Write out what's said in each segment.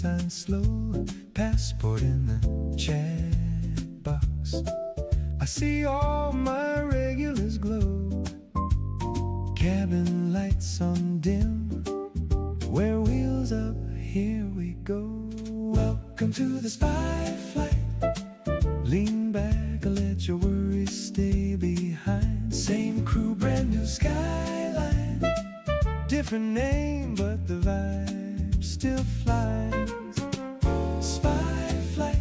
sign slow, passport in the chat box. I see all my regulars glow, cabin lights on dim, wear wheels up, here we go. Welcome to the spy flight, lean back, let your worries stay behind. Same crew, brand new skyline, different name but the vibe still flies. Spy flight,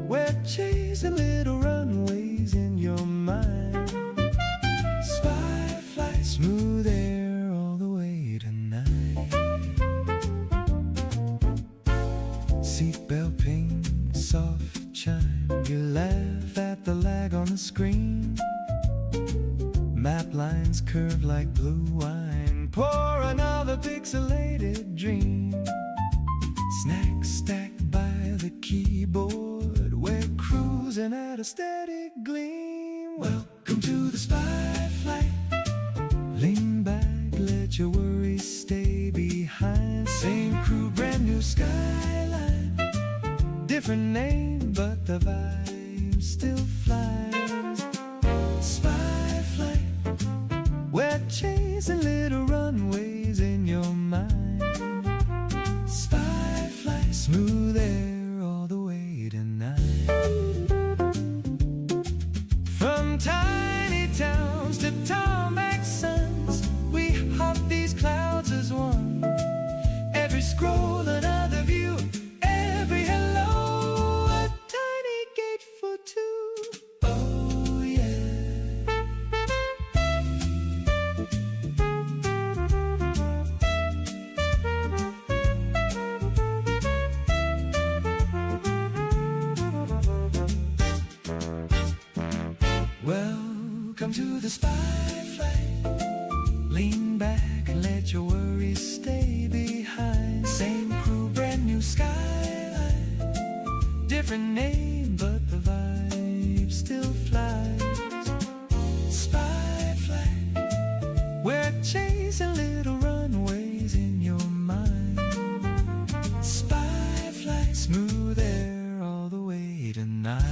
we're chasing little runways in your mind. Spy flight, smooth air all the way tonight. Seatbelt ping, soft chime, you laugh at the lag on the screen. Map lines curve like blue wine, pour another pixelated dream. Snacks stacked by the keyboard, we're cruising at a steady gleam. Welcome to the spy flight, lean back, let your worries stay behind. Same crew, brand new skyline, different name but the vibe still flies. Spy flight, we're chasing little runways in your mind. Spy flight, smooth air all the way tonight. From tiny towns to tarmac suns, we hop these clouds as one. Every scroll another view, every hello a Welcome to the spy flight. Lean back and let your worries stay behind. Same crew, brand new skyline. Different name, but the vibe still flies. Spy flight. We're chasing little runways in your mind. Spy flight, smooth air all the way tonight.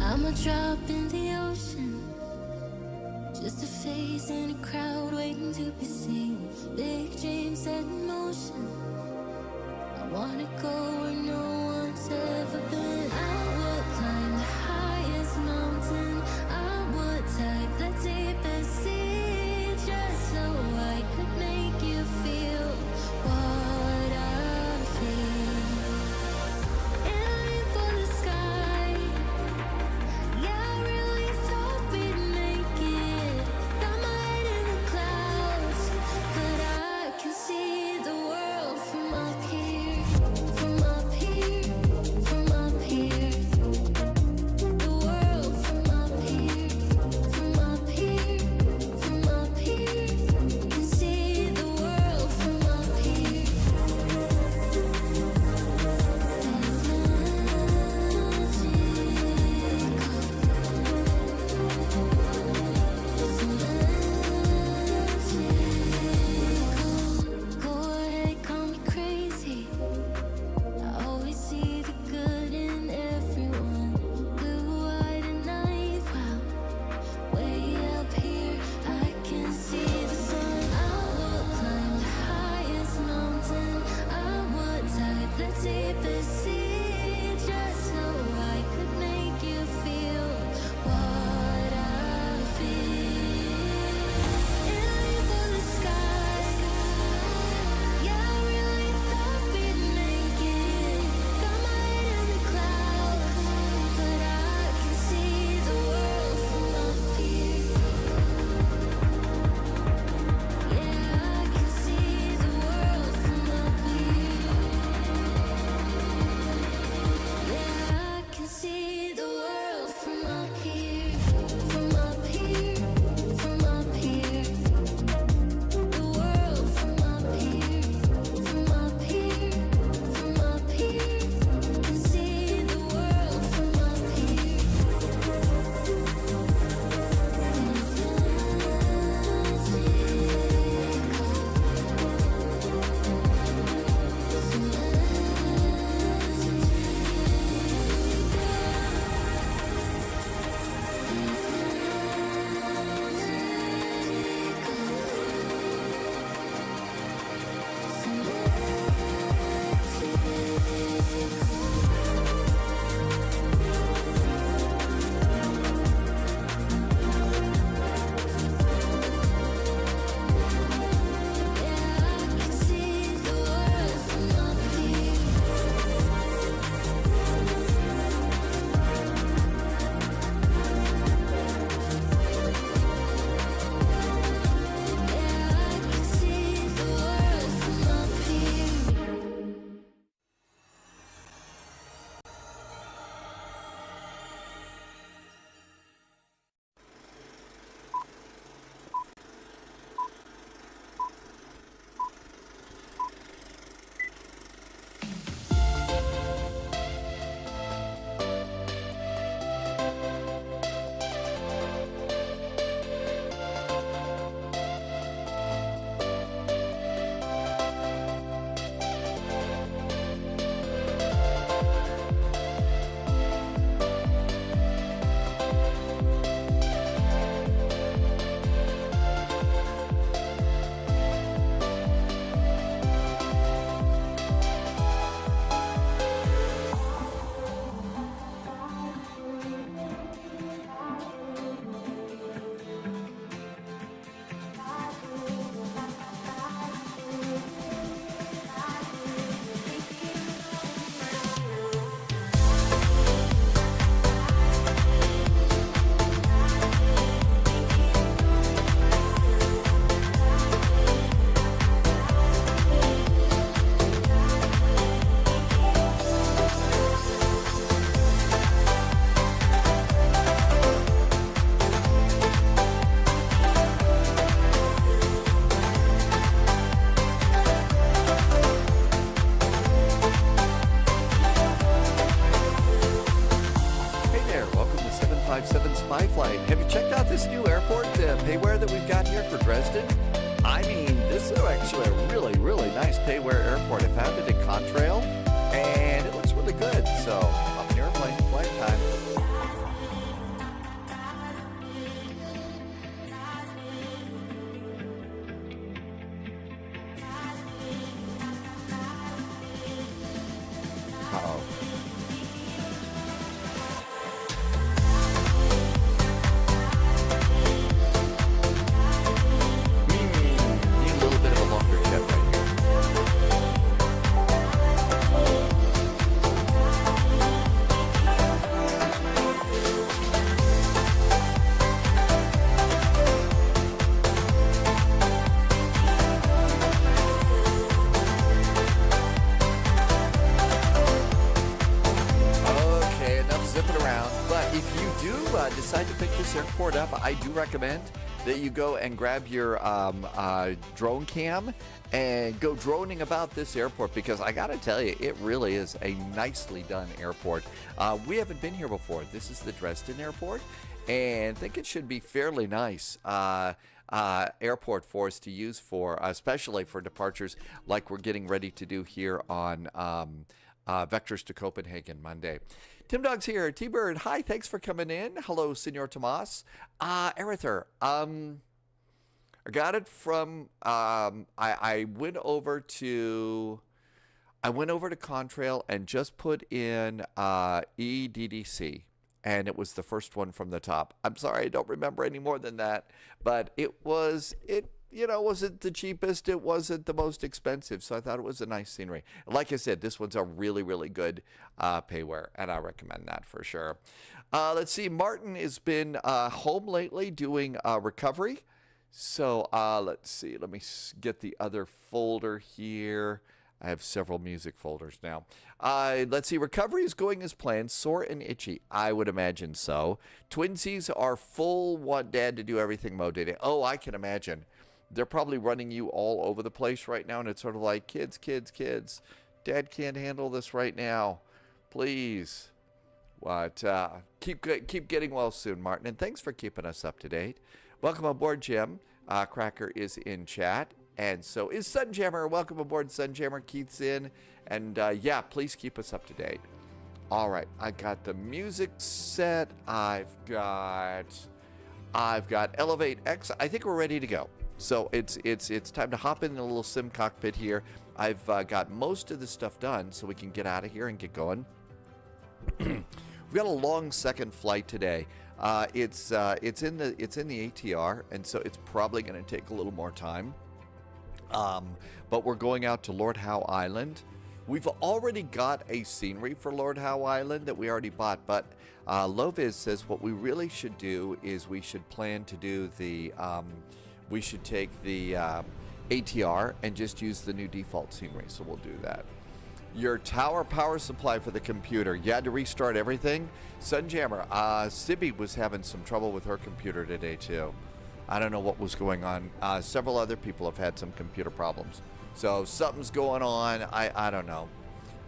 I'm a drop in the ocean, just a face in a crowd waiting to be seen. Big dreams set in motion, I wanna go where no one's ever been. I would climb the highest mountain, I would take the deepest sea, just so I could make you feel what I feel. Aiming for the sky, yeah, I really thought we'd make it. Got my head in the clouds, but I can see the world from up here, from 757 Spy Flight. Have you checked out this new airport payware that we've got here for Dresden? I mean, this is actually a really, really nice payware airport. I found it at Contrail, and it looks really good. So, up in your airplane, flight time. Uh-oh. Need a little bit of a longer jet right here. Okay, enough zipping around. But if you do decide to pick this airport up, I do recommend that you go and grab your drone cam and go droning about this airport, because I gotta tell you, it really is a nicely done airport. We haven't been here before. This is the Dresden airport, and I think it should be fairly nice airport for us to use for, especially for departures like we're getting ready to do here on Vectors to Copenhagen Monday. Tim Dog's here. T-Bird, hi, thanks for coming in. Hello, Senor Tomas. Erither, I got it from, I went over to Contrail and just put in EDDC, and it was the first one from the top. I'm sorry, I don't remember any more than that, but it wasn't the cheapest, it wasn't the most expensive, so I thought it was a nice scenery. Like I said, this one's a really, really good payware, and I recommend that for sure. Let's see, Martin has been home lately doing recovery. So let's see, let me get the other folder here. I have several music folders now. Let's see, recovery is going as planned. Sore and itchy, I would imagine so. Twinsies are full, want dad to do everything mode today. Oh, I can imagine. They're probably running you all over the place right now, and it's sort of like, kids, dad can't handle this right now. Please. What? Keep getting well soon, Martin, and thanks for keeping us up to date. Welcome aboard, Jim. Cracker is in chat, and so is Sunjammer. Welcome aboard, Sunjammer. Keith's in, and yeah, please keep us up to date. All right, I got the music set. I've got Elevate X. I think we're ready to go. So it's time to hop in the little sim cockpit here. I've got most of the stuff done, so we can get out of here and get going. We've got a long second flight today. It's in the ATR, and so it's probably going to take a little more time. But we're going out to Lord Howe Island. We've already got a scenery for Lord Howe Island that we already bought, but Loviz says what we really should do is we should plan to do the we should take the ATR and just use the new default scenery, so we'll do that. Your tower power supply for the computer. You had to restart everything. Sunjammer, Sibby was having some trouble with her computer today too. I don't know what was going on. Several other people have had some computer problems. So something's going on. I don't know.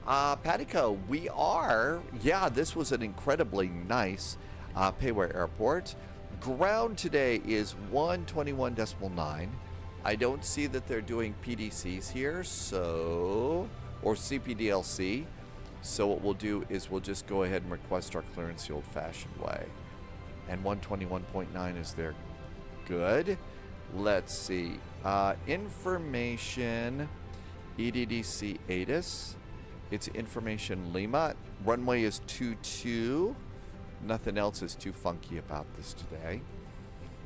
Patico, we are. Yeah, this was an incredibly nice payware airport. Ground today is 121.9. I don't see that they're doing PDCs here, so, or CPDLC. So what we'll do is we'll just go ahead and request our clearance the old-fashioned way. And 121.9 is there. Good. Let's see. Information EDDC ATIS. It's information Lima. Runway is 22. Nothing else is too funky about this today.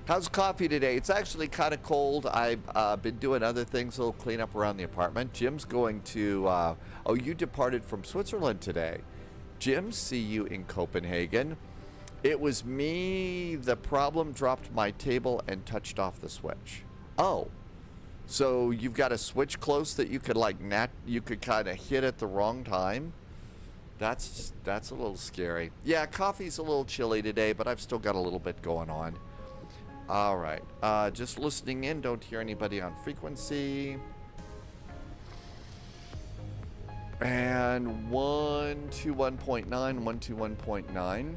How's coffee today? It's actually kind of cold. I've been doing other things, a little cleanup around the apartment. Jim's going to, oh, you departed from Switzerland today. Jim, see you in Copenhagen. It was me. The problem dropped my table and touched off the switch. Oh, so you've got a switch close that you could like you could kind of hit at the wrong time. That's a little scary. Yeah, coffee's a little chilly today, but I've still got a little bit going on. All right, just listening in. Don't hear anybody on frequency. And 121.9, 121.9.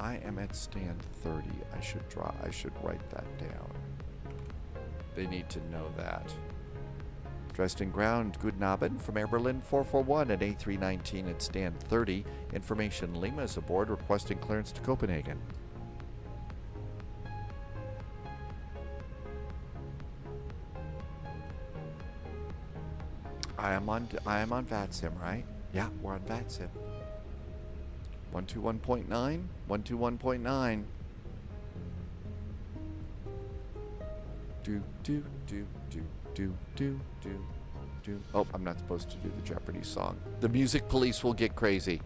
I am at stand 30. I should write that down. They need to know that. Dresden ground, Guten Abend from Air Berlin 441 at A319 at stand 30. Information Lima is aboard requesting clearance to Copenhagen. I am on VATSIM, right? Yeah, we're on VATSIM. 121.9, 121.9. Do. Oh, I'm not supposed to do the Jeopardy song. The music police will get crazy.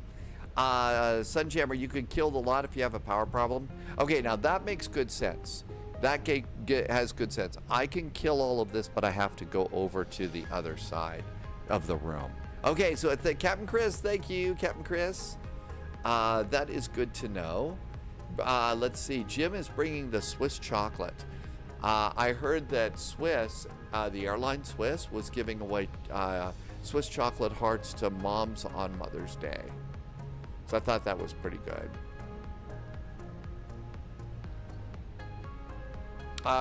Sunjammer, you could kill the lot if you have a power problem. Okay, now that makes good sense. That has good sense. I can kill all of this, but I have to go over to the other side of the room. Okay, so Captain Chris, thank you, Captain Chris. That is good to know. Let's see. Jim is bringing the Swiss chocolate. I heard that Swiss, the airline Swiss, was giving away Swiss chocolate hearts to moms on Mother's Day. So I thought that was pretty good.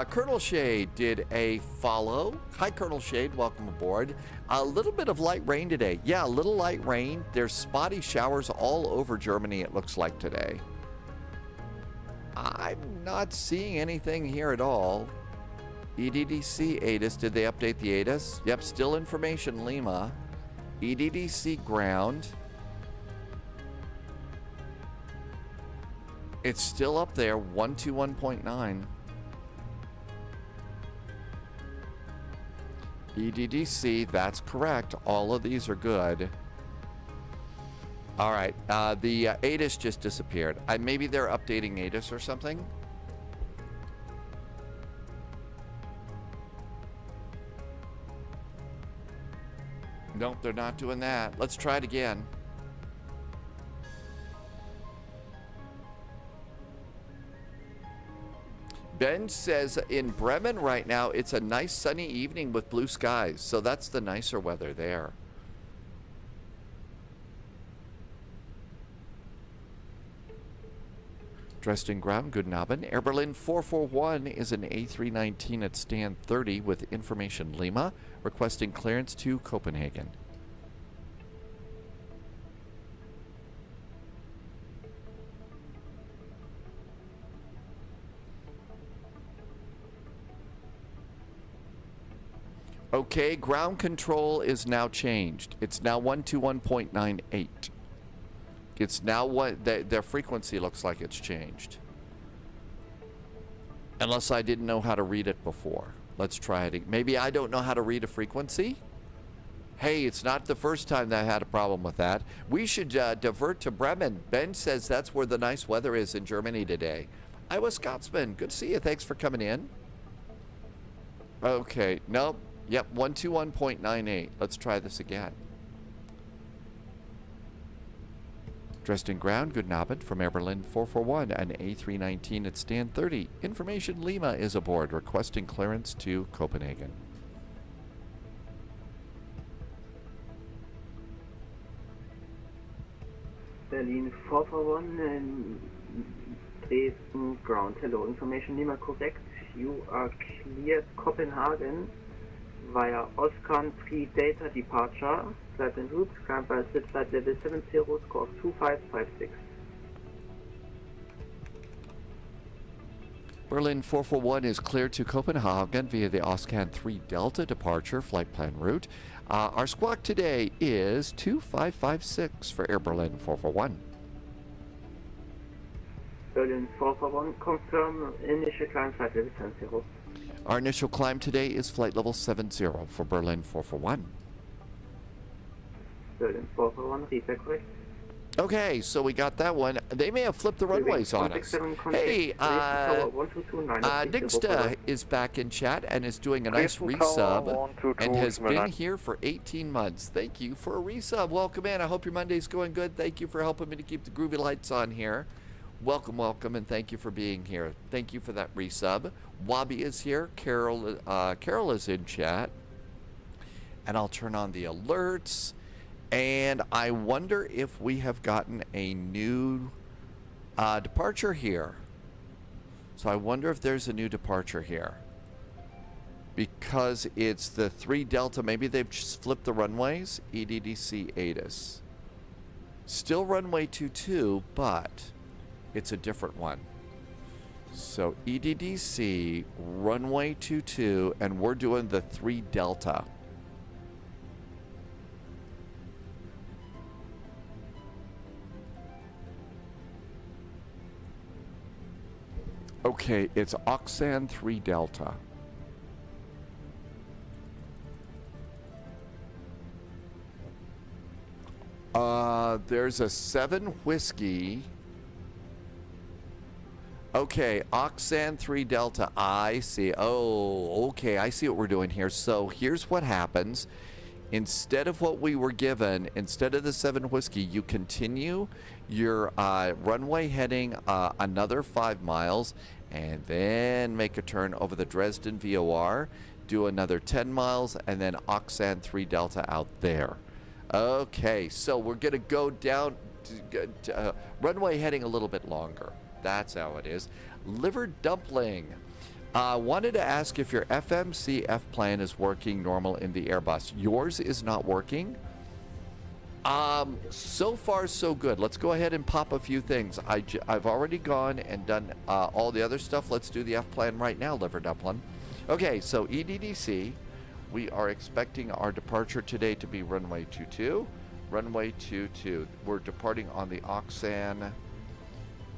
Colonel Shade did a follow. Hi, Colonel Shade. Welcome aboard. A little bit of light rain today. Yeah, a little light rain. There's spotty showers all over Germany, it looks like today. I'm not seeing anything here at all. EDDC ATIS. Did they update the ATIS? Yep, still information Lima. EDDC ground. It's still up there, 121.9. EDDC, that's correct. All of these are good. All right, the ATIS just disappeared. Maybe they're updating ATIS or something. Nope, they're not doing that. Let's try it again. Ben says in Bremen right now, it's a nice sunny evening with blue skies. So that's the nicer weather there. Dresden ground, Guten Abend. Air Berlin 441 is an A319 at stand 30 with information Lima, requesting clearance to Copenhagen. Okay, ground control is now changed. It's now 121.98. It's now what their frequency looks like it's changed. Unless I didn't know how to read it before. Let's try it. Maybe I don't know how to read a frequency. Hey, it's not the first time that I had a problem with that. We should divert to Bremen. Ben says that's where the nice weather is in Germany today. Iowa Scotsman, good to see you. Thanks for coming in. Okay, nope. Yep, 121.98. Let's try this again. Dresden ground, Guten Abend from Air Berlin 441 and A319 at stand 30. Information Lima is aboard, requesting clearance to Copenhagen. Berlin 441 Dresden ground. Hello, information Lima correct. You are cleared Copenhagen via Oscar 3 data departure. Flight en route, climb by flight level 70, score 2556. Berlin 441 is cleared to Copenhagen via the Oscar 3 Delta departure flight plan route. Our squawk today is 2556 for Air Berlin 441. Berlin 441, confirm initial climb flight level 70. Our initial climb today is flight level 70 for Berlin 441. Berlin 441, reset correct. Okay, so we got that one. They may have flipped the runways on us. Hey, Nixta is back in chat and is doing a nice resub and has been here for 18 months. Thank you for a resub. Welcome in. I hope your Monday's going good. Thank you for helping me to keep the groovy lights on here. Welcome, welcome, and thank you for being here. Thank you for that resub. Wabi is here. Carol is in chat. And I'll turn on the alerts. And I wonder if we have gotten a new Departure here. So I wonder if there's a new departure here. Because it's the 3 Delta. Maybe they've just flipped the runways. EDDC ATIS. Still runway 22, but it's a different one. So EDDC, runway 22, and we're doing the 3 Delta. Okay, it's Oxan 3 Delta. There's a 7 Whiskey. Okay, Oxan 3 Delta. I see. Oh, okay. I see what we're doing here. So here's what happens. Instead of what we were given, instead of the 7 Whiskey, you continue your runway heading another 5 miles and then make a turn over the Dresden VOR, do another 10 miles, and then Oxan 3 Delta out there. Okay, so we're going to go down to, runway heading a little bit longer. That's how it is. Liver Dumpling. Wanted to ask if your FMCF plan is working normal in the Airbus. Yours is not working. So far, so good. Let's go ahead and pop a few things. I've already gone and done all the other stuff. Let's do the F plan right now, Liver Dumpling. Okay, so EDDC. We are expecting our departure today to be runway 22. Runway 22. We're departing on the Oxan.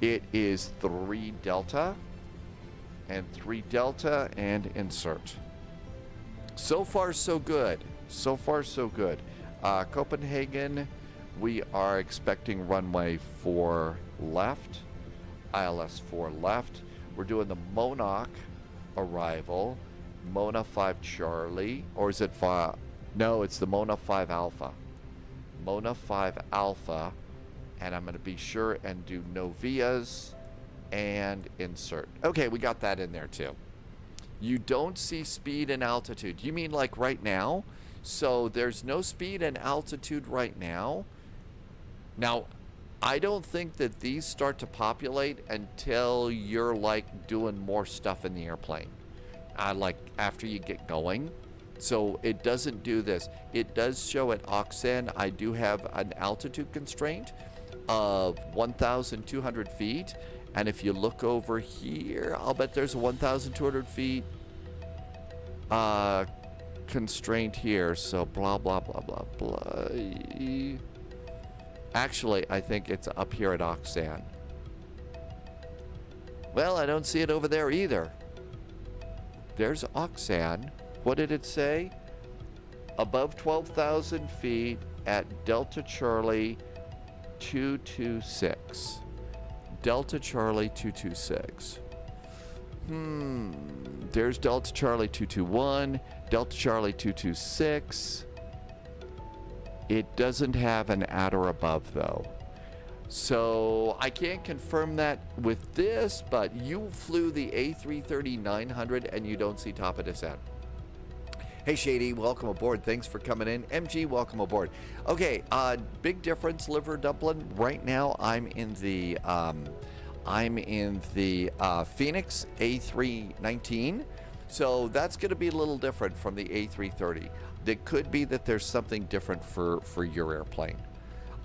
It is 3 Delta. And 3 Delta and insert. So far, so good. So far, so good. Copenhagen, we are expecting runway 4 left. ILS 4 left. We're doing the Monarch arrival. Mona 5 Charlie, or is it 5? No, it's the Mona 5 Alpha. Mona 5 Alpha, and I'm going to be sure and do Novias and insert. Okay, we got that in there too. You don't see speed and altitude. You mean like right now? So there's no speed and altitude right now. Now, I don't think that these start to populate until you're like doing more stuff in the airplane. Like after you get going. So it doesn't do this. It does show at Oxan, I do have an altitude constraint of 1,200 feet. And if you look over here, I'll bet there's a 1,200 feet constraint here. So blah, blah, blah, blah, blah. Actually, I think it's up here at Oxan. Well, I don't see it over there either. There's Oxan. What did it say? Above 12,000 feet at Delta Charlie 226. Delta Charlie 226. There's Delta Charlie 221. Delta Charlie 226. It doesn't have an at or above though. So I can't confirm that with this, but you flew the A330-900 and you don't see top of descent. Hey Shady, welcome aboard. Thanks for coming in. MG, welcome aboard. Okay, big difference, Liver Dumpling. Right now I'm in the Phoenix A319. So that's going to be a little different from the A330. It could be that there's something different for your airplane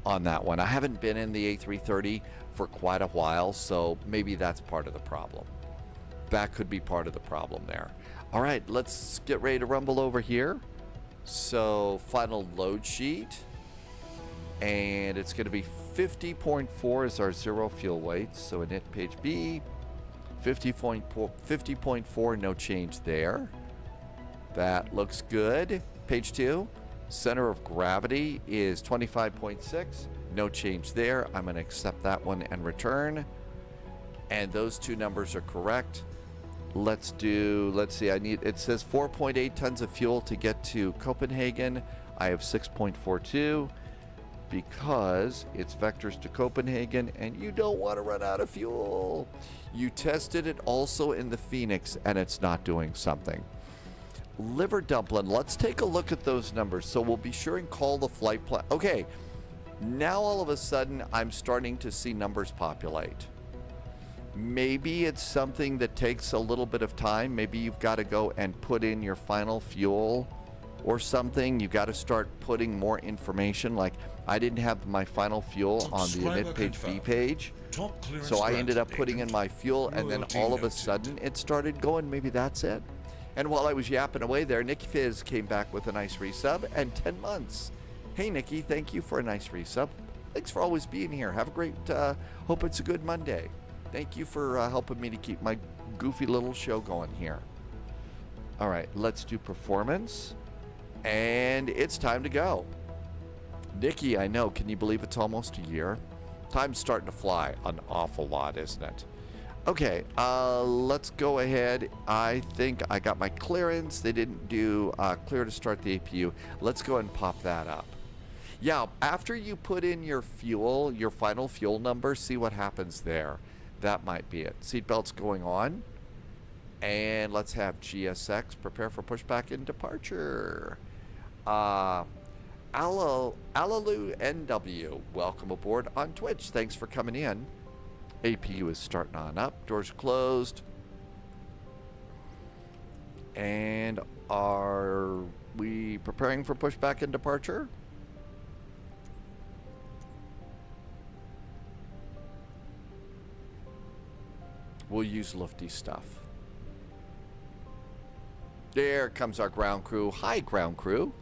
on that one. I haven't been in the A330 for quite a while, so maybe that's part of the problem. That could be part of the problem there. All right, let's get ready to rumble over here. So final load sheet, and it's going to be 50.4 is our zero fuel weight. So init page B, 50.4, no change there. That looks good. Page 2. Center of gravity is 25.6. No change there. I'm going to accept that one and return. And those two numbers are correct. Let's see, it says 4.8 tons of fuel to get to Copenhagen. I have 6.42 because it's vectors to Copenhagen and you don't want to run out of fuel. You tested it also in the Phoenix and it's not doing something. Liver Dumpling, let's take a look at those numbers. So we'll be sure and call the flight plan. Okay, now all of a sudden I'm starting to see numbers populate. Maybe it's something that takes a little bit of time. Maybe you've got to go and put in your final fuel or something. You got to start putting more information. Like I didn't have my final fuel on the event page B page. So I ended up putting in my fuel, and then all of a sudden it started going. Maybe that's it. And while I was yapping away there, Nikki Fizz came back with a nice resub and 10 months. Hey Nikki, thank you for a nice resub. Thanks for always being here. Have a great, hope it's a good Monday. Thank you for helping me to keep my goofy little show going here. All right, let's do performance. And it's time to go. Nikki, I know, can you believe it's almost a year? Time's starting to fly an awful lot, isn't it? Okay, let's go ahead. I think I got my clearance. They didn't do clear to start the APU. Let's go and pop that up. Yeah, after you put in your fuel, your final fuel number, see what happens there. That might be it. Seatbelts going on. And let's have GSX prepare for pushback and departure. Alalu NW, welcome aboard on Twitch. Thanks for coming in. APU is starting on up. Doors closed. And are we preparing for pushback and departure? We'll use lofty stuff. There comes our ground crew. Hi, ground crew.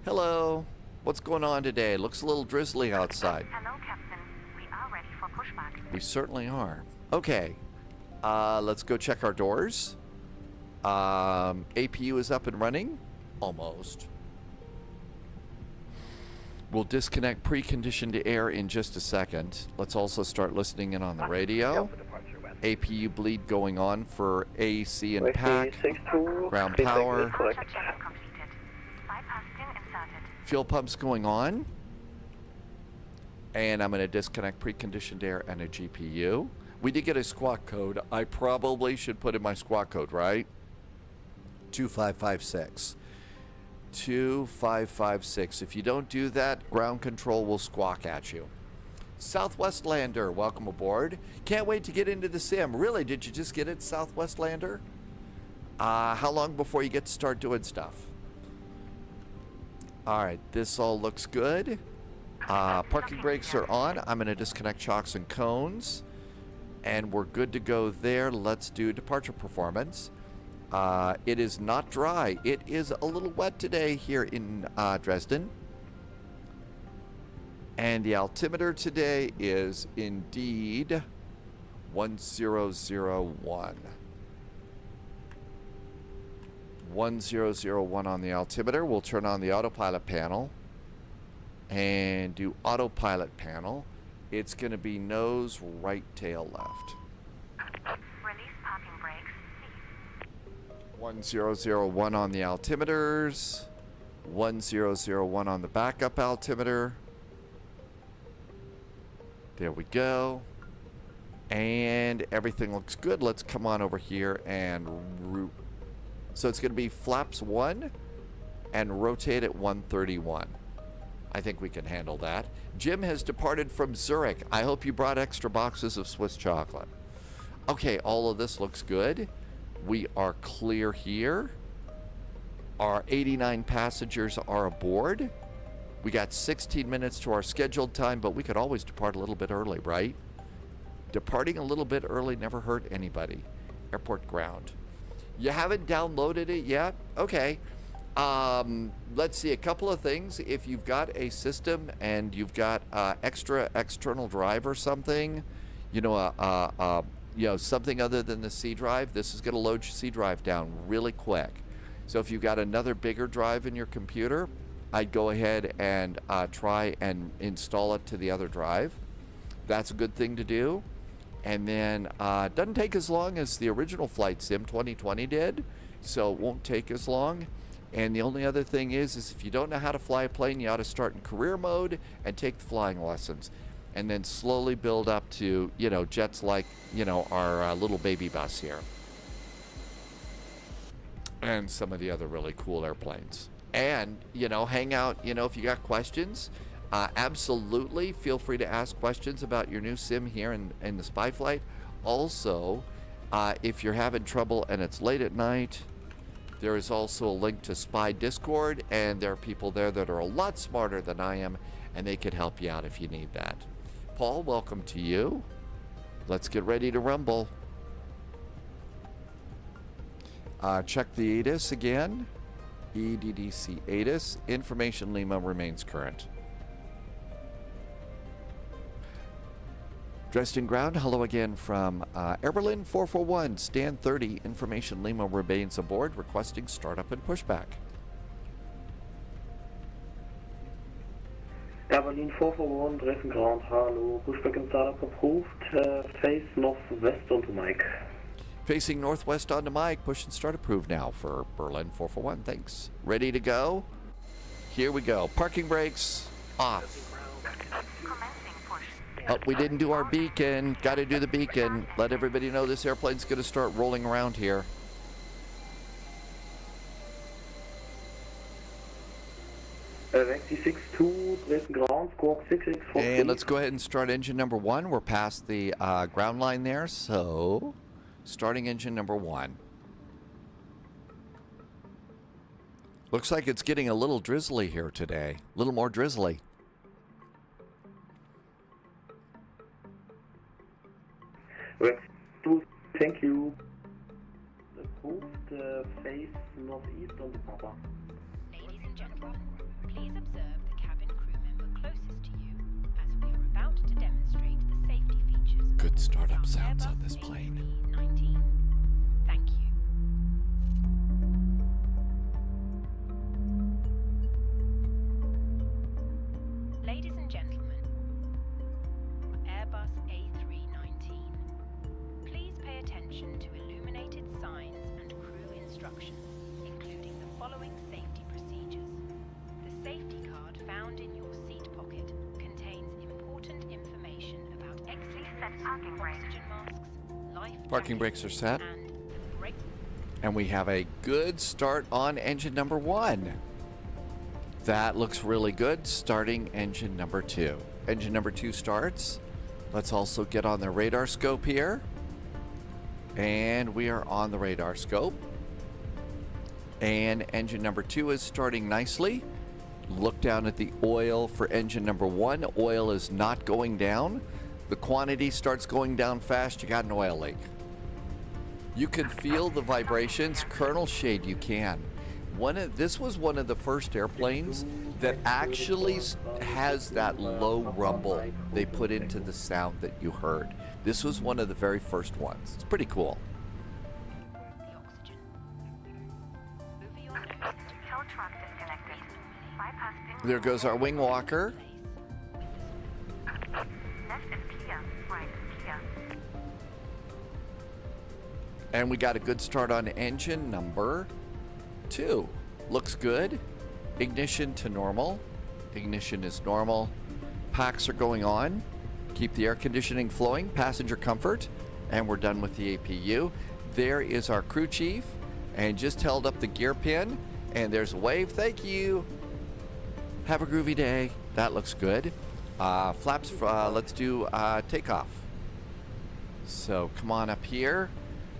Hello. What's going on today? Looks a little drizzly outside. Hello, Captain. We are ready for pushback. We certainly are. Okay. Let's go check our doors. APU is up and running. Almost. We'll disconnect preconditioned air in just a second. Let's also start listening in on the radio. APU bleed going on for AC and pack. Ground power. Check completed. Bypass pin inserted. Fuel pumps going on. And I'm going to disconnect preconditioned air and a GPU. We did get a squawk code. I probably should put in my squawk code, right? 2556. 2556. If you don't do that, ground control will squawk at you. Southwest Lander, welcome aboard. Can't wait to get into the sim. Really, did you just get it, Southwest Lander? How long before you get to start doing stuff? All right, this all looks good. Parking brakes are on. I'm going to disconnect chocks and cones. And we're good to go there. Let's do departure performance. It is not dry. It is a little wet today here in Dresden. And the altimeter today is indeed 1001. 1001 on the altimeter. We'll turn on the autopilot panel and do autopilot panel. It's going to be nose, right, tail, left. Release parking brakes, please. 1001 on the altimeters. 1001 on the backup altimeter. There we go. And everything looks good. Let's come on over here and root. So it's going to be flaps 1 and rotate at 131. I think we can handle that. Jim has departed from Zurich. I hope you brought extra boxes of Swiss chocolate. Okay, all of this looks good. We are clear here. Our 89 passengers are aboard. We got 16 minutes to our scheduled time, but we could always depart a little bit early, right? Departing a little bit early never hurt anybody. Airport ground. You haven't downloaded it yet? Okay. Let's see, a couple of things. If you've got a system and you've got extra external drive or something, you know, something other than the C drive, this is going to load your C drive down really quick. So if you've got another bigger drive in your computer, I'd go ahead and try and install it to the other drive. That's a good thing to do. And then it doesn't take as long as the original Flight Sim 2020 did, so it won't take as long. And the only other thing is if you don't know how to fly a plane, you ought to start in career mode and take the flying lessons. And then slowly build up to, you know, jets like, you know, our little baby bus here. And some of the other really cool airplanes. And, you know, hang out, you know, if you got questions, absolutely feel free to ask questions about your new sim here in the Spy Flight. Also, if you're having trouble and it's late at night, there is also a link to Spy Discord, and there are people there that are a lot smarter than I am, and they could help you out if you need that. Paul, welcome to you. Let's get ready to rumble. Check the ATIS again. EDDC ATIS. Information Lima remains current. Dresden ground, hello again from Air Berlin 441, stand 30, Information Lima remains aboard, requesting startup and pushback. Air Berlin 441, Dresden ground, hello, pushback and startup approved, face northwest onto Mike. Facing northwest onto Mike, push and start approved now for Berlin 441, thanks. Ready to go? Here we go, parking brakes off. Oh, we didn't do our beacon. Got to do the beacon. Let everybody know this airplane's going to start rolling around here. Taxi 62, Dresden ground, squawk 664. And let's go ahead and start engine number 1. We're past the ground line there, so starting engine number 1. Looks like it's getting a little drizzly here today. A little more drizzly. Thank you. Approved, face northeast on the Papa. Ladies and gentlemen, please observe the cabin crew member closest to you as we are about to demonstrate the safety features. Good startup of sounds Airbus on this plane. A319. Thank you. Ladies and gentlemen, Airbus A319. Please pay attention to illuminated signs and crew instructions, including the following safety procedures. The safety card found in your seat pocket contains important information about exit routes, oxygen masks, life Parking jackets, brakes are set. and the brake. And we have a good start on engine number 1. That looks really good. Starting engine number 2. Engine number 2 starts. Let's also get on the radar scope here. And we are on the radar scope. And engine number 2 is starting nicely. Look down at the oil for engine number 1. Oil is not going down. The quantity starts going down fast. You got an oil leak. You can feel the vibrations. Colonel Shade, you can. This was one of the first airplanes that actually has that low rumble they put into the sound that you heard. This was one of the very first ones. It's pretty cool. The oxygen. Over your nose to Kill truck disconnected. Bypass pin. There goes our wing walker. Left is clear. Right is clear. And we got a good start on engine number 2. Looks good. Ignition to normal. Ignition is normal. Packs are going on. Keep the air conditioning flowing. Passenger comfort. And we're done with the APU. There is our crew chief. And just held up the gear pin. And there's a wave. Thank you. Have a groovy day. That looks good. Flaps, let's do takeoff. So come on up here.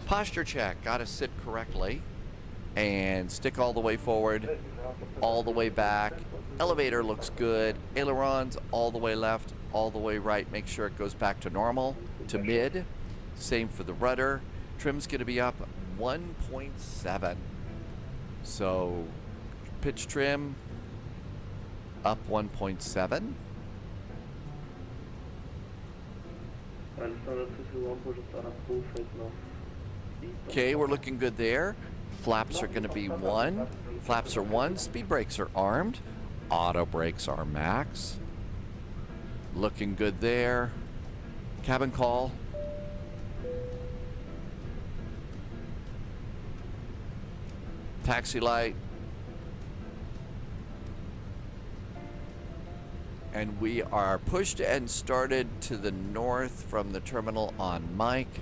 Posture check. Got to sit correctly. And stick all the way forward, all the way back. Elevator looks good. Ailerons all the way left, all the way right. Make sure it goes back to normal, to mid. Same for the rudder. Trim's going to be up 1.7. So pitch trim up 1.7. Okay, we're looking good there. Flaps are going to be 1. Flaps are 1. Speed brakes are armed. Auto brakes are max. Looking good there. Cabin call. Taxi light. And we are pushed and started to the north from the terminal on Mike.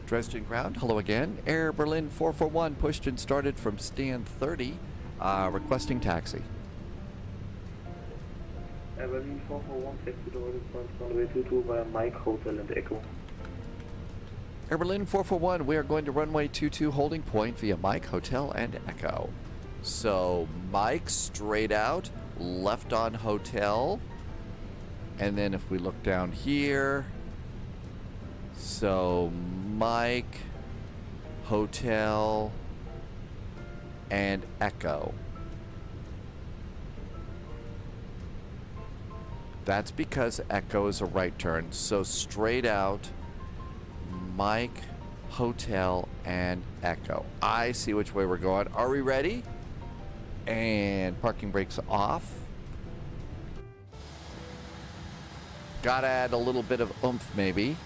Dresden ground, hello again. Air Berlin 441 pushed and started from stand 30, requesting taxi. Berlin 441, taxi to holding point runway 22 via Mike Hotel and Echo. Air Berlin 441, we are going to runway 22 holding point via Mike Hotel and Echo. So Mike straight out, left on hotel. And then if we look down here, so Mike, hotel, and Echo. That's because Echo is a right turn. So straight out, Mike, hotel, and Echo. I see which way we're going. Are we ready? And parking brakes off. Gotta add a little bit of oomph maybe.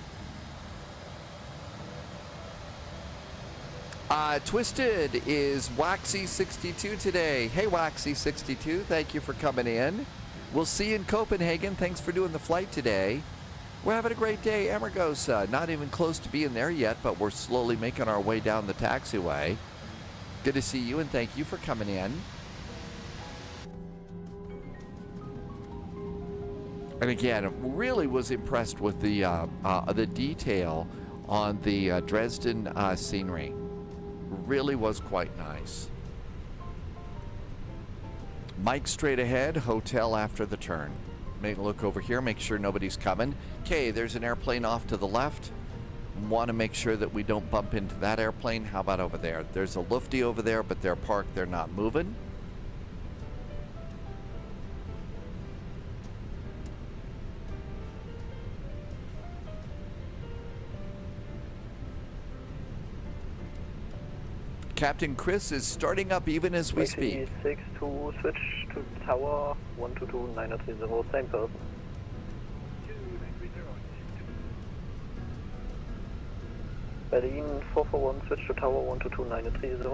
Twisted is Waxy62 today. Hey Waxy62, thank you for coming in. We'll see you in Copenhagen. Thanks for doing the flight today. We're having a great day. Amargosa, not even close to being there yet, but we're slowly making our way down the taxiway. Good to see you and thank you for coming in. And again, really was impressed with the detail on the Dresden scenery. Really was quite nice. Mike straight ahead, hotel after the turn. Make a look over here, make sure nobody's coming. Okay, there's an airplane off to the left. Want to make sure that we don't bump into that airplane. How about over there? There's a Lufty over there, but they're parked, they're not moving. Captain Chris is starting up even as we speak. 6 to switch to tower 122 930, same person. Berlin 441, switch to tower 122 930.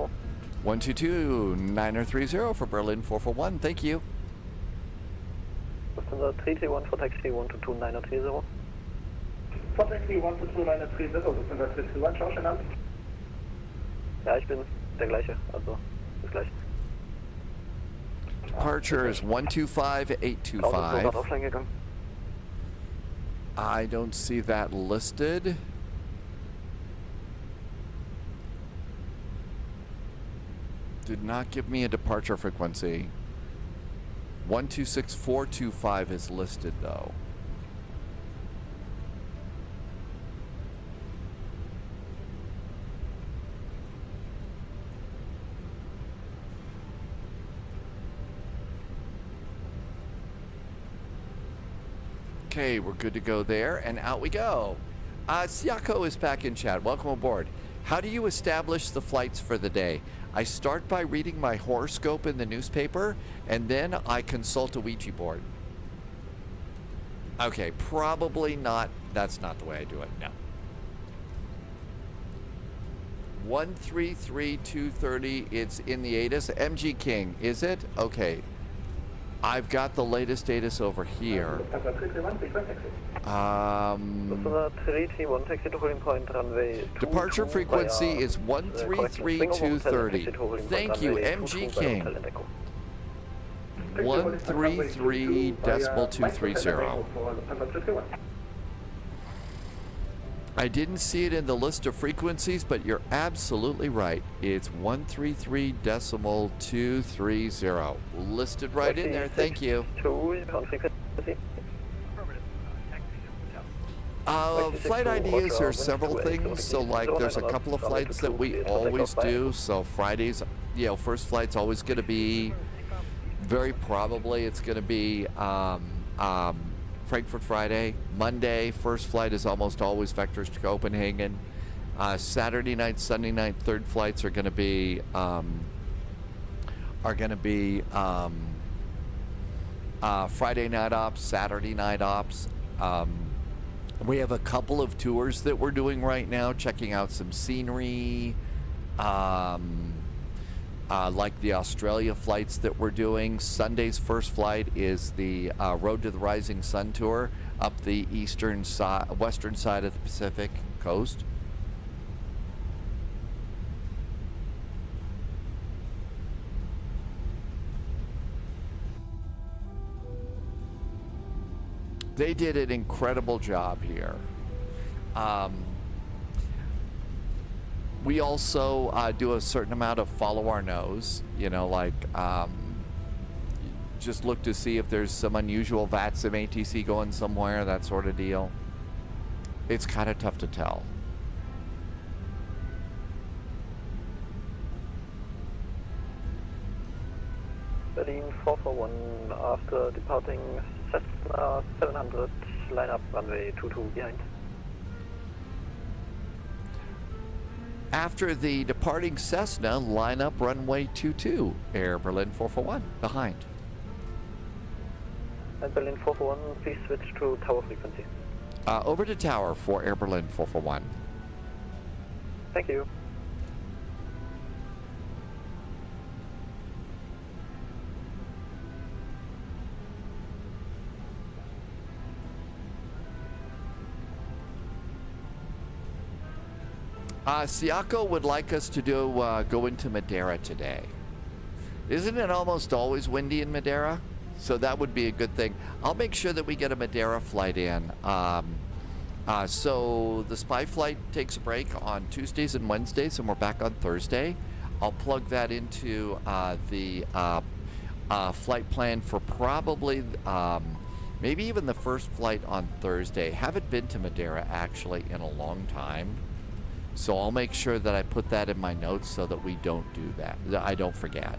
122 930 for Berlin 441, thank you. Lufthansa 331 for taxi 122 930. For taxi 122 930, Lufthansa 331, schau schon an. Ja, ich bin der gleiche, also das gleiche. Departure is 125825. Offline gegangen. I don't see that listed. Did not give me a departure frequency. 126425 is listed though. Okay, we're good to go there, and out we go. Siako is back in chat. Welcome aboard. How do you establish the flights for the day? I start by reading my horoscope in the newspaper, and then I consult a Ouija board. Okay, probably not. That's not the way I do it. No. 133230. It's in the ATIS. MG King, is it? Okay. I've got the latest ATIS over here. Departure frequency is 133230. Thank you, MG King. 133.230. I didn't see it in the list of frequencies, but you're absolutely right. It's 133.230. Listed right in there. Thank you. Flight ideas are several things. So like there's a couple of flights that we always do. So Fridays, you know, first flight's always going to be, very probably it's going to be Frankfurt Friday. Monday, first flight is almost always vectors to Copenhagen. Saturday night, Sunday night, third flights are going to be Friday night ops, Saturday night ops. We have a couple of tours that we're doing right now, checking out some scenery, like the Australia flights that we're doing. Sunday's first flight is the Road to the Rising Sun tour up the western side of the Pacific coast. They did an incredible job here. We also do a certain amount of follow our nose, you know, like just look to see if there's some unusual VATSIM ATC going somewhere, that sort of deal. It's kind of tough to tell. Berlin 441 after departing Cessna 700, line up runway 22 behind. After the departing Cessna, line up runway 22, Air Berlin 441, behind. And Berlin 441, please switch to tower frequency. Over to tower for Air Berlin 441. Thank you. Siako would like us to do go into Madeira today. Isn't it almost always windy in Madeira? So that would be a good thing. I'll make sure that we get a Madeira flight in. So the spy flight takes a break on Tuesdays and Wednesdays, and we're back on Thursday. I'll plug that into the flight plan for probably maybe even the first flight on Thursday. Haven't been to Madeira actually in a long time. So I'll make sure that I put that in my notes so that we don't do that, that I don't forget.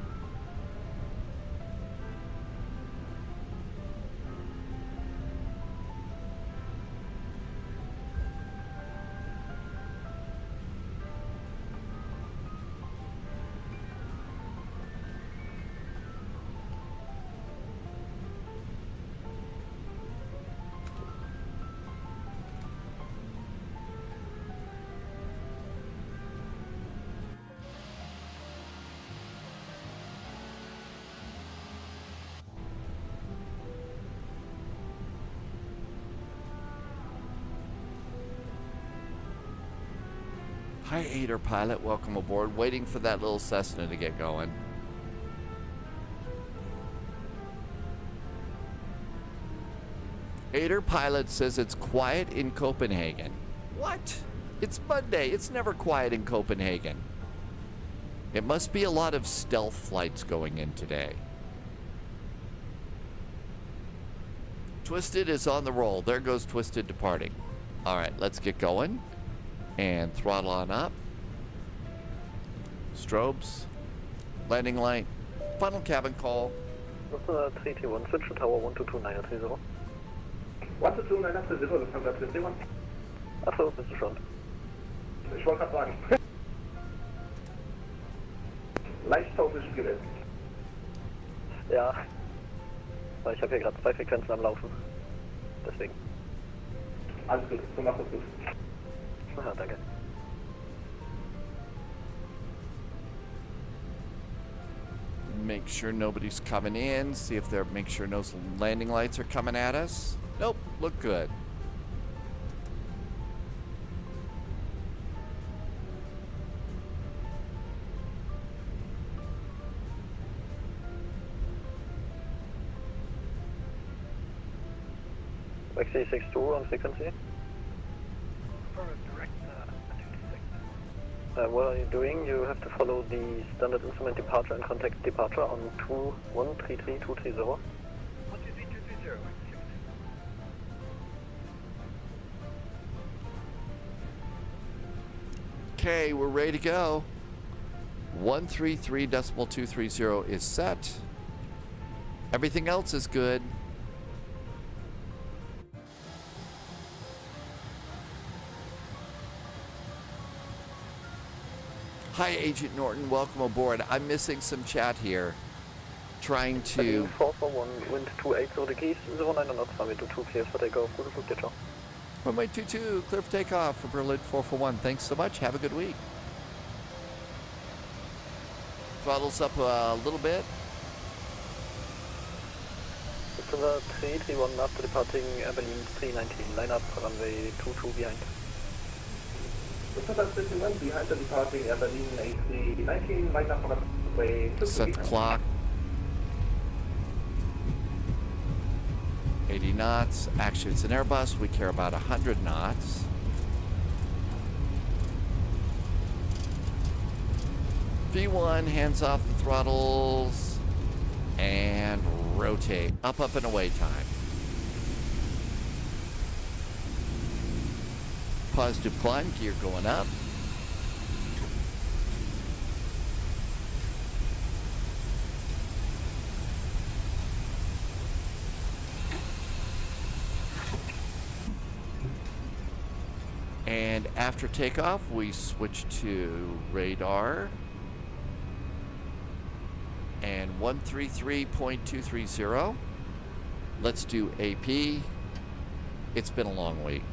Hi, Aider pilot. Welcome aboard. Waiting for that little Cessna to get going. Aider pilot says it's quiet in Copenhagen. What? It's Monday. It's never quiet in Copenhagen. It must be a lot of stealth flights going in today. Twisted is on the roll. There goes Twisted departing. All right, let's get going. And throttle on up. Strobes. Landing light. Final cabin call. 331, switch to tower 122930. 122930, Lufthansa 331. Achso, bist du schon. Ich wollte gerade sagen. Leicht tausend gewesen. Ja. Weil ich habe hier gerade 2 Frequenzen am Laufen. Deswegen. Alles gut, so machst du es gut. Aha, danke. Make sure nobody's coming in. See if they're, make sure no landing lights are coming at us. Nope, look good. XC62 on frequency. What are you doing? You have to follow the standard instrument departure and contact departure on 2133230. Okay, we're ready to go. 133.230 is set. Everything else is good. Hi, Agent Norton. Welcome aboard. I'm missing some chat here. Trying to... 441, wind 280 degrees, 09 knots, runway 22, clear for takeoff. Gute Flug, ciao. Runway 22, clear for takeoff for Berlin 441. Thanks so much. Have a good week. Throttles up a little bit. Lufthansa 331 after departing Berlin 319, line up runway 22 behind. Lufthansa 331 behind the departing Air Berlin A319, line up runway 22 Set the clock. 80 knots. Actually, it's an Airbus. We care about 100 knots. V1, hands off the throttles, and rotate. Up, up, and away time. Positive climb, gear going up. And after takeoff, we switch to radar. And 133.230. Let's do AP. It's been a long week.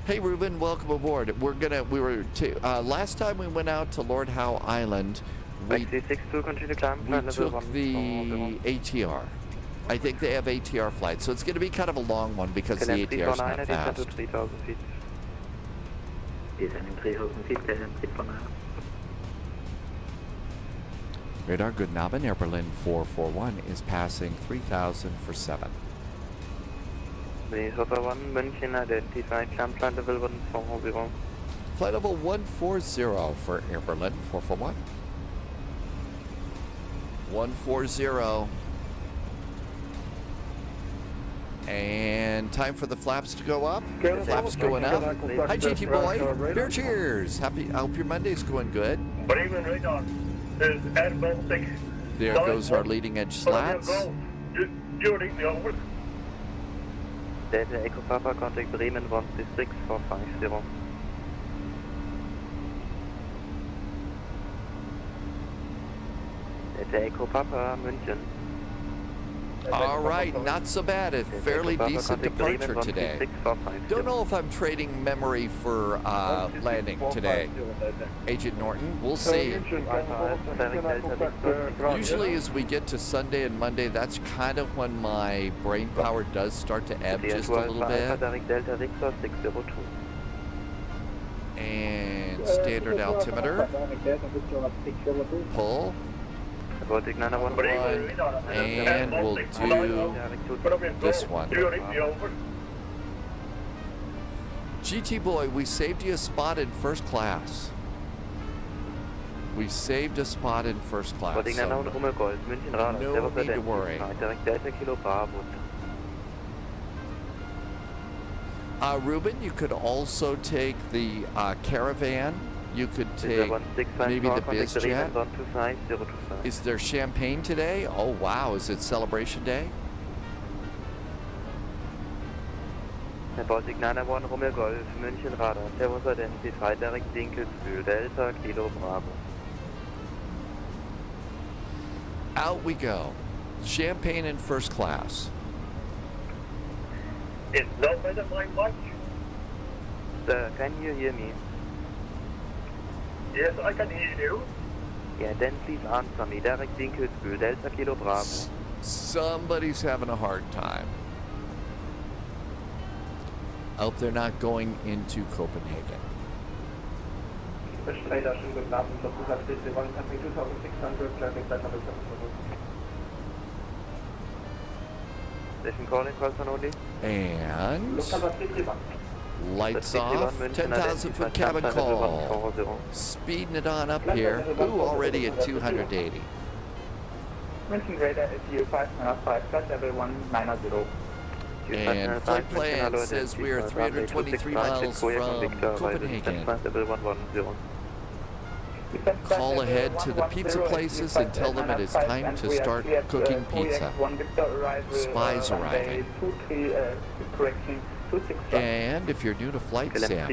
Hey Ruben, welcome aboard. Last time we went out to Lord Howe Island, we took the ATR. I think they have ATR flights, so it's going to be kind of a long one because the ATR is not fast. Radar, good Naben, Air Berlin 441 is passing 3,000 for 7. München, identified climb plan level 140. Flight level 140 for Air Berlin 441. 140. And time for the flaps to go up. The flaps going up. Hi GT boy. Beer cheers. I hope your Monday's going good. Good evening, radar. This is Ed Baltic. There goes our leading edge slats. During the over. Delta Echo Papa, contact Bremen 16450. Delta Echo Papa, München. All right, not so bad. A fairly decent departure today. Don't know if I'm trading memory for landing today. Agent Norton, we'll see. Usually as we get to Sunday and Monday, that's kind of when my brain power does start to ebb just a little bit. And standard altimeter. Pull. And we'll do this one. GT boy, we saved you a spot in first class. We saved a spot in first class. So no need to worry. Ruben, you could also take the Caravan. You could take maybe the BizJet. Is there champagne today? Oh wow, is it celebration day? Baltic 991 Romeo Golf, München Radar, Servus identified direct Dinkelsbühl, Delta, Kilo Bravo. Out we go. Champagne in first class. It's no better my watch. Sir, can you hear me? Yes, I can hear you. Yeah, then please answer me. Direct Dinkelsbühl, Delta Kilo Bravo. Somebody's having a hard time. I hope they're not going into Copenhagen. Radar, schönen guten Abend. Lufthansa 2600, landing flight number 7. Station calling, person only. And Lufthansa 331. lights off, 10,000 foot cabin call. Speeding it on up here. Ooh, already at 280. München radar is U595, flight level 190. And flight plan says we are 323 miles from Copenhagen. Call ahead to the pizza places and tell them it is time to start cooking pizza. Spies arriving. And if you're new to Flight Sim,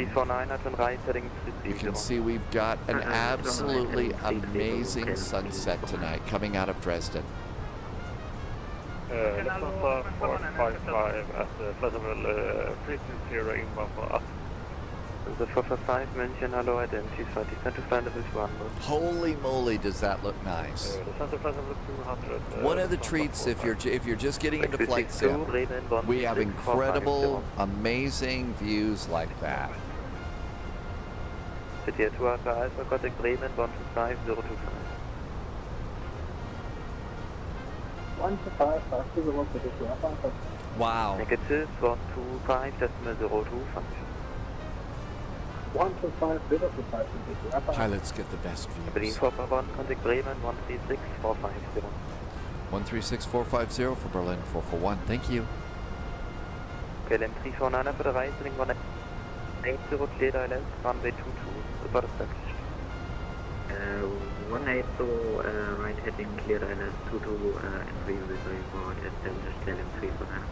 you can see we've got an absolutely amazing sunset tonight coming out of Dresden. Lufthansa 455 at the flight frequency inbound for us. The 455 München, hello, identified, descent to flight level 200. Holy moly, does that look nice! Descent to flight level 200. One of the treats if you're just getting into Flight Sim, we have incredible, amazing views like that. City 2 Alpha Alpha, contact Bremen 125 025. 125, 50, position up. Wow. Negative 125.02. 125, 025, position up. Pilots get the best Berlin views. 441, contact Bremen 136450. 136450 for Berlin 441. Thank you. KLM 349 for the rising 180, clear ILS, runway 22, report established. 180, right heading clear ILS 22 and 3 with report established KLM 349.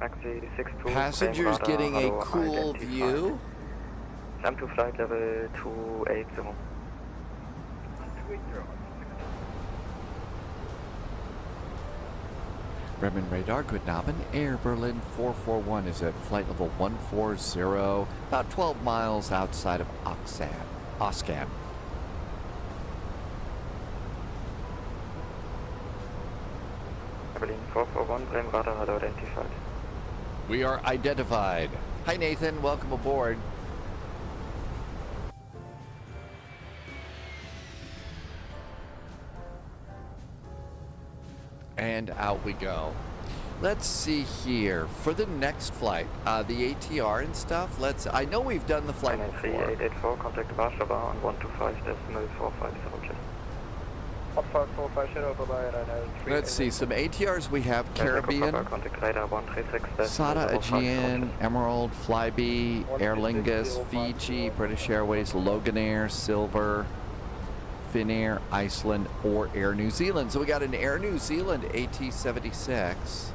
Taxi 62. Passengers getting a cool view. Climb to flight level 280. Bremen radar, good Abend. Air Berlin 441 is at flight level 140, about 12 miles outside of Oscan. Berlin 441, Bremen radar had identified. We are identified. Hi Nathan, welcome aboard. And out we go. Let's see here. For the next flight, the ATR and stuff, I know we've done the flight before. 3884, contact Warsaw on 125.450. Let's see, some ATRs we have. Caribbean, SATA, Aegean, Emerald, Flybe, Aer Lingus, Fiji, British Airways, Loganair, Silver, Finnair, Iceland, or Air New Zealand. So we got an Air New Zealand AT-76.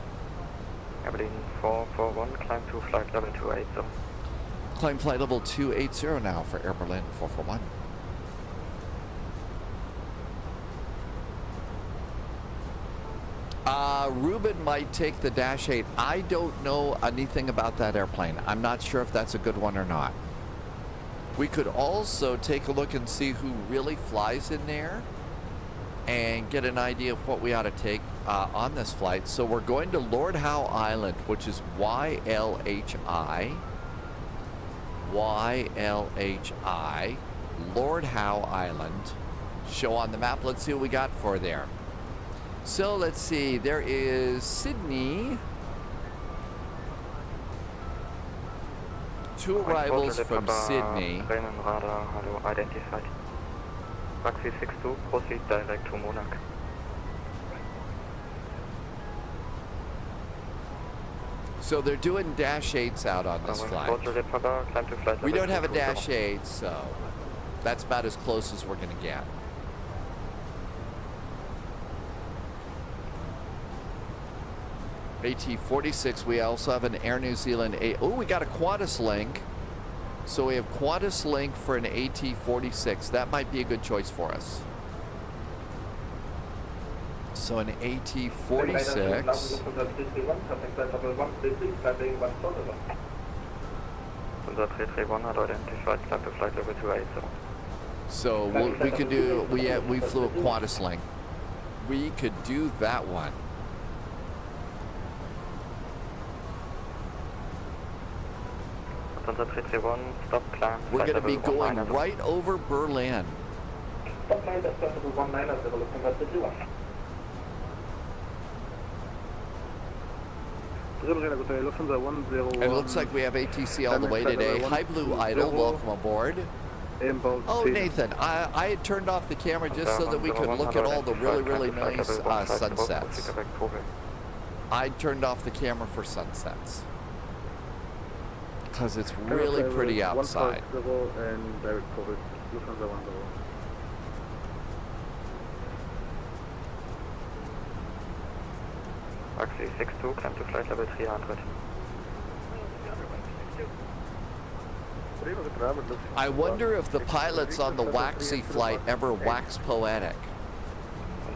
Berlin 441, climb to flight level 280. Climb flight level 280 now for Air Berlin 441. Ruben might take the Dash 8. I don't know anything about that airplane. I'm not sure if that's a good one or not. We could also take a look and see who really flies in there and get an idea of what we ought to take on this flight. So we're going to Lord Howe Island, which is YLHI. YLHI. Lord Howe Island. Show on the map. Let's see what we got for there. So let's see. There is Sydney. Two arrivals from Sydney. Bremen radar, hello, identified. Taxi 62, proceed direct to Monarch. So they're doing Dash 8s out on this flight. We don't have a Dash 8, so that's about as close as we're going to get. AT-46, we also have an Air New Zealand we got a Qantas link. So we have Qantas link for an AT-46. That might be a good choice for us. So an AT-46. So we could do, we flew a Qantas link. We could do that one. We're going to be going right over Berlin. Stop line, that's possible 190, looking at the 21. And it looks like we have ATC all the way today. Hi Blue Idol, welcome aboard. Oh Nathan, I had turned off the camera just so that we could look at all the really nice sunsets. I turned off the camera for sunsets. Because it's really pretty outside. Taxi 62, climb to flight level 300. I wonder if the pilots on the waxy flight ever wax poetic.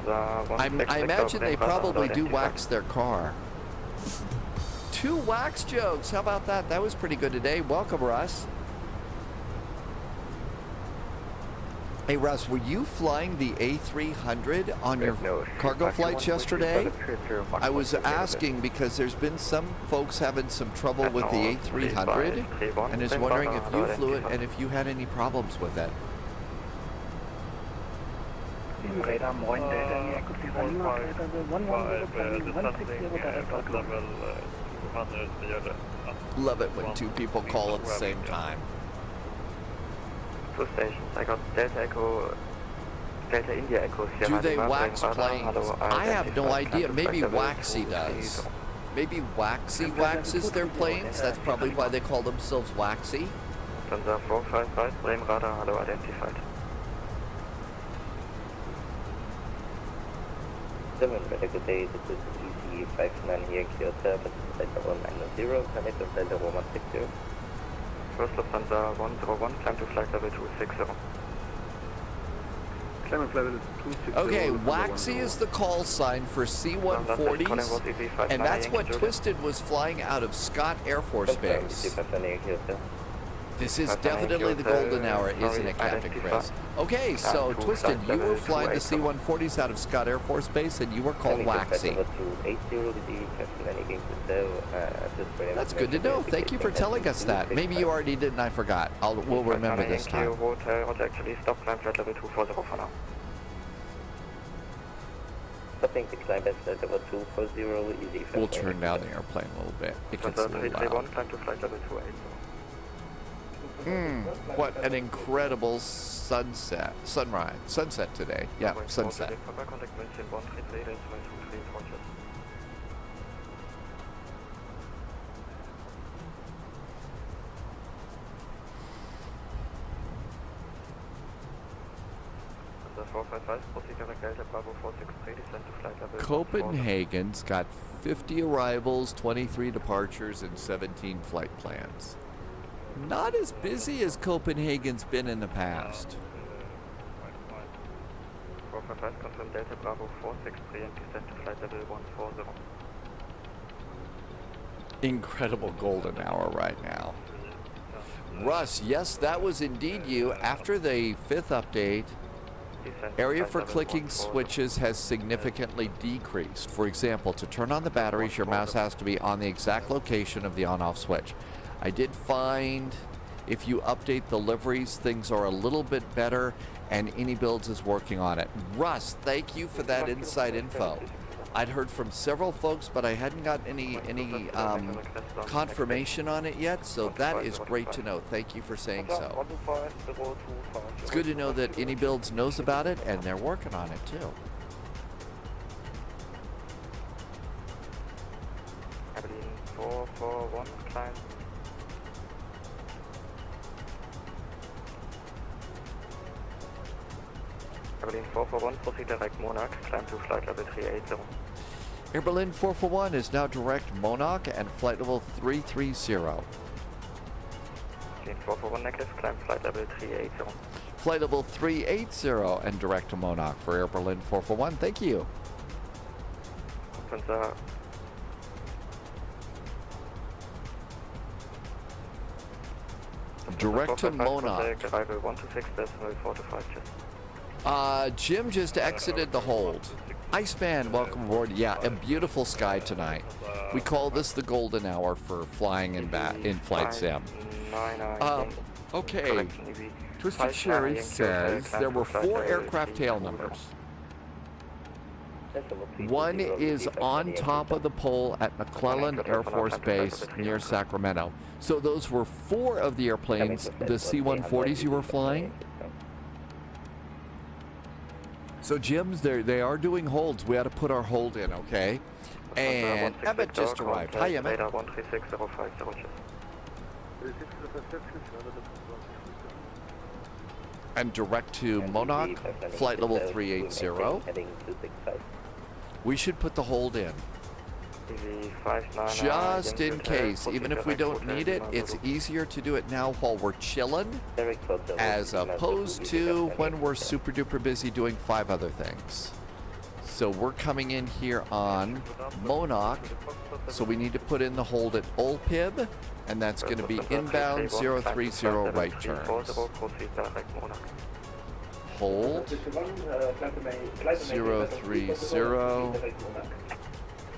I imagine they probably do wax their car. 2 wax jokes. How about that? That was pretty good today. Welcome, Russ. Hey Russ, were you flying the A300 on your cargo flights yesterday? I was asking because there's been some folks having some trouble with the A300 and is wondering if you flew it and if you had any problems with it. Radar morgen, Love it when two people call at the same time. Two stations. I got Delta Echo, Delta India Echo. Do they wax planes? I have no idea. Maybe Waxy does. Maybe Waxy waxes their planes. That's probably why they call themselves Waxy. Panzer 455, Bremen radar, hello, identified. 7, very good day, this is EC59 here, clear service, Delta 190, connect with Delta 160. First Lufthansa 101, climb to flight level 260. Climb to level 260. Okay, Waxy is the call sign for C-140s, and that's what Twisted was flying out of Scott Air Force Base. This is definitely the golden hour, isn't it, Captain Chris? Okay, so Twisted, you were flying the C-140s out of Scott Air Force Base, and you were called Waxy. That's good to know. Thank you for telling us that. Maybe you already did and I forgot. We'll remember this time. Actually, stop climb flight level 240 for now. Stopping the climb at Delta 240, easy. We'll turn down the airplane a little bit. It gets a little loud. Climb to flight level 280. What an incredible sunset today. Yeah, sunset. Copenhagen's got 50 arrivals, 23 departures, and 17 flight plans. Not as busy as Copenhagen's been in the past. 455, confirm Delta Bravo 463 and descend to flight level 140. Incredible golden hour right now. Russ, yes, that was indeed you. After the 5th update, area for clicking switches has significantly decreased. For example, to turn on the batteries, your mouse has to be on the exact location of the on-off switch. I did find if you update the liveries, things are a little bit better, and AnyBuilds is working on it. Russ, thank you for that inside info. I'd heard from several folks, but I hadn't got any confirmation on it yet, so that is great to know. Thank you for saying so. It's good to know that AnyBuilds knows about it, and they're working on it too. Abilene 441, climb. Abilene 441, proceed direct Monarch, climb to flight level 380. Air Berlin 441 is now direct Monarch and flight level 330. Abilene 441 negative, climb flight level 380. Flight level 380 and direct to Monarch for Air Berlin 441. Thank you. Lufthansa direct to Monarch. Arrival 126.45 just. Jim just exited the hold. Iceman, welcome aboard. Yeah, a beautiful sky tonight. We call this the golden hour for flying in flight sim. Okay. Twisted Sherry says there were 4 aircraft tail numbers. One is on top of the pole at McClellan Air Force Base near Sacramento. So those were 4 of the airplanes, the C-140s you were flying? So Jim's, they are doing holds. We ought to put our hold in, okay? And Emmett just arrived. Hi, Emmett. And direct to Monarch, flight level 380. We should put the hold in. Just in case, even if we don't need it, it's easier to do it now while we're chilling, as opposed to when we're super duper busy doing 5 other things. So we're coming in here on Monarch, so we need to put in the hold at OLPIB, and that's going to be inbound 030 right turns. hold. 030.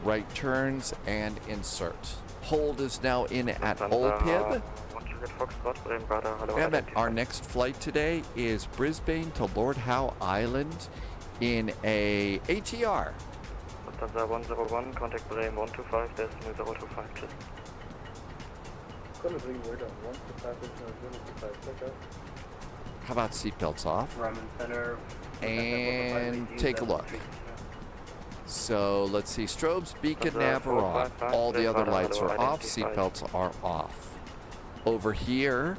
Right turns and insert. Hold is now in at OLPIB. And our next flight today is Brisbane to Lord Howe Island in a ATR. Lufthansa 101, contact Bremen 125, decimal 025, tschüss. How about seatbelts off? And take a look. So let's see, strobes, beacon, nav are on. All the other lights are off, seatbelts are off. Over here,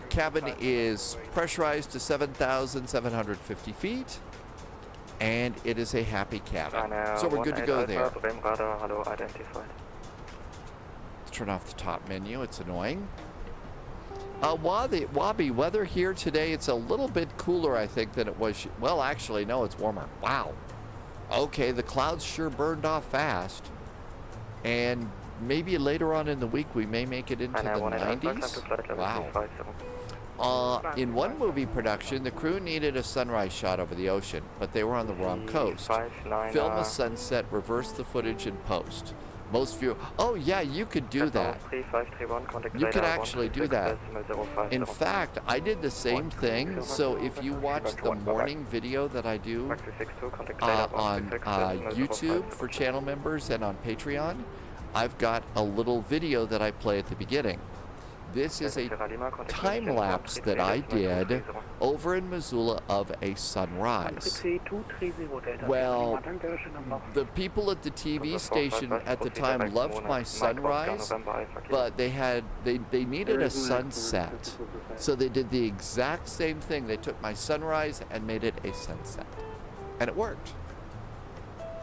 cabin is pressurized to 7,750 feet, and it is a happy cabin. So we're good to go there. Let's turn off the top menu, it's annoying. Wabi, weather here today, it's a little bit cooler, I think, than it was. Well, actually, no, it's warmer. Wow. Okay, the clouds sure burned off fast. And maybe later on in the week, we may make it into the 90s. Wow. In one movie production, the crew needed a sunrise shot over the ocean, but they were on the wrong coast. Film a sunset, reverse the footage, and post. Most view. Oh yeah, you could do that. You could actually do that. In fact, I did the same thing. So if you watch the morning video that I do on YouTube for channel members and on Patreon, I've got a little video that I play at the beginning. This is a time lapse that I did over in Missoula of a sunrise. Well, the people at the TV station at the time loved my sunrise, but they needed a sunset. So they did the exact same thing. They took my sunrise and made it a sunset. And it worked.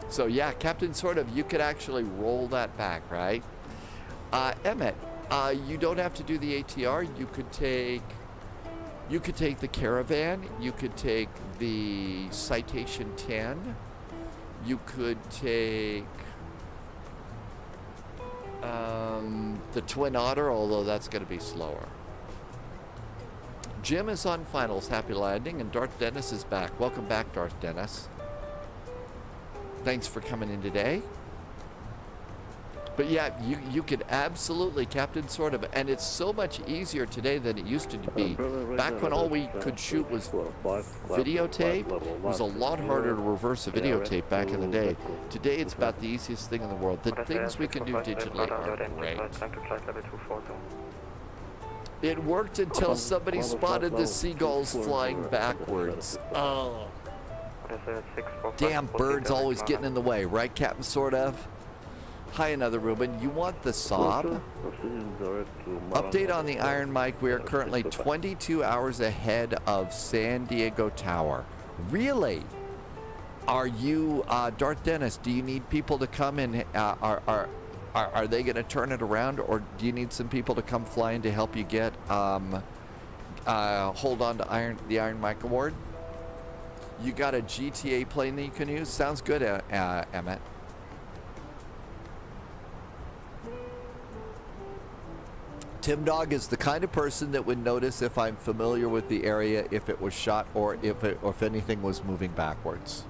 So yeah, Captain Sort of, you could actually roll that back, right? Emmett. You don't have to do the ATR. You could take the Caravan. You could take the Citation 10. You could take the Twin Otter, although that's going to be slower. Jim is on finals. Happy landing, and Darth Dennis is back. Welcome back, Darth Dennis. Thanks for coming in today. But yeah, you could absolutely, Captain Sort of, and it's so much easier today than it used to be. Back when all we could shoot was videotape, it was a lot harder to reverse a videotape back in the day. Today it's about the easiest thing in the world. The things we can do digitally are great. It worked until somebody spotted the seagulls flying backwards. Oh. Damn birds always getting in the way, right, Captain Sort of? Hi, another Ruben. You want the Saab? Update on the Iron Mike. We are currently 22 hours ahead of San Diego Tower. Really? Are you, Darth Dennis, do you need people to come in? Are they going to turn it around, or do you need some people to come fly in to help you get, hold on to the Iron Mike Award? You got a GTA plane that you can use? Sounds good, Emmett. Tim Dog is the kind of person that would notice if I'm familiar with the area, if it was shot, or if anything was moving backwards.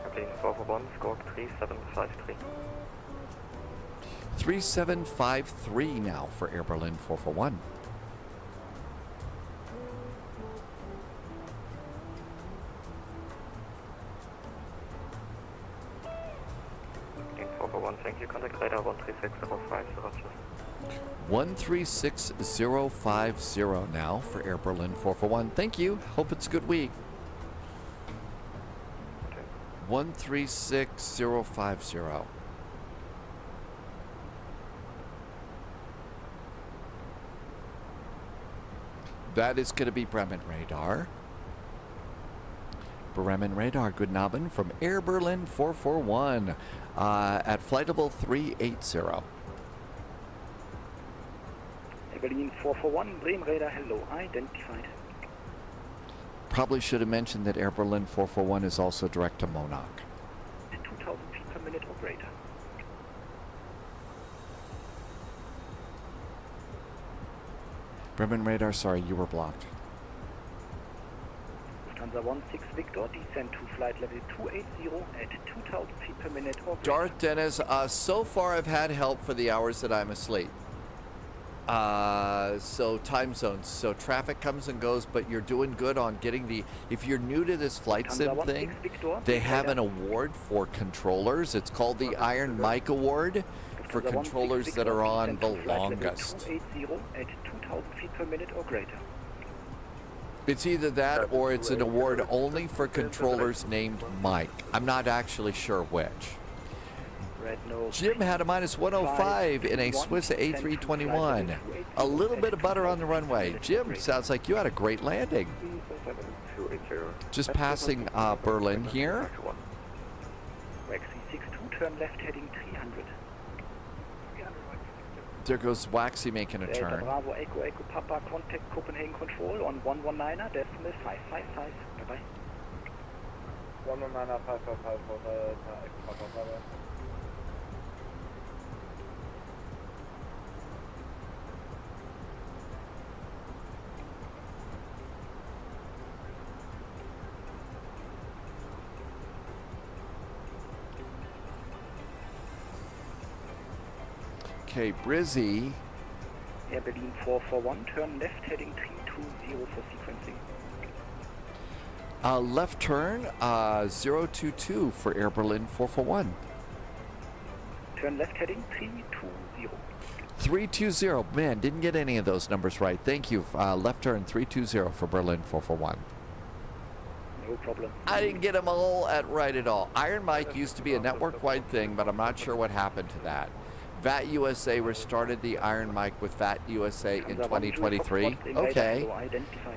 Airplane 441, score 3753. 3753 now for Air Berlin 441. Thank you. Contact radar 136.050. 136.050 now for Air Berlin 441. Thank you. Hope it's a good week. 136.050. That is going to be Bremen radar. Bremen radar, good Abend from Air Berlin 441 at flight level 380. Air Berlin 441, Bremen radar, hello, identified. Probably should have mentioned that Air Berlin 441 is also direct to Monarch. 2,000 feet per minute operator. Brisbane radar, sorry, you were blocked. Lufthansa 16 Victor, descend to flight level 280 at 2,000 feet per minute or greater. Darth Dennis, so far I've had help for the hours that I'm asleep. So time zones, so traffic comes and goes, but you're doing good on getting the, if you're new to this flight sim thing, they have an award for controllers. It's called the Iron Mike Award for controllers that are on the longest. 280 at 2,000 feet per minute or greater. It's either that or it's an award only for controllers named Mike. I'm not actually sure which. Jim had a minus 105 in a Swiss A321. A little bit of butter on the runway. Jim, sounds like you had a great landing. Just passing Berlin here. Waxy 62, turn left heading 300. There goes Waxy making a turn. Bravo, Echo, Echo, Papa, contact Copenhagen Control on 119er, decimal 555. Bye-bye. 119er, 555, Echo, Papa, bye-bye. Okay, Brizzy. Air Berlin 441, turn left heading 320 for sequencing. Left turn 022 for Air Berlin 441. Turn left heading 320. 320. Man, didn't get any of those numbers right. Thank you. Left turn 320 for Berlin 441. No problem. I didn't get them all right at all. Iron Mike used to be a network-wide thing, but I'm not sure what happened to that. VAT USA restarted the Iron Mike with VAT USA in 2023. Okay.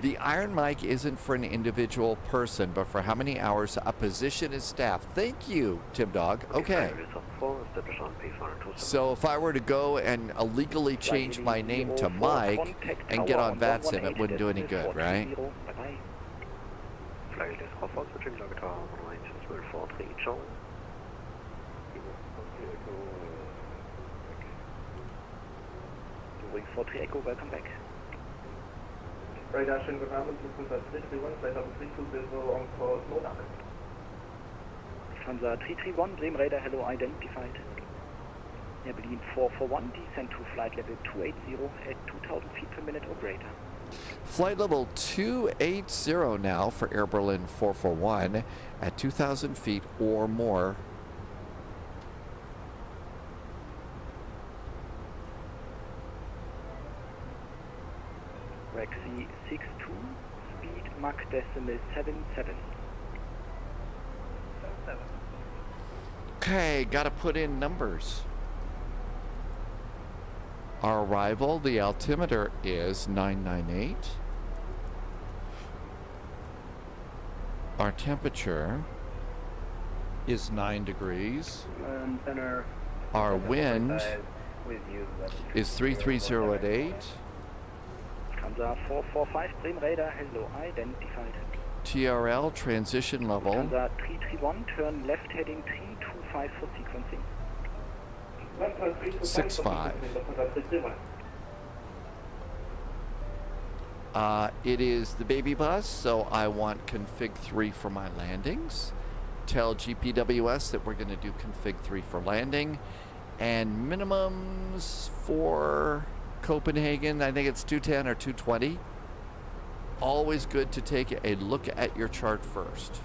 The Iron Mike isn't for an individual person, but for how many hours a position is staffed. Thank you, Tim Dog. Okay. So if I were to go and illegally change my name to Mike and get on VATSIM, it wouldn't do any good, right? Wing 43 Echo, welcome back. Radar, schönen guten Abend, Lufthansa 331, flight level 320 on course Monaco. Lufthansa 331, Bremen radar, hello, identified. Air Berlin 441, descend to flight level 280 at 2,000 feet per minute or greater. Flight level 280 now for Air Berlin 441 at 2,000 feet or more. Waxy 62, speed Mach decimal 77. Okay, gotta put in numbers. Our arrival, the altimeter is 998. Our temperature is 9 degrees. Our wind is 330 at 8. Lufthansa 445, Bremen radar, hello, identified. TRL transition level. Lufthansa 331, turn left heading 325 for sequencing. 65. It is the baby bus, so I want config 3 for my landings. Tell GPWS that we're going to do config 3 for landing. And minimums for Copenhagen, I think it's 210 or 220. Always good to take a look at your chart first.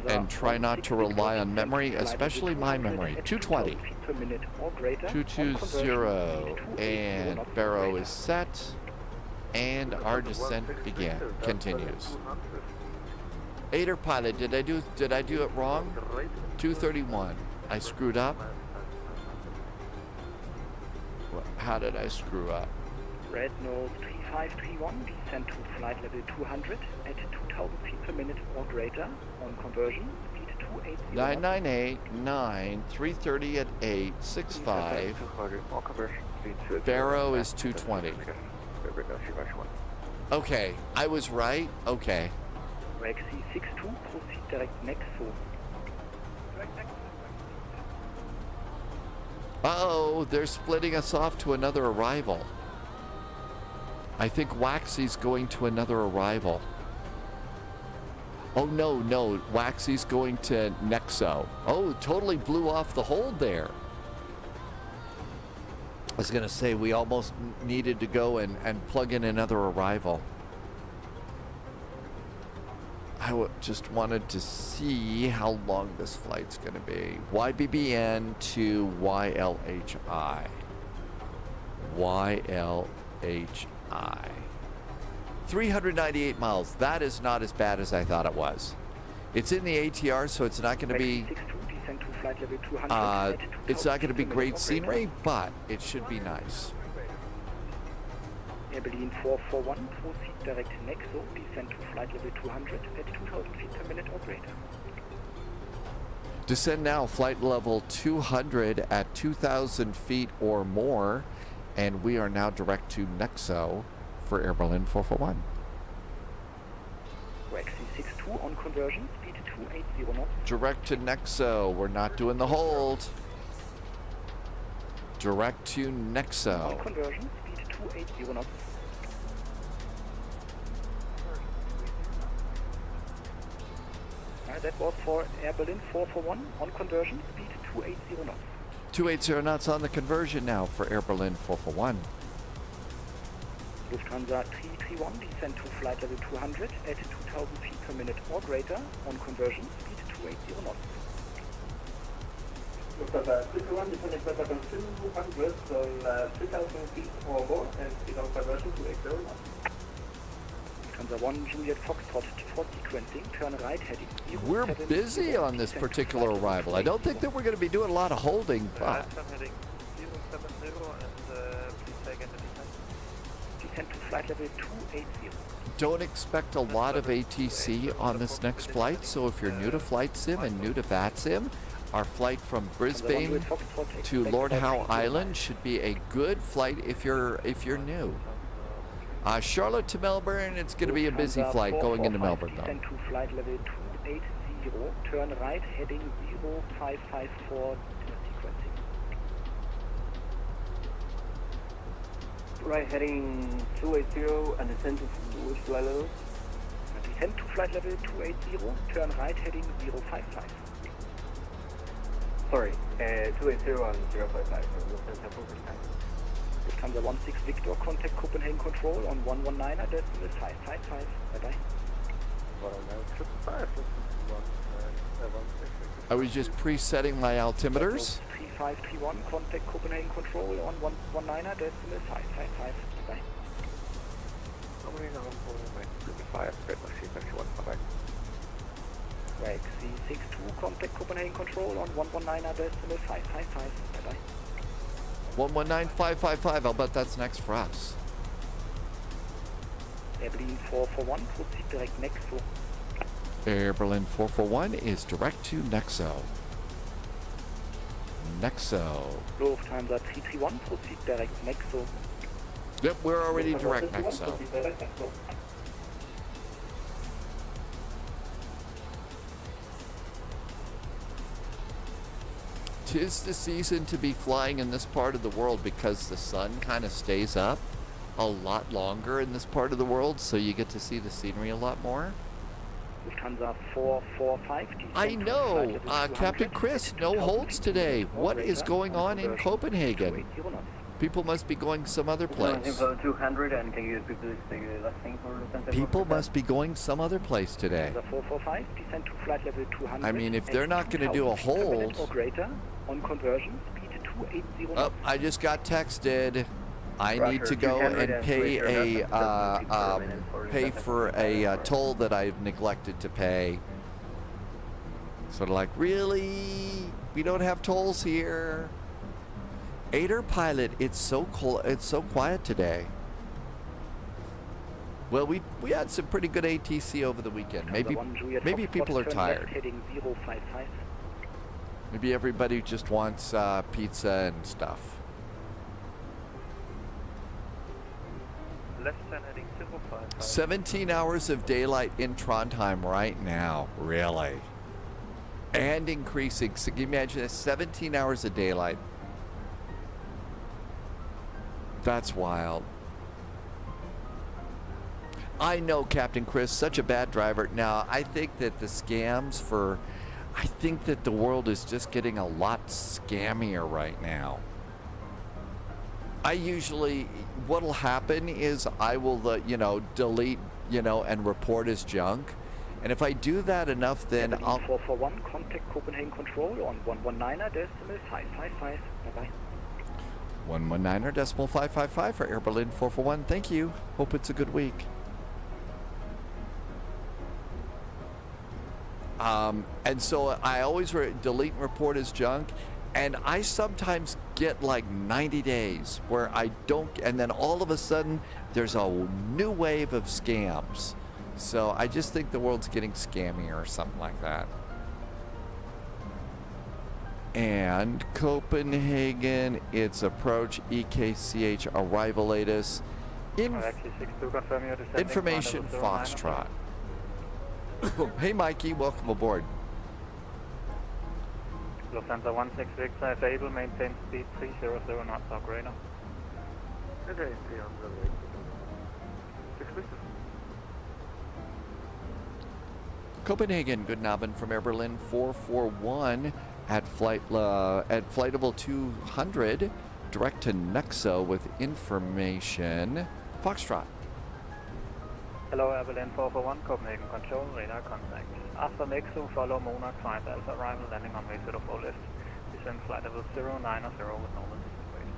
And try not to rely on memory, especially my memory. 220. 220. And Barrow is set. And our descent continues. Aider pilot, did I do it wrong? 231. I screwed up. How did I screw up? Red nose 3531, descend to flight level 200 at 2,000 feet per minute or greater. On conversion, speed 280. 998, 330 at 8, 65. Barrow is 220. Okay, I was right. Okay. Waxy 62, proceed direct next zone. Uh-oh, they're splitting us off to another arrival. I think Waxy's going to another arrival. Oh, no, Waxy's going to Nexo. Oh, totally blew off the hold there. I was going to say, we almost needed to go and plug in another arrival. I just wanted to see how long this flight's going to be. YBBN to YLHI. YLHI. 398 miles. That is not as bad as I thought it was. It's in the ATR, so it's not going to be... it's not going to be great scenery, but it should be nice. Berlin 441, proceed direct Nexo, descend to flight level 200 at 2,000 feet per minute or greater. Descend now, flight level 200 at 2,000 feet or more, and we are now direct to Nexo for Air Berlin 441. Waxy 62 on conversion, speed 280 knots. Direct to Nexo, we're not doing the hold. Direct to Nexo. On conversion, speed 280 knots. That was for Air Berlin 441 on conversion, speed 280 knots. 280 knots on the conversion now for Air Berlin 441. Lufthansa 331, descend to flight level 200 at 2,000 feet per minute or greater on conversion, speed 280 knots. Lufthansa 331, descend to flight level 200 on 2,000 feet or more and speed on conversion 280 knots. Lufthansa 1 Juliet Foxtrot for sequencing, turn right heading. We're busy on this particular arrival. I don't think that we're going to be doing a lot of holding, but... heading 070 and please take into descent. Descend to flight level 280. Don't expect a lot of ATC on this next flight, so if you're new to FlightSim and new to VATSIM, our flight from Brisbane to Lord Howe Island should be a good flight if you're new. Charlotte to Melbourne, it's going to be a busy flight going into Melbourne, though. Descend to flight level 280, turn right heading 0554 sequencing. Right heading 280 and descend to which flight level? Descend to flight level 280, turn right heading 055. Sorry, 280 and 055. Lufthansa 16 Victor, contact Copenhagen Control on 119er, decimal 555. Bye-bye. I was just presetting my altimeters. 3531, contact Copenhagen Control on 119er, decimal 555. Bye-bye. Waxy 62, contact Copenhagen Control on 119er, decimal 555. Bye-bye. 119555, I'll bet that's next for us. Air Berlin 441, proceed direct Nexo. Air Berlin 441 is direct to Nexo. Nexo. Lufthansa 331, proceed direct Nexo. Yep, we're already direct Nexo. Tis the season to be flying in this part of the world because the sun kind of stays up a lot longer in this part of the world, so you get to see the scenery a lot more. Lufthansa 445. I know, Captain Chris, no holds today. What is going on in Copenhagen? People must be going some other place. 200 and can you repeat the last thing for Lufthansa? People must be going some other place today. 445, descend to flight level 200. I mean, if they're not going to do a hold... or greater, on conversion, speed 280 Oh, I just got texted. I need to go and pay for a toll that I've neglected to pay. Sort of like, really? We don't have tolls here. Aider pilot, it's so cold. It's so quiet today. Well, we had some pretty good ATC over the weekend. Maybe people are tired. Maybe everybody just wants pizza and stuff. Left turn heading 055. 17 hours of daylight in Trondheim right now, really. And increasing. So can you imagine that? 17 hours of daylight. That's wild. I know, Captain Chris, such a bad driver. Now, I think that the scams for... I think that the world is just getting a lot scammier right now. I usually... What'll happen is I will, you know, delete, you know, and report as junk. And if I do that enough, then I'll... 441, contact Copenhagen Control on 119.555. Bye-bye. 119.555 for Air Berlin 441. Thank you. Hope it's a good week. And so I always delete and report as junk, and I sometimes get like 90 days where I don't, and then all of a sudden there's a new wave of scams. So I just think the world's getting scammier or something like that. And Copenhagen, its approach, EKCH arrival latest, information Foxtrot. Hey Mikey, welcome aboard. Lufthansa 16 Victor, if able, maintain speed 300 knots or greater. Okay, 300. 6 Victor. Copenhagen, good Abend from Air Berlin 441 at flightable 200, direct to Nexo with information Foxtrot. Hello, Air Berlin 441, Copenhagen Control, radar contact. After Nexo, follow Monarch 5 Alpha, arrival, landing on way 04 left. Descend flight level 090 with normal descent rate.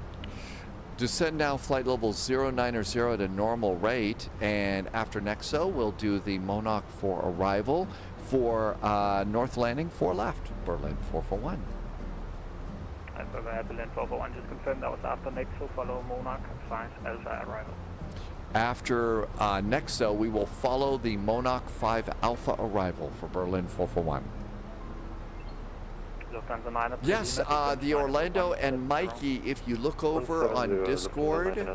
Descend now flight level 090 at a normal rate, and after Nexo, we'll do the Monarch for arrival for north landing 4 left, Berlin 441. Air Berlin 441, just confirm that was after Nexo, follow Monarch 5 Alpha, arrival. After Nexo, we will follow the Monarch 5 Alpha arrival for Berlin 441. Yes, the Orlando and Mikey, if you look over on Discord,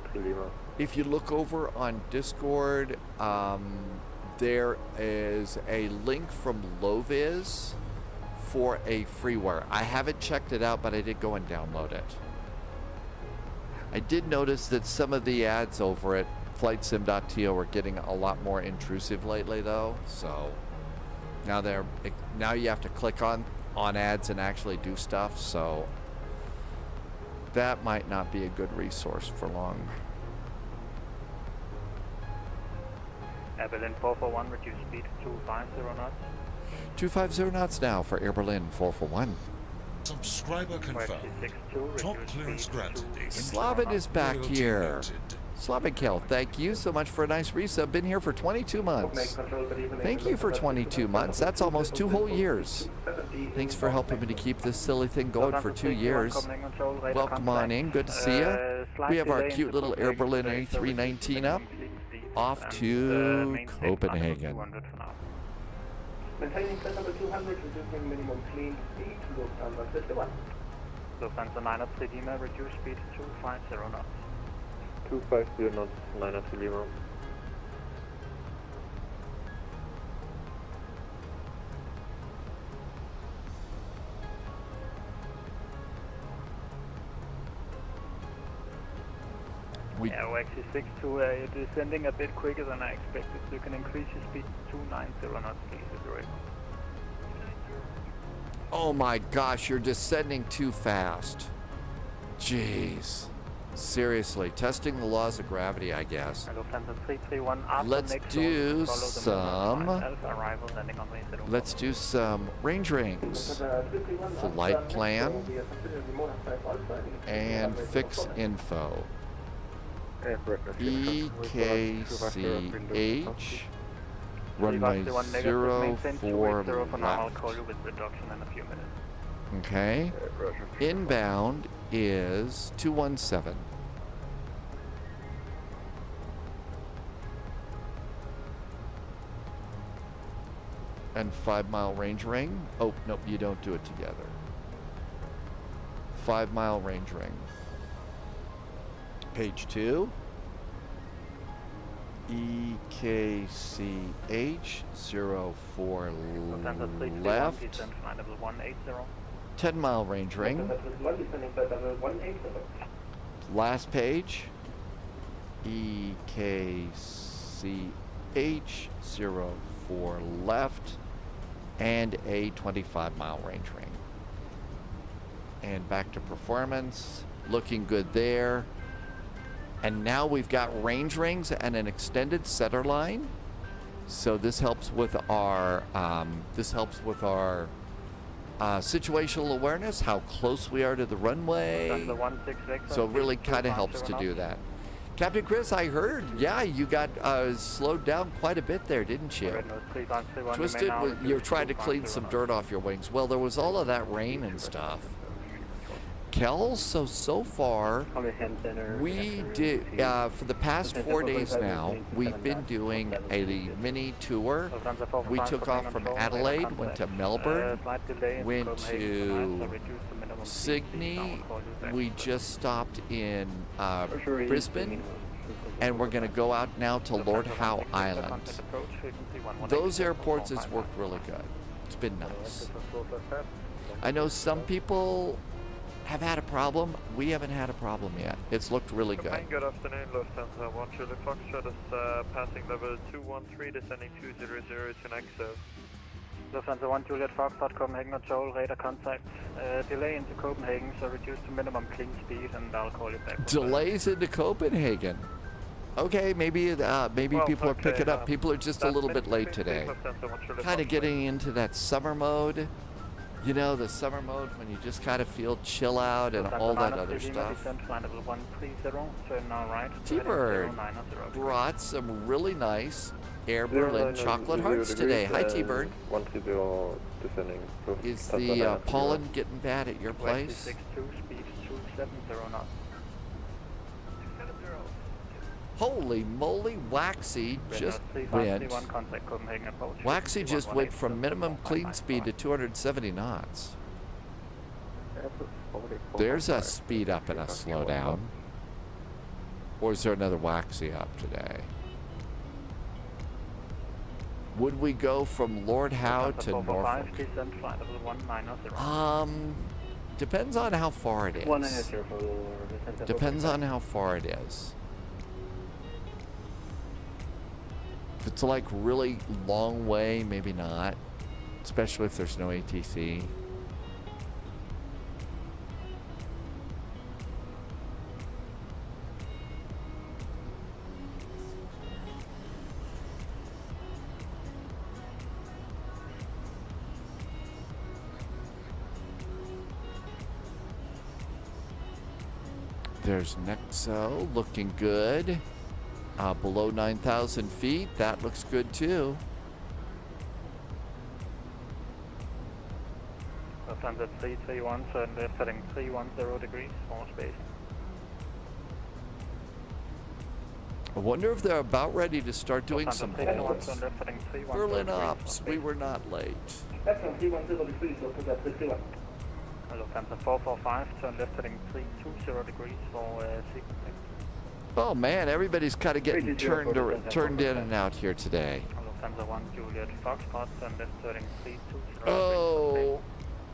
there is a link from Loviz for a freeware. I haven't checked it out, but I did go and download it. I did notice that some of the ads over at FlightSim.to are getting a lot more intrusive lately, though. So now you have to click on ads and actually do stuff. So that might not be a good resource for long. Air Berlin 441, reduce speed 250 knots. 250 knots now for Air Berlin 441. Subscriber confirmed. Top clearance granted. Slavin is back here. Slavikel, thank you so much for a nice resub. Been here for 22 months. Thank you for 22 months. That's almost 2 whole years. Thanks for helping me to keep this silly thing going for 2 years. Welcome on in. Good to see you. We have our cute little Air Berlin A319 up. Off to Copenhagen. Maintaining flight level 200, reducing minimum clean speed to Lufthansa 51. Lufthansa 93 Lima, reduce speed 250 knots. 250 knots, 93 Lima. Yeah, we're actually 62, descending a bit quicker than I expected, so you can increase your speed to 290 knots, please, if you're able. Oh my gosh, you're descending too fast. Jeez. Seriously, testing the laws of gravity, I guess. Let's do some range rings, flight plan, and fix info. EKCH, runway 04 left. Okay. Inbound is 217. And 5 mile range ring. Oh, nope, you don't do it together. 5 mile range ring. Page 2. EKCH 04 left. 10 mile range ring. Last page. EKCH 04 left, and a 25-mile range ring. And back to performance, looking good there. And now we've got range rings and an extended center line. So this helps with our situational awareness, how close we are to the runway. So it really kind of helps to do that. Captain Chris, I heard, yeah, you got slowed down quite a bit there, didn't you? Twisted, you're trying to clean some dirt off your wings. Well, there was all of that rain and stuff. Kel, so far, we did, for the past 4 days now, we've been doing a mini tour. We took off from Adelaide, went to Melbourne, went to Sydney, we just stopped in Brisbane, and we're going to go out now to Lord Howe Island. Those airports has worked really good. It's been nice. I know some people have had a problem. We haven't had a problem yet. It's looked really good. Good afternoon, Lufthansa 1 Juliet Foxtrot is passing level 213, descending 200 to Nexo. Lufthansa 1 Juliet Foxtrot, Copenhagen Control, radar contact. Delay into Copenhagen, so reduce to minimum clean speed, and I'll call you back. Delays into Copenhagen. Okay, maybe people are picking up. People are just a little bit late today. Kind of getting into that summer mode. You know, the summer mode when you just kind of feel chill out and all that other stuff. T-Bird brought some really nice Air Berlin chocolate hearts today. Hi, T-Bird. 120 descending. Is the pollen getting bad at your place? 62, speed 270 knots. Holy moly, Waxy just went. Waxy just went from minimum clean speed to 270 knots. There's a speed up and a slow down. Or is there another Waxy up today? Would we go from Lord Howe to Norfolk? Depends on how far it is. Depends on how far it is. If it's like really long way, maybe not. Especially if there's no ATC. There's Nexo, looking good. Below 9,000 feet, that looks good too. Lufthansa 331, turn left heading 310 degrees, more space. I wonder if they're about ready to start doing some holds. Berlin Ops, we were not late. Lufthansa 445, turn left heading 320 degrees for sequencing. Oh man, everybody's kind of getting turned in and out here today. Lufthansa 1 Juliet Foxtrot, turn left heading 320. Oh,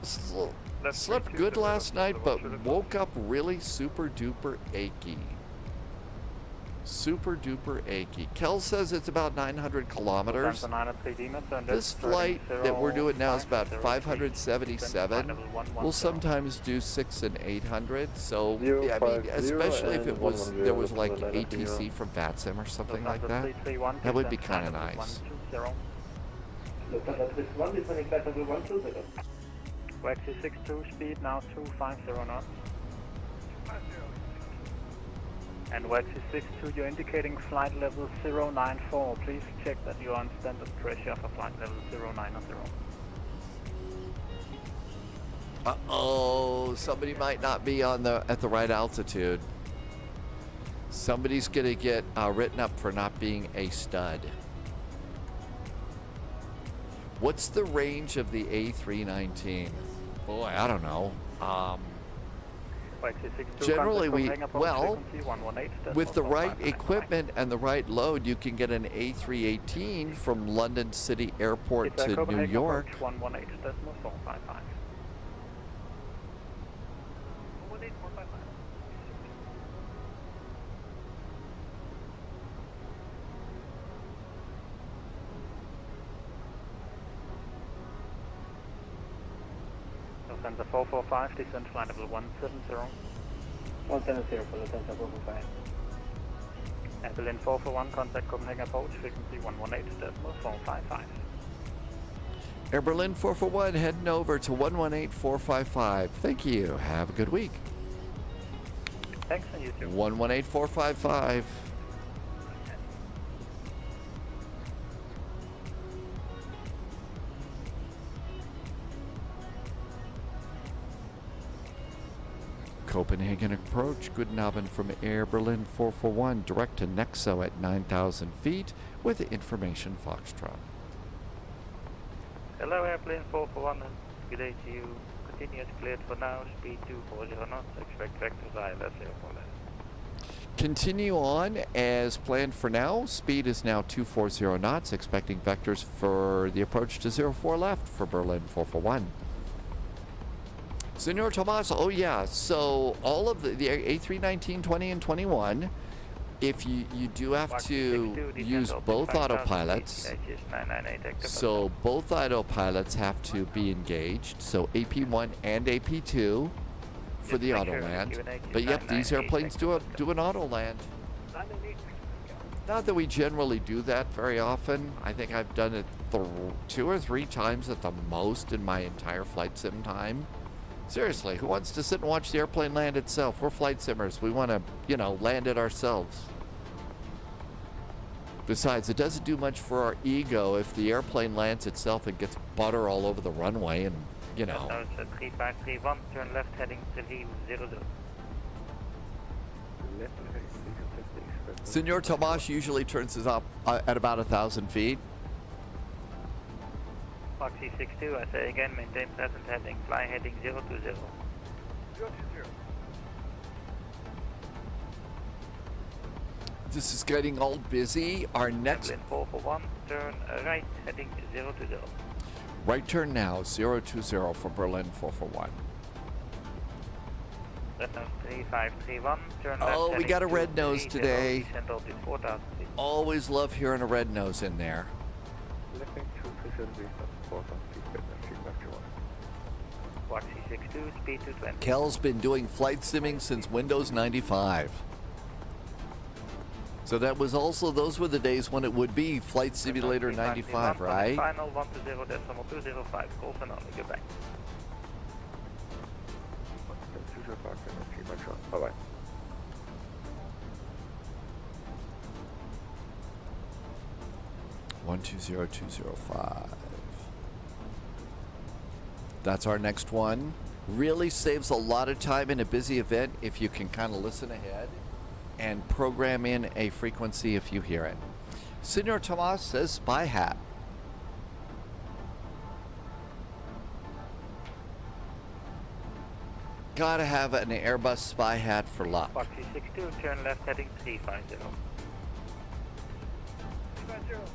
slept good last night, but woke up really super duper achy. Super duper achy. Kel says it's about 900 kilometers. This flight that we're doing now is about 577. We'll sometimes do 600 and 800. So yeah, I mean, especially if it was there was like ATC from VATSIM or something like that, that would be kind of nice. Waxy 62, speed now 250 knots. And Waxy 62, you're indicating flight level 094. Please check that you're on standard pressure for flight level 090. Uh-oh, somebody might not be on at the right altitude. Somebody's gonna get written up for not being a stud. What's the range of the A319? Boy, I don't know. Generally, with the right equipment and the right load, you can get an A318 from London City Airport to New York. Lufthansa 445, descend flight level 170. 170 for Lufthansa 445. Berlin 441, contact Copenhagen approach, frequency 118.455. Air Berlin 441 heading over to 118455. Thank you. Have a good week. Thanks, and you too. 118455. Copenhagen approach. Guten Abend from Air Berlin 441, direct to Nexo at 9,000 feet with information Foxtrot. Hello, Airplane 441, and good day to you. Continuous cleared for now, speed 240 knots, expect vectors ILS 04 left. Continue on as planned for now. Speed is now 240 knots, expecting vectors for the approach to 04 left for Berlin 441. Senor Tomas, oh yeah, so all of the A319, 20, and 21, if you do have to use both autopilots, so both autopilots have to be engaged, so AP1 and AP2 for the auto land. But yep, these airplanes do an auto land. Not that we generally do that very often. I think I've done it 2 or 3 times at the most in my entire flight sim time. Seriously, who wants to sit and watch the airplane land itself? We're flight simmers. We want to, you know, land it ourselves. Besides, it doesn't do much for our ego if the airplane lands itself and gets butter all over the runway and, you know. Now it's 3531, turn left heading to leave 00. Senor Tomas usually turns us up at about 1,000 feet. Foxy 62, I say again, maintain present heading, fly heading 020. 020. This is getting all busy. Our next... Berlin 441, turn right heading 020. Right turn now, 020 for Berlin 441. Red nose 3531, turn left Oh, we heading got a red nose 230, today. descend altitude 4,000 feet. Always love hearing a red nose in there. Foxy 62, speed 220. Kel's been doing flight simming since Windows 95. So that was also, those were the days when it would be Flight Simulator 95, right? Final 120.205, call for only, goodbye. Bye-bye. One 20205. That's our next one. Really saves a lot of time in a busy event if you can kind of listen ahead and program in a frequency if you hear it. Senor Tomas says spy hat. Gotta have an Airbus spy hat for luck. Foxy 62, turn left heading 350. 350.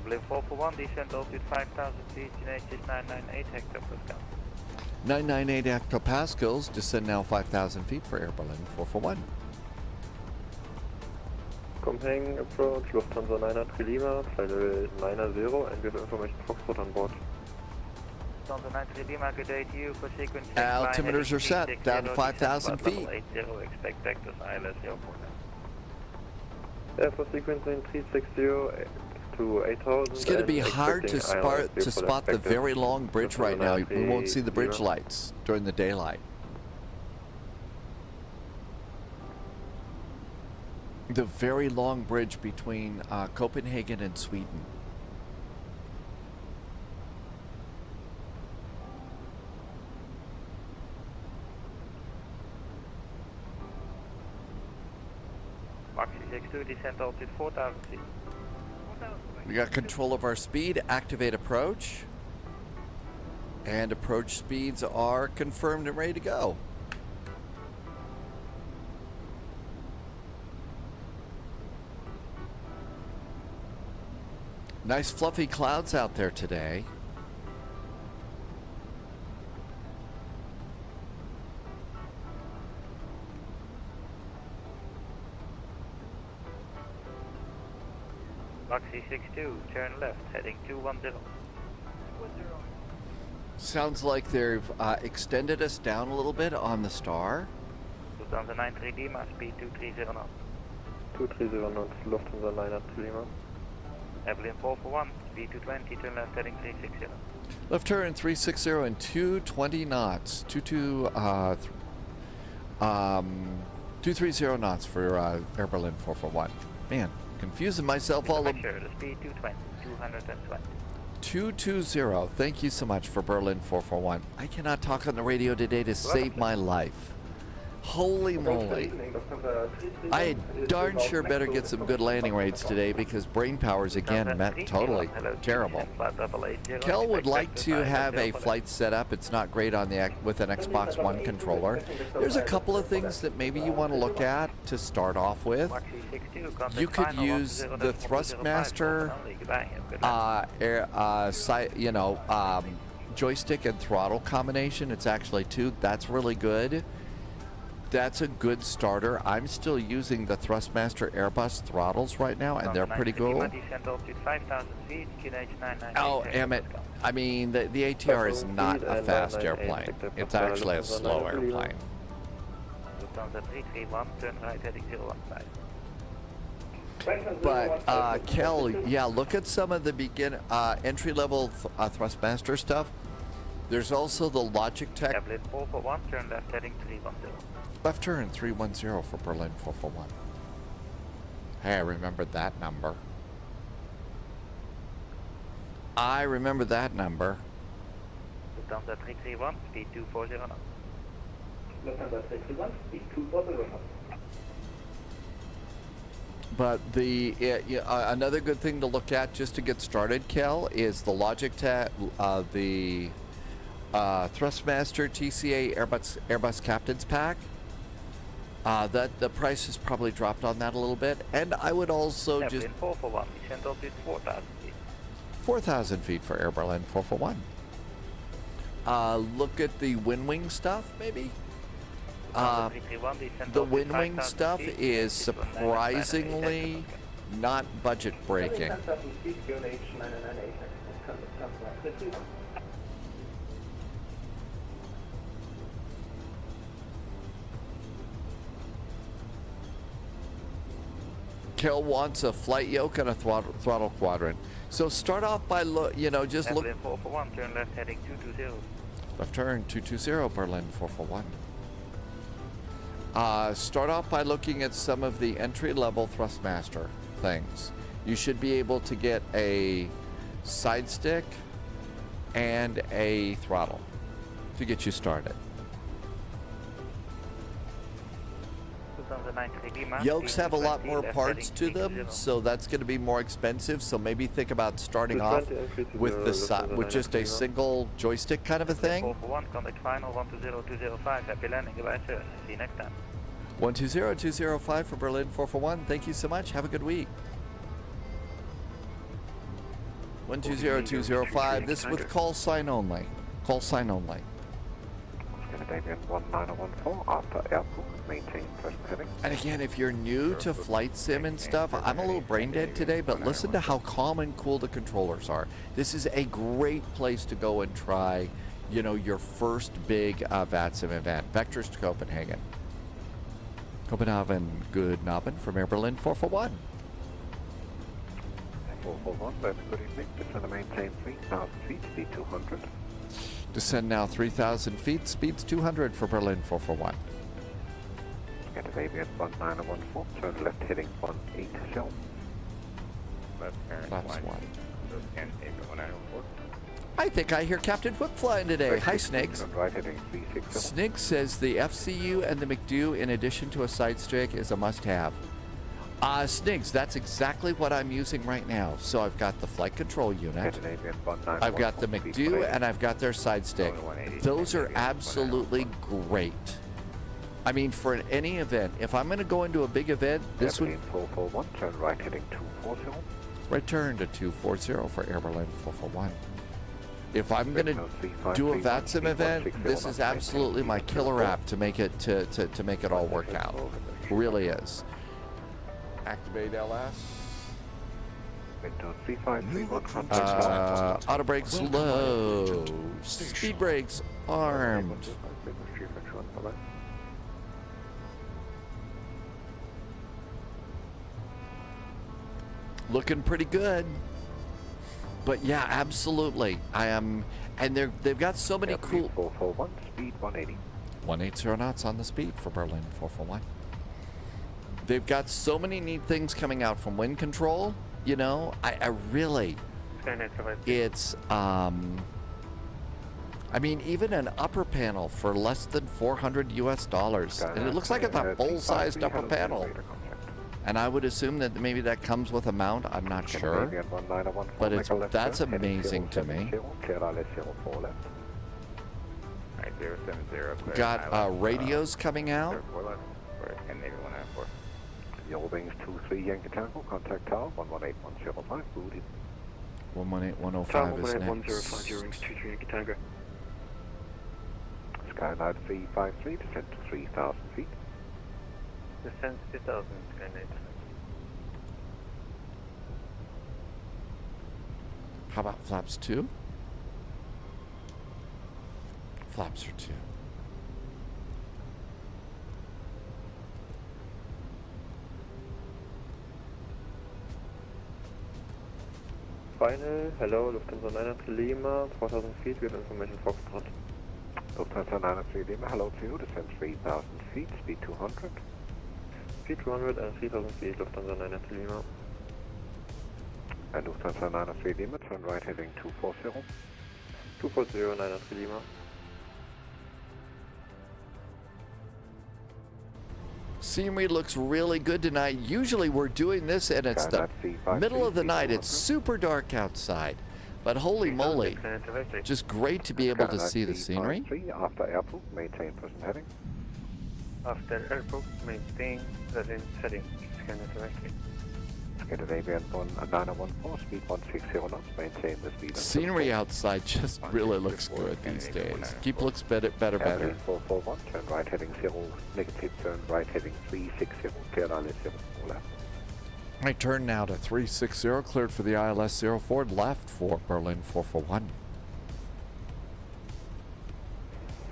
Berlin 441, descend altitude 5,000 feet, United 998 hectopascals. 998 hectopascals, descend now 5,000 feet for Air Berlin 441. Copenhagen approach, Lufthansa 903 Lima, flight level 90, and give information Foxtrot on board. Lufthansa 903 Lima, good day to you for sequence. Altimeters are set, down to 5,000 feet. 80, expect vectors ILS 04. Yeah, for sequencing 360 to 8,000. It's going to be hard to spot the very long bridge right now. We won't see the bridge lights during the daylight. The very long bridge between Copenhagen and Sweden. Foxy 62, descend altitude 4,000 feet. We got control of our speed, activate approach. And approach speeds are confirmed and ready to go. Nice fluffy clouds out there today. Roxy 62, turn left, heading 210. Sounds like they've extended us down a little bit on the star. Lufthansa 93 Lima, speed 230 knots. 230 knots, Lufthansa 93 Lima. Airplane 441, speed 220, turn left, heading 360. Left turn 360 and 220 knots. 230 knots for Air Berlin 441. Man, confusing myself all of... Sure, the speed 220, 220. 220. Thank you so much for Berlin 441. I cannot talk on the radio today to save my life. Holy moly. I darn sure better get some good landing rates today because brain powers again met totally terrible. Kel would like to have a flight set up. It's not great on the with an Xbox One controller. There's a couple of things that maybe you want to look at to start off with. You could use the Thrustmaster joystick and throttle combination. It's actually two. That's really good. That's a good starter. I'm still using the Thrustmaster Airbus throttles right now, and they're pretty cool. Oh, Emmett. I mean, the ATR is not a fast airplane. It's actually a slow airplane. But, Kel, yeah, look at some of the entry-level Thrustmaster stuff. There's also the Logitech. Airplane 441, turn left, heading 310. Left turn 310 for Berlin 441. Hey, I remembered that number. I remember that number. Lufthansa 331, speed 240 knots. Lufthansa 331, speed 240 knots. But another good thing to look at just to get started, Kel, is the Logitech, the Thrustmaster TCA Airbus Captain's Pack. That the price has probably dropped on that a little bit, and I would also just 441, descent altitude 4,000 feet. 4,000 feet for Air Berlin 441. Look at the wind wing stuff, maybe. The wind wing stuff is surprisingly not budget breaking. Kel wants a flight yoke and a throttle quadrant. So start off by just look. Berlin 441, turn left, heading 220. Left turn 220, Berlin 441. Start off by looking at some of the entry-level Thrustmaster things. You should be able to get a side stick and a throttle to get you started. Yokes have a lot more parts to them, so that's going to be more expensive. So maybe think about starting off with with just a single joystick kind of a thing. 441, contact final 120205. Happy landing. Goodbye, sir. See you next time. 120205 for Berlin 441. Thank you so much. Have a good week. 120205. This with call sign only. Call sign only. And again, if you're new to flight sim and stuff, I'm a little brain dead today, but listen to how calm and cool the controllers are. This is a great place to go and try, your first big VATSIM event. Vectors to Copenhagen. Copenhagen, good Nabend from Air Berlin 441. 441, that's good evening. Descend and maintain 3,000 feet, speed 200. Descend now 3,000 feet, speeds 200 for Berlin 441. Scandinavian 1914, turn left heading 18 shell. Flaps 1. I think I hear Captain Whip flying today. Hi, Sniggs. Right heading 360. Sniggs says the FCU and the McDo, in addition to a side stick, is a must-have. Sniggs, that's exactly what I'm using right now. So I've got the flight control unit, I've got the McDo, and I've got their side stick. Those are absolutely great. I mean, for any event, if I'm going to go into a big event, this would... 441, turn right heading 240. Right turn to 240 for Air Berlin 441. If I'm going to do a VATSIM event, this is absolutely my killer app to make it to make it all work out. It really is. Activate LS. Auto brakes low. Speed brakes armed. Looking pretty good. But yeah, absolutely. I am, and they've got so many cool. 441, speed 180. 180 knots on the speed for Berlin 441. They've got so many neat things coming out from wind control. You know, I really, it's I mean, even an upper panel for less than $400 US, and it looks like it's a full-sized upper panel. And I would assume that maybe that comes with a mount. I'm not sure, but that's amazing to me. Got radios coming out. Your wings 23 Yankee Tango, contact tower 118105, booted. 118105 is next. 1105, your wings 23 Yankee Tango. Skyline 353, descent to 3,000 feet. Descent 3,000, Skyline. How about flaps 2? Flaps are 2. Final, hello, Lufthansa 903 Lima, 4,000 feet, we have information Foxtrot. Lufthansa 903 Lima, hello to you, descent 3,000 feet, speed 200. Speed 200 and 3,000 feet, Lufthansa 903 Lima. And Lufthansa 903 Lima, turn right heading 240. 240, 903 Lima. Scenery looks really good tonight. Usually we're doing this and it's the middle of the night. It's super dark outside. But holy moly, just great to be able to see the scenery. After airport, maintain present heading. After airport, maintain present heading. Scanner directly. Scandinavian 914, speed 160 knots, maintain the speed. Scenery outside just really looks good these days. Looks better. 441, turn right heading 0, negative turn right heading 360, clear ILS 0, left. I turn now to 360, cleared for the ILS 04, left for Berlin 441.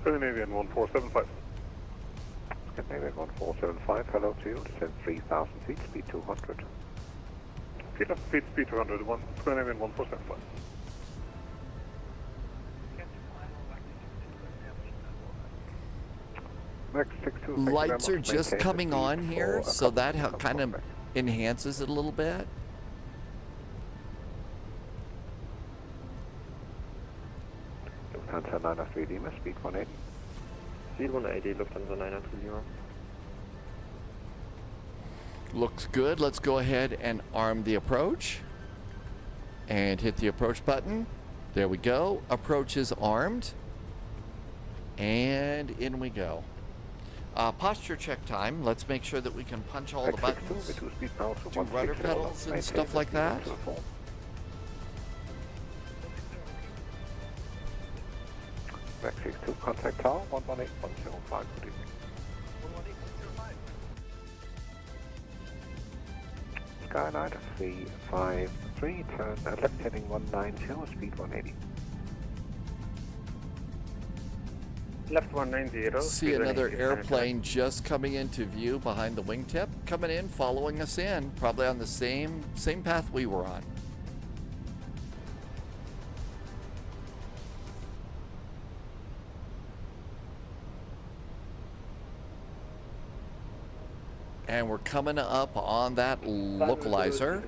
Scandinavian 1475. Scandinavian 1475, hello to you, descend 3,000 feet, speed 200. Feet left, speed 200, Scandinavian 1475. Lights are just coming on here, so that kind of enhances it a little bit. Lufthansa 903 Lima, speed 180. Speed 180, Lufthansa 903 Lima. Looks good. Let's go ahead and arm the approach. And hit the approach button. There we go. Approach is armed. And in we go. Posture check time. Let's make sure that we can punch all the buttons. Do rudder pedals and stuff like that. Max 62, contact tower 118105, good evening. Skyline 353, turn left heading 190, speed 180. Left 190. See another airplane just coming into view behind the wingtip, coming in, following us in, probably on the same path we were on. And we're coming up on that localizer.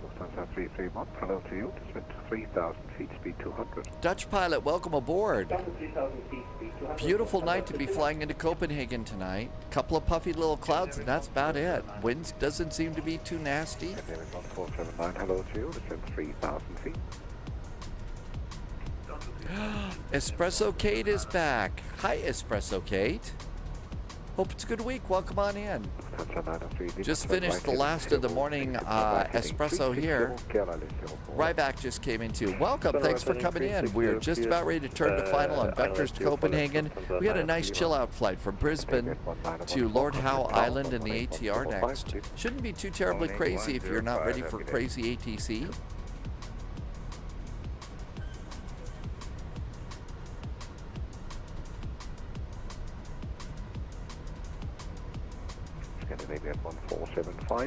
Lufthansa 331, hello to you, descent to 3,000 feet, speed 200. Dutch pilot, welcome aboard. Beautiful night to be flying into Copenhagen tonight. Couple of puffy little clouds, and that's about it. Wind doesn't seem to be too nasty. 1479, hello to you, descent 3,000 feet. Espresso Kate is back. Hi, Espresso Kate. Hope it's a good week. Welcome on in. Just finished the last of the morning espresso here. Ryback just came in too. Welcome. Thanks for coming in. We're just about ready to turn to final on Vectors to Copenhagen. We had a nice chill-out flight from Brisbane to Lord Howe Island in the ATR next. Shouldn't be too terribly crazy if you're not ready for crazy ATC.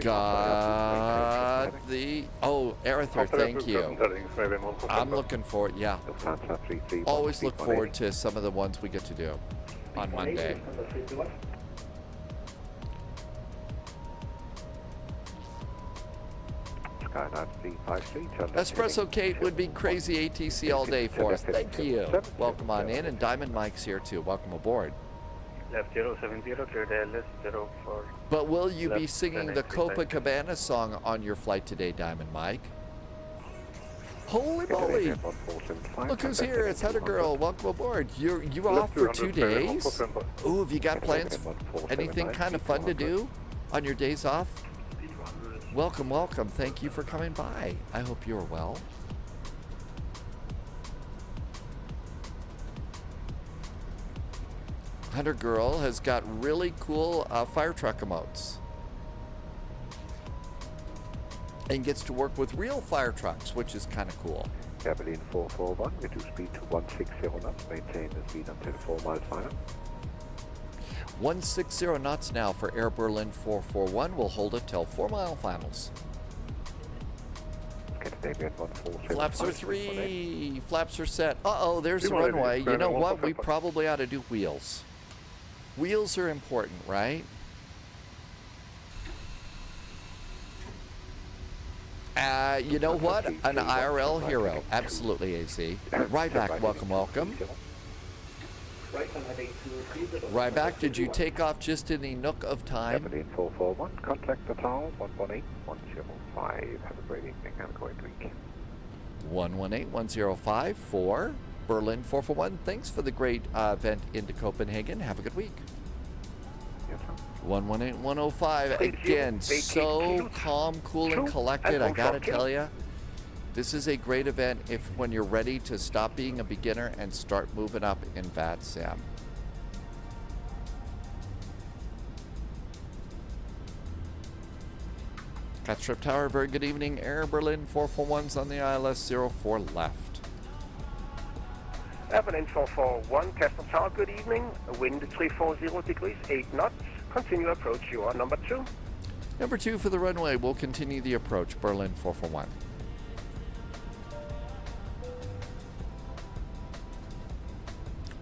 Got the... Oh, Arether, thank you. I'm looking forward, yeah. Always look forward to some of the ones we get to do on Monday. Espresso Kate would be crazy ATC all day for us. Thank you. Welcome on in, and Diamond Mike's here too. Welcome aboard. Left 070, clear the LS 04. But will you be singing the Copacabana song on your flight today, Diamond Mike? Holy moly! Look who's here, it's Heather Girl. Welcome aboard. You're off for 2 days? Ooh, have you got plans? Anything kind of fun to do on your days off? Welcome, welcome. Thank you for coming by. I hope you're well. Hunter Girl has got really cool fire truck emotes and gets to work with real fire trucks, which is kind of cool. Berlin 441, reduce speed to 160 knots, maintain the speed until 4 miles final. 160 knots now for Air Berlin 441. We'll hold it till 4 mile finals. Flaps are 3. Flaps are set. Uh-oh, there's the runway. You know what? We probably ought to do wheels. Wheels are important, right? You know what? An IRL hero. Absolutely, AC. Ryback, welcome, welcome. Ryback, did you take off just in the nook of time? 441, contact the tower, 118105. Have a great evening and a great week. 118105 for Berlin 441. Thanks for the great event into Copenhagen. Have a good week. Yes, sir. 118105. Again, so calm, cool, and collected. I gotta tell you, this is a great event if when you're ready to stop being a beginner and start moving up in VATSIM. Cat Strip Tower, very good evening. Air Berlin 441's on the ILS 04 left. Air Berlin 441, Castor Tower, good evening. Wind 340 degrees, 8 knots. Continue approach, you are number 2. Number 2 for the runway. We'll continue the approach, Berlin 441.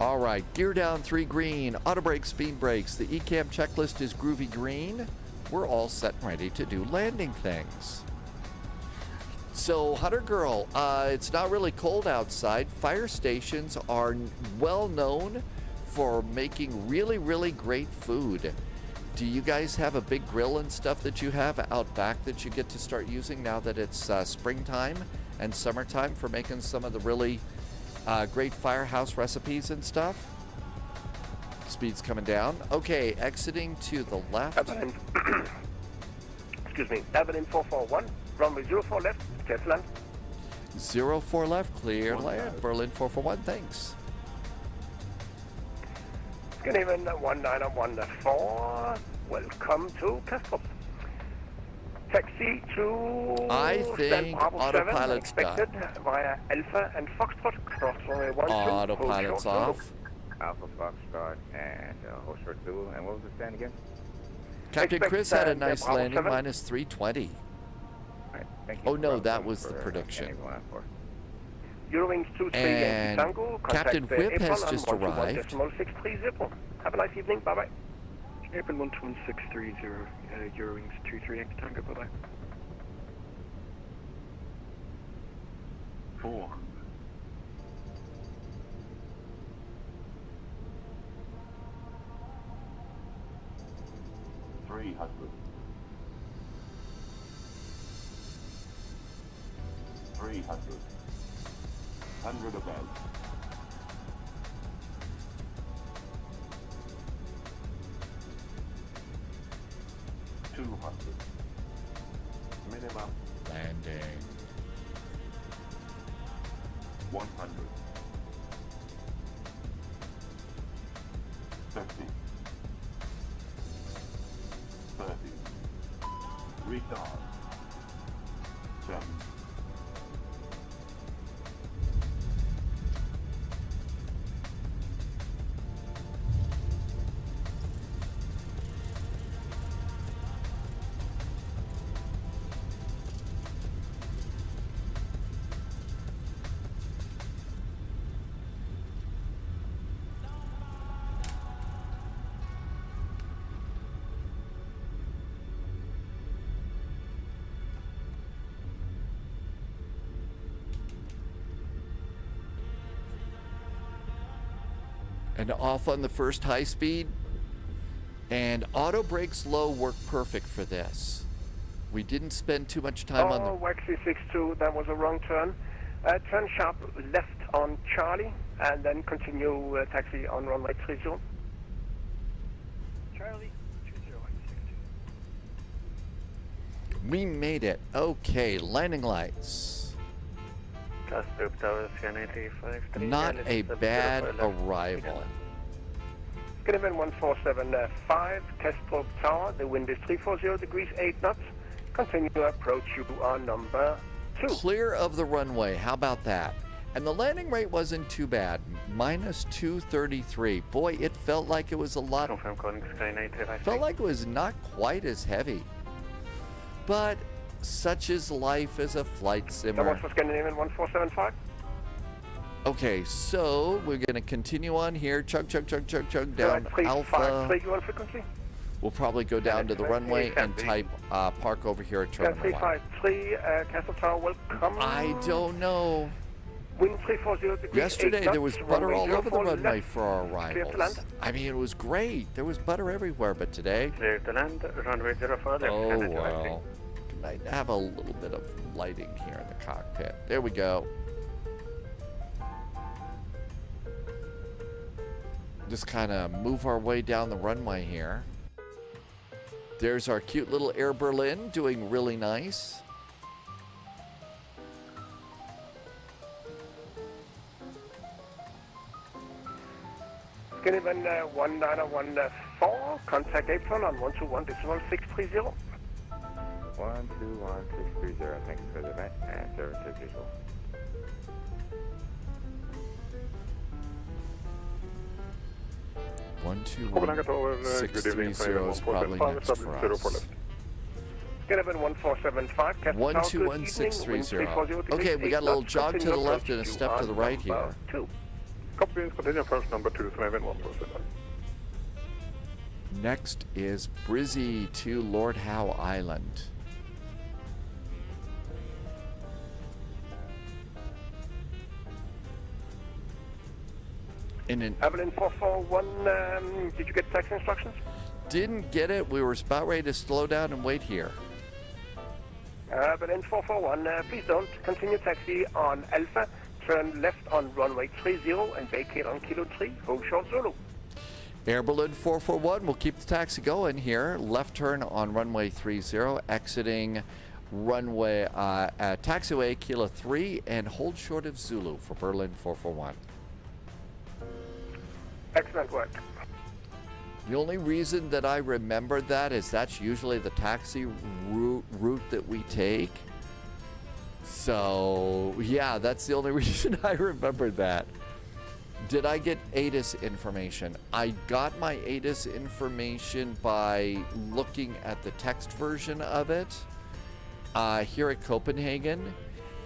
All right, gear down 3 green, auto brakes, speed brakes. The ECAM checklist is groovy green. We're all set and ready to do landing things. So, Hunter Girl, it's not really cold outside. Fire stations are well known for making really, really great food. Do you guys have a big grill and stuff that you have out back that you get to start using now that it's springtime and summertime for making some of the really great firehouse recipes and stuff? Speed's coming down. Okay, exiting to the left. Excuse me, Berlin 441, runway 04 left, clear to land. 04 left, clear to land. Berlin 441, thanks. Good evening, 1914, welcome to Kastrup. Taxi to I think autopilot's expected via Alpha and Foxtrot, cross runway 12. Autopilot's off. Alpha Foxtrot and hold short 2. And what was the stand again? Captain Chris had a nice landing, minus 320. Right, thank you. Oh no, that was the prediction. Eurowings 23 and Tango, Captain Whip has just arrived. 630. Have a nice evening. Bye bye. Airplane 11630, Eurowings 23 Yankee Tango. Bye bye. 4. 300. 300. 100 above. 200. Minimum Landing. 100. 50. 30. Retard. 7. And off on the first high speed. And auto brakes low work perfect for this. We didn't spend too much time on the... Waxy 62, that was a wrong turn. Turn sharp left on Charlie, and then continue taxi on runway 30. Charlie, 2062. We made it. Okay, landing lights. Not a bad arrival. Skinnerman 1475, Kastrup Tower, the wind is 340 degrees, 8 knots. Continue to approach, you are number 2. Clear of the runway, how about that? And the landing rate wasn't too bad, minus 233. Boy, it felt like it was a lot. Felt like it was not quite as heavy. But such is life as a flight simmer. That was for Scandinavian 1475. Okay, so we're going to continue on here. Chug, chug, chug, chug, chug, down Alpha. Frequency. We'll probably go down to the runway and type park over here at turn number 1. 353, Castle Tower, welcome. I don't know. Wind 340 degrees. Yesterday there was butter runway all over the 04 runway left. for our Clear to arrivals. land. I mean, it was great. There was butter everywhere, but today... Clear to land, runway 04 left. Oh, well. I have a little bit of lighting here in the cockpit. There we go. Just kind of move our way down the runway here. There's our cute little Air Berlin doing really nice. Skinnerman 1914, contact Apron on 121.630. 121630, thanks for the event, and service as usual. Copenhagen Tower, good evening, 630 is probably next for us. Skinnerman 1475, Castle Tower, good evening, wind 340 degrees, Okay, we got a 8 little knots. jog to the Continue left and a approach, step you to the are right number here. 2. Copy, continue first number 2, Scandinavian 147. Next is Brizzy to Lord Howe Island. In an Avalon 441, did you get taxi instructions? didn't get it. We were about ready to slow down and wait here. Avalon 441, please don't. Continue taxi on Alpha. Turn left on runway 30 and vacate on Kilo 3. Hold short Zulu. Air Balloon 441, we'll keep the taxi going here. Left turn on runway 30, exiting runway taxiway Kilo 3 and hold short of Zulu for Berlin 441. Excellent work. The only reason that I remember that is that's usually the taxi route that we take. So, yeah, that's the only reason I remember that. Did I get ATIS information? I got my ATIS information by looking at the text version of it here at Copenhagen.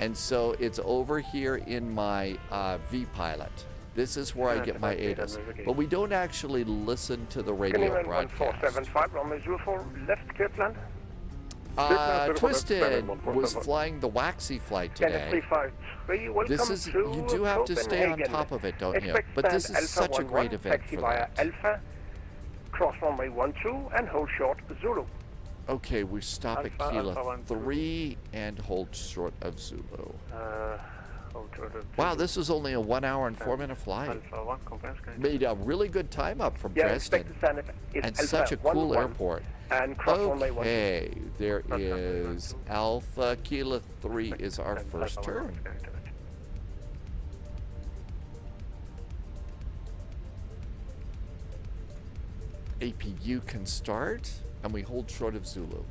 And so it's over here in my vPilot. This is where I get my ATIS. But we don't actually listen to the radio broadcast. 1475, runway 04, left clear land. Twisted was flying the waxy flight today. This is, you do have to stay on top of it, don't you? But this is such a great event for that. Alpha, cross runway 12 and hold short Zulu. Okay, we stop at Kilo 3 and hold short of Zulu. Wow, this was only a 1 hour and 4 minute flight. Made a really good time up from Dresden. And such a cool airport. And cross runway 12. Okay, there is Alpha Kilo 3 is our first turn. APU can start, and we hold short of Zulu.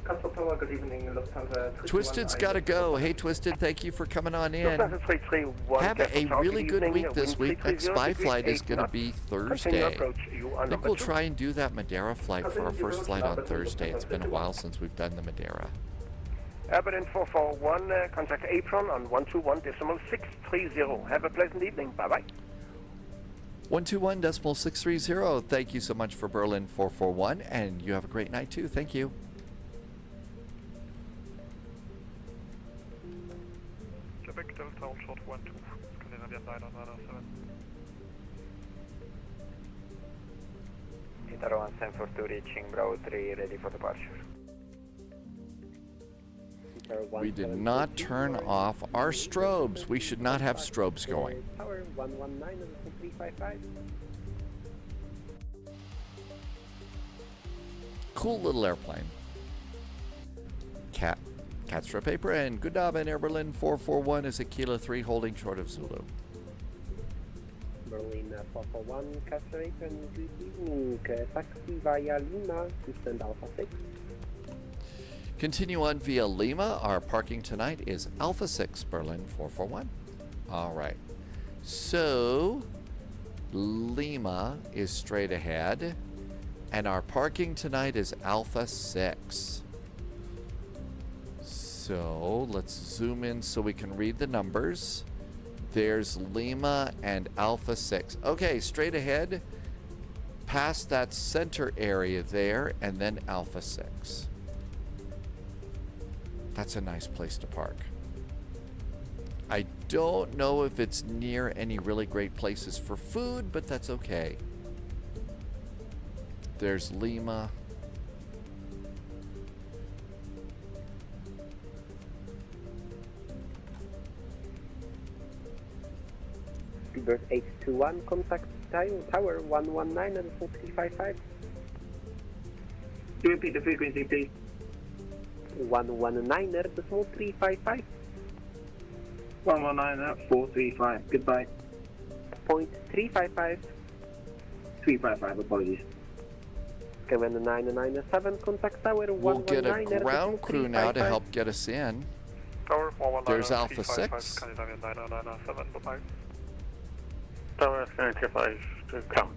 Castle Tower, good evening, Lufthansa. Twisted's got to go. Hey, Twisted, thank you for coming on in. Lufthansa 331, Have a Castle Tower, really good evening, week this wind week. 330 Next spy degrees, flight is 8 going to knots. be Continue Thursday. approach, you are I think number we'll 2. try and do that Madeira flight for our first flight on Thursday. It's been a while since we've done the Madeira. Berlin 441, contact Apron on 121.630. Have a pleasant evening. Bye-bye. 121.630. Thank you so much for Berlin 441, and you have a great night too. Thank you. Quebec Delta on short 12, Scandinavian 997. Itaro 142 reaching Bravo 3, ready for departure. We did not turn off our strobes. We should not have strobes going. Tower 119 and 355. Cool little airplane. Catstrap paper and good Abend Air Berlin 441 is a Kilo 3 holding short of Zulu. Berlin 441, Catstrap and good evening. Taxi via Lima to send Alpha 6. Continue on via Lima. Our parking tonight is Alpha 6 Berlin 441. All right. So Lima is straight ahead, and our parking tonight is Alpha 6. So let's zoom in so we can read the numbers. There's Lima and Alpha 6. Okay, straight ahead, past that center area there, and then Alpha 6. That's a nice place to park. I don't know if it's near any really great places for food, but that's okay. There's Lima. Speedbird 821, contact Tower 119 and 4355. Can you repeat the frequency, please? 119er, the small 355. 119 435. Goodbye. Point 355. 355, apologies. Kevin 997, contact Tower 119er. We'll get a ground crew now to help get us in. Tower 419. There's Alpha 6. Scandinavian 997, bye-bye. Tower 75 to count.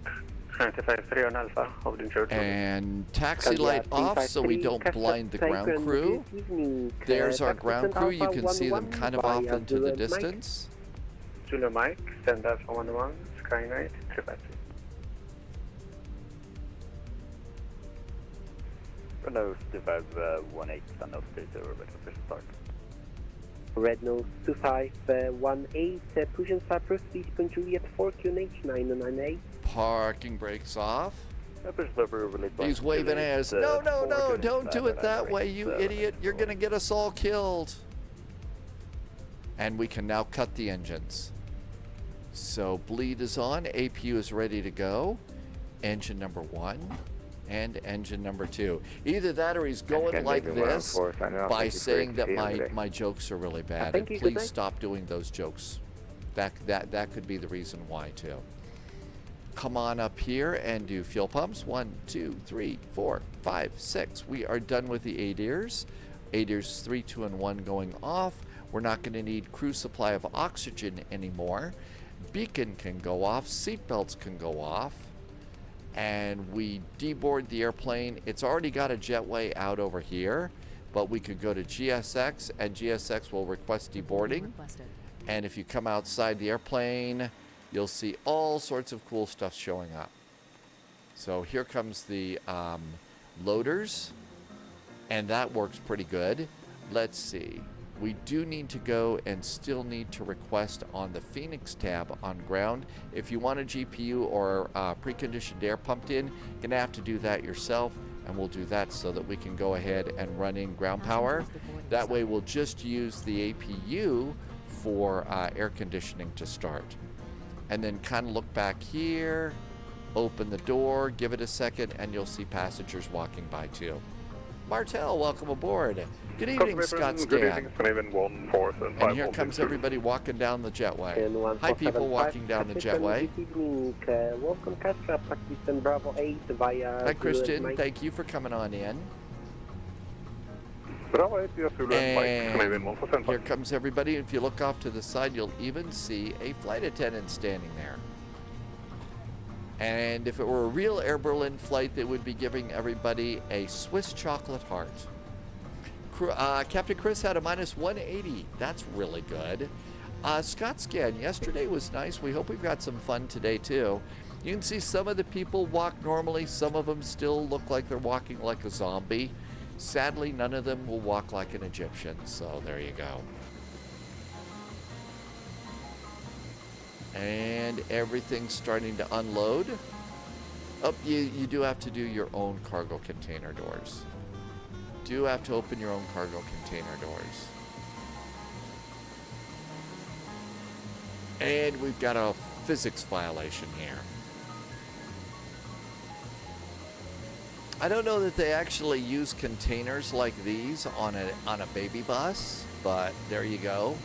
75 3 on Alpha, holding short. And taxi light off so we don't blind the ground crew. There's our ground crew. You can see them kind of off into the distance. Zulu Mike, stand up for 1-1, Skynight, 353. Nose 2518, stand up, stay zero, ready for start. Red Nose 2518, pushing Cyprus, Brisbane Juliet 4QNH 998. Parking brakes off. He's He's waving at us. No, no, no, don't do it that way, you idiot. You're going to get us all killed. And we can now cut the engines. So bleed is on. APU is ready to go. Engine number 1 and engine number 2. Either that or he's going like this by saying that my jokes are really bad. And please stop doing those jokes. That could be the reason why too. Come on up here and do fuel pumps. 1, 2, 3, 4, 5, 6. We are done with the ADIRs. ADIRs 3, 2, and 1 going off. We're not going to need crew supply of oxygen anymore. Beacon can go off. Seatbelts can go off. And we deboard the airplane. It's already got a jetway out over here, but we could go to GSX, and GSX will request deboarding. And if you come outside the airplane, you'll see all sorts of cool stuff showing up. So here comes the loaders, and that works pretty good. Let's see. We do need to go and still need to request on the Phoenix tab on ground. If you want a GPU or preconditioned air pumped in, you're going to have to do that yourself, and we'll do that so that we can go ahead and run in ground power. That way we'll just use the APU for air conditioning to start. And then kind of look back here, open the door, give it a second, and you'll see passengers walking by too. Martel, welcome aboard. Good evening, Scott Stan. And here comes everybody walking down the jetway. Hi, people walking down the jetway. Welcome, Castra, Pakistan Bravo 8 via... Hi, Christian. Thank you for coming on in. And here comes everybody. If you look off to the side, you'll even see a flight attendant standing there. And if it were a real Air Berlin flight, they would be giving everybody a Swiss chocolate heart. Captain Chris had a minus 180. That's really good. Scott Scan, yesterday was nice. We hope we've got some fun today, too. You can see some of the people walk normally. Some of them still look like they're walking like a zombie. Sadly, none of them will walk like an Egyptian. So there you go. And everything's starting to unload. Oh, you do have to do your own cargo container doors. Do have to open your own cargo container doors. And we've got a physics violation here. I don't know that they actually use containers like these on a baby bus, but there you go.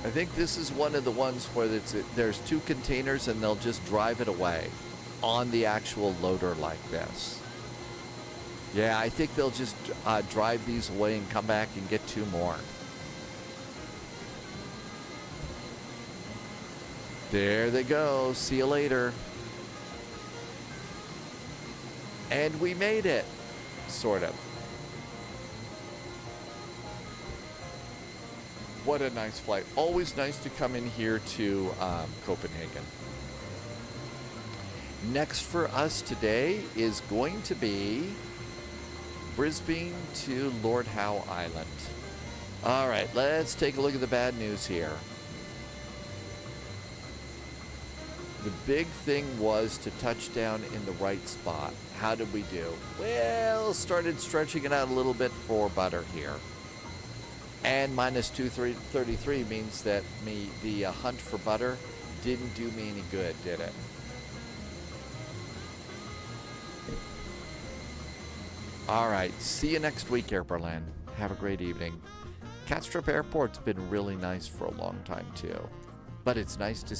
I think this is one of the ones where there's two containers and they'll just drive it away on the actual loader like this. Yeah, I think they'll just drive these away and come back and get two more. There they go. See you later. And we made it. Sort of. What a nice flight. Always nice to come in here to Copenhagen. Next for us today is going to be Brisbane to Lord Howe Island. All right, let's take a look at the bad news here. The big thing was to touch down in the right spot. How did we do? Well, started stretching it out a little bit for butter here. And minus 233 means that the hunt for butter didn't do me any good, did it? All right, see you next week, Air Berlin. Have a great evening. Kastrup Airport's been really nice for a long time, too. But it's nice to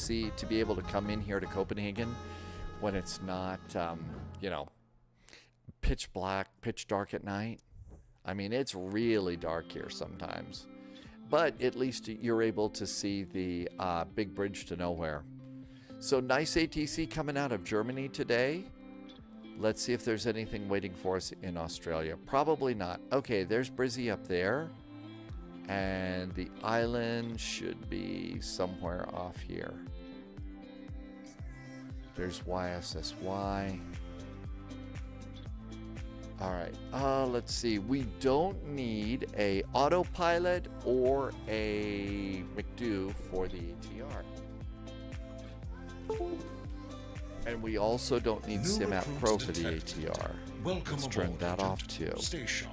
be able to come in here to Copenhagen when it's not, you know, pitch black, pitch dark at night. I mean, it's really dark here sometimes. But at least you're able to see the big bridge to nowhere. So nice ATC coming out of Germany today. Let's see if there's anything waiting for us in Australia. Probably not. Okay, there's Brizzy up there. And the island should be somewhere off here. There's YSSY. All right, let's see. We don't need a autopilot or a McDo for the ATR. And we also don't need SimApp Pro for the ATR. Let's turn that off too. Stay sharp.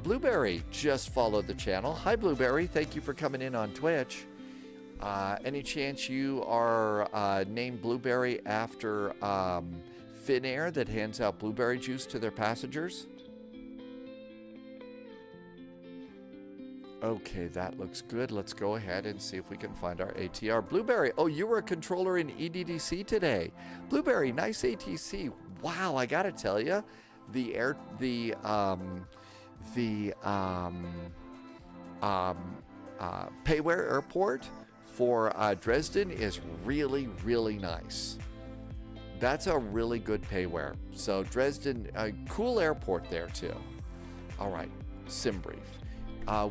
Blueberry just followed the channel. Hi, Blueberry. Thank you for coming in on Twitch. Any chance you are named Blueberry after Finnair that hands out blueberry juice to their passengers? Okay, that looks good. Let's go ahead and see if we can find our ATR. Blueberry, oh, you were a controller in EDDC today. Blueberry, nice ATC. Wow, I gotta tell you, the Payware Airport for Dresden is really, really nice. That's a really good Payware. So Dresden, a cool airport there too. All right, sim brief.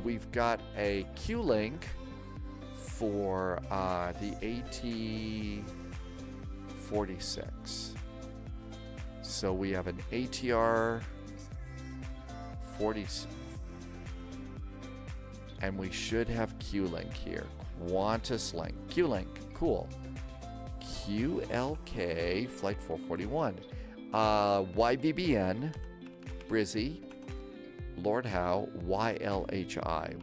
We've got a Q-Link for the AT-46. So we have an ATR 40, and we should have Q-Link here. Qantas Link, Q-Link, cool. QLK Flight 441. YBBN, Brizzy, Lord Howe, YLHI.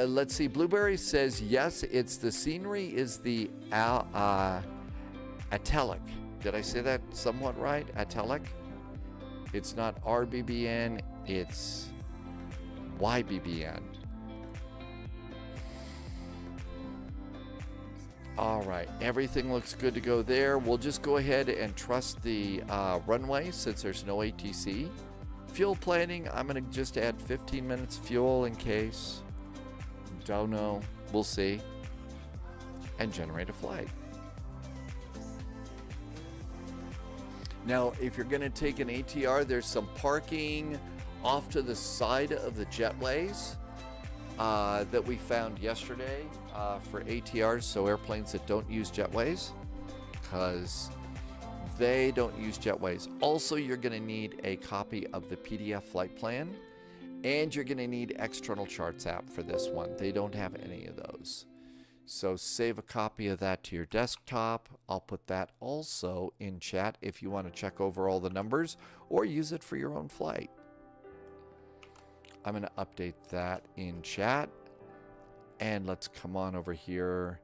Let's see. Blueberry says yes. It's the scenery is the Atelic. Did I say that somewhat right? Atelic. It's not RBBN. It's YBBN. All right. Everything looks good to go there. We'll just go ahead and trust the runway since there's no ATC. Fuel planning. I'm going to just add 15 minutes fuel in case. Don't know. We'll see. And generate a flight. Now, if you're going to take an ATR, there's some parking off to the side of the jetways that we found yesterday for ATRs, so airplanes that don't use jetways, because they don't use jetways. Also, you're going to need a copy of the PDF flight plan. And you're going to need external charts app for this one. They don't have any of those. So save a copy of that to your desktop. I'll put that also in chat if you want to check over all the numbers or use it for your own flight. I'm going to update that in chat. And let's come on over here.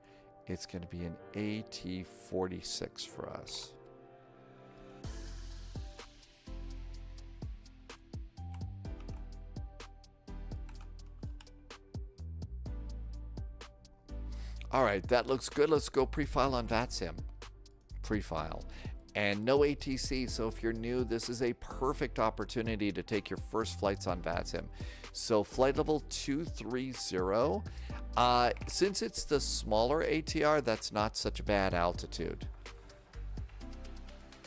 It's going to be an AT46 for us. All right, that looks good. Let's go pre-file on VATSIM. Pre-file. And no ATC, so if you're new, this is a perfect opportunity to take your first flights on VATSIM. So flight level 230. Since it's the smaller ATR, that's not such a bad altitude.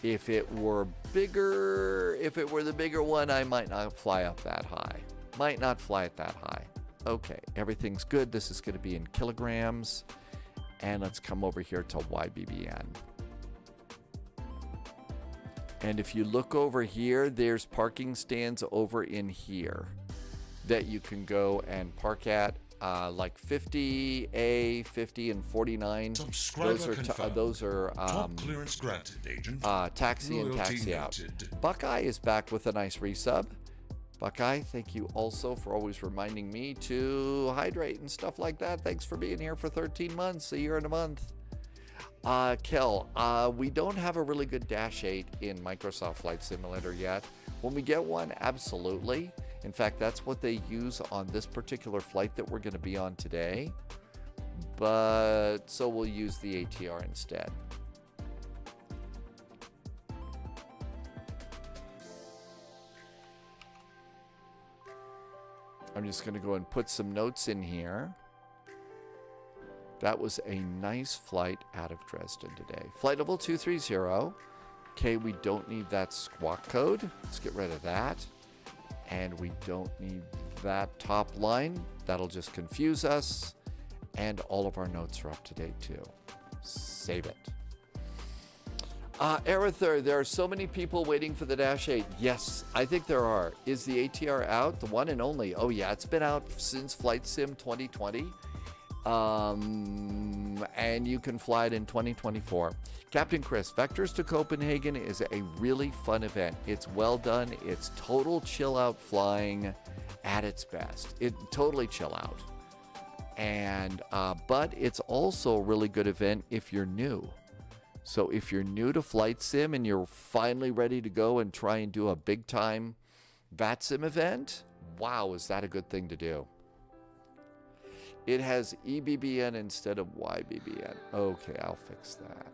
If it were bigger, if it were the bigger one, I might not fly up that high. Might not fly it that high. Okay, everything's good. This is going to be in kilograms. And let's come over here to YBBN. And if you look over here, there's parking stands over in here that you can go and park at, like 50A, 50, and 49. Those are Top clearance granted, Agent. Taxi and taxi out. Buckeye is back with a nice resub. Buckeye, thank you also for always reminding me to hydrate and stuff like that. Thanks for being here for 13 months, a year and a month. Kel, we don't have a really good Dash 8 in Microsoft Flight Simulator yet. When we get one, absolutely. In fact, that's what they use on this particular flight that we're going to be on today. But so we'll use the ATR instead. I'm just going to go and put some notes in here. That was a nice flight out of Dresden today. Flight level 230. Okay, we don't need that squawk code. Let's get rid of that. And we don't need that top line. That'll just confuse us. And all of our notes are up to date too. Save it. Arether, there are so many people waiting for the Dash 8. Yes, I think there are. Is the ATR out? The one and only. Oh yeah, it's been out since Flight Sim 2020. And you can fly it in 2024. Captain Chris, Vectors to Copenhagen is a really fun event. It's well done. It's total chill out flying at its best. It totally chill out. And but it's also a really good event if you're new. So if you're new to Flight Sim and you're finally ready to go and try and do a big time VATSIM event, wow, is that a good thing to do? It has EBBN instead of YBBN. Okay, I'll fix that.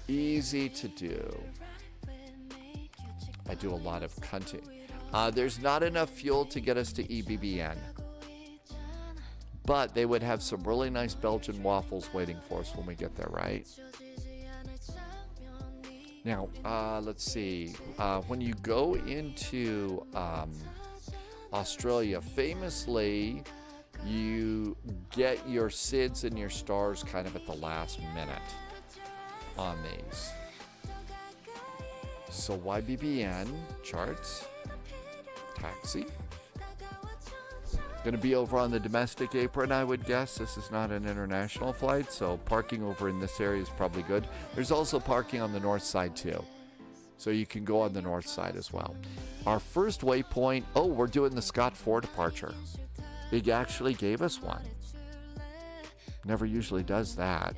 Easy to do. I do a lot of cunting. There's not enough fuel to get us to EBBN. But they would have some really nice Belgian waffles waiting for us when we get there, right? Now, let's see. When you go into Australia, famously, you get your SIDS and your stars kind of at the last minute on these. So YBBN charts. taxi. Going to be over on the domestic apron, I would guess. This is not an international flight, so parking over in this area is probably good. There's also parking on the north side too, so you can go on the north side as well. Our first waypoint, oh, we're doing the Scott 4 departure. It actually gave us one. Never usually does that.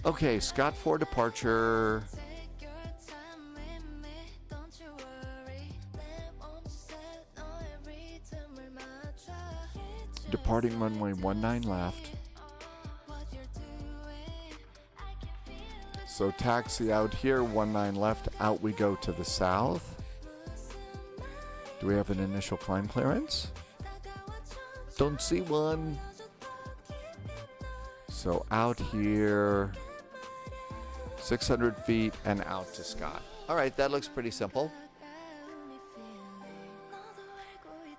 Okay, Scott 4 departure. Departing runway 19 left. So taxi out here, 19 left, out we go to the south. Do we have an initial climb clearance? Don't see one. So out here, 600 feet and out to Scott. All right, that looks pretty simple.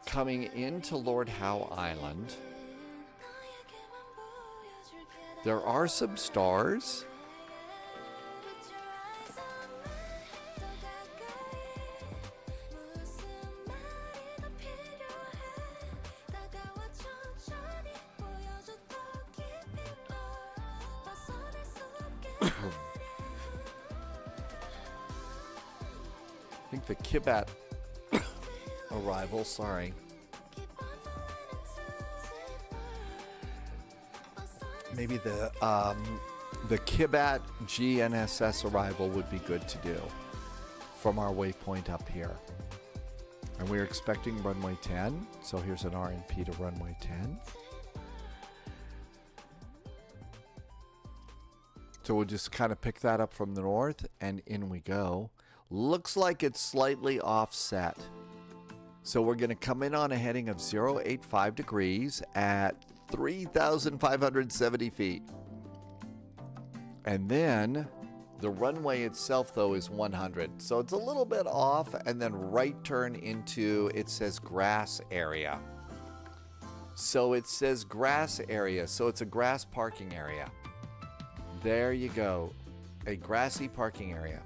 Coming into Lord Howe Island, there are some stars. I think the Kibat arrival, sorry. Maybe the Kibat GNSS arrival would be good to do from our waypoint up here. And we're expecting runway 10, so here's an RNP to runway 10. So we'll just kind of pick that up from the north, and in we go. Looks like it's slightly offset. So we're going to come in on a heading of 085 degrees at 3,570 feet. And then the runway itself, though, is 100. So it's a little bit off, and then right turn into, it says grass area. So it says grass area. So it's a grass parking area. There you go. A grassy parking area.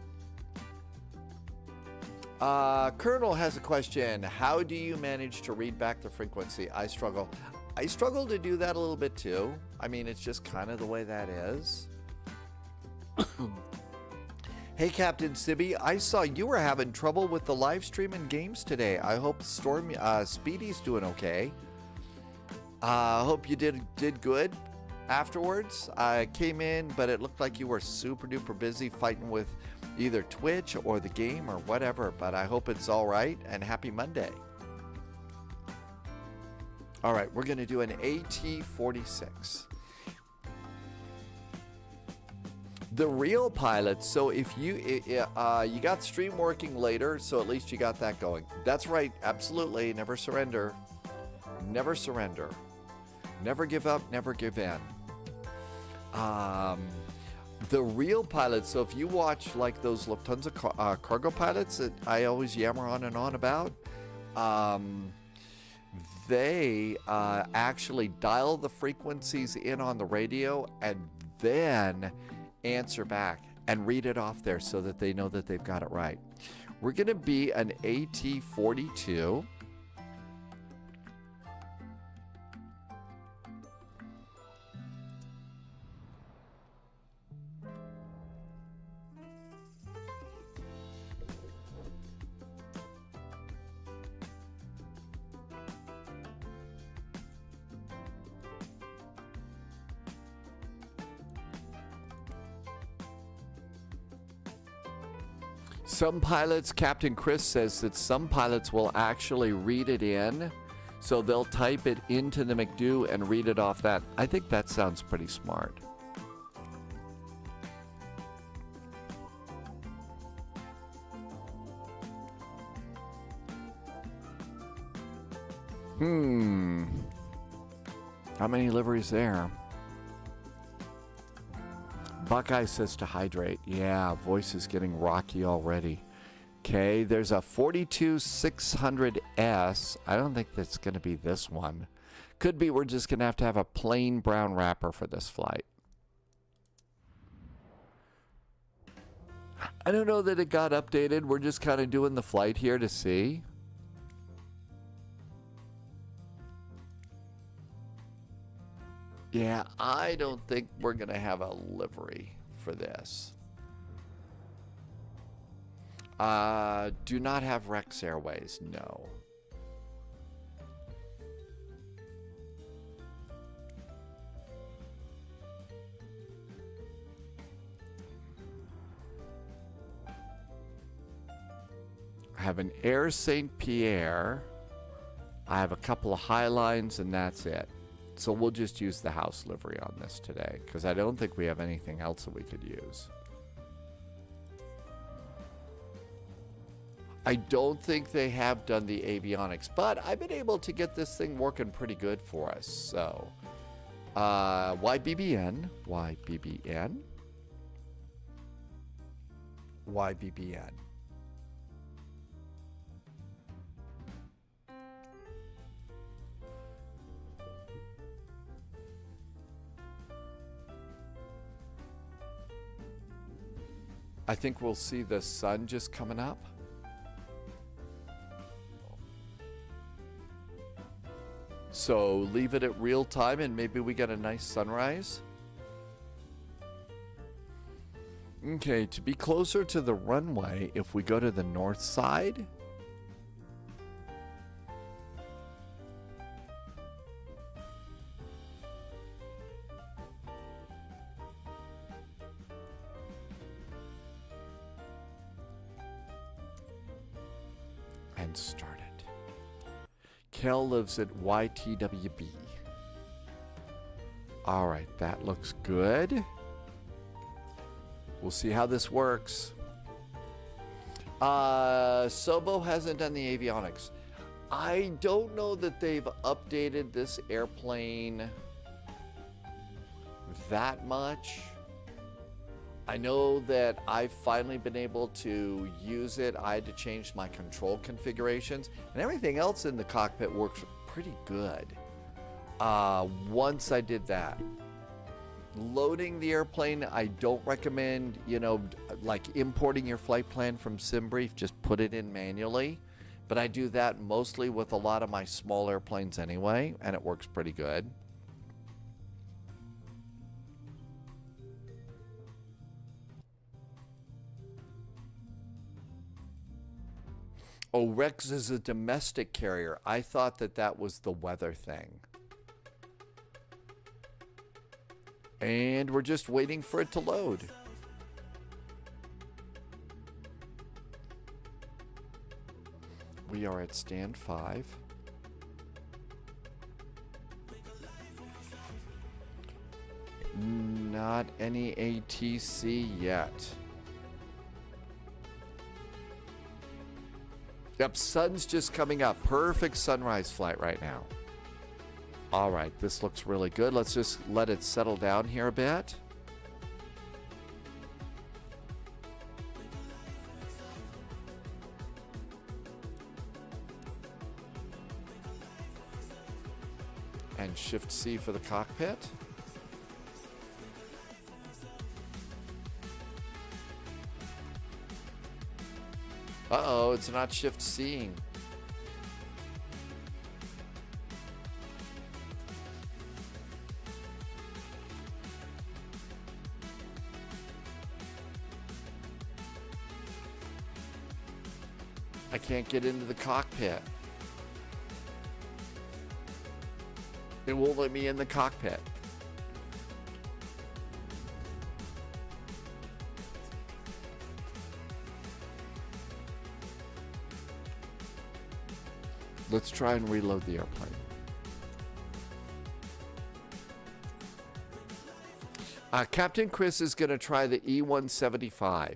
Colonel has a question. How do you manage to read back the frequency? I struggle. I struggle to do that a little bit too. I mean, it's just kind of the way that is. Hey, Captain Sibby, I saw you were having trouble with the live stream and games today. I hope Speedy's doing okay. I hope you did good afterwards. I came in, but it looked like you were super duper busy fighting with either Twitch or the game or whatever, but I hope it's all right, and happy Monday. All right, we're going to do an AT-46. The real pilot, so if you you got stream working later, so at least you got that going. That's right, absolutely, never surrender. Never surrender. Never give up, never give in. The real pilots, so if you watch like those Lufthansa cargo pilots that I always yammer on and on about, they actually dial the frequencies in on the radio and then answer back and read it off there so that they know that they've got it right. We're going to be an AT-42. Some pilots, Captain Chris says that some pilots will actually read it in, so they'll type it into the McDo and read it off that. I think that sounds pretty smart. How many liveries there? Buckeye says to hydrate. Yeah, voice is getting rocky already. Okay, there's a 42600S. I don't think that's going to be this one. Could be we're just going to have a plain brown wrapper for this flight. I don't know that it got updated. We're just kind of doing the flight here to see. Yeah, I don't think we're going to have a livery for this. Do not have Rex Airways, no. I have an Air St. Pierre. I have a couple of Highlines, and that's it. So we'll just use the house livery on this today, because I don't think we have anything else that we could use. I don't think they have done the avionics, but I've been able to get this thing working pretty good for us. So, YBBN, YBBN, YBBN. I think we'll see the sun just coming up. So leave it at real time and maybe we get a nice sunrise. Okay, to be closer to the runway, if we go to the north side, and start it. Kel lives at YTWB. All right, that looks good. We'll see how this works. Sobo hasn't done the avionics. I don't know that they've updated this airplane that much. I know that I've finally been able to use it. I had to change my control configurations, and everything else in the cockpit works pretty good once I did that. Loading the airplane, I don't recommend, you know, like importing your flight plan from SimBrief, just put it in manually. But I do that mostly with a lot of my small airplanes anyway, and it works pretty good. Oh, Rex is a domestic carrier. I thought that that was the weather thing. And we're just waiting for it to load. We are at stand 5. Not any ATC yet. Yep, sun's just coming up. Perfect sunrise flight right now. All right, this looks really good. Let's just let it settle down here a bit. And Shift C for the cockpit. Uh-oh, it's not Shift C'ing. I can't get into the cockpit. It won't let me in the cockpit. Let's try and reload the airplane. Captain Chris is going to try the E175.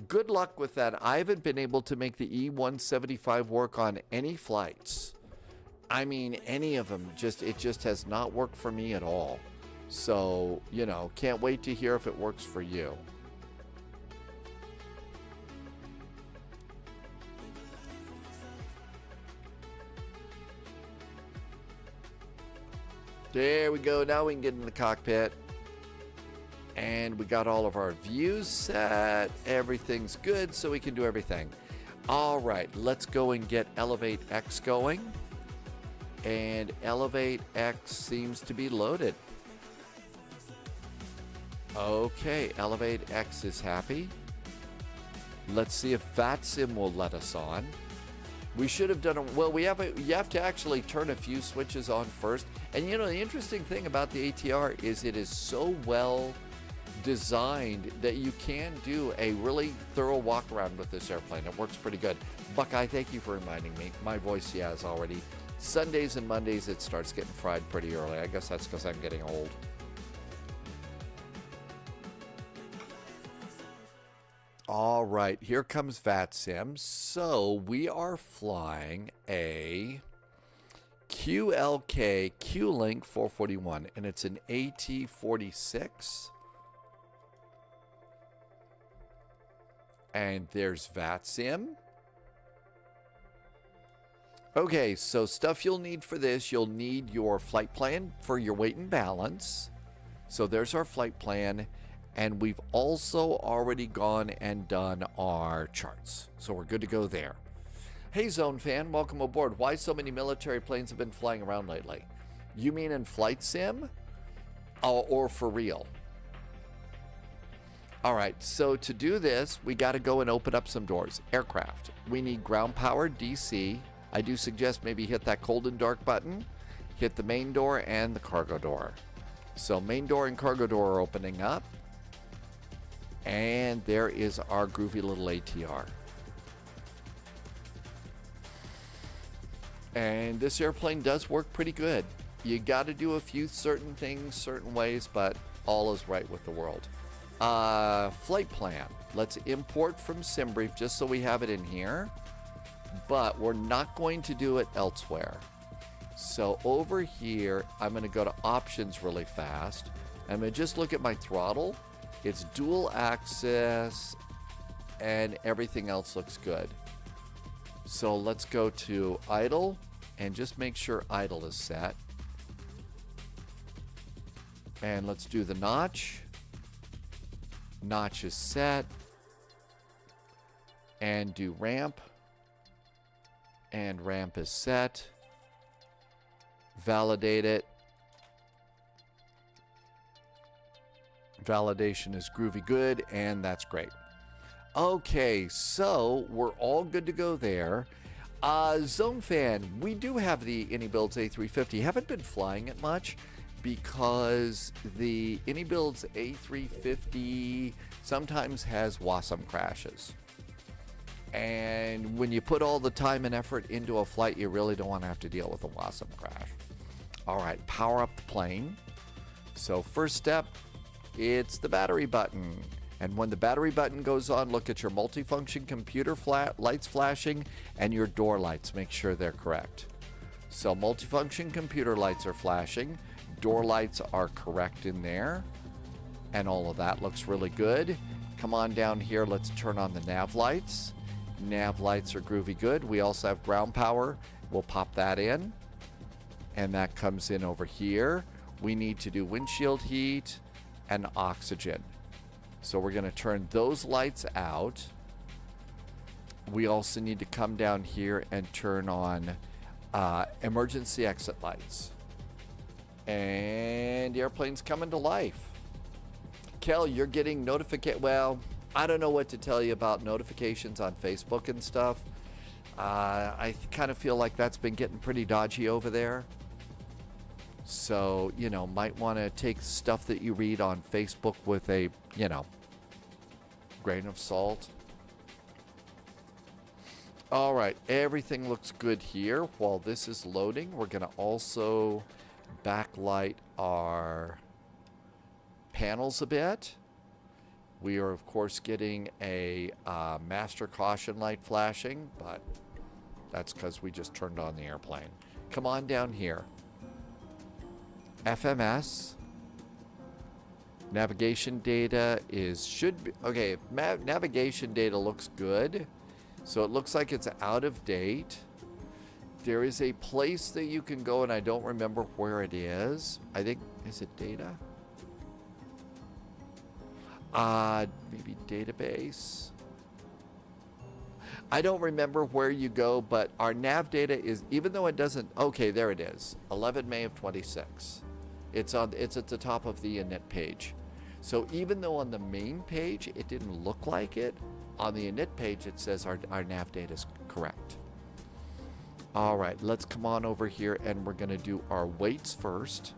Good luck with that. I haven't been able to make the E175 work on any flights. I mean, any of them. It just has not worked for me at all. So, you know, can't wait to hear if it works for you. There we go. Now we can get in the cockpit. And we got all of our views set. Everything's good, so we can do everything. All right, let's go and get Elevate X going. And Elevate X seems to be loaded. Okay, Elevate X is happy. Let's see if VATSIM will let us on. We should have done well, you have to actually turn a few switches on first. And you know, the interesting thing about the ATR is it is so well designed that you can do a really thorough walk around with this airplane. It works pretty good. Buckeye, thank you for reminding me. My voice, yeah, is already. Sundays and Mondays, it starts getting fried pretty early. I guess that's because I'm getting old. All right, here comes VATSIM. So we are flying a QLK Q-Link 441, and it's an AT-46. And there's VATSIM. Okay, so stuff you'll need for this, you'll need your flight plan for your weight and balance. So there's our flight plan. And we've also already gone and done our charts. So we're good to go there. Hey, Zone fan, welcome aboard. Why so many military planes have been flying around lately? You mean in flight sim? Or for real? All right, so to do this, we got to go and open up some doors. Aircraft. We need ground power, DC. I do suggest maybe hit that cold and dark button. Hit the main door and the cargo door. So main door and cargo door are opening up. And there is our groovy little ATR. And this airplane does work pretty good. You got to do a few certain things, certain ways, but all is right with the world. Flight plan. Let's import from SimBrief just so we have it in here. But we're not going to do it elsewhere. So over here, I'm going to go to options really fast. I'm going to just look at my throttle. It's dual axis and everything else looks good. So let's go to idle and just make sure idle is set. And let's do the notch. Notch is set. And do ramp. And ramp is set. Validate it. Validation is groovy good, and that's great. Okay, so we're all good to go there. Zone fan, we do have the AnyBuilds A350. Haven't been flying it much because the AnyBuilds A350 sometimes has WASM crashes. And when you put all the time and effort into a flight, you really don't want to have to deal with a WASM crash. All right, power up the plane. So first step, it's the battery button. And when the battery button goes on, look at your multifunction computer lights flashing and your door lights. Make sure they're correct. So multifunction computer lights are flashing. Door lights are correct in there. And all of that looks really good. Come on down here. Let's turn on the nav lights. Nav lights are groovy good. We also have ground power. We'll pop that in. And that comes in over here. We need to do windshield heat and oxygen. So we're going to turn those lights out. We also need to come down here and turn on emergency exit lights. And the airplane's coming to life. Kel, you're getting notification. Well, I don't know what to tell you about notifications on Facebook and stuff. I kind of feel like that's been getting pretty dodgy over there. So, you know, might want to take stuff that you read on Facebook with a, you know, grain of salt. All right, everything looks good here. While this is loading, we're going to also backlight our panels a bit. We are, of course, getting a master caution light flashing, but that's because we just turned on the airplane. Come on down here. FMS. Navigation data should be, okay, navigation data looks good. So it looks like it's out of date. There is a place that you can go, and I don't remember where it is. I think, is it data? Maybe database. I don't remember where you go, but our nav data is, even though it doesn't, okay, there it is. 11 May of 26. It's at the top of the init page. So even though on the main page it didn't look like it, on the init page it says our nav data is correct. All right, let's come on over here and we're going to do our weights first.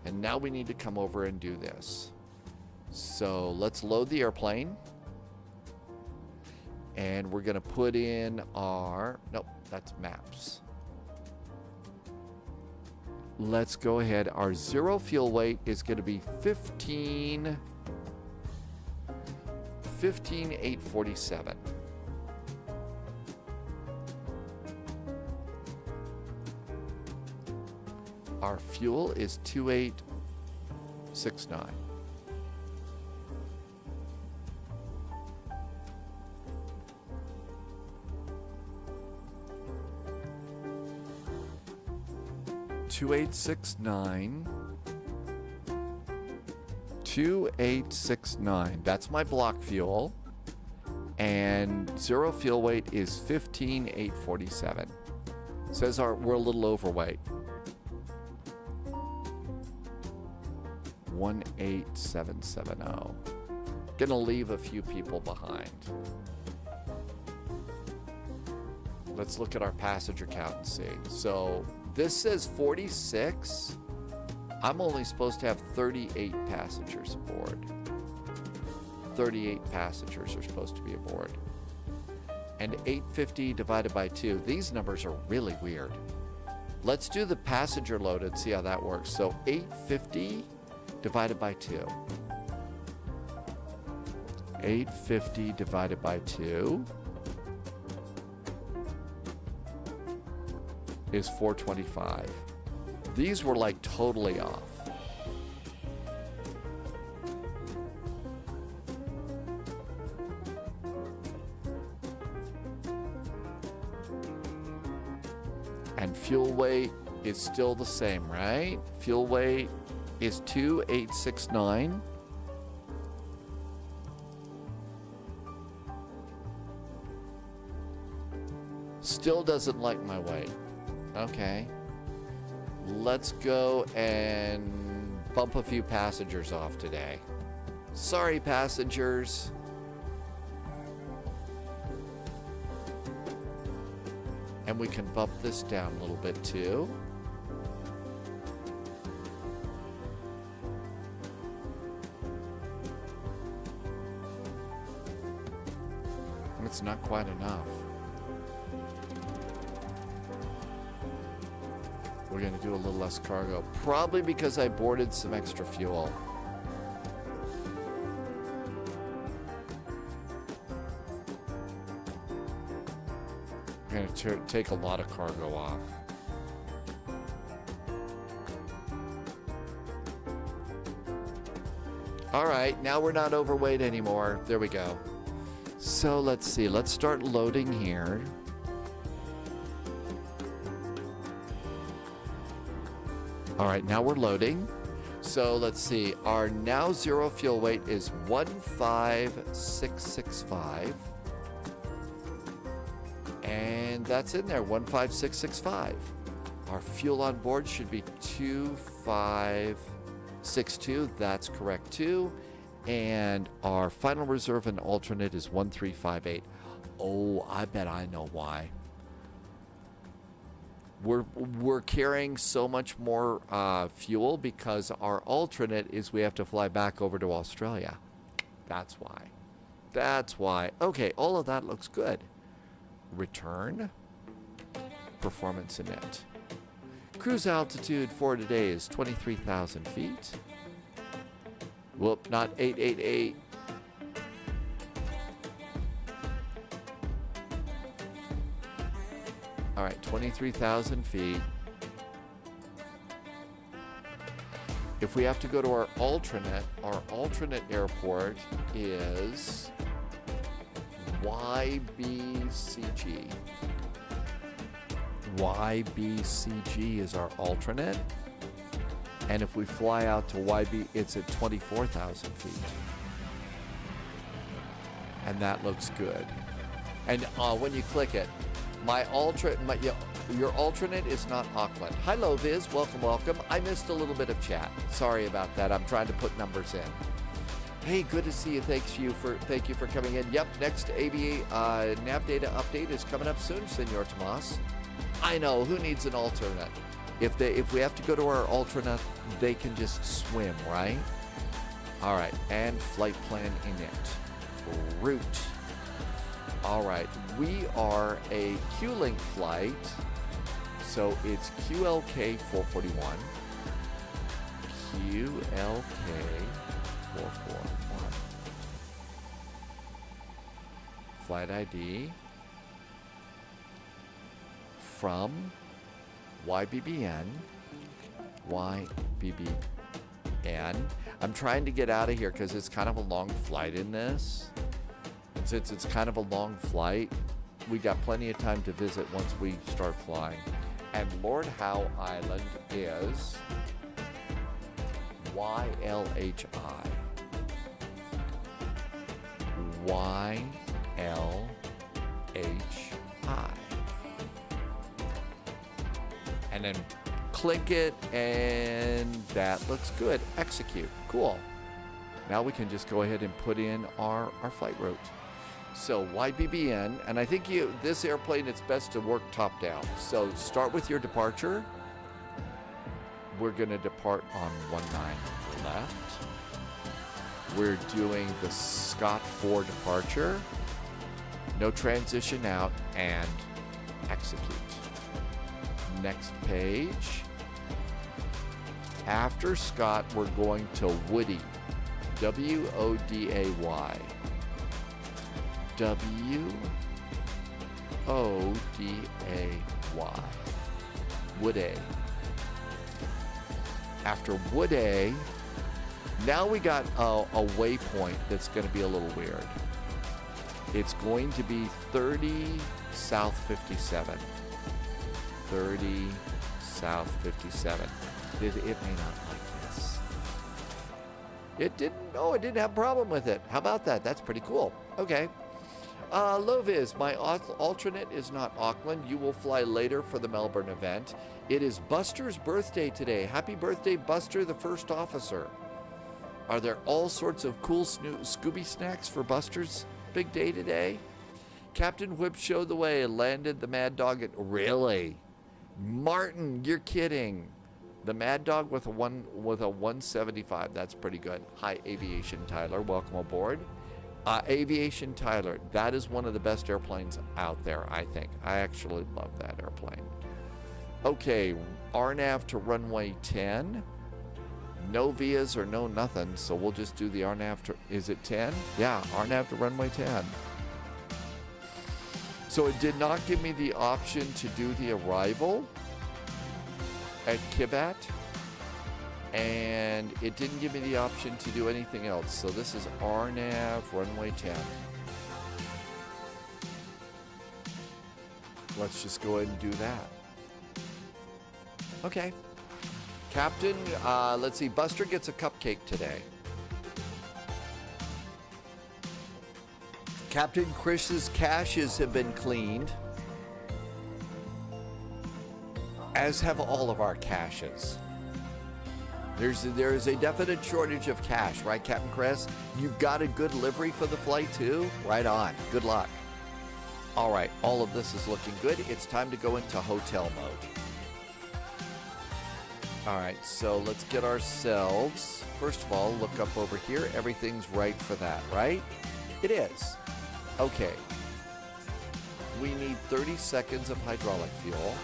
And now we need to come over and do this. So let's load the airplane. And we're going to put in our, nope, that's maps. Let's go ahead. Our zero fuel weight is going to be 15,847. Our fuel is 2869. $2,869. That's my block fuel. And zero fuel weight is 15,847. Says we're a little overweight. 18770. Gonna leave a few people behind. Let's look at our passenger count and see. So this says 46. I'm only supposed to have 38 passengers aboard. 38 passengers are supposed to be aboard. And 850 divided by 2. These numbers are really weird. Let's do the passenger load and see how that works. So 850 divided by 2. 850 divided by 2 is 425. These were like totally off. And fuel weight is still the same, right? Fuel weight is 2869. Still doesn't like my weight. Okay. Let's go and bump a few passengers off today. Sorry, passengers. And we can bump this down a little bit too. It's not quite enough. We're going to do a little less cargo. Probably because I boarded some extra fuel. We're going to take a lot of cargo off. All right, now we're not overweight anymore. There we go. So let's see. Let's start loading here. All right, now we're loading. So let's see. Our now zero fuel weight is 15665. And that's in there, 15665. Our fuel on board should be 2562. That's correct too. And our final reserve and alternate is 1358. Oh, I bet I know why. We're carrying so much more fuel because our alternate is we have to fly back over to Australia. That's why. That's why. Okay, all of that looks good. Return. Performance init. Cruise altitude for today is 23,000 feet. Whoop, not 888. All right, 23,000 feet. If we have to go to our alternate airport is YBCG. YBCG is our alternate. And if we fly out to YB, it's at 24,000 feet. And that looks good. And when you click it, your alternate is not Auckland. Hello, Viz. Welcome, welcome. I missed a little bit of chat. Sorry about that. I'm trying to put numbers in. Hey, good to see you. Thank you for coming in. Yep, next ABA nav data update is coming up soon, Senor Tomas. I know, who needs an alternate? If we have to go to our alternate, they can just swim, right? All right, and flight plan init. Route. All right, we are a Q-Link flight, so it's QLK 441. QLK 441. Flight ID from YBBN. YBBN. I'm trying to get out of here because it's kind of a long flight in this. And since it's kind of a long flight, we got plenty of time to visit once we start flying. And Lord Howe Island is YLHI. YLHI. And then click it, and that looks good. Execute. Cool. Now we can just go ahead and put in our flight route. So YBBN, and I think this airplane, it's best to work top down. So start with your departure. We're going to depart on 19 left. We're doing the Scott 4 departure. No transition out, and execute. Next page. After Scott, we're going to Woody. W-O-D-A-Y. W-O-D-A-Y. Woody. After Woody, now we got a waypoint that's going to be a little weird. It's going to be 30 South 57. 30 South 57. It may not like this. It didn't have a problem with it. How about that? That's pretty cool. Okay. Loviz, my alternate is not Auckland. You will fly later for the Melbourne event. It is Buster's birthday today. Happy birthday, Buster, the first officer. Are there all sorts of cool Scooby snacks for Buster's big day today? Captain Whip showed the way and landed the Mad Dog at... Really? Martin, you're kidding. The Mad Dog with a 175. That's pretty good. Hi, Aviation Tyler. Welcome aboard. Aviation Tyler, that is one of the best airplanes out there, I think. I actually love that airplane. Okay, RNAV to runway 10. No vias or no nothing, so we'll just do the RNAV to... Is it 10? Yeah, RNAV to runway 10. So it did not give me the option to do the arrival at Kibat, and it didn't give me the option to do anything else. So this is RNAV runway 10. Let's just go ahead and do that. Okay. Captain, let's see, Buster gets a cupcake today. Captain Chris's caches have been cleaned, as have all of our caches. There is a definite shortage of cash, right, Captain Chris? You've got a good livery for the flight too? Right on. Good luck. All right, all of this is looking good. It's time to go into hotel mode. All right, so let's get ourselves, first of all, look up over here. Everything's right for that, right? It is. Okay. We need 30 seconds of hydraulic fuel.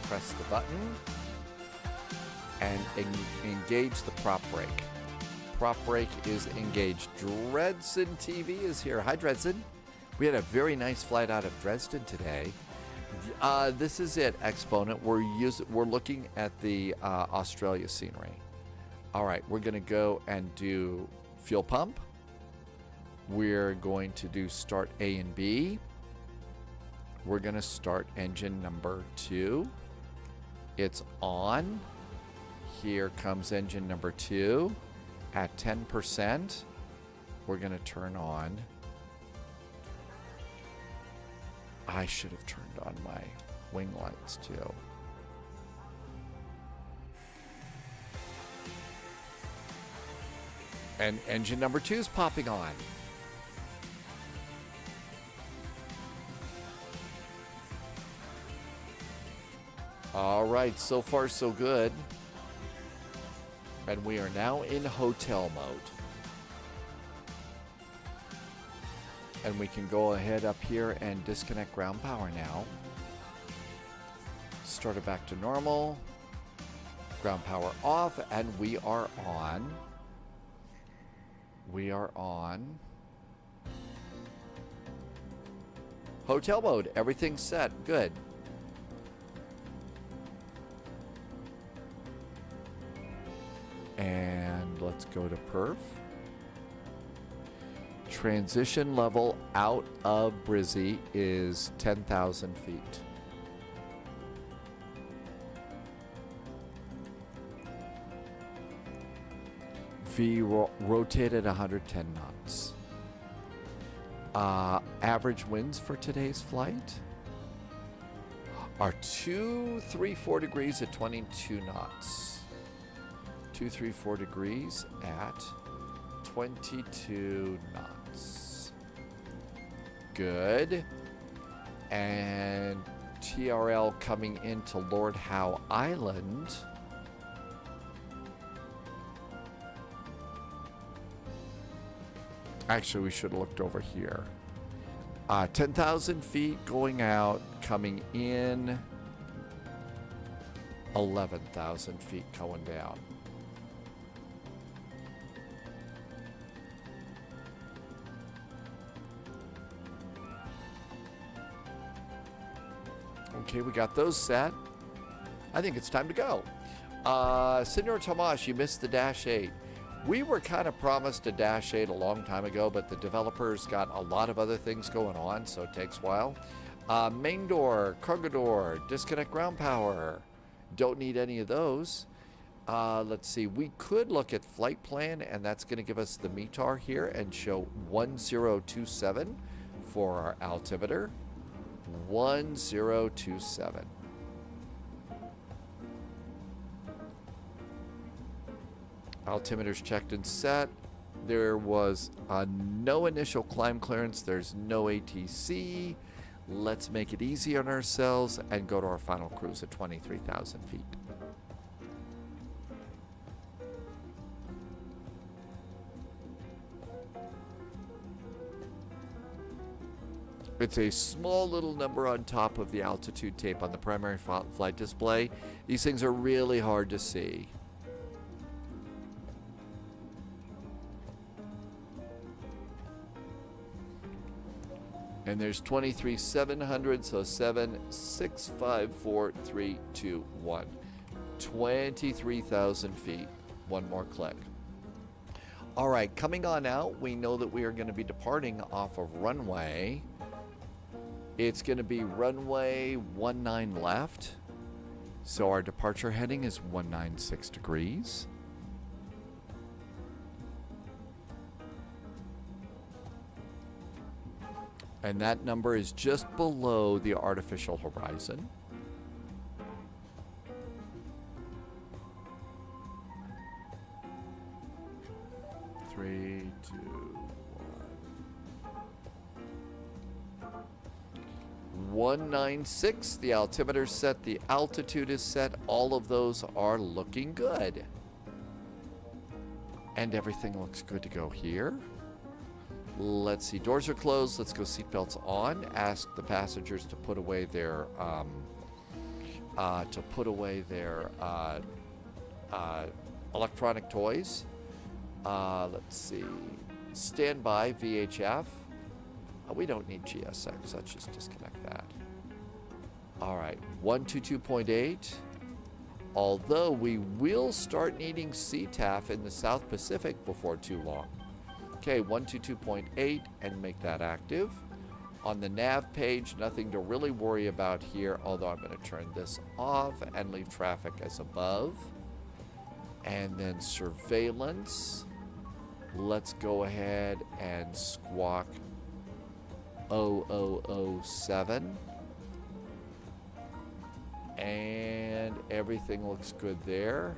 Press the button and engage the prop brake. Prop brake is engaged. Dresden TV is here. Hi, Dresden. We had a very nice flight out of Dresden today. This is it, Exponent. We're looking at the Australia scenery. All right, we're going to go and do fuel pump. We're going to do start A and B. We're going to start engine number 2. It's on. Here comes engine number 2. At 10%, we're going to turn on. I should have turned on my wing lights too. And engine number 2 is popping on. All right, so far so good. And we are now in hotel mode. And we can go ahead up here and disconnect ground power now. Start it back to normal. Ground power off, and we are on. We are on hotel mode. Everything's set. Good. And let's go to perf. Transition level out of Brizzy is 10,000 feet. V rotated 110 knots. Average winds for today's flight are 234 degrees at 22 knots. 234 degrees at 22 knots. Good. And TRL coming into Lord Howe Island. Actually, we should have looked over here. 10,000 feet going out, coming in 11,000 feet going down. Okay, we got those set. I think it's time to go. Senor Tomas, you missed the Dash 8. We were kind of promised a Dash 8 a long time ago, but the developers got a lot of other things going on, so it takes a while. Main door, cargo door, disconnect ground power. Don't need any of those. Let's see, we could look at flight plan, and that's going to give us the METAR here and show 1027 for our altimeter. 1027. Altimeter's checked and set. There was no initial climb clearance. There's no ATC. Let's make it easy on ourselves and go to our final cruise at 23,000 feet. It's a small little number on top of the altitude tape on the primary flight display. These things are really hard to see. And there's 23,700, so 7, 6, 5, 4, 3, 2, 1. 23,000 feet. One more click. All right, coming on out, we know that we are going to be departing off of runway. It's going to be runway 19 left. So our departure heading is 196 degrees. And that number is just below the artificial horizon. Three, 2, 1. 196. The altimeter set. The altitude is set. All of those are looking good. And everything looks good to go here. Let's see, doors are closed. Let's go seatbelts on. Ask the passengers to put away their electronic toys. Let's see, standby VHF. We don't need GSX. Let's just disconnect that. All right, 122.8. Although we will start needing CTAF in the South Pacific before too long. Okay, 122.8 and make that active. On the nav page, nothing to really worry about here, although I'm going to turn this off and leave traffic as above. And then surveillance. Let's go ahead and squawk 0007. And everything looks good there.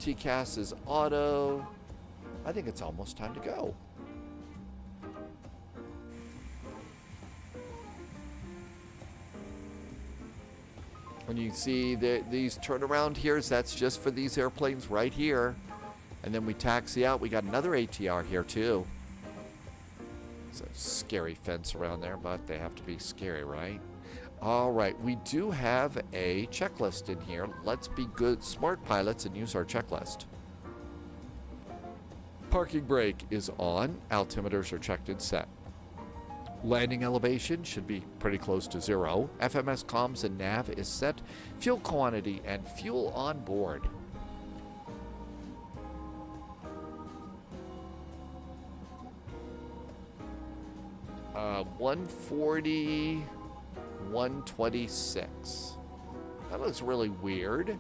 TCAS is auto. I think it's almost time to go. When you see these turnaround here's, that's just for these airplanes right here. And then we taxi out. We got another ATR here too. It's a scary fence around there, but they have to be scary, right? All right, we do have a checklist in here. Let's be good, smart pilots and use our checklist. Parking brake is on. Altimeters are checked and set. Landing elevation should be pretty close to 0. FMS comms and nav is set. Fuel quantity and fuel on board. Uh, 140, 126. That looks really weird.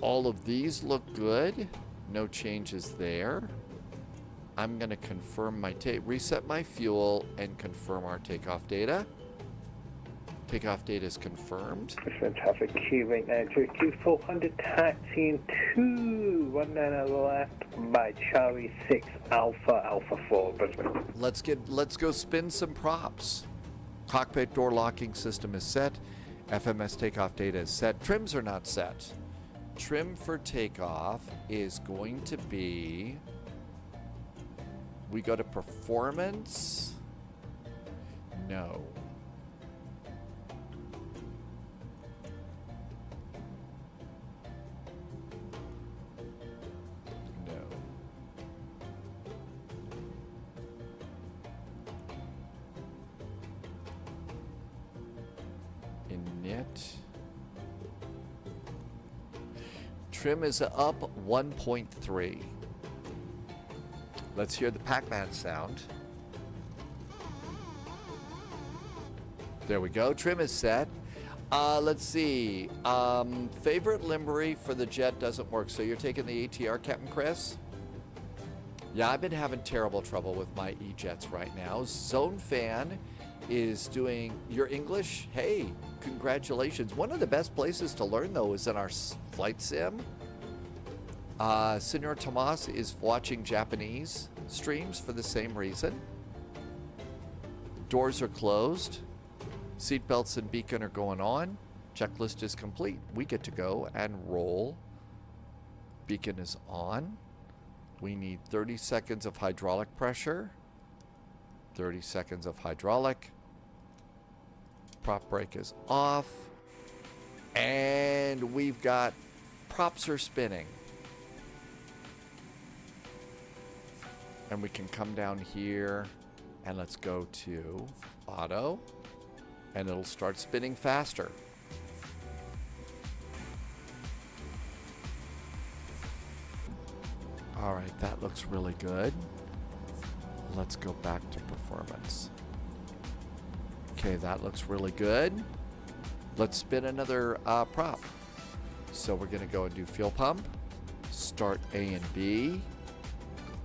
All of these look good. No changes there. I'm going to confirm my reset my fuel and confirm our takeoff data. Takeoff data is confirmed. Brisbane traffic Q right now, 400 taxiing 219 left by Charlie 6 Alpha 4 Brisbane. Let's go spin some props. Cockpit door locking system is set. FMS takeoff data is set. Trims are not set. Trim for takeoff is going to be, we go to performance. No. No. Init. Trim is up 1.3. Let's hear the Pac-Man sound. There we go. Trim is set. Let's see. Favorite livery for the jet doesn't work. So you're taking the ATR, Captain Chris? Yeah, I've been having terrible trouble with my E-jets right now. Zone Fan is doing your English. Hey, congratulations. One of the best places to learn, though, is in our flight sim. Senor Tomas is watching Japanese streams for the same reason. Doors are closed. Seatbelts and beacon are going on. Checklist is complete. We get to go and roll. Beacon is on. We need 30 seconds of hydraulic pressure. 30 seconds of hydraulic. Prop brake is off. And we've got props are spinning. And we can come down here and let's go to auto and it'll start spinning faster. All right, that looks really good. Let's go back to performance. Okay, that looks really good. Let's spin another prop. So we're gonna go and do fuel pump, start A and B,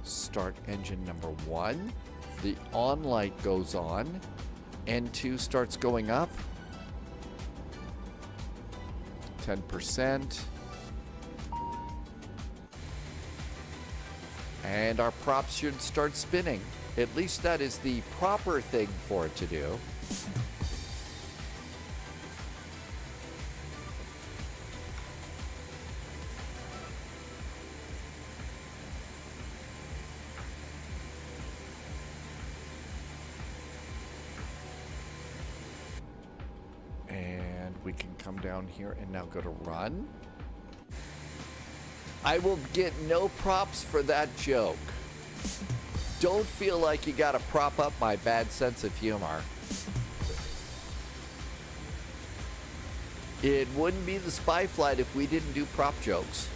start engine number 1. The on light goes on. N2 starts going up. 10%. And our props should start spinning. At least that is the proper thing for it to do. We can come down here and now go to run. I will get no props for that joke. Don't feel like you gotta prop up my bad sense of humor. It wouldn't be the spy flight if we didn't do prop jokes.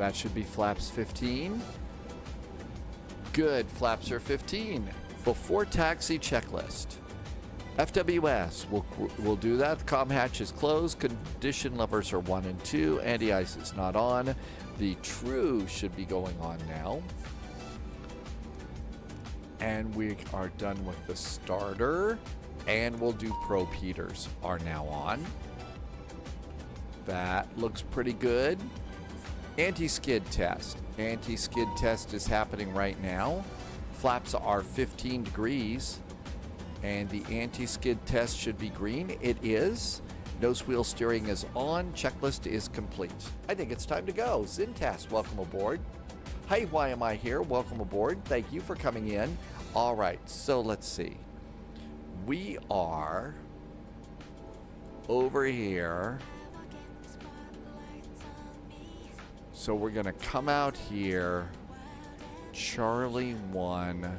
That should be flaps 15. Good, flaps are 15. Before taxi checklist. FWS, we'll do that. The comm hatch is closed. Condition levers are 1 and 2. Anti-ice is not on. The true should be going on now. And we are done with the starter. And we'll do probe heaters are now on. That looks pretty good. Anti-skid test. Anti-skid test is happening right now. Flaps are 15 degrees. And the anti-skid test should be green. It is. Nose wheel steering is on. Checklist is complete. I think it's time to go. Zintas, welcome aboard. Hi, why am I here? Welcome aboard. Thank you for coming in. All right, so let's see. We are over here. So we're going to come out here. Charlie 1.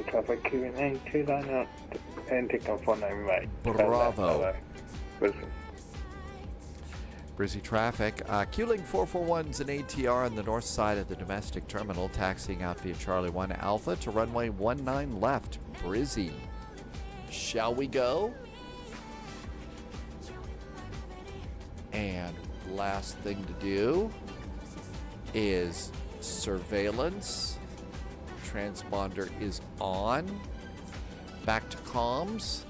Traffic Q&A 299 and takeoff 198. Bravo. Brisbane. Brizzy traffic. Q-Link 441's an ATR on the north side of the domestic terminal, taxiing out via Charlie 1 Alpha to runway 19 left. Brizzy. Shall we go? And last thing to do is surveillance. Transponder is on. Back to comms.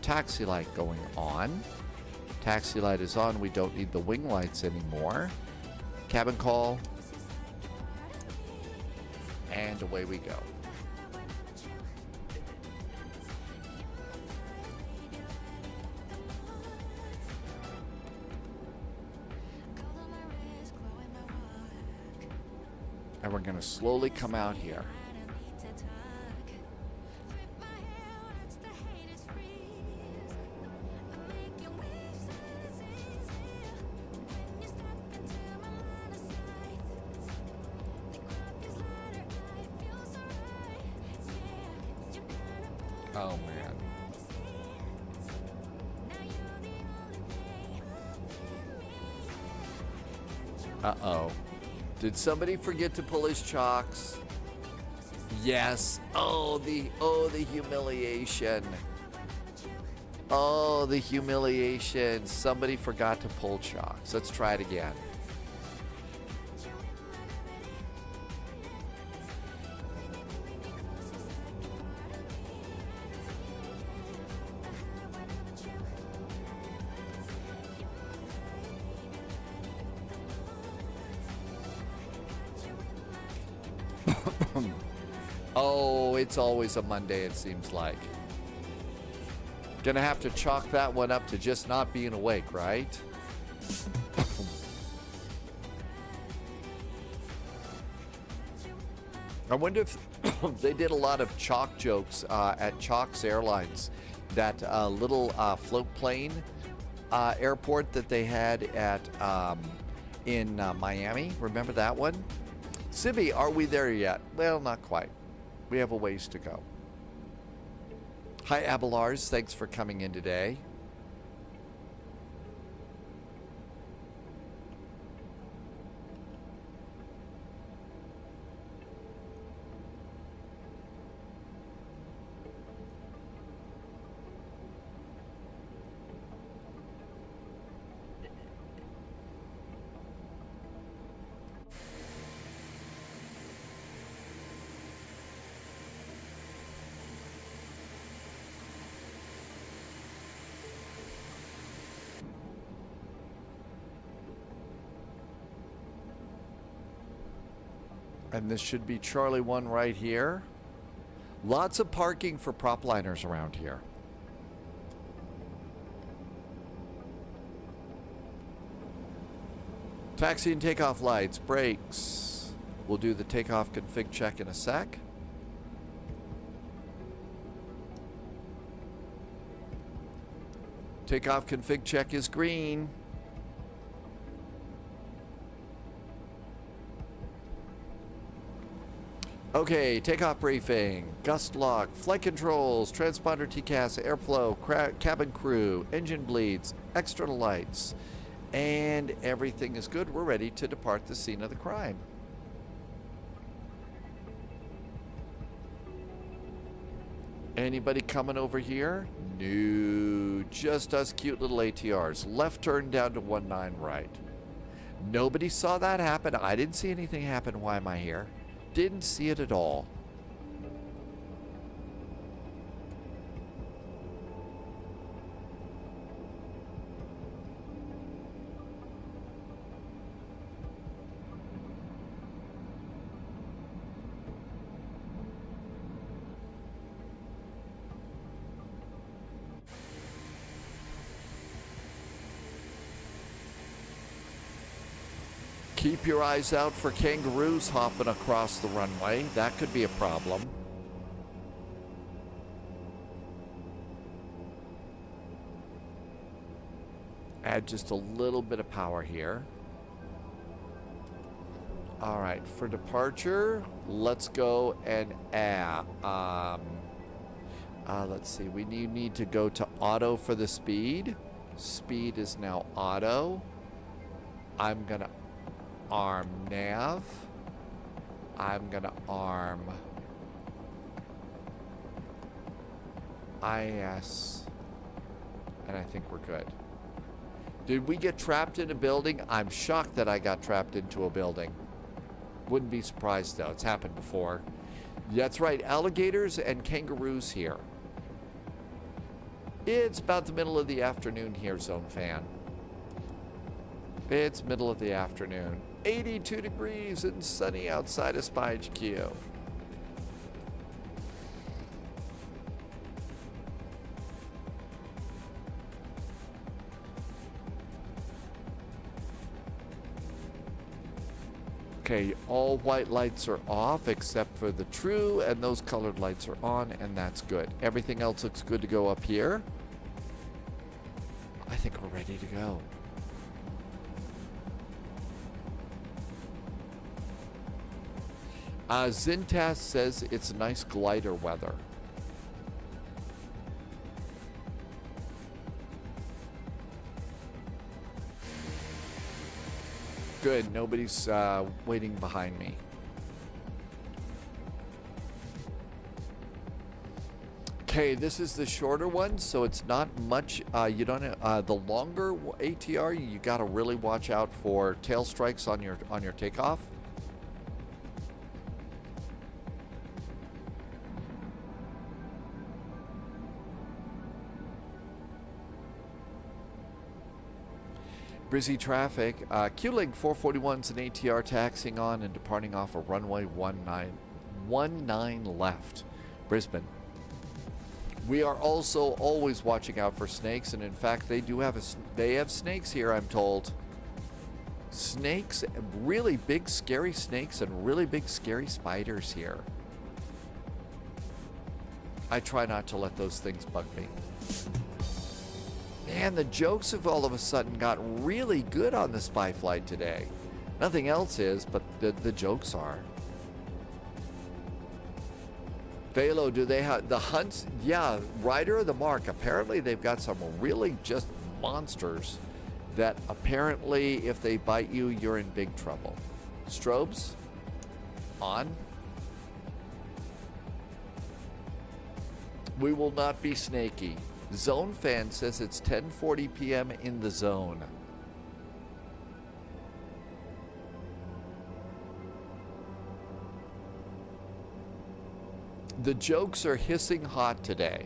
Taxi light going on. Taxi light is on. We don't need the wing lights anymore. Cabin call. And away we go. And we're going to slowly come out here. Oh, man. Uh-oh. Did somebody forget to pull his chocks? Yes. Oh, the humiliation. Oh, the humiliation. Somebody forgot to pull chocks. Let's try it again. Oh, it's always a Monday, it seems like. Gonna have to chalk that one up to just not being awake, right? I wonder if they did a lot of chalk jokes at Chalk's Airlines, that little float plane airport that they had at in Miami. Remember that one? Sibby, are we there yet? Well, not quite. We have a ways to go. Hi, Abelars. Thanks for coming in today. And this should be Charlie 1 right here. Lots of parking for prop liners around here. Taxi and takeoff lights, brakes. We'll do the takeoff config check in a sec. Takeoff config check is green. Okay, takeoff briefing, gust log, flight controls, transponder TCAS, airflow, cabin crew, engine bleeds, external lights, And everything is good. We're ready to depart the scene of the crime. Anybody coming over here? No, just us cute little ATRs. Left turn down to 19 right. Nobody saw that happen. I didn't see anything happen. Why am I here? Didn't see it at all. Keep your eyes out for kangaroos hopping across the runway. That could be a problem. Add just a little bit of power here. All right, for departure, let's go and add. Let's see, we need to go to auto for the speed. Speed is now auto. I'm gonna arm nav. I'm gonna arm IS, and I think we're good. Did we get trapped in a building? I'm shocked that I got trapped into a building. Wouldn't be surprised though, it's happened before. That's right, alligators and kangaroos here. It's about the middle of the afternoon here, Zone Fan. It's middle of the afternoon. 82 degrees and sunny outside of Spy HQ. Okay, all white lights are off except for the true, and those colored lights are on, and that's good. Everything else looks good to go up here. I think we're ready to go. Zintas says it's nice glider weather. Good, nobody's waiting behind me. Okay, this is the shorter one, so it's not much. You don't. The longer ATR, you got to really watch out for tail strikes on your takeoff. Busy traffic. Q-Link 441's an ATR taxiing on and departing off a runway 19 left. Brisbane. We are also always watching out for snakes, and in fact, they have snakes here, I'm told. Snakes, really big scary snakes and really big scary spiders here. I try not to let those things bug me. Man, the jokes have all of a sudden got really good on the spy flight today. Nothing else is, but the jokes are. Velo, do they have the hunts? Yeah, Rider of the Mark. Apparently they've got some really just monsters that apparently if they bite you, you're in big trouble. Strobes? On. We will not be snaky. Zone Fan says it's 10:40 p.m. in the zone. The jokes are hissing hot today.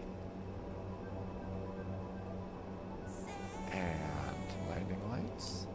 And landing lights.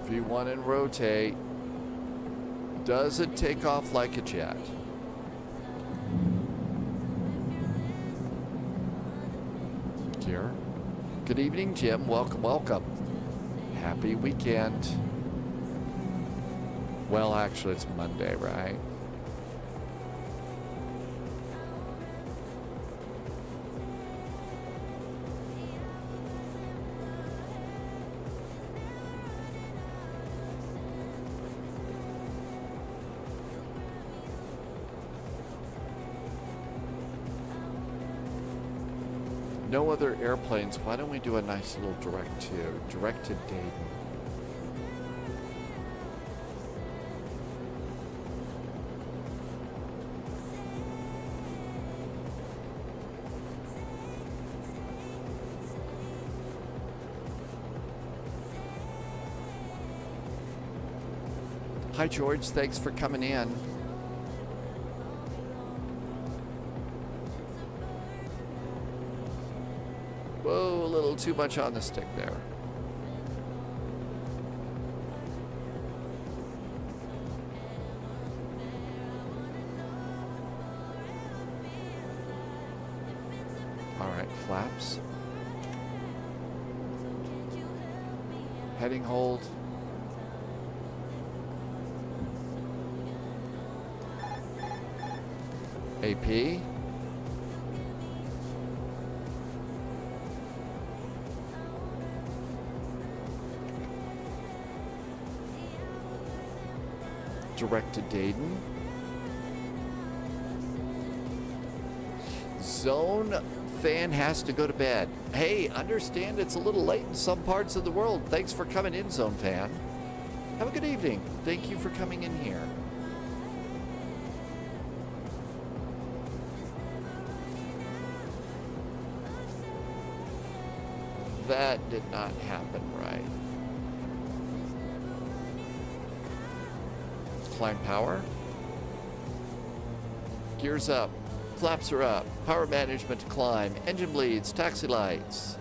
V1 and rotate. Does it take off like a jet? Here. Good evening, Jim. Welcome, welcome. Happy weekend. Well, actually, it's Monday, right? No other airplanes. Why don't we do a nice little direct to Dayton? Hi, George. Thanks for coming in. Whoa, a little too much on the stick there. All right, flaps. Heading hold. AP. Direct to Dayton. Zone fan has to go to bed. Hey, understand it's a little late in some parts of the world. Thanks for coming in, Zone fan. Have a good evening. Thank you for coming in here. That did not happen right. Climb power. Gears up. Flaps are up. Power management to climb. Engine bleeds. Taxi lights.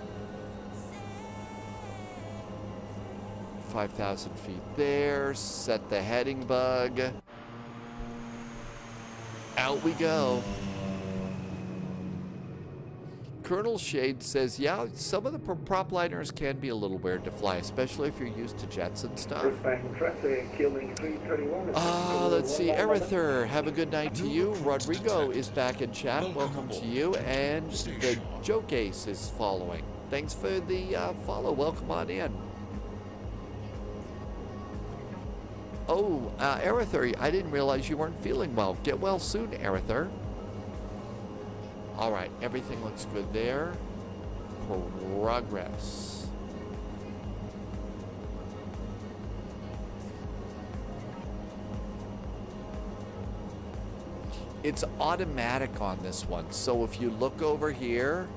5,000 feet there. Set the heading bug. Out we go. Colonel Shade says, yeah, some of the prop liners can be a little weird to fly, especially if you're used to jets and stuff. Let's see. Erither, have a good night to you. Rodrigo is back in chat. Welcome to you. And the Joke Ace is following. Thanks for the follow. Welcome on in. Oh, Erither, I didn't realize you weren't feeling well. Get well soon, Erither. All right, everything looks good there. Progress. It's automatic on this one, so if you look over here,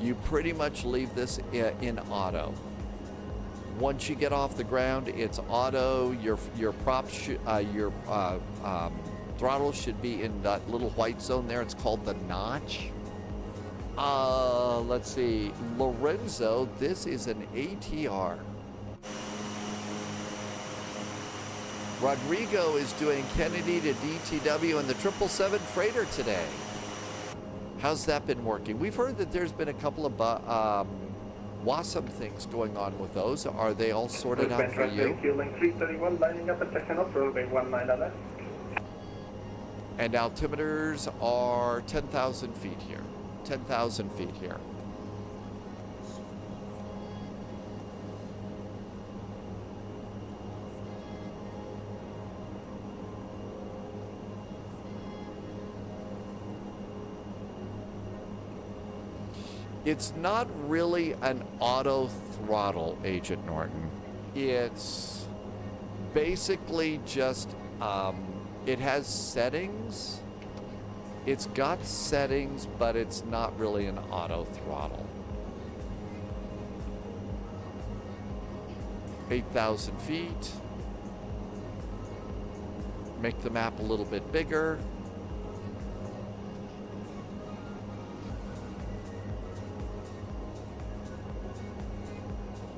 you pretty much leave this in auto. Once you get off the ground, it's auto. Your props, your throttle should be in that little white zone there. It's called the notch. Let's see. Lorenzo, this is an ATR. Rodrigo is doing Kennedy to DTW in the 777 freighter today. How's that been working? We've heard that there's been a couple of WASM things going on with those. Are they all sorted out for you? And altimeters are 10,000 feet here. 10,000 feet here. It's not really an auto throttle, Agent Norton. It's basically just, it has settings. It's got settings, but it's not really an auto throttle. 8,000 feet. Make the map a little bit bigger.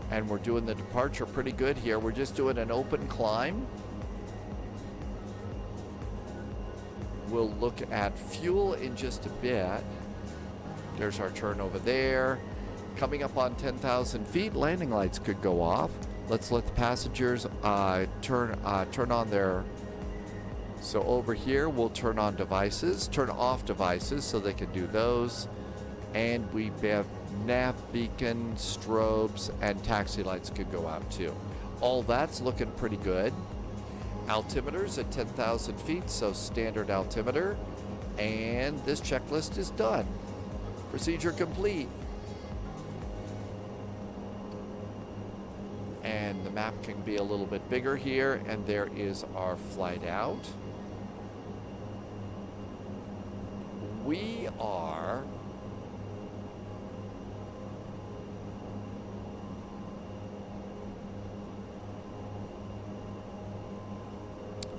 And we're doing the departure pretty good here. We're just doing an open climb. We'll look at fuel in just a bit. There's our turn over there. Coming up on 10,000 feet, landing lights could go off. Let's let the passengers turn on their. So over here, we'll turn on devices, turn off devices so they can do those. And we have nav beacon, strobes, and taxi lights could go out too. All that's looking pretty good. Altimeters at 10,000 feet, so standard altimeter. And this checklist is done. Procedure complete. And the map can be a little bit bigger here, and there is our flight out. We are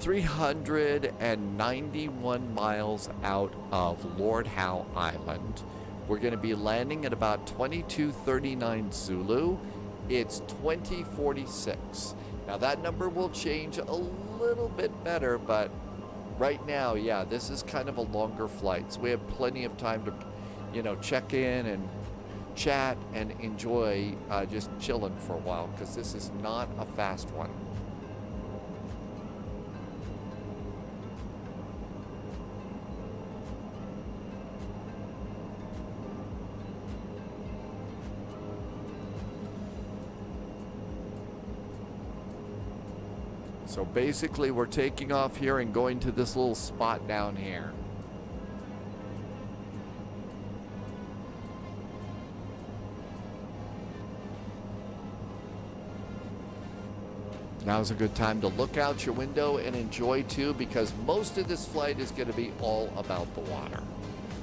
...391 miles out of Lord Howe Island. We're going to be landing at about 2239 Zulu. It's 2046. Now that number will change a little bit better, but right now, yeah, this is kind of a longer flight. So we have plenty of time to, you know, check in and chat and enjoy just chilling for a while, because this is not a fast one. So basically, we're taking off here and going to this little spot down here. Now's a good time to look out your window and enjoy too, because most of this flight is going to be all about the water.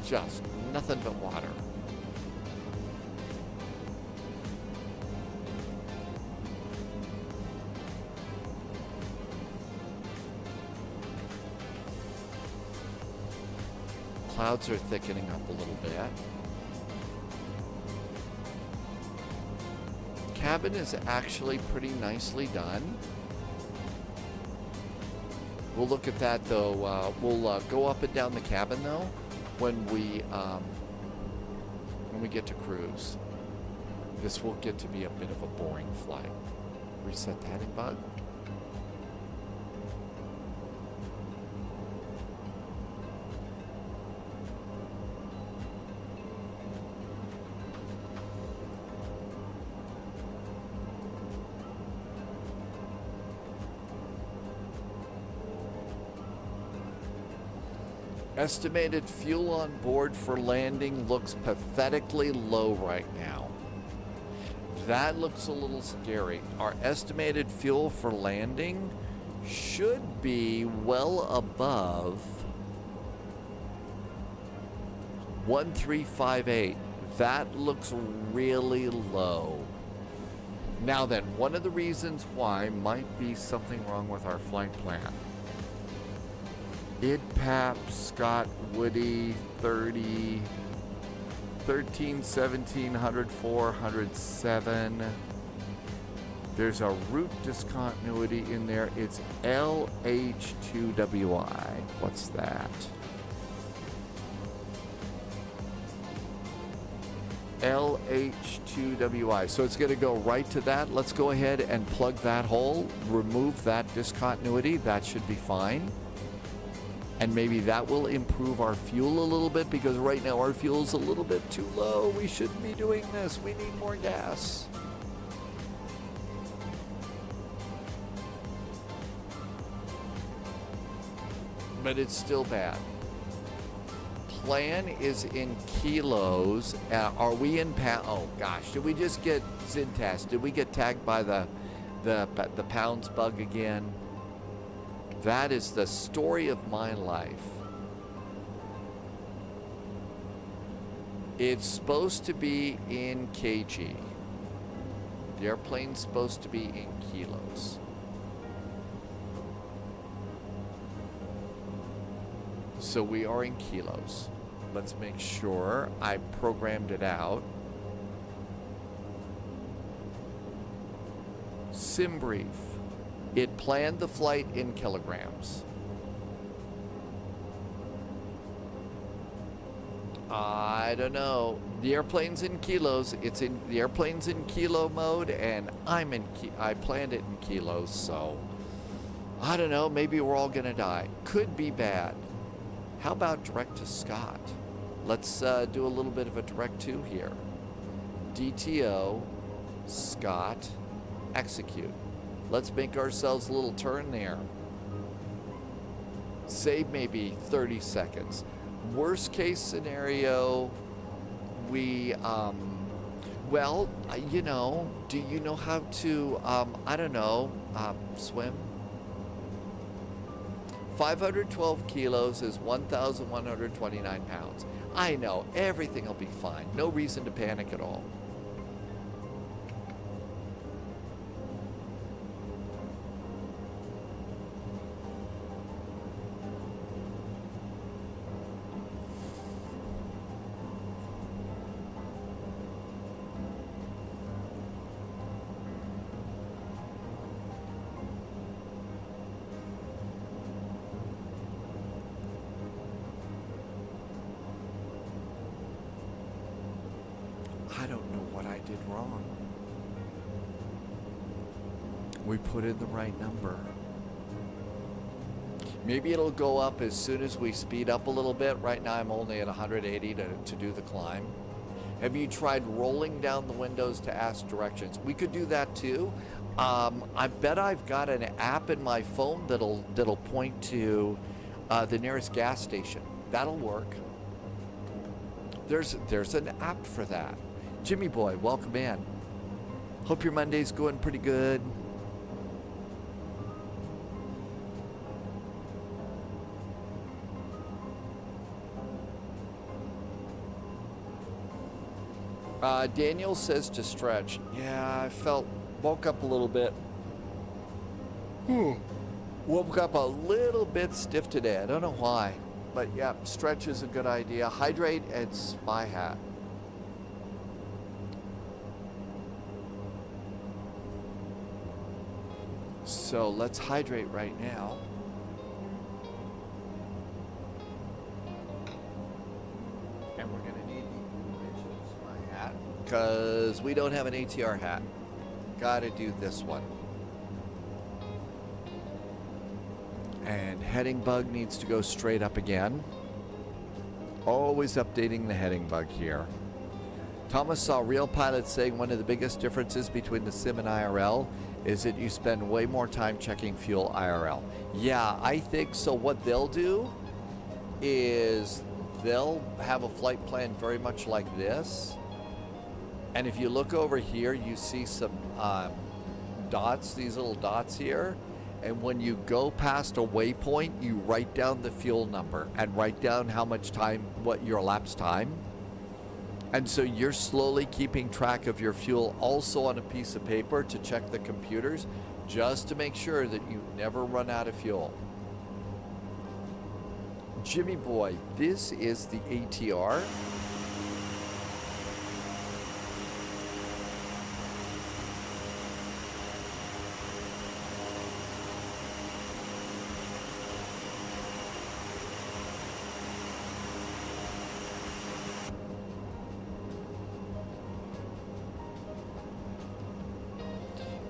Just nothing but water. Clouds are thickening up a little bit. Cabin is actually pretty nicely done. We'll look at that though. We'll go up and down the cabin though when we get to cruise. This will get to be a bit of a boring flight. Reset the heading bug. Estimated fuel on board for landing looks pathetically low right now. That looks a little scary. Our estimated fuel for landing should be well above 1358. That looks really low. Now then, one of the reasons why might be something wrong with our flight plan. IDPAP, Scott, Woody, 30, 13, 17, 104, 107. There's a route discontinuity in there. It's LH2WI. What's that? LH2WI. So it's going to go right to that. Let's go ahead and plug that hole, remove that discontinuity. That should be fine. And maybe that will improve our fuel a little bit, because right now our fuel's a little bit too low. We shouldn't be doing this. We need more gas. But it's still bad. Plan is in kilos. Are we in pounds? Oh gosh, did we just get Zintas? Did we get tagged by the pounds bug again? That is the story of my life. It's supposed to be in kg. The airplane's supposed to be in kilos. So we are in kilos. Let's make sure I programmed it out. Sim brief. It planned the flight in kilograms. I don't know. The airplane's in kilos. The airplane's in kilo mode, and I planned it in kilos, so I don't know. Maybe we're all gonna die. Could be bad. How about direct to Scott? Let's do a little bit of a direct to here. DTO, Scott, execute. Let's make ourselves a little turn there. Save maybe 30 seconds. Worst case scenario, we, well, you know, do you know how to, I don't know, swim? 512 kilos is 1,129 pounds. I know, everything will be fine. No reason to panic at all. I don't know what I did wrong. We put in the right number. Maybe it'll go up as soon as we speed up a little bit. Right now I'm only at 180 to do the climb. Have you tried rolling down the windows to ask directions? We could do that too. I bet I've got an app in my phone that'll point to the nearest gas station. That'll work. There's an app for that. Jimmy boy, welcome in. Hope your Monday's going pretty good. Daniel says to stretch. Yeah, I woke up a little bit. Woke up a little bit stiff today. I don't know why. But yeah, stretch is a good idea. Hydrate and spy hat. So let's hydrate right now. And we're gonna need the spy hat because we don't have an ATR hat. Gotta do this one. And heading bug needs to go straight up again. Always updating the heading bug here. Thomas saw real pilots saying one of the biggest differences between the sim and IRL is that you spend way more time checking fuel IRL. Yeah, I think so. What they'll do is they'll have a flight plan very much like this. And if you look over here, you see some dots, these little dots here. And when you go past a waypoint, you write down the fuel number and write down how much time, what your elapsed time. And so you're slowly keeping track of your fuel also on a piece of paper to check the computers, just to make sure that you never run out of fuel. Jimmy boy, this is the ATR.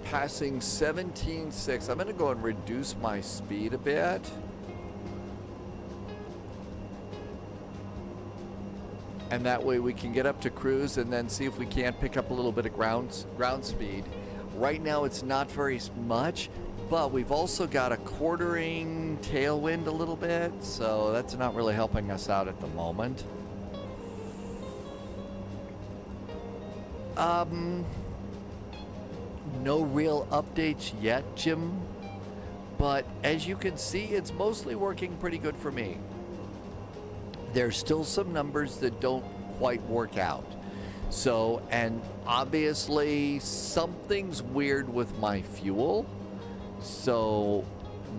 Passing 17.6. I'm going to go and reduce my speed a bit. And that way we can get up to cruise and then see if we can't pick up a little bit of ground speed. Right now it's not very much, but we've also got a quartering tailwind a little bit, so that's not really helping us out at the moment. No real updates yet, Jim, but as you can see, it's mostly working pretty good for me. There's still some numbers that don't quite work out. So, and obviously something's weird with my fuel. So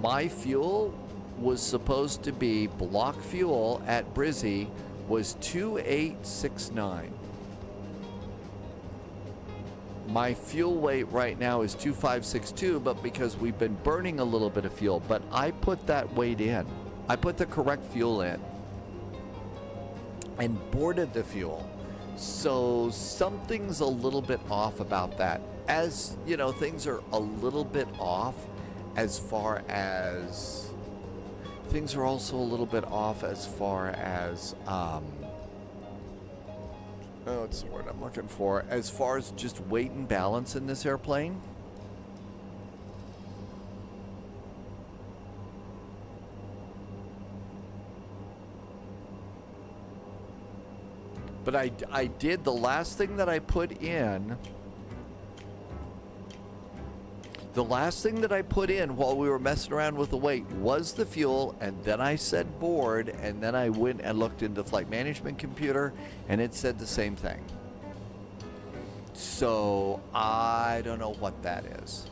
my fuel was supposed to be block fuel at Brizzy was 2869. My fuel weight right now is 2562, but because we've been burning a little bit of fuel, but I put that weight in. I put the correct fuel in and boarded the fuel. So something's a little bit off about that. As you know, things are a little bit off as far as things are also a little bit off as far as what's the word I'm looking for? As far as just weight and balance in this airplane. But I did, the last thing that I put in, while we were messing around with the weight was the fuel, and then I said board, and then I went and looked into flight management computer, and it said the same thing. So I don't know what that is.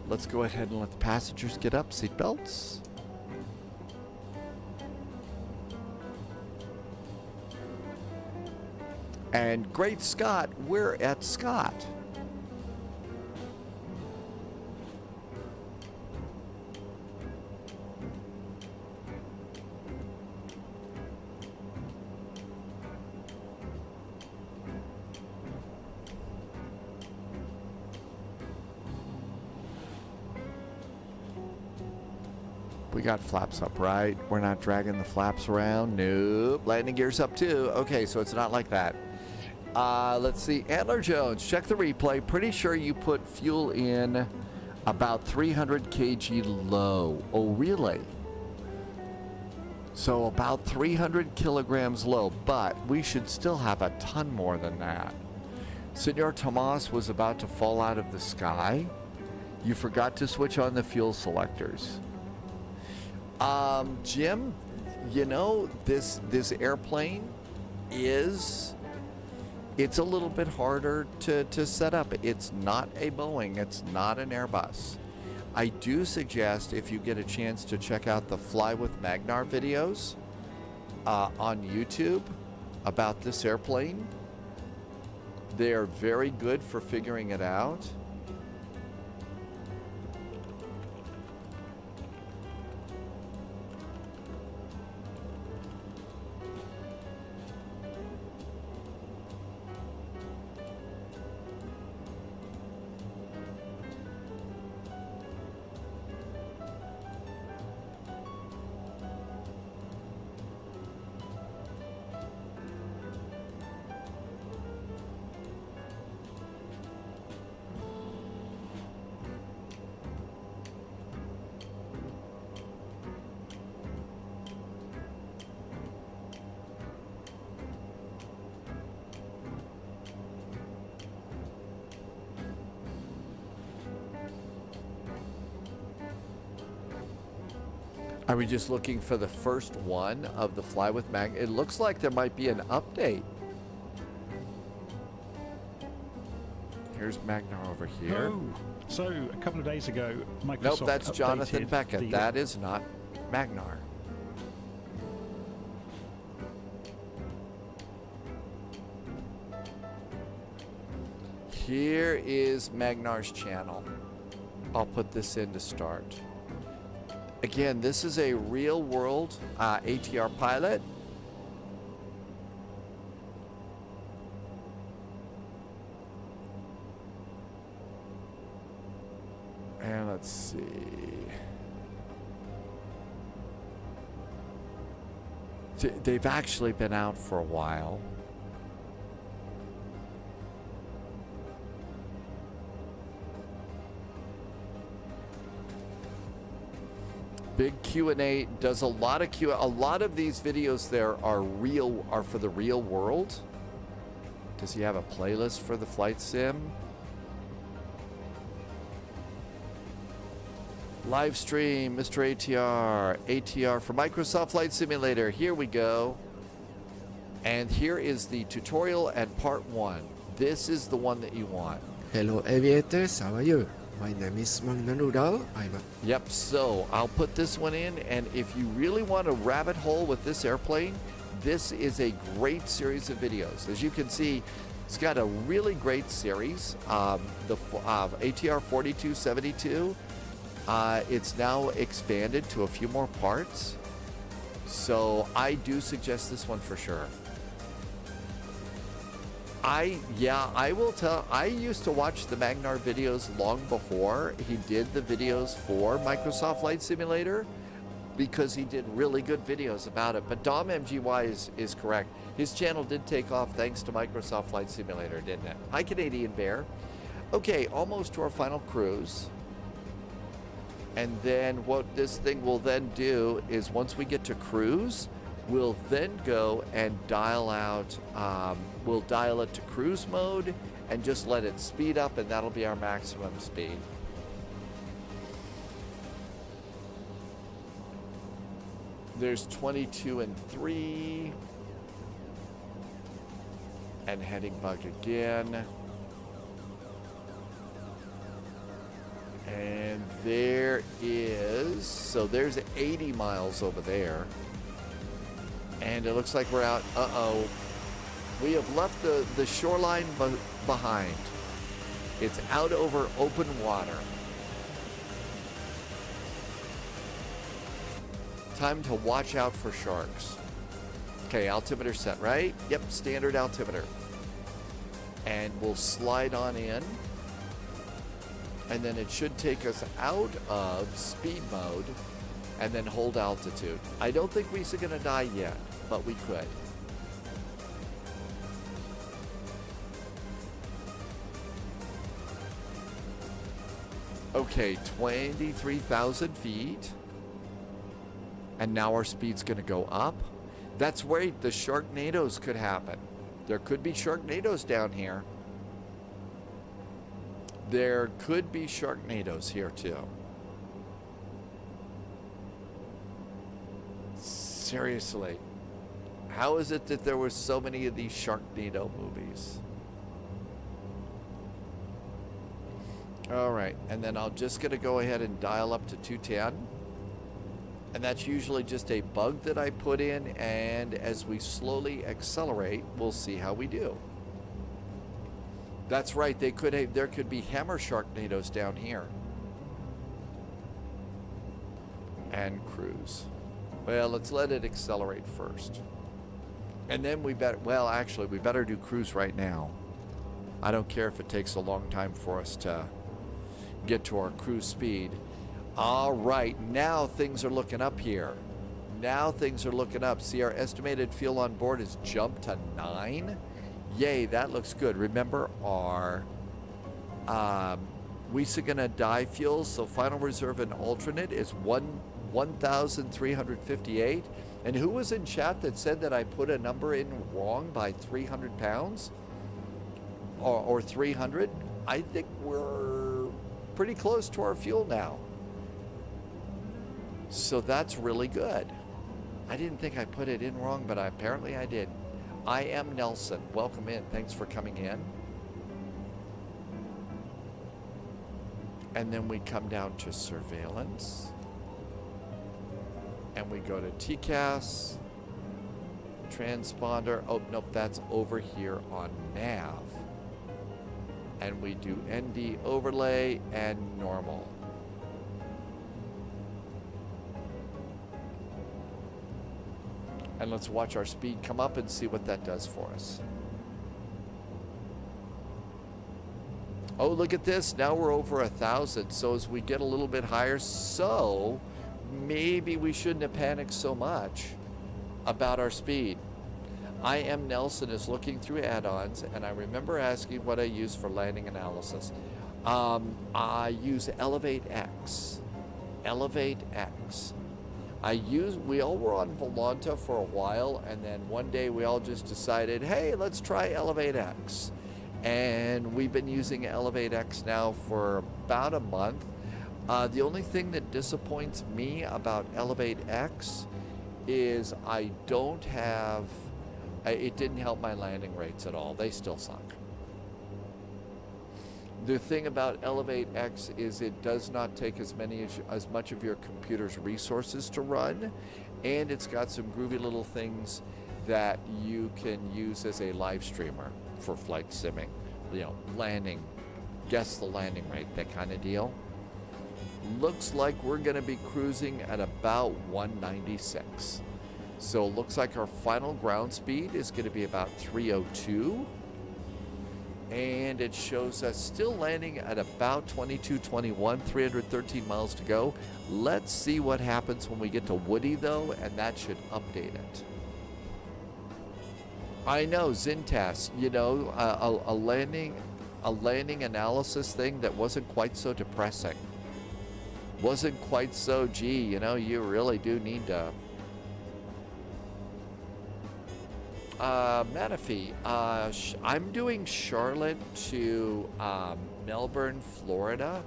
Let's go ahead and let the passengers get up, seatbelts. And Great Scott, we're at Scott. We got flaps up, right? We're not dragging the flaps around. Nope. Landing gears up too. Okay, so it's not like that. Let's see. Antler Jones, check the replay. Pretty sure you put fuel in about 300 kg low. Oh, really? So about 300 kilograms low, but we should still have a ton more than that. Senor Tomas was about to fall out of the sky. You forgot to switch on the fuel selectors. Jim, you know, this airplane is, it's a little bit harder to set up. It's not a Boeing. It's not an Airbus. I do suggest, if you get a chance, to check out the Fly with Magnar videos on YouTube about this airplane. They are very good for figuring it out. Are we just looking for the first one of the Fly with Mag? It looks like there might be an update. Here's Magnar over here. Oh, so a couple of days ago, Microsoft Nope, that's Jonathan updated Beckett. That is not Magnar. Here is Magnar's channel. I'll put this in to start. Again, this is a real-world ATR pilot. And let's see. They've actually been out for a while. Big Q&A, does a lot of a lot of these videos there are for the real world. Does he have a playlist for the flight sim? Live stream, Mr. ATR for Microsoft Flight Simulator. Here we go. And here is the tutorial and part 1. This is the one that you want. Hello aviators, how are you? My name is Magnar Nordal. Yep, so I'll put this one in, and if you really want a rabbit hole with this airplane, this is a great series of videos. As you can see, it's got a really great series. The ATR 4272, it's now expanded to a few more parts. So I do suggest this one for sure. I will tell. I used to watch the Magnar videos long before he did the videos for Microsoft Flight Simulator, because he did really good videos about it. But Dom MGY is correct. His channel did take off thanks to Microsoft Flight Simulator, didn't it? Hi, Canadian Bear. Okay, almost to our final cruise. And then what this thing will then do is once we get to cruise, we'll then go and dial out, we'll dial it to cruise mode and just let it speed up, and that'll be our maximum speed. There's 22 and 3. And heading bug again. And there is, so there's 80 miles over there. And it looks like we're out, uh-oh. We have left the shoreline behind. It's out over open water. Time to watch out for sharks. Okay, altimeter set, right? Yep, standard altimeter. And we'll slide on in. And then it should take us out of speed mode and then hold altitude. I don't think we're going to die yet, but we could. Okay, 23,000 feet. And now our speed's going to go up. That's where the Sharknadoes could happen. There could be Sharknadoes down here. There could be Sharknadoes here too. Seriously. How is it that there were so many of these Sharknado movies? All right, and then I'm just going to go ahead and dial up to 210. And that's usually just a bug that I put in, and as we slowly accelerate, we'll see how we do. That's right, there could be hammer Sharknadoes down here. And cruise. Well, let's let it accelerate first. And then we better, well, actually, we better do cruise right now. I don't care if it takes a long time for us to get to our cruise speed. All right, now things are looking up here. Now things are looking up. See, our estimated fuel on board has jumped to 9. Yay, that looks good. Remember our we're gonna die fuel, so final reserve and alternate is 1,358. And who was in chat that said that I put a number in wrong by 300 pounds? Or 300? I think we're pretty close to our fuel now. So that's really good. I didn't think I put it in wrong, but apparently I did. I am Nelson. Welcome in. Thanks for coming in. And then we come down to surveillance. And we go to TCAS, transponder. Oh, nope, that's over here on nav. And we do ND overlay and normal. And let's watch our speed come up and see what that does for us. Oh, look at this. Now we're over 1,000. So as we get a little bit higher, so maybe we shouldn't have panicked so much about our speed. I am Nelson is looking through add-ons, and I remember asking what I use for landing analysis. I use ElevateX. ElevateX. We all were on Volanta for a while, and then one day we all just decided, hey, let's try ElevateX. And we've been using ElevateX now for about a month. The only thing that disappoints me about ElevateX is I don't have, it didn't help my landing rates at all. They still suck. The thing about ElevateX is it does not take as much of your computer's resources to run, and it's got some groovy little things that you can use as a live streamer for flight simming. You know, landing, guess the landing rate, that kind of deal. Looks like we're going to be cruising at about 196. So it looks like our final ground speed is going to be about 302. And it shows us still landing at about 2221, 313 miles to go. Let's see what happens when we get to Woody, though, and that should update it. I know, Zintas, you know, a landing analysis thing that wasn't quite so depressing. Wasn't quite so, gee, you know, you really do need to... Menifee, I'm doing Charlotte to Melbourne, Florida.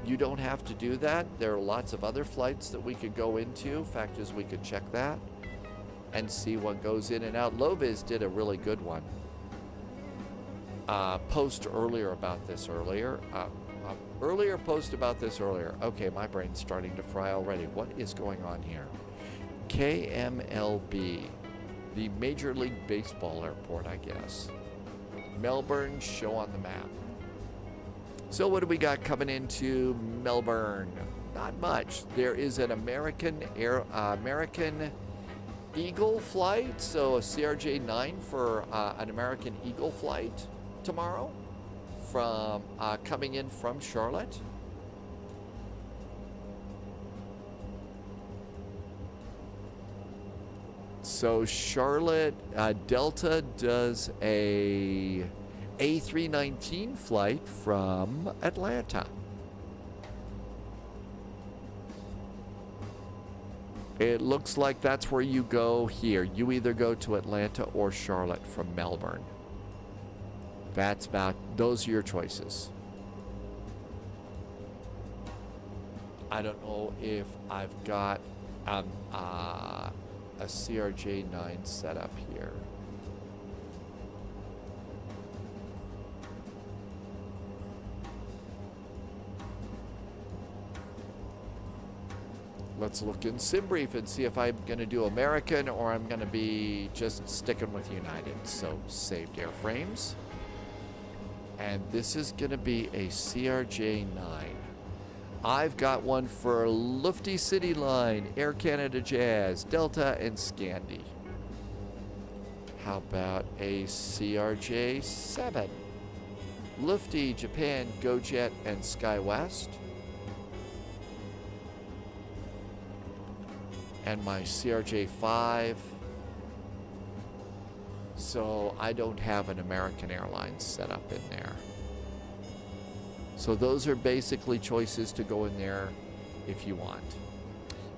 You don't have to do that. There are lots of other flights that we could go into. Fact is, we could check that and see what goes in and out. Loviz did a really good one. Post earlier about this earlier. Earlier post about this earlier. Okay, my brain's starting to fry already. What is going on here? KMLB. The Major League Baseball airport, I guess. Melbourne, show on the map. So what do we got coming into Melbourne? Not much. There is an American Eagle flight, so a CRJ-9 for an American Eagle flight tomorrow from coming in from Charlotte. So Charlotte, Delta does a A319 flight from Atlanta. It looks like that's where you go here. You either go to Atlanta or Charlotte from Melbourne. That's about, those are your choices. I don't know if I've got a CRJ-9 set up here. Let's look in SimBrief and see if I'm going to do American or I'm going to be just sticking with United. So saved airframes. And this is going to be a CRJ-9. I've got one for Lufty City Line, Air Canada Jazz, Delta, and Scandi. How about a CRJ-7? Lufty, Japan, GoJet, and SkyWest. And my CRJ-5. So I don't have an American Airlines set up in there. So those are basically choices to go in there if you want.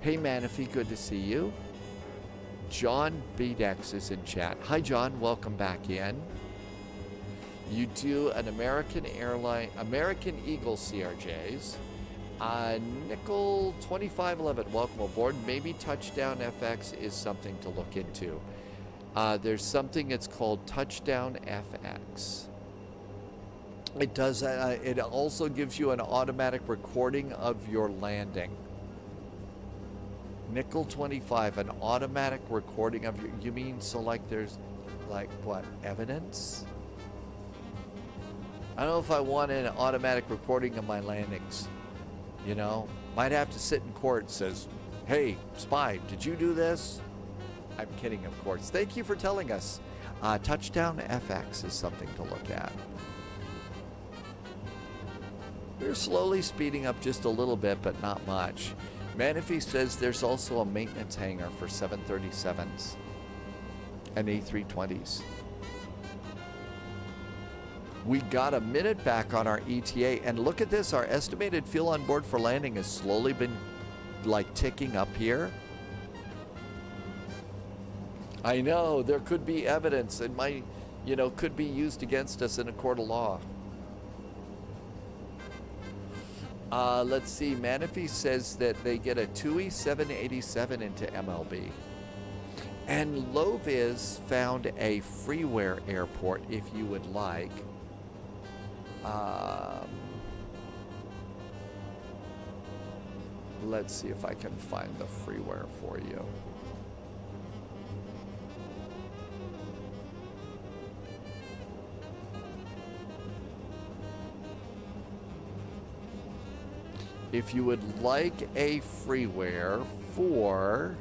Hey Manifee, good to see you. John Bedex is in chat. Hi John, welcome back in. You do an American Eagle CRJs. Nickel 2511, welcome aboard. Maybe Touchdown FX is something to look into. There's something it's called Touchdown FX. It does. It also gives you an automatic recording of your landing. Nickel 25, an automatic recording of your. You mean so like there's, like what, evidence? I don't know if I want an automatic recording of my landings. You know, might have to sit in court. Says, hey, spy, did you do this? I'm kidding, of course. Thank you for telling us. Touchdown FX is something to look at. We're slowly speeding up just a little bit, but not much. Manifee says there's also a maintenance hangar for 737s and A320s. We got a minute back on our ETA, and look at this. Our estimated fuel on board for landing has slowly been like ticking up here. I know there could be evidence and might, you know, could be used against us in a court of law. Let's see. Manifee says that they get a TUI 787 into MLB. And Loviz found a freeware airport if you would like. Let's see if I can find the freeware for you. If you would like a freeware for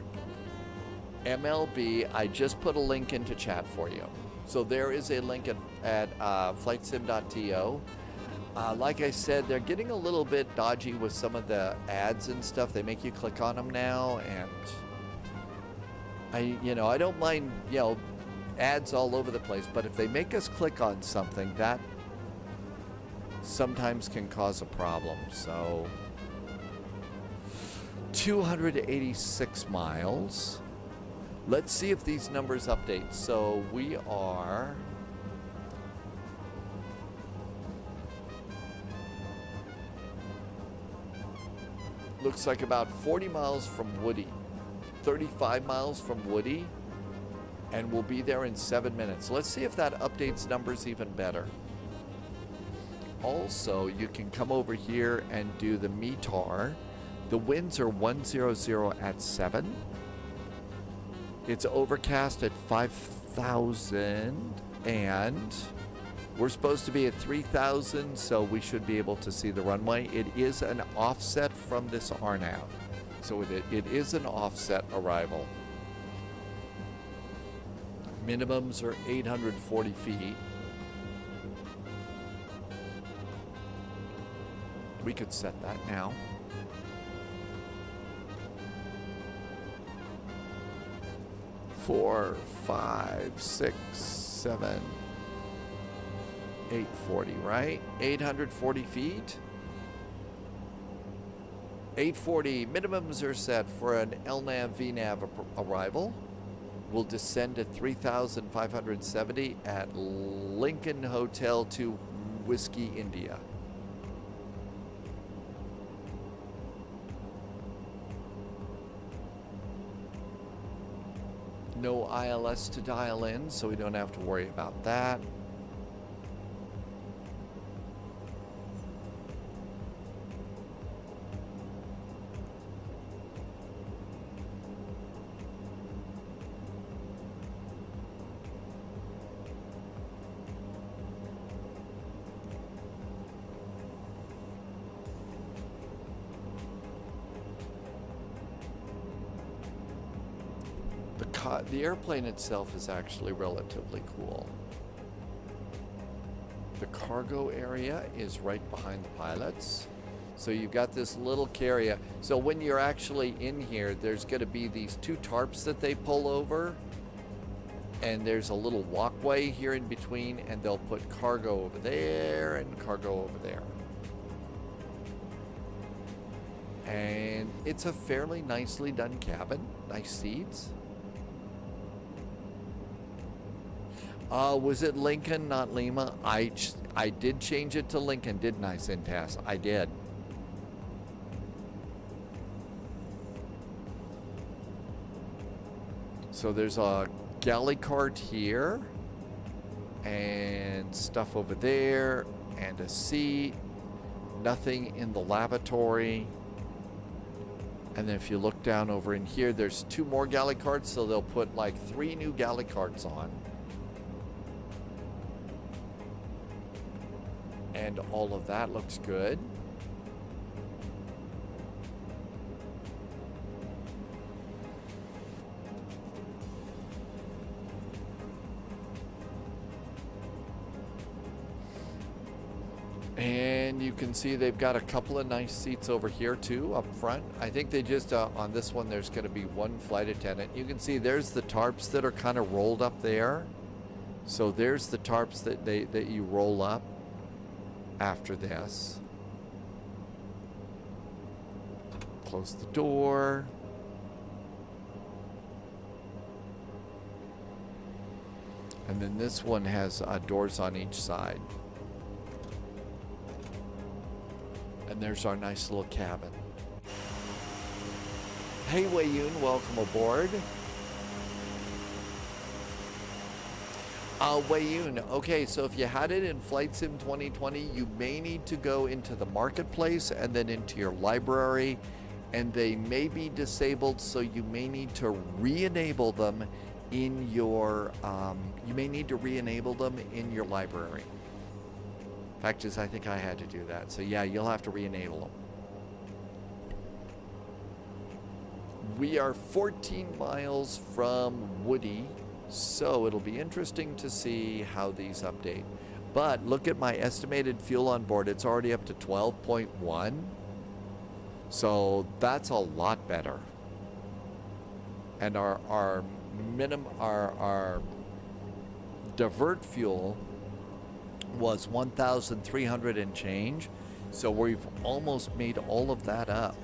MLB, I just put a link into chat for you. So there is a link at flightsim.to. Like I said, they're getting a little bit dodgy with some of the ads and stuff. They make you click on them now, and I don't mind, ads all over the place, but if they make us click on something, that sometimes can cause a problem. So 286 miles. Let's see if these numbers update. So we are looks like about 40 miles from Woody, 35 miles from Woody, and we'll be there in 7 minutes. Let's see if that updates numbers even better. Also, you can come over here and do the METAR. The winds are 100 at 7. It's overcast at 5,000, and we're supposed to be at 3,000, so we should be able to see the runway. It is an offset from this RNAV, so it is an offset arrival. Minimums are 840 feet. We could set that now. Four, 5, 6, 7, 840, right? 840 feet. 840 minimums are set for an LNAV VNAV arrival. We'll descend at 3,570 at Lincoln Hotel to Whiskey, India. No ILS to dial in, so we don't have to worry about that. The airplane itself is actually relatively cool. The cargo area is right behind the pilots. So you've got this little carrier. So when you're actually in here, there's going to be these two tarps that they pull over. And there's a little walkway here in between, and they'll put cargo over there and cargo over there. And it's a fairly nicely done cabin. Nice seats. Was it Lincoln, not Lima? I did change it to Lincoln, didn't I, Cintas? I did. So there's a galley cart here, and stuff over there, and a seat. Nothing in the lavatory. And then if you look down over in here, there's 2 more galley carts, so they'll put like 3 new galley carts on. And all of that looks good. And you can see they've got a couple of nice seats over here too, up front. I think they just, on this one, there's going to be 1 flight attendant. You can see there's the tarps that are kind of rolled up there. So there's the tarps that you roll up after this. Close the door. And then this one has doors on each side. And there's our nice little cabin. Hey Wayun, welcome aboard. Wayun, okay, so if you had it in Flight Sim 2020, you may need to go into the marketplace and then into your library, and they may be disabled, so you may need to re-enable them in your, library. Fact is, I think I had to do that. So yeah, you'll have to re-enable them. We are 14 miles from Woody. So it'll be interesting to see how these update. But look at my estimated fuel on board. It's already up to 12.1. So that's a lot better. And our divert fuel was 1,300 and change. So we've almost made all of that up.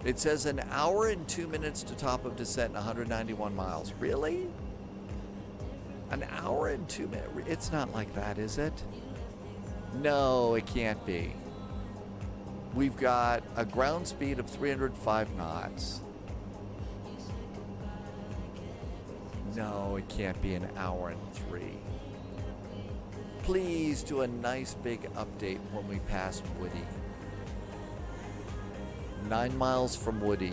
It says an hour and 2 minutes to top of descent and 191 miles. Really? An hour and 2 minutes? It's not like that, is it? No, it can't be. We've got a ground speed of 305 knots. No, it can't be an hour and 3. Please do a nice big update when we pass Woody. 9 miles from Woody.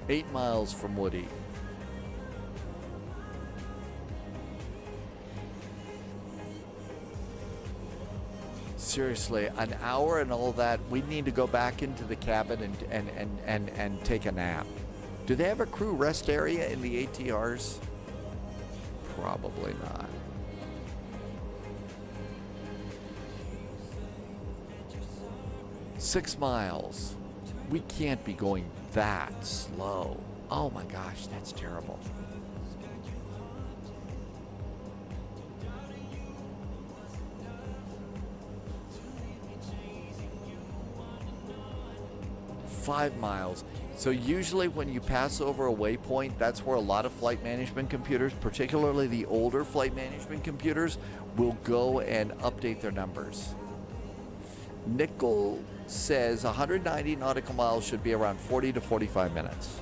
8 miles from Woody. Seriously, an hour and all that, we need to go back into the cabin and take a nap. Do they have a crew rest area in the ATRs? Probably not. Six miles. We can't be going that slow. Oh my gosh, that's terrible. Five miles. So usually when you pass over a waypoint, that's where a lot of flight management computers, particularly the older flight management computers, will go and update their numbers. Nickel says 190 nautical miles should be around 40 to 45 minutes.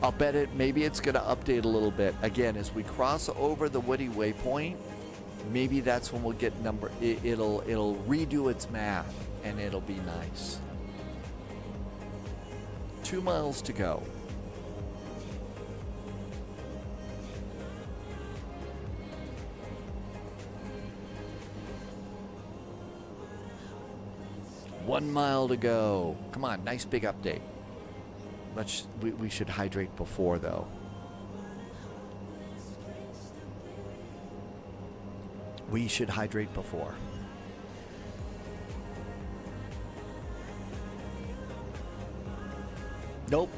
I'll bet it, maybe it's going to update a little bit. Again, as we cross over the Woody waypoint, maybe that's when we'll get it'll redo its math and it'll be nice. 2 miles to go. One mile to go. Come on, nice big update. We should hydrate before though. We should hydrate before. Nope.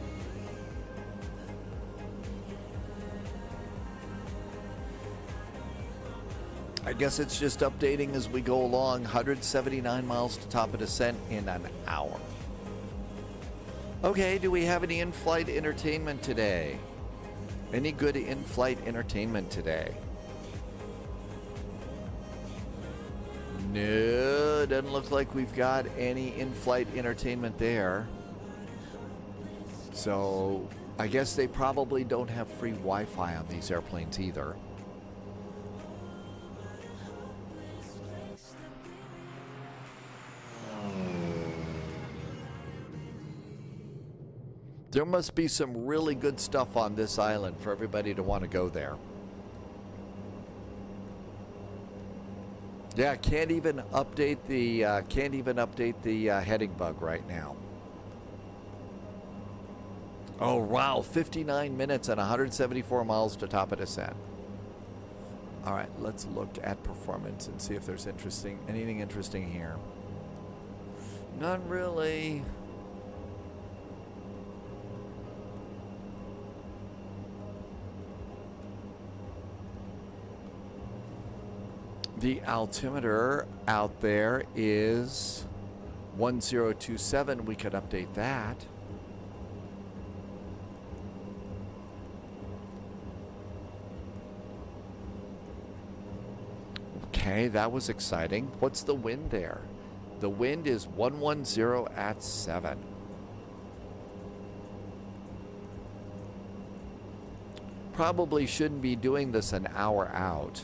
I guess it's just updating as we go along. 179 miles to top of descent in an hour. Okay, do we have any in-flight entertainment today? Any good in-flight entertainment today? No, doesn't look like we've got any in-flight entertainment there. So I guess they probably don't have free Wi-Fi on these airplanes either. There must be some really good stuff on this island for everybody to want to go there. Yeah, can't even update the heading bug right now. Oh wow, 59 minutes and 174 miles to top of descent. All right, let's look at performance and see if there's anything interesting here. Not really. The altimeter out there is 1027. We could update that. Okay, that was exciting. What's the wind there? The wind is 110 at 7. Probably shouldn't be doing this an hour out.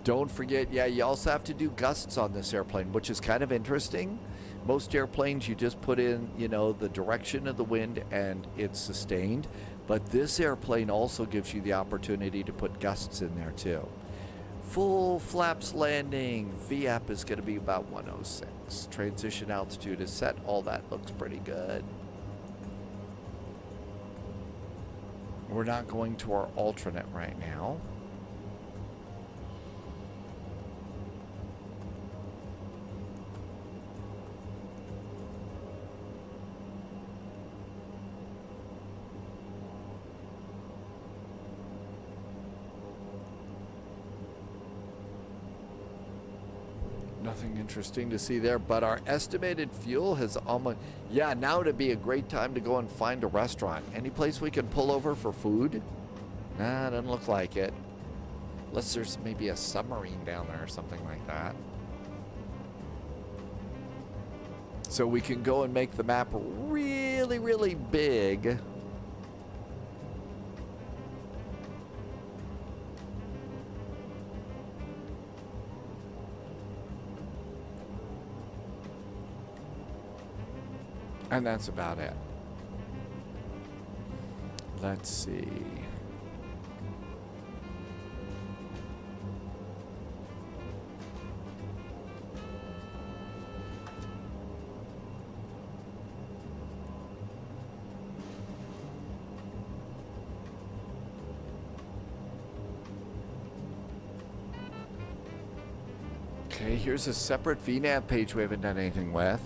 Don't forget, yeah, you also have to do gusts on this airplane, which is kind of interesting. Most airplanes, you just put in, you know, the direction of the wind and it's sustained. But this airplane also gives you the opportunity to put gusts in there too. Full flaps landing. VAP is going to be about 106. Transition altitude is set. All that looks pretty good. We're not going to our alternate right now. Nothing interesting to see there, but our estimated fuel has almost... Yeah, now would be a great time to go and find a restaurant. Any place we can pull over for food? Nah, doesn't look like it. Unless there's maybe a submarine down there or something like that. So we can go and make the map really, really big. And that's about it. Let's see. Okay, here's a separate VNAV page we haven't done anything with.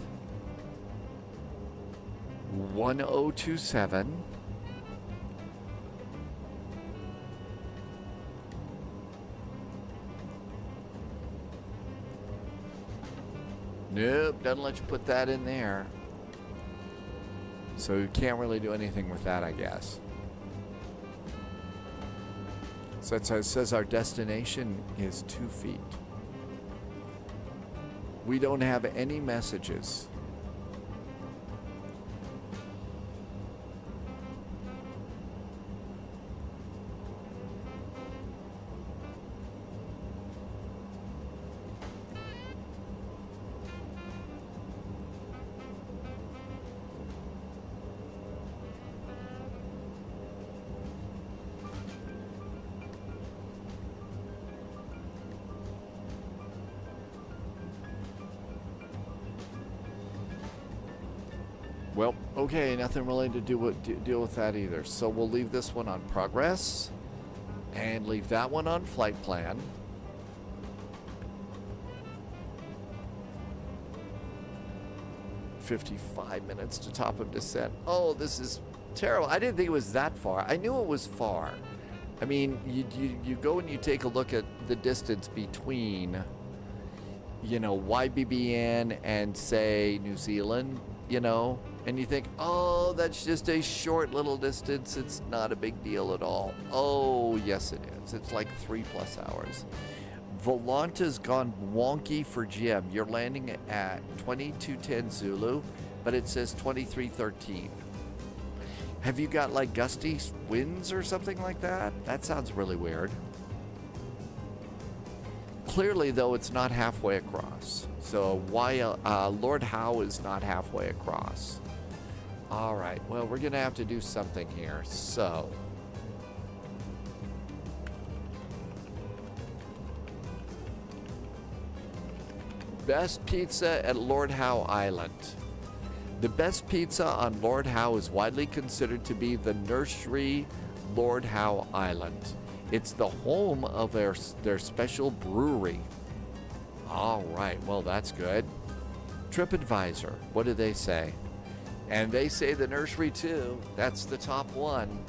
1027. Nope, doesn't let you put that in there. So you can't really do anything with that, I guess. So it says our destination is 2 feet. We don't have any messages. Well, okay, nothing really to deal with that either. So we'll leave this one on progress and leave that one on flight plan. "55 minutes to top of descent." Oh, this is terrible. I didn't think it was that far. I knew it was far. I mean, you go and you take a look at the distance between, you know, YBBN and, say, New Zealand, you know, and you think, oh, that's just a short little distance. It's not a big deal at all. Oh, yes, it is. It's like 3+ hours. Volanta's gone wonky for Jim. You're landing at 2210 Zulu, but it says 2313. Have you got like gusty winds or something like that? That sounds really weird. Clearly, though, it's not halfway across. So Lord Howe is not halfway across. All right, well, we're going to have to do something here. So, best pizza at Lord Howe Island. The best pizza on Lord Howe is widely considered to be the Nursery Lord Howe Island. It's the home of their special brewery. All right, well, that's good. TripAdvisor, what do they say? And they say the nursery too. That's the top one.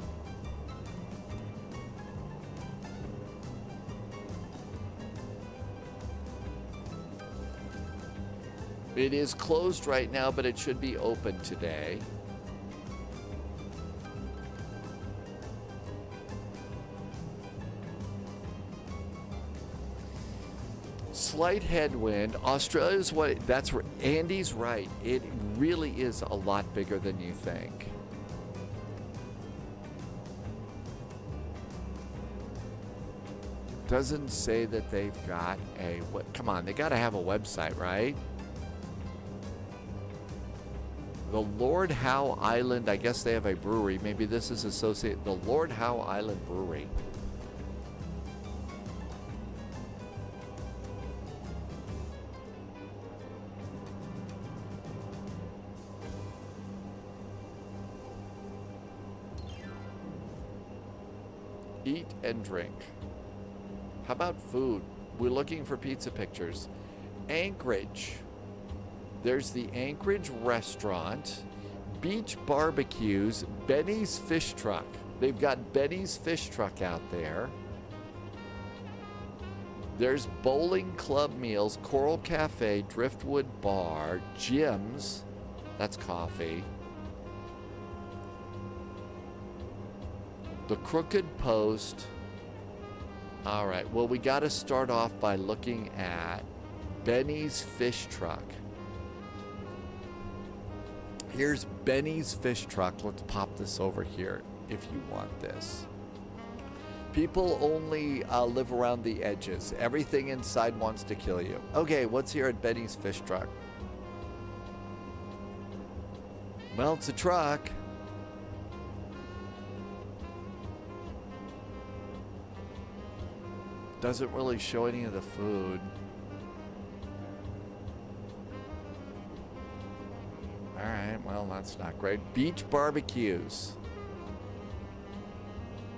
It is closed right now, but it should be open today. Slight headwind. Australia's what? That's where Andy's right. It really is a lot bigger than you think. Doesn't say that they've got a what? Come on, they got to have a website, right? The Lord Howe Island, I guess they have a brewery. Maybe this is associated, the Lord Howe Island Brewery. Eat and drink. How about food? We're looking for pizza pictures. Anchorage. There's the Anchorage restaurant. Beach barbecues. Benny's Fish Truck. They've got Benny's Fish Truck out there. There's bowling club meals, Coral Cafe, Driftwood Bar, Jim's. That's coffee. The Crooked Post. All right, well, we got to start off by looking at Benny's Fish Truck. Here's Benny's Fish Truck. Let's pop this over here if you want this. People only live around the edges. Everything inside wants to kill you. Okay, what's here at Benny's Fish Truck? Well, it's a truck. Doesn't really show any of the food. All right, well, that's not great. Beach barbecues.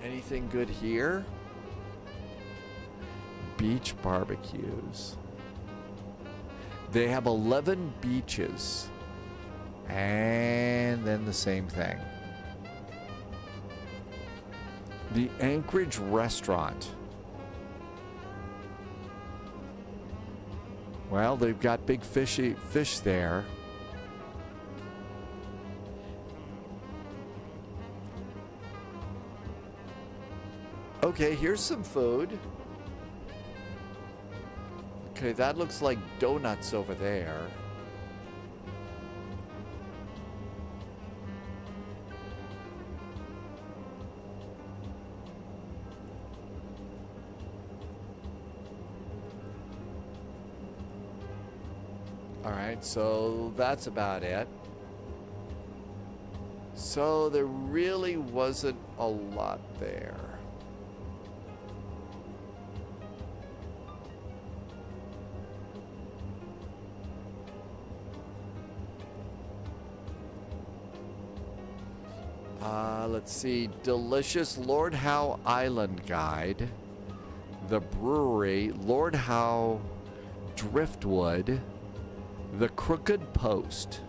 Anything good here? Beach barbecues. They have 11 beaches. And then the same thing. The Anchorage restaurant. Well, they've got big fish there. Okay, here's some food. Okay, that looks like donuts over there. All right, so that's about it. So there really wasn't a lot there. Let's see. Delicious Lord Howe Island Guide. The brewery. Lord Howe Driftwood. The Crooked Post.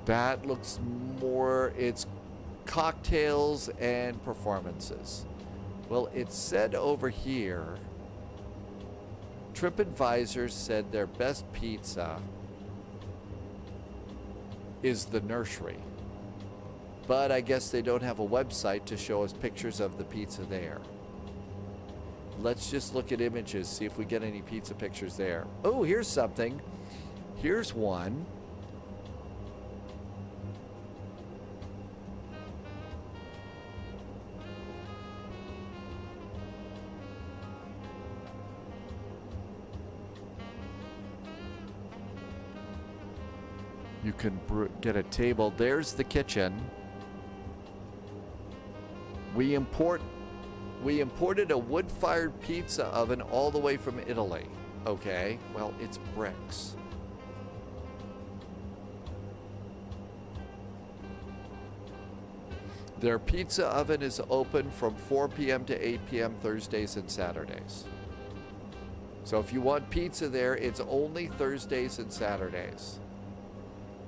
That looks more, it's cocktails and performances. Well, it said over here, TripAdvisor said their best pizza is the Nursery. But I guess they don't have a website to show us pictures of the pizza there. Let's just look at images, see if we get any pizza pictures there. Oh, here's something. Here's one. You can get a table. There's the kitchen. We imported a wood-fired pizza oven all the way from Italy. Okay, well, it's bricks. Their pizza oven is open from 4 p.m. to 8 p.m. Thursdays and Saturdays. So if you want pizza there, it's only Thursdays and Saturdays.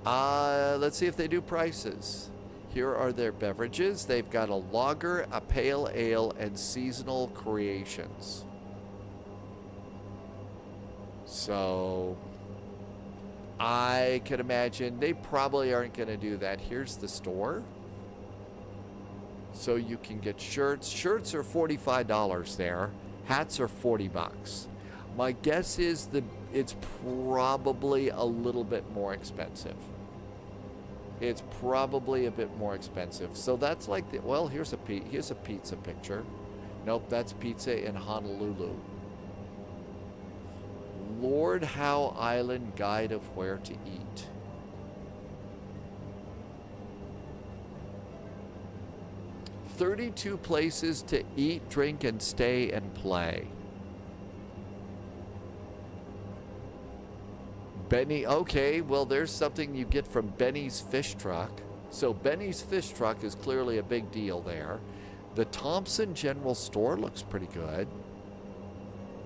Let's see if they do prices. Here are their beverages. They've got a lager, a pale ale, and seasonal creations. So I can imagine they probably aren't going to do that. Here's the store. So you can get shirts. Shirts are $45 there. Hats are $40. My guess is that it's probably a little bit more expensive. It's probably a bit more expensive. So that's like the, well, here's a pizza picture. Nope, that's pizza in Honolulu. Lord Howe Island Guide of Where to Eat. "32 places to eat, drink, and stay and play." Benny, okay, well, there's something you get from Benny's Fish Truck. So Benny's Fish Truck is clearly a big deal there. The Thompson General Store looks pretty good.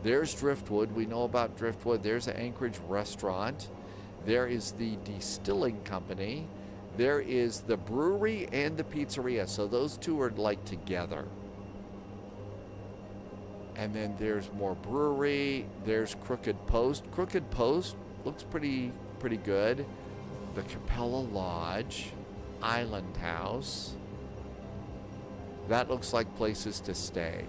There's Driftwood. We know about Driftwood. There's an Anchorage restaurant. There is the distilling company. There is the brewery and the pizzeria. So those two are like together. And then there's more brewery. There's Crooked Post. Crooked Post looks pretty good. The Capella Lodge. Island House. That looks like places to stay.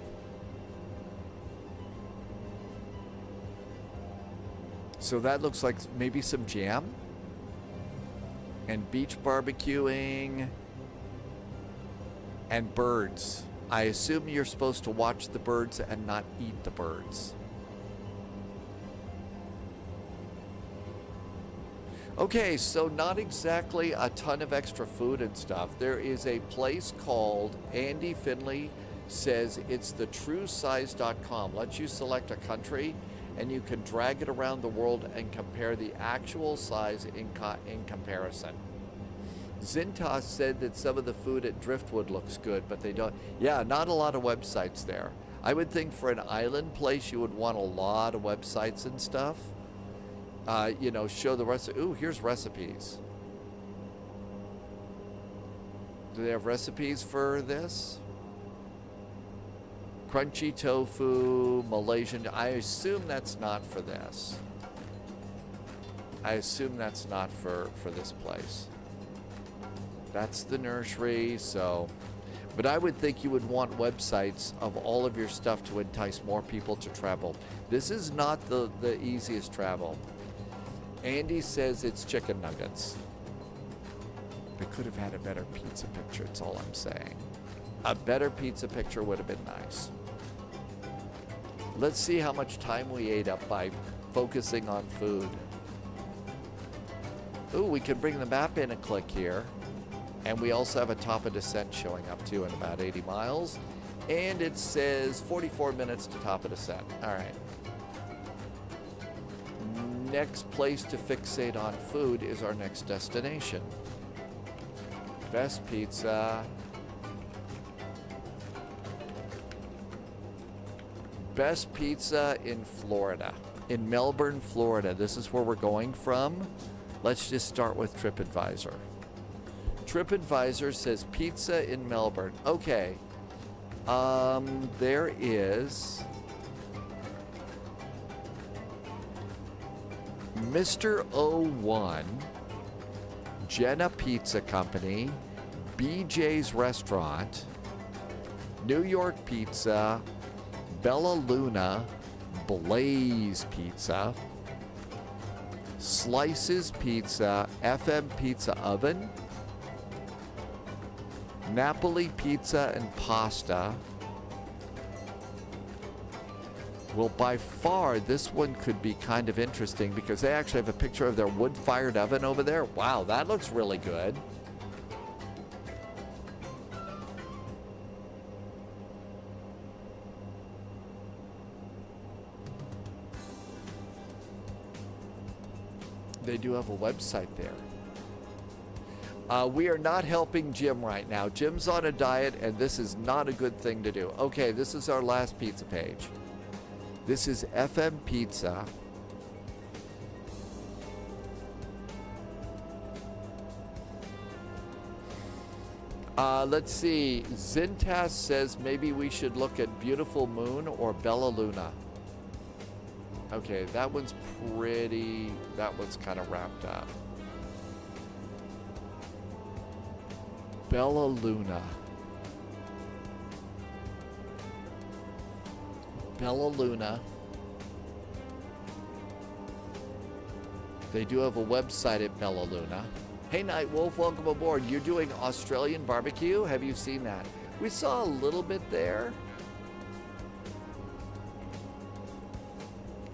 So that looks like maybe some jam and beach barbecuing and birds. I assume you're supposed to watch the birds and not eat the birds. Okay, so not exactly a ton of extra food and stuff. There is a place called, Andy Finley says it's the truesize.com. Lets you select a country and you can drag it around the world and compare the actual size in comparison. Zintas said that some of the food at Driftwood looks good, but they don't. Yeah, not a lot of websites there. I would think for an island place you would want a lot of websites and stuff. You know, show the recipe. Ooh, here's recipes. Do they have recipes for this? Crunchy tofu, Malaysian. I assume that's not for this. I assume that's not for this place. That's the nursery, so. But I would think you would want websites of all of your stuff to entice more people to travel. This is not the easiest travel. Andy says it's chicken nuggets. They could have had a better pizza picture, that's all I'm saying. A better pizza picture would have been nice. Let's see how much time we ate up by focusing on food. Ooh, we can bring the map in and click here. And we also have a top of descent showing up too in about 80 miles. And it says 44 minutes to top of descent. All right. Next place to fixate on food is our next destination. Best pizza. Best pizza in Florida. In Melbourne, Florida. This is where we're going from. Let's just start with TripAdvisor. TripAdvisor says pizza in Melbourne. Okay. There is Mr. 01, Jenna Pizza Company, BJ's Restaurant, New York Pizza, Bella Luna, Blaze Pizza, Slices Pizza, FM Pizza Oven, Napoli Pizza and Pasta. Well, by far, this one could be kind of interesting because they actually have a picture of their wood-fired oven over there. Wow, that looks really good. They do have a website there. We are not helping Jim right now. Jim's on a diet, and this is not a good thing to do. Okay, this is our last pizza page. This is FM Pizza. Let's see. Zintas says maybe we should look at Beautiful Moon or Bella Luna. Okay, that one's kind of wrapped up. Bella Luna. Bella Luna. They do have a website at Bella Luna. Hey Night Wolf, welcome aboard. You're doing Australian barbecue? Have you seen that? We saw a little bit there.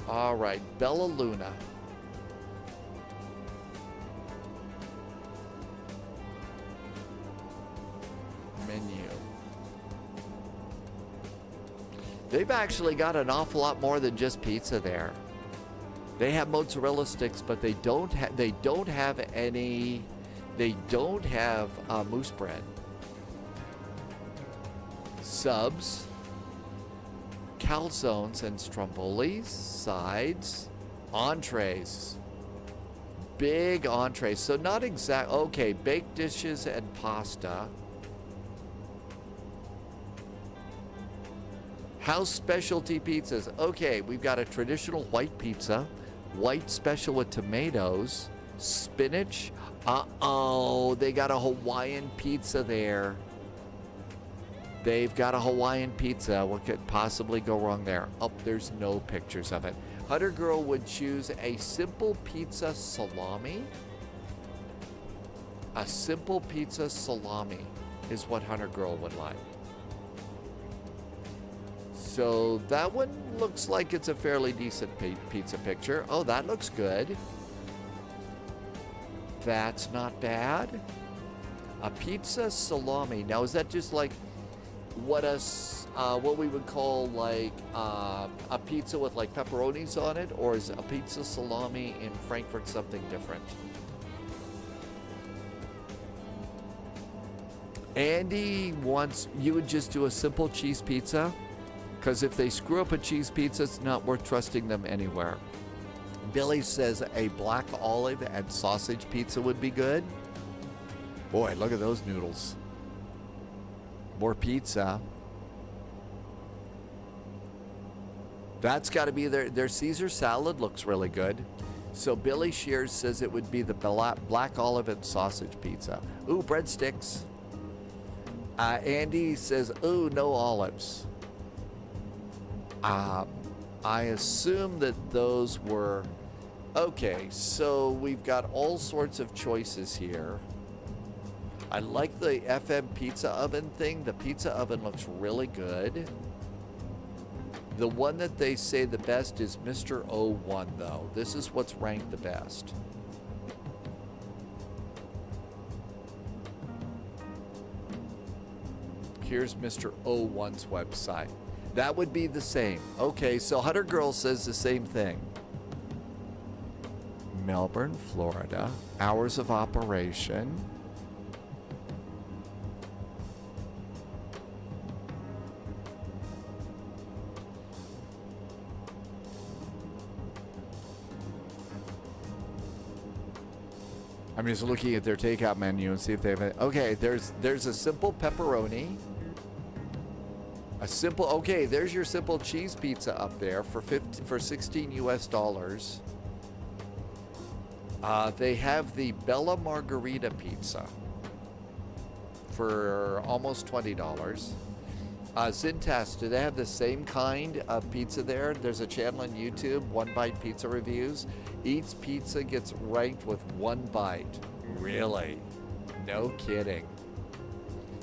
All right, Bella Luna. Menu. They've actually got an awful lot more than just pizza there. They have mozzarella sticks, but they don't have any. They don't have mousse bread. Subs, calzones and strombolis, sides, entrees. Big entrees. So not exact. Okay, baked dishes and pasta. House specialty pizzas. Okay, we've got a traditional white pizza, white special with tomatoes, spinach. Uh-oh, they got a Hawaiian pizza there. They've got a Hawaiian pizza. What could possibly go wrong there? Oh, there's no pictures of it. Hunter Girl would choose a simple pizza salami. A simple pizza salami is what Hunter Girl would like. So that one looks like it's a fairly decent pizza picture. Oh, that looks good. That's not bad. A pizza salami. Now, is that just like what we would call like a pizza with like pepperonis on it, or is a pizza salami in Frankfurt something different? Andy wants you would just do a simple cheese pizza, because if they screw up a cheese pizza, it's not worth trusting them anywhere. Billy says a black olive and sausage pizza would be good. Boy, look at those noodles. More pizza. That's got to be their Caesar salad looks really good. So Billy Shears says it would be the black olive and sausage pizza. Ooh, breadsticks. Andy says, ooh, no olives. I assume that those were... Okay, so we've got all sorts of choices here. I like the FM pizza oven thing. The pizza oven looks really good. The one that they say the best is Mr. 01, though. This is what's ranked the best. Here's Mr. 01's website. That would be the same. Okay, so Hunter Girl says the same thing. Melbourne, Florida. Hours of operation. I'm just looking at their takeout menu and see if they have it. Okay, there's a simple pepperoni. A simple, okay, there's your simple cheese pizza up there for $16 US. They have the Bella Margarita pizza for almost $20. Zintas, do they have the same kind of pizza there? There's a channel on YouTube, One Bite Pizza Reviews. Eats Pizza gets ranked with one bite. Really? No kidding.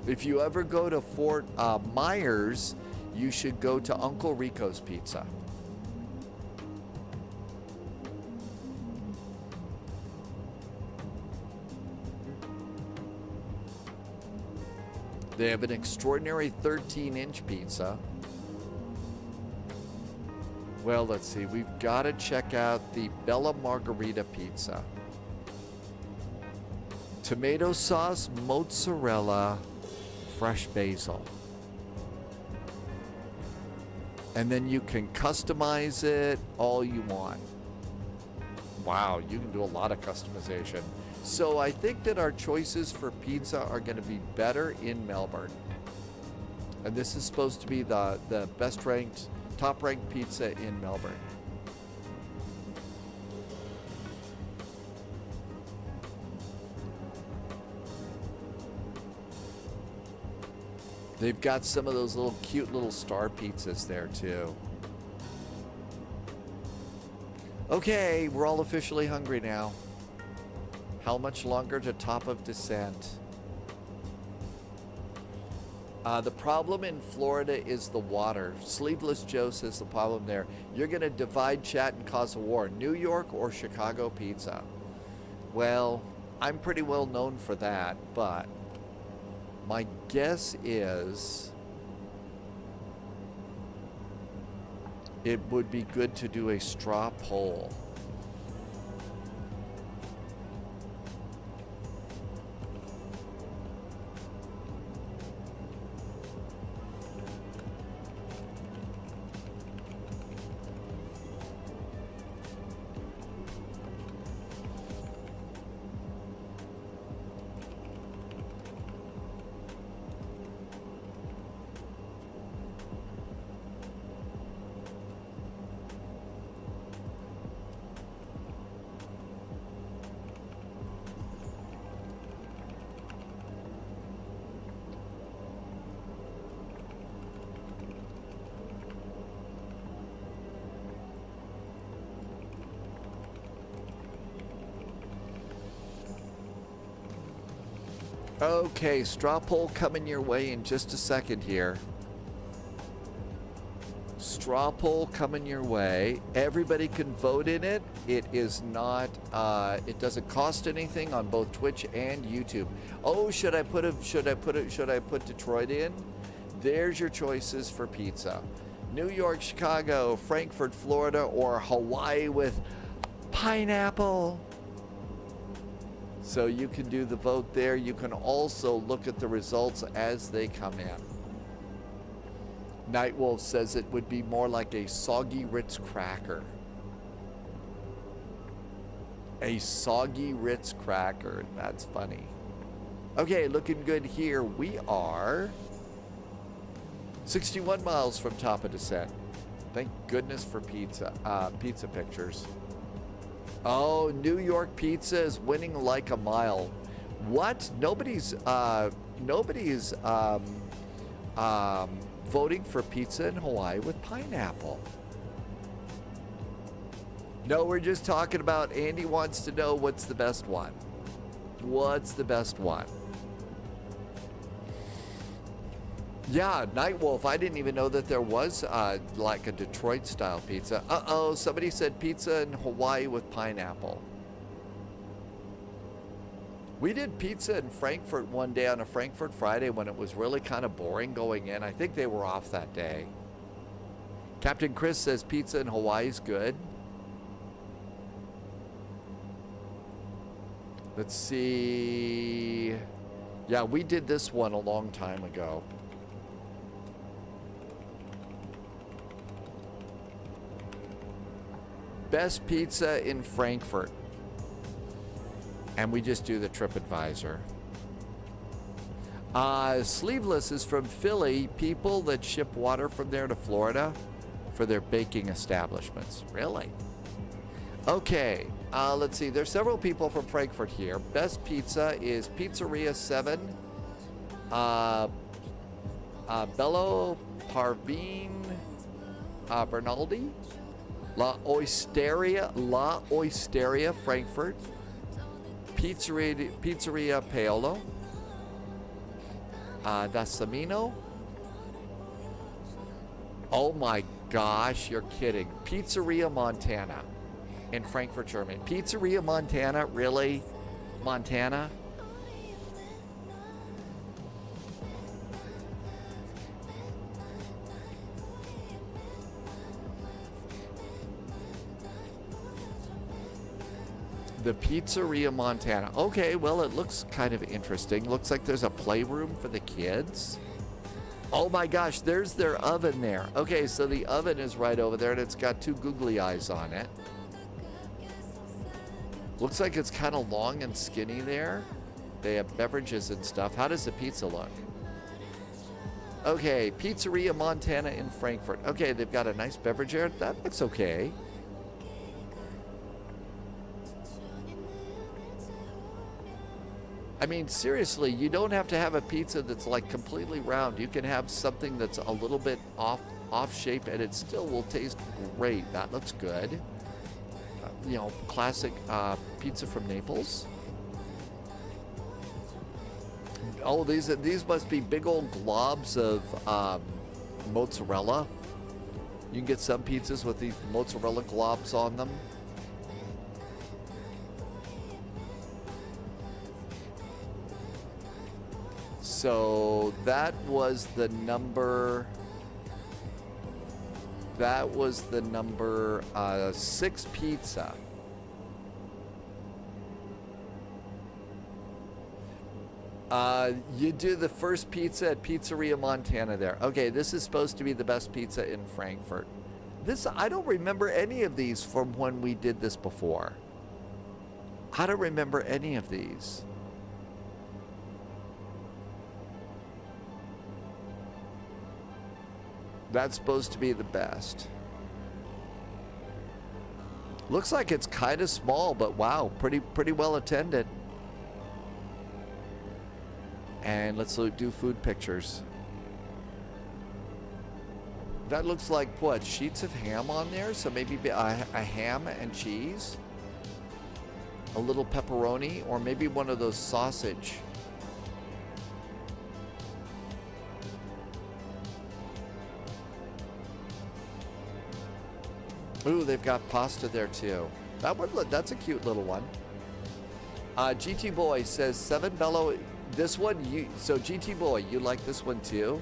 If you ever go to Fort Myers, you should go to Uncle Rico's Pizza. They have an extraordinary 13-inch pizza. Well, let's see. We've got to check out the Bella Margarita pizza. Tomato sauce, mozzarella, fresh basil. And then you can customize it all you want. Wow, you can do a lot of customization. So I think that our choices for pizza are going to be better in Melbourne. And this is supposed to be the best ranked, top ranked pizza in Melbourne. They've got some of those little cute little star pizzas there too. Okay, we're all officially hungry now. How much longer to top of descent? The problem in Florida is the water. Sleeveless Joe says the problem there. You're going to divide chat and cause a war. New York or Chicago pizza? Well, I'm pretty well known for that, but my guess is it would be good to do a straw poll. Okay, straw poll coming your way in just a second here. Straw poll coming your way. Everybody can vote in it. It is not, it doesn't cost anything on both Twitch and YouTube. Oh, should I put Detroit in? There's your choices for pizza. New York, Chicago, Frankfurt, Florida, or Hawaii with pineapple. So you can do the vote there. You can also look at the results as they come in. Nightwolf says it would be more like a soggy Ritz cracker. A soggy Ritz cracker. That's funny. Okay, looking good here. We are 61 miles from top of descent. Thank goodness for pizza pictures. Oh, New York pizza is winning like a mile. What? Nobody's voting for pizza in Hawaii with pineapple. No, we're just talking about Andy wants to know what's the best one. What's the best one? Yeah, Nightwolf, I didn't even know that there was like a Detroit style pizza. Uh-oh, somebody said pizza in Hawaii with pineapple. We did pizza in Frankfurt one day on a Frankfurt Friday when it was really kind of boring going in. I think they were off that day. Captain Chris says pizza in Hawaii is good. Let's see. Yeah, we did this one a long time ago. Best pizza in Frankfurt. And we just do the TripAdvisor. Sleeveless is from Philly. People that ship water from there to Florida for their baking establishments. Really? Okay. Let's see. There's several people from Frankfurt here. Best pizza is Pizzeria 7. Bello Parvin Bernaldi. La Osteria, Frankfurt. Pizzeria Paolo. Dassamino. Oh my gosh, you're kidding. Pizzeria Montana in Frankfurt, Germany. Pizzeria Montana, really? Montana? The Pizzeria Montana. Okay, well, it looks kind of interesting. Looks like there's a playroom for the kids. Oh my gosh, there's their oven there. Okay, so the oven is right over there, and it's got two googly eyes on it. Looks like it's kind of long and skinny there. They have beverages and stuff. How does the pizza look? Okay, Pizzeria Montana in Frankfurt. Okay, they've got a nice beverage area. That looks okay. I mean, seriously, you don't have to have a pizza that's like completely round. You can have something that's a little bit off shape and it still will taste great. That looks good. You know, classic pizza from Naples. Oh, these must be big old globs of mozzarella. You can get some pizzas with these mozzarella globs on them. So that was the number. That was the number 6 pizza. You do the first pizza at Pizzeria Montana there. Okay, this is supposed to be the best pizza in Frankfurt. I don't remember any of these from when we did this before. I don't remember any of these. That's supposed to be the best. Looks like it's kind of small, but wow, pretty well attended. And let's do food pictures. That looks like what? Sheets of ham on there? So maybe a ham and cheese? A little pepperoni? Or maybe one of those sausage. Ooh, they've got pasta there too. That's a cute little one. GT Boy says 7 Bello. This one, so GT Boy, you like this one too?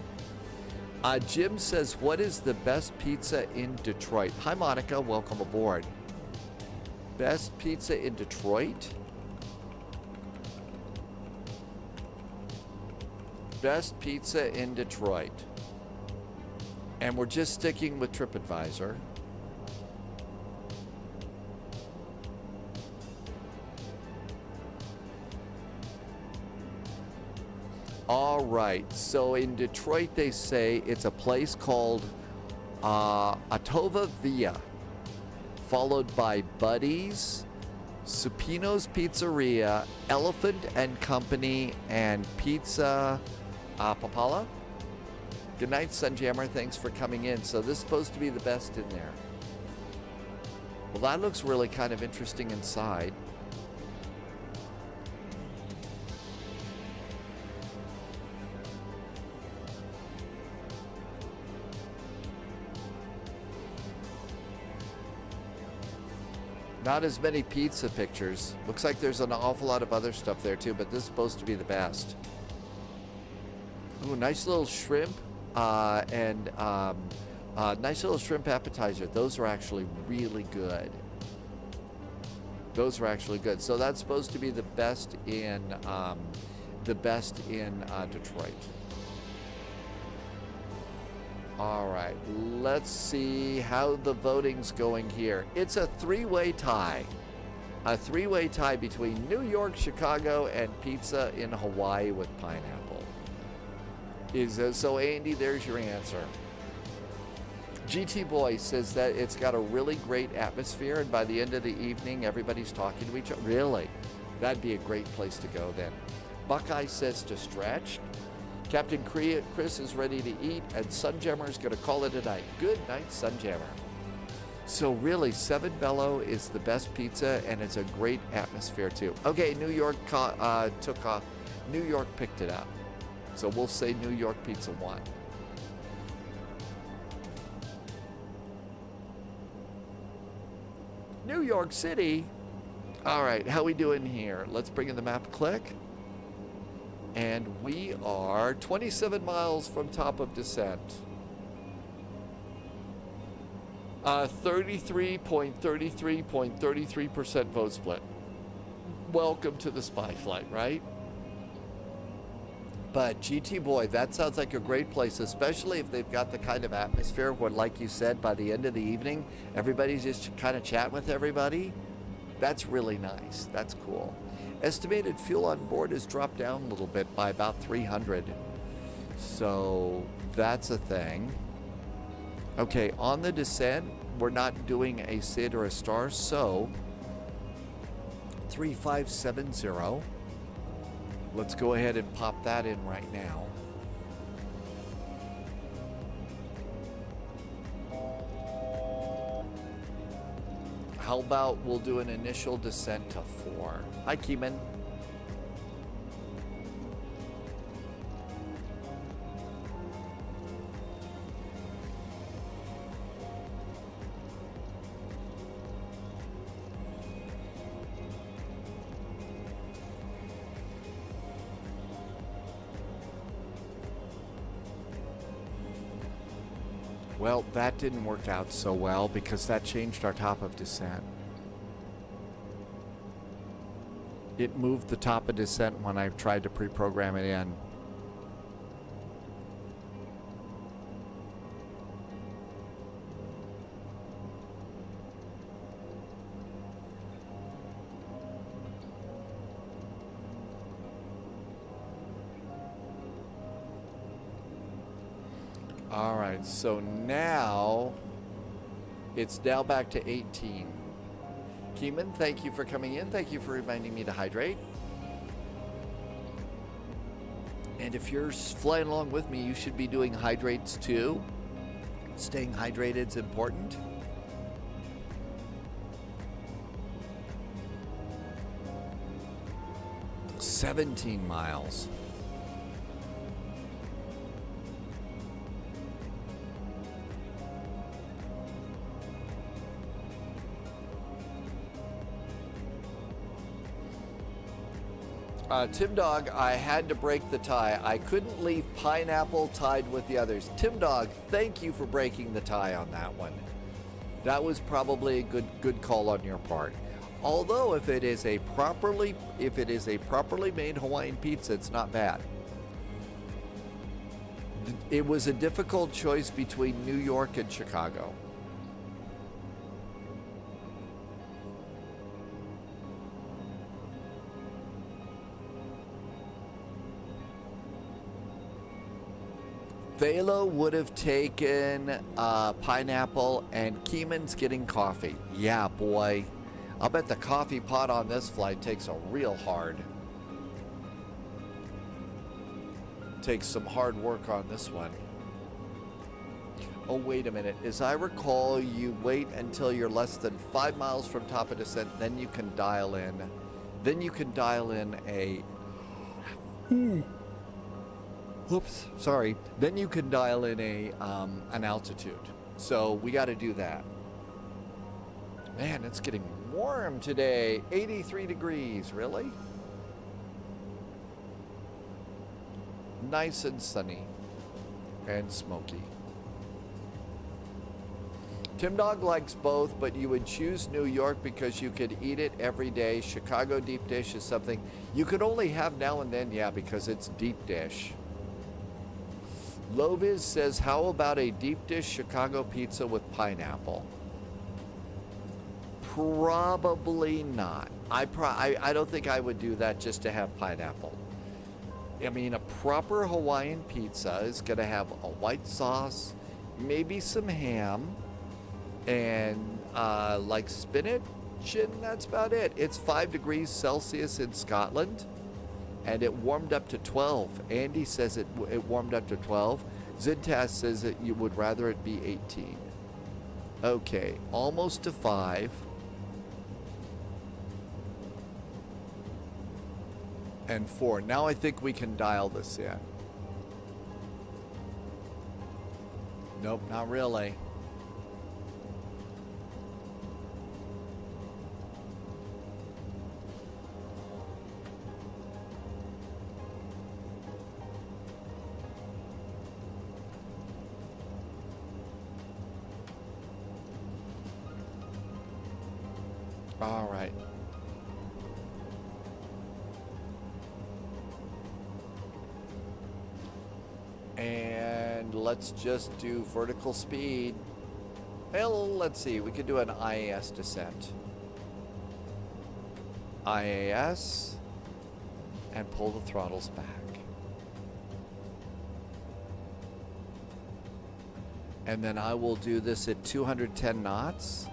Jim says, what is the best pizza in Detroit? Hi, Monica. Welcome aboard. Best pizza in Detroit? Best pizza in Detroit. And we're just sticking with TripAdvisor. All right, so in Detroit, they say it's a place called Atova Via, followed by Buddy's, Supino's Pizzeria, Elephant and Company, and Pizza Papala. Good night, Sunjammer. Thanks for coming in. So this is supposed to be the best in there. Well, that looks really kind of interesting inside. Not as many pizza pictures. Looks like there's an awful lot of other stuff there too, but this is supposed to be the best. Ooh, nice little shrimp and nice little shrimp appetizer. Those are actually really good. Those are actually good. So that's supposed to be the best in Detroit. All right, let's see how the voting's going here. It's a three-way tie. A three-way tie between New York, Chicago, and pizza in Hawaii with pineapple. So, Andy, there's your answer. GT Boy says that it's got a really great atmosphere, and by the end of the evening, everybody's talking to each other. Really? That'd be a great place to go then. Buckeye says to stretch. Captain Chris is ready to eat, and Sunjammer is going to call it a night. Good night, Sunjammer. So really, 7 Bello is the best pizza, and it's a great atmosphere too. Okay, New York took off. New York picked it up. So we'll say New York Pizza won. New York City. All right, how we doing here? Let's bring in the map click. And we are 27 miles from top of descent. 33.33% vote split. Welcome to the spy flight, right? But GT Boy, that sounds like a great place, especially if they've got the kind of atmosphere where, like you said, by the end of the evening, everybody's just kind of chatting with everybody. That's really nice. That's cool. Estimated fuel on board has dropped down a little bit by about 300. So that's a thing. Okay, on the descent, we're not doing a SID or a star, so 3570. Let's go ahead and pop that in right now. How about we'll do an initial descent to 4. Hi, Keeman. Well, that didn't work out so well because that changed our top of descent. It moved the top of descent when I tried to pre-program it in. All right, so now it's now back to 18. Keeman, thank you for coming in. Thank you for reminding me to hydrate. And if you're flying along with me, you should be doing hydrates too. Staying hydrated is important. $17 miles. Tim Dog, I had to break the tie. I couldn't leave Pineapple tied with the others. Tim Dog, thank you for breaking the tie on that one. That was probably a good call on your part. Although if it is a properly made Hawaiian pizza, it's not bad. It was a difficult choice between New York and Chicago. Velo would have taken pineapple, and Keeman's getting coffee. Yeah, boy. I'll bet the coffee pot on this flight takes a real hard. Takes some hard work on this one. Oh, wait a minute. As I recall, you wait until you're less than 5 miles from top of descent, then you can dial in. Then you can dial in a... Whoops, sorry. Then you can dial in an altitude. So we got to do that. Man, it's getting warm today. 83 degrees, really? Nice and sunny and smoky. Tim Dog likes both, but you would choose New York because you could eat it every day. Chicago deep dish is something you could only have now and then, yeah, because it's deep dish. Loviz says, how about a deep dish Chicago pizza with pineapple? Probably not. I don't think I would do that just to have pineapple. I mean, a proper Hawaiian pizza is going to have a white sauce, maybe some ham, and like spinach, and that's about it. It's 5 degrees Celsius in Scotland. And it warmed up to 12. Andy says it warmed up to 12. Zintas says that you would rather it be 18. Okay, almost to 5. And 4. Now I think we can dial this in. Nope, not really. All right. And let's just do vertical speed. Well, let's see. We could do an IAS descent. IAS. And pull the throttles back. And then I will do this at 210 knots.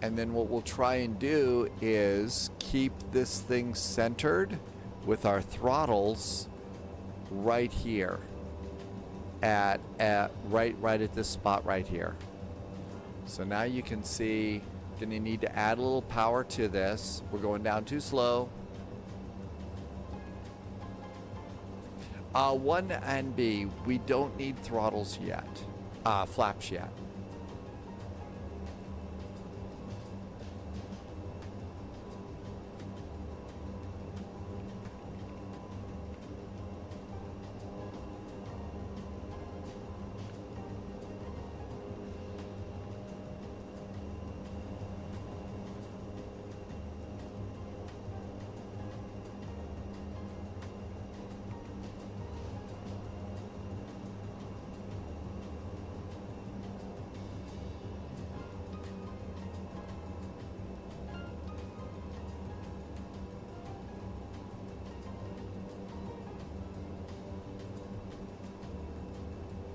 And then what we'll try and do is keep this thing centered with our throttles right here at right at this spot right here. So now you can see, gonna need to add a little power to this. We're going down too slow. 1 and B, we don't need throttles yet, flaps yet.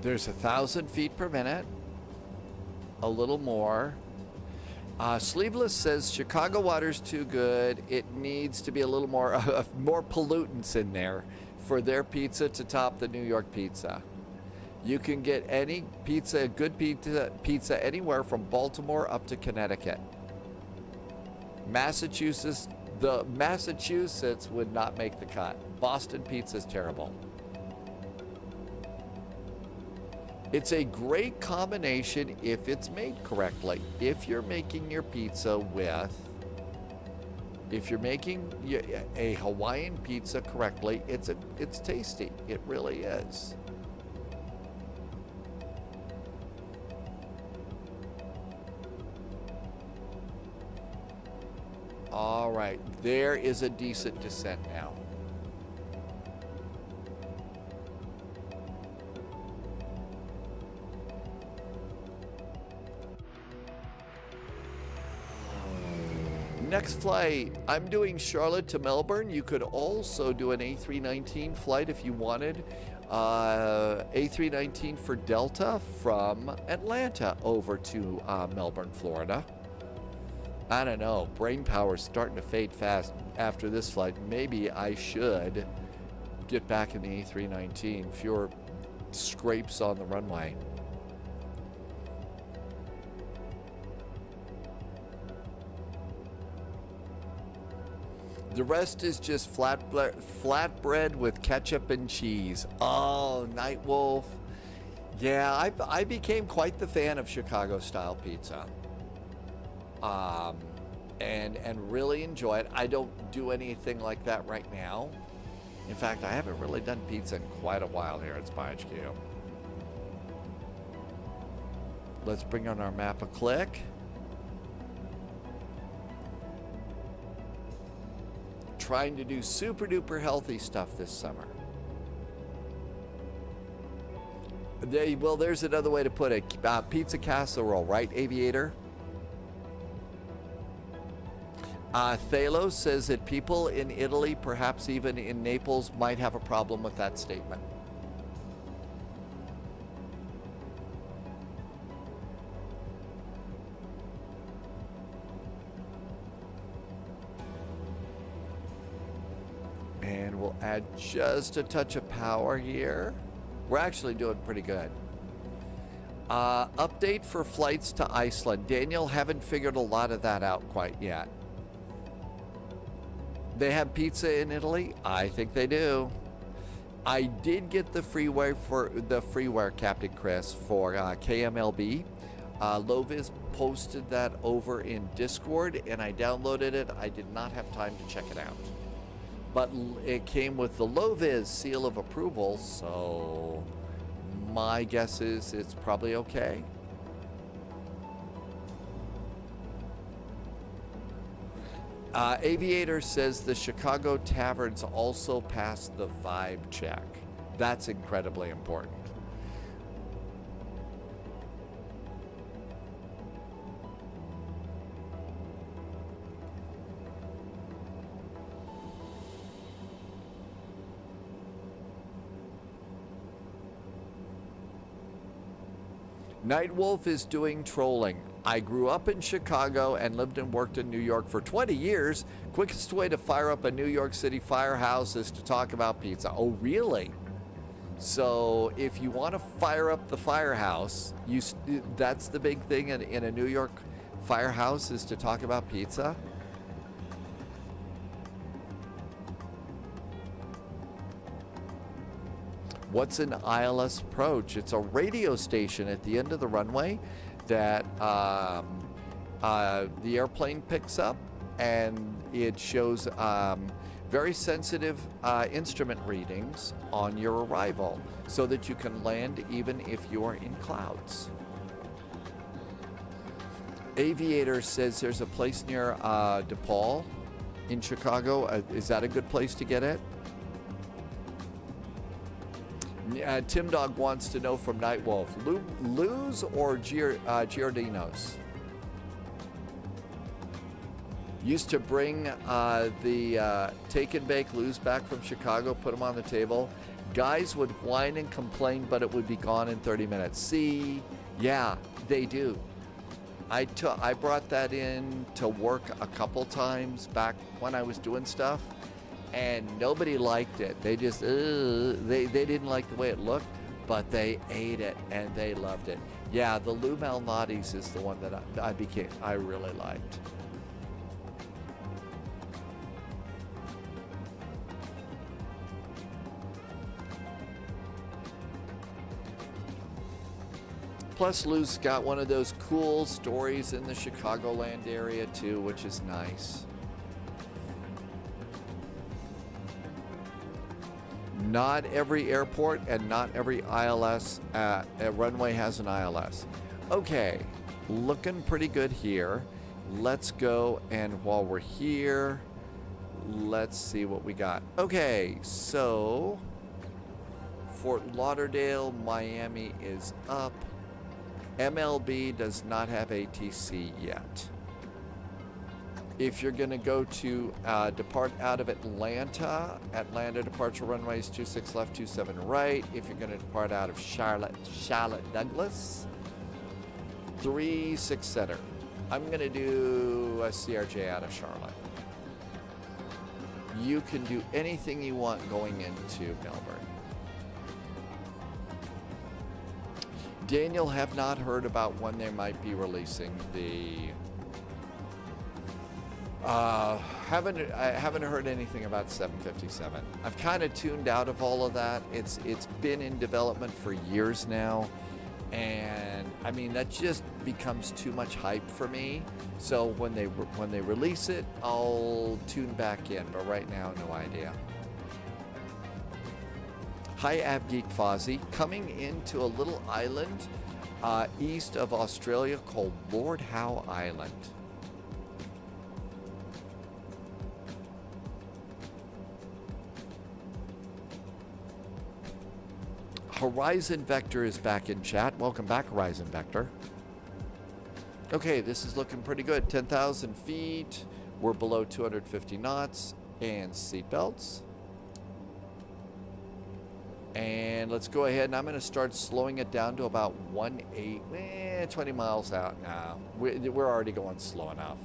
There's 1,000 feet per minute. A little more. Sleeveless says Chicago water's too good. It needs to be a little more more pollutants in there for their pizza to top the New York pizza. You can get any pizza, good pizza anywhere from Baltimore up to Connecticut. Massachusetts would not make the cut. Boston pizza is terrible. It's a great combination if it's made correctly. If you're making your pizza if you're making a Hawaiian pizza correctly, it's tasty. It really is. All right, there is a decent descent now. Next flight, I'm doing Charlotte to Melbourne. You could also do an A319 flight if you wanted. A319 for Delta from Atlanta over to Melbourne, Florida. I don't know, brain power's starting to fade fast after this flight. Maybe I should get back in the A319. Fewer scrapes on the runway. The rest is just flatbread with ketchup and cheese. Oh, Night Wolf. Yeah, I became quite the fan of Chicago-style pizza. And really enjoy it. I don't do anything like that right now. In fact, I haven't really done pizza in quite a while here at Spy HQ. Let's bring on our map a click. Trying to do super duper healthy stuff this summer. Well, there's another way to put it. Pizza casserole, right, Aviator? Thalo says that people in Italy, perhaps even in Naples, might have a problem with that statement. And we'll add just a touch of power here. We're actually doing pretty good. Update for flights to Iceland. Daniel, haven't figured a lot of that out quite yet. They have pizza in Italy? I think they do. I did get the freeware, Captain Chris, for KMLB. Loviz posted that over in Discord, and I downloaded it. I did not have time to check it out. But it came with the Loviz seal of approval, so my guess is it's probably okay. Aviator says the Chicago taverns also pass the vibe check. That's incredibly important. Nightwolf is doing trolling. I grew up in Chicago and lived and worked in New York for 20 years. Quickest way to fire up a New York City firehouse is to talk about pizza. Oh, really? So if you want to fire up the firehouse, that's the big thing in a New York firehouse is to talk about pizza? What's an ILS approach? It's a radio station at the end of the runway that the airplane picks up, and it shows very sensitive instrument readings on your arrival so that you can land even if you're in clouds. Aviator says there's a place near DePaul in Chicago. Is that a good place to get it? Tim Dog wants to know from Nightwolf, Lou's or Giardino's? Used to bring the take and bake Lou's back from Chicago, put them on the table. Guys would whine and complain, but it would be gone in 30 minutes. See, yeah, they do. I brought that in to work a couple times back when I was doing stuff, and nobody liked it. They just, they didn't like the way it looked, but they ate it and they loved it. Yeah, the Lou Malnati's is the one that I really liked. Plus, Lou's got one of those cool stories in the Chicagoland area too, which is nice. Not every airport and not every ILS runway has an ILS. Okay, looking pretty good here. Let's go, and while we're here, let's see what we got. Okay, so Fort Lauderdale, Miami is up. MLB does not have ATC yet. If you're going to go to depart out of Atlanta, Atlanta departure runways 26 left, 27 right. If you're going to depart out of Charlotte Douglas, 36 center. I'm going to do a CRJ out of Charlotte. You can do anything you want going into Melbourne. Daniel, have not heard about when they might be releasing the. I haven't heard anything about 757. I've kind of tuned out of all of that. It's been in development for years now, and I mean that just becomes too much hype for me. So when they release it, I'll tune back in. But right now, no idea. Hi, AvGeek Fozzie, coming into a little island east of Australia called Lord Howe Island. Horizon Vector is back in chat. Welcome back, Horizon Vector. Okay, this is looking pretty good. 10,000 feet. We're below 250 knots and seatbelts. And let's go ahead, and I'm going to start slowing it down to about 20 miles out now. We're already going slow enough.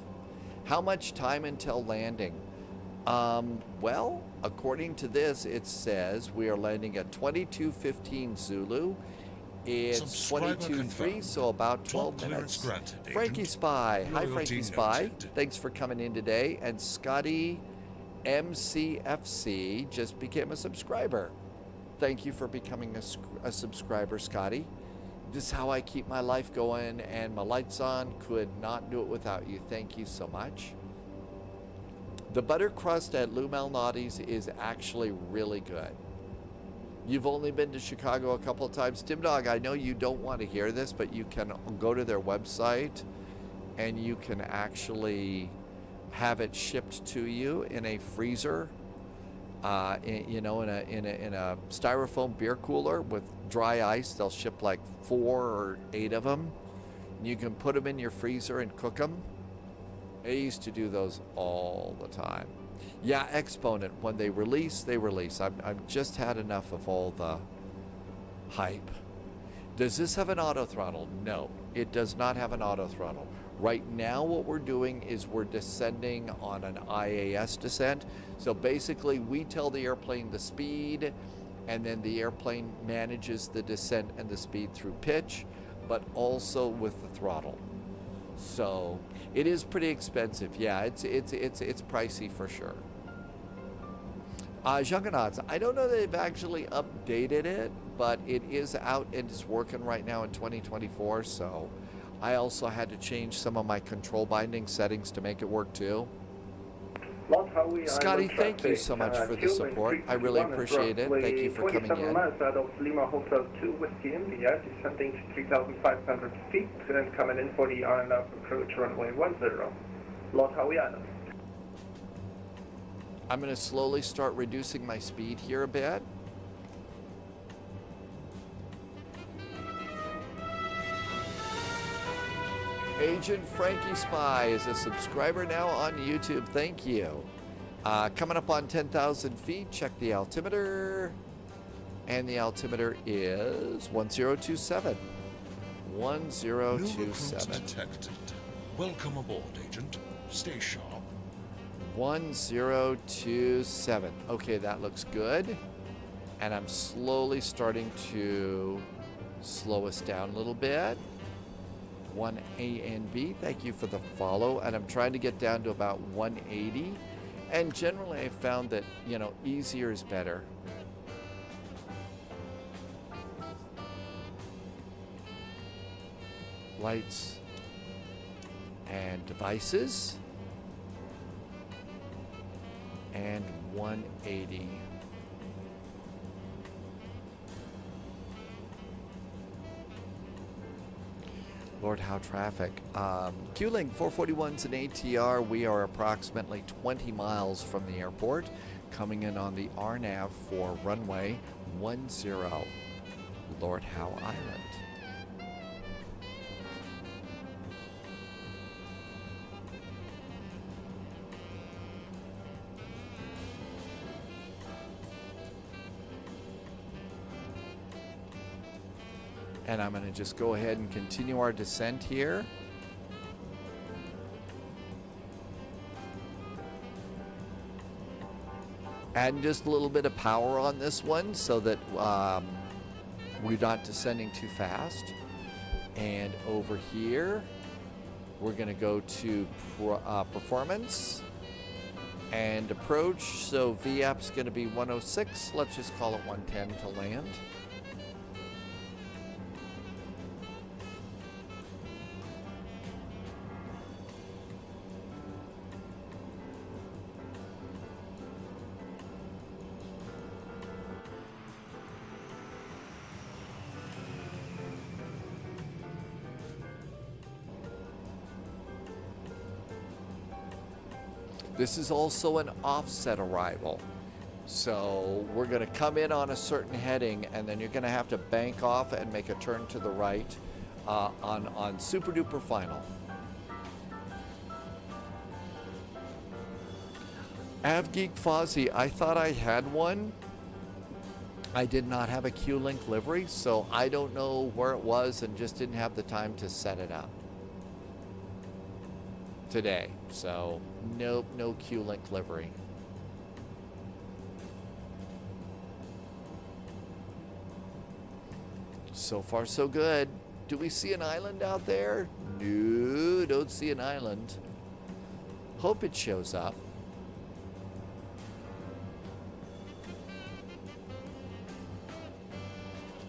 How much time until landing? Well, according to this, it says we are landing at 22:15 Zulu. It's 22:03, so about 12 minutes. Frankie Spy. Hi, Frankie Spy. Thanks for coming in today. And Scotty MCFC just became a subscriber. Thank you for becoming a subscriber, Scotty. This is how I keep my life going and my lights on. Could not do it without you. Thank you so much. The butter crust at Lou Malnati's is actually really good. You've only been to Chicago a couple of times. Tim Dog, I know you don't want to hear this, but you can go to their website and you can actually have it shipped to you in a freezer. In a styrofoam beer cooler with dry ice. They'll ship like 4 or 8 of them. You can put them in your freezer and cook them. I used to do those all the time. Yeah, Exponent, when they release, they release. I've just had enough of all the hype. Does this have an auto throttle? No, it does not have an auto throttle. Right now what we're doing is we're descending on an IAS descent. So basically we tell the airplane the speed, and then the airplane manages the descent and the speed through pitch, but also with the throttle. So it is pretty expensive. Yeah, it's pricey for sure. Juggernauts, I don't know that they've actually updated it, but it is out and it's working right now in 2024, so I also had to change some of my control binding settings to make it work too. Lord Howe, Scotty, thank you so much for the support. I really appreciate it. Thank you for coming in. Miles out of Lima Hotel 2 Whiskey India, descending to 3,500 feet and coming in for the RNF approach runway 10. Lord Howe Island. I'm going to slowly start reducing my speed here a bit. Agent Frankie Spy is a subscriber now on YouTube. Thank you. Coming up on 10,000 feet. Check the altimeter. And the altimeter is 1027. New recruits 1027. detected. Welcome aboard, Agent. Stay sharp. 1027. Okay, that looks good. And I'm slowly starting to slow us down a little bit. 1A and B, thank you for the follow. And I'm trying to get down to about 180. And generally I found that, you know, easier is better. Lights and devices. And 180. Lord Howe traffic. Q-Link 441's an ATR. We are approximately 20 miles from the airport, coming in on the RNAV for runway 10, Lord Howe Island. And I'm going to just go ahead and continue our descent here. Adding just a little bit of power on this one so that we're not descending too fast. And over here, we're going to go to performance and approach. So VAP's going to be 106. Let's just call it 110 to land. This is also an offset arrival. So we're going to come in on a certain heading, and then you're going to have to bank off and make a turn to the right on Super Duper Final. AvGeek Fozzie, I thought I had one. I did not have a Q-Link livery, so I don't know where it was and just didn't have the time to set it up today. So nope, no Q-Link livery. So far so good. Do we see an island out there? No, don't see an island. Hope it shows up.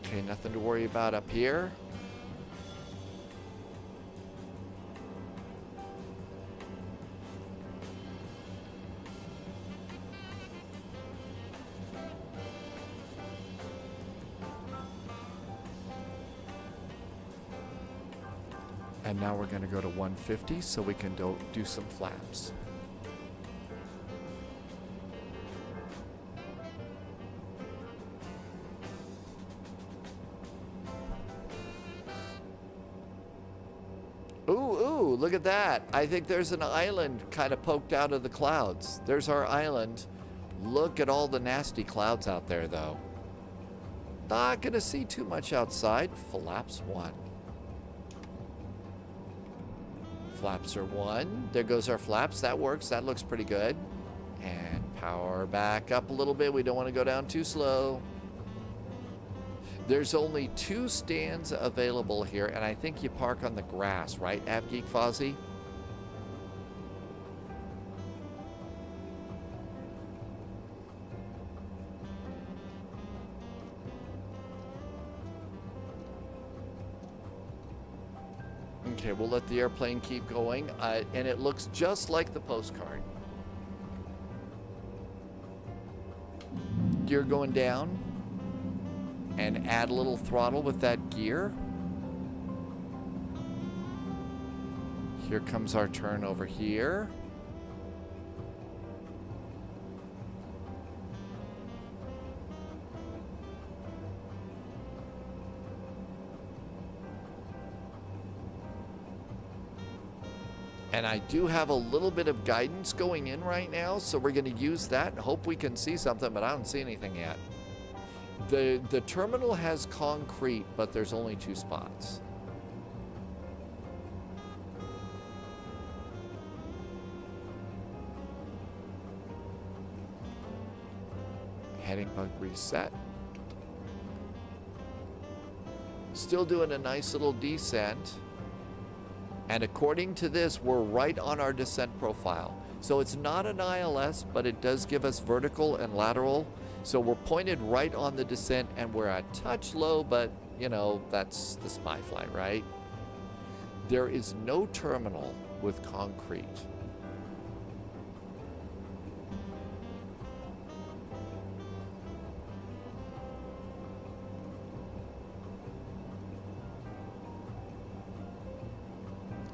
Okay, nothing to worry about up here. And now we're going to go to 150 so we can do some flaps. Ooh, look at that. I think there's an island kind of poked out of the clouds. There's our island. Look at all the nasty clouds out there, though. Not going to see too much outside. Flaps 1. Flaps are 1. There goes our flaps. That works. That looks pretty good. And power back up a little bit. We don't want to go down too slow. There's only 2 stands available here, and I think you park on the grass, right, AvGeek Fozzie? Okay, we'll let the airplane keep going, and it looks just like the postcard. Gear going down, and add a little throttle with that gear. Here comes our turn over here. And I do have a little bit of guidance going in right now, so we're going to use that and hope we can see something, but I don't see anything yet. The terminal has concrete, but there's only 2 spots. Heading bug reset. Still doing a nice little descent. And according to this, we're right on our descent profile. So it's not an ILS, but it does give us vertical and lateral. So we're pointed right on the descent, and we're a touch low, but you know, that's the spy flight, right? There is no terminal with concrete.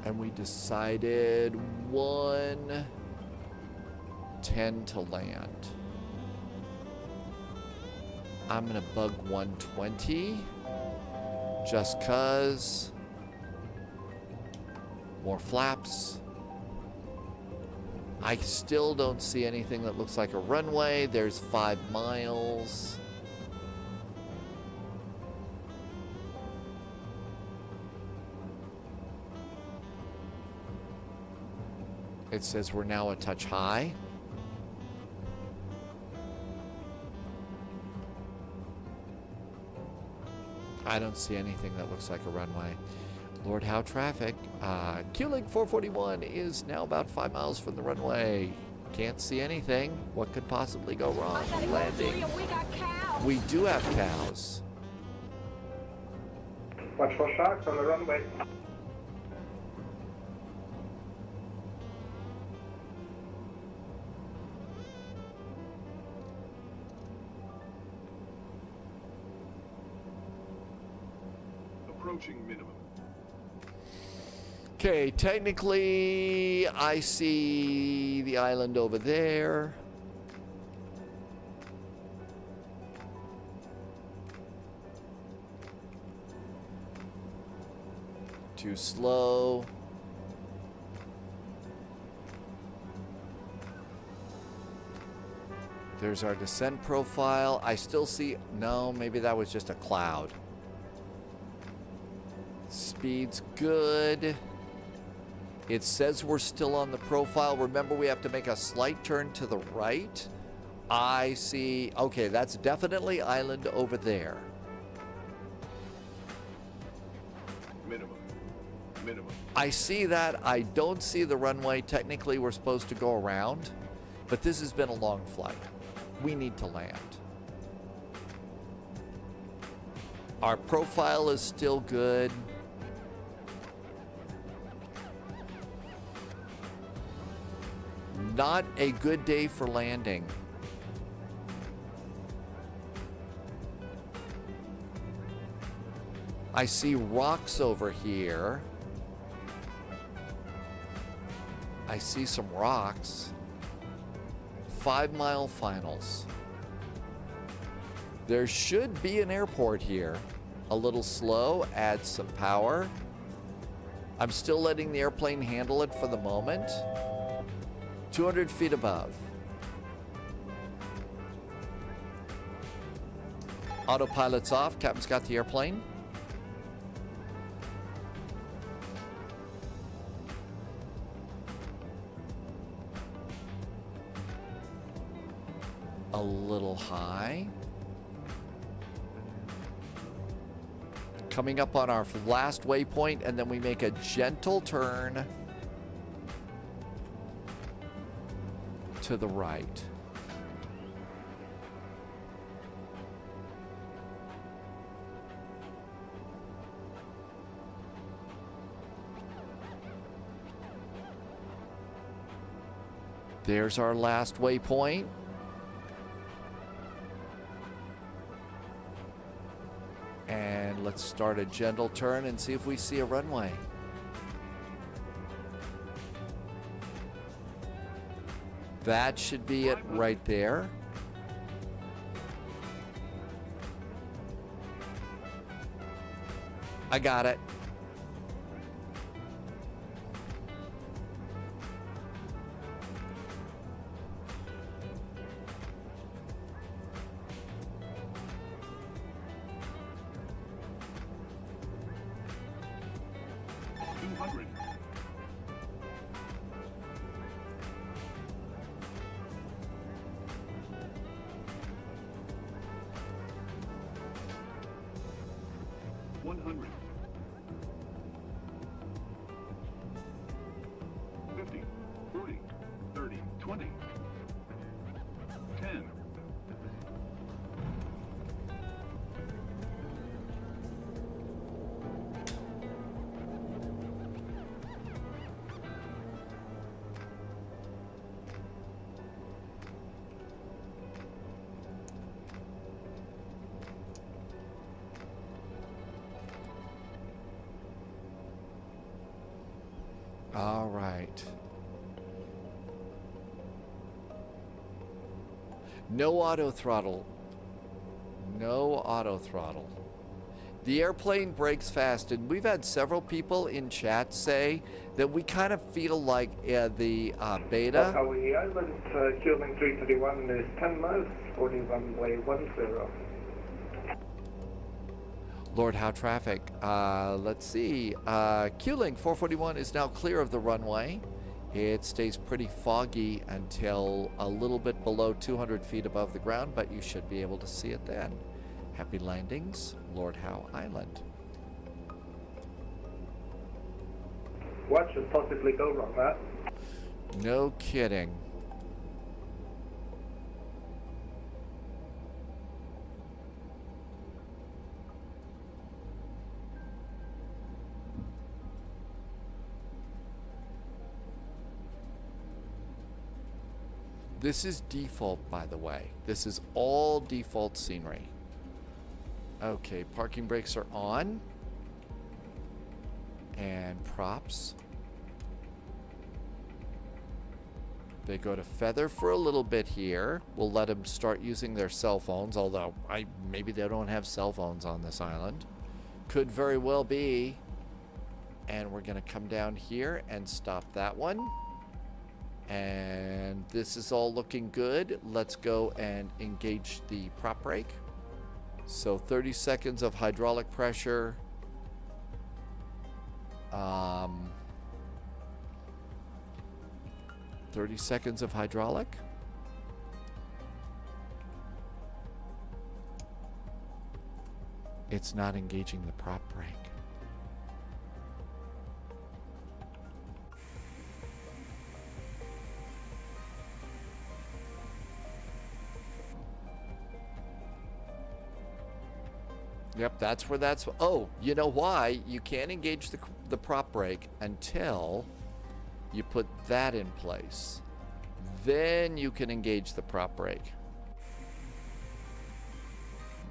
And we decided 110 to land. I'm gonna bug 120 just cause. More flaps. I still don't see anything that looks like a runway. There's 5 miles. It says we're now a touch high. I don't see anything that looks like a runway. Lord Howe traffic. QLink 441 is now about 5 miles from the runway. Can't see anything. What could possibly go wrong? Landing. We do have cows. Watch for sharks on the runway. Approaching minimum. Okay, technically, I see the island over there. Too slow. There's our descent profile. I still see, no, maybe that was just a cloud. Speed's good. It says we're still on the profile. Remember, we have to make a slight turn to the right. I see, okay, that's definitely island over there. Minimum. I see that. I don't see the runway. Technically, we're supposed to go around, but this has been a long flight. We need to land. Our profile is still good. Not a good day for landing. I see rocks over here. I see some rocks. 5 mile finals. There should be an airport here. A little slow, add some power. I'm still letting the airplane handle it for the moment. 200 feet above. Autopilot's off. Captain's got the airplane. A little high. Coming up on our last waypoint, and then we make a gentle turn to the right. There's our last waypoint. And let's start a gentle turn and see if we see a runway. That should be it right there. I got it. 200. One hundred. 50, 40, 30, 20, 10. All right. No auto throttle. No auto throttle. The airplane brakes fast, and we've had several people in chat say that we kind of feel like the beta. Howie Island, Cueling 331 is 10 miles, 40 runway 10. Lord Howe traffic. Let's see. Q-Link 441 is now clear of the runway. It stays pretty foggy until a little bit below 200 feet above the ground, but you should be able to see it then. Happy landings, Lord Howe Island. What should possibly go wrong, Matt? No kidding. This is default, by the way. This is all default scenery. Okay, parking brakes are on. And props. They go to feather for a little bit here. We'll let them start using their cell phones, although maybe they don't have cell phones on this island. Could very well be. And we're going to come down here and stop that one. And this is all looking good. Let's go and engage the prop brake. So 30 seconds of hydraulic pressure. 30 seconds of hydraulic. It's not engaging the prop brake. Yep, that's where that's... Oh, you know why? You can't engage the prop brake until you put that in place. Then you can engage the prop brake.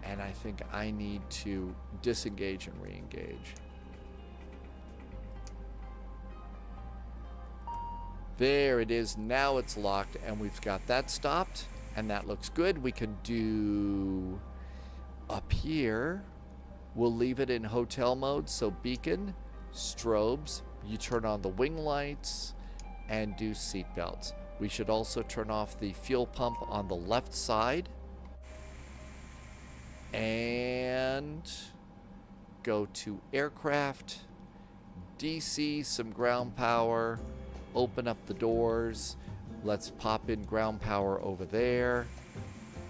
And I think I need to disengage and re-engage. There it is. Now it's locked, and we've got that stopped, and that looks good. We can do up here. We'll leave it in hotel mode, so beacon, strobes, you turn on the wing lights, and do seat belts. We should also turn off the fuel pump on the left side. And go to aircraft, DC, some ground power, open up the doors. Let's pop in ground power over there.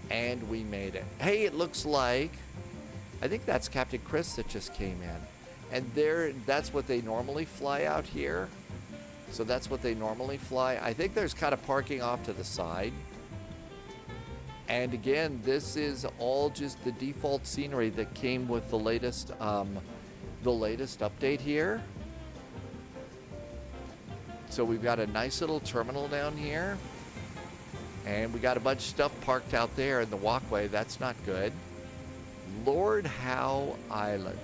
And we made it. Hey, it looks like... I think that's Captain Chris that just came in. And that's what they normally fly out here. So that's what they normally fly. I think there's kind of parking off to the side. And again, this is all just the default scenery that came with the latest update here. So we've got a nice little terminal down here. And we got a bunch of stuff parked out there in the walkway. That's not good. Lord Howe Island.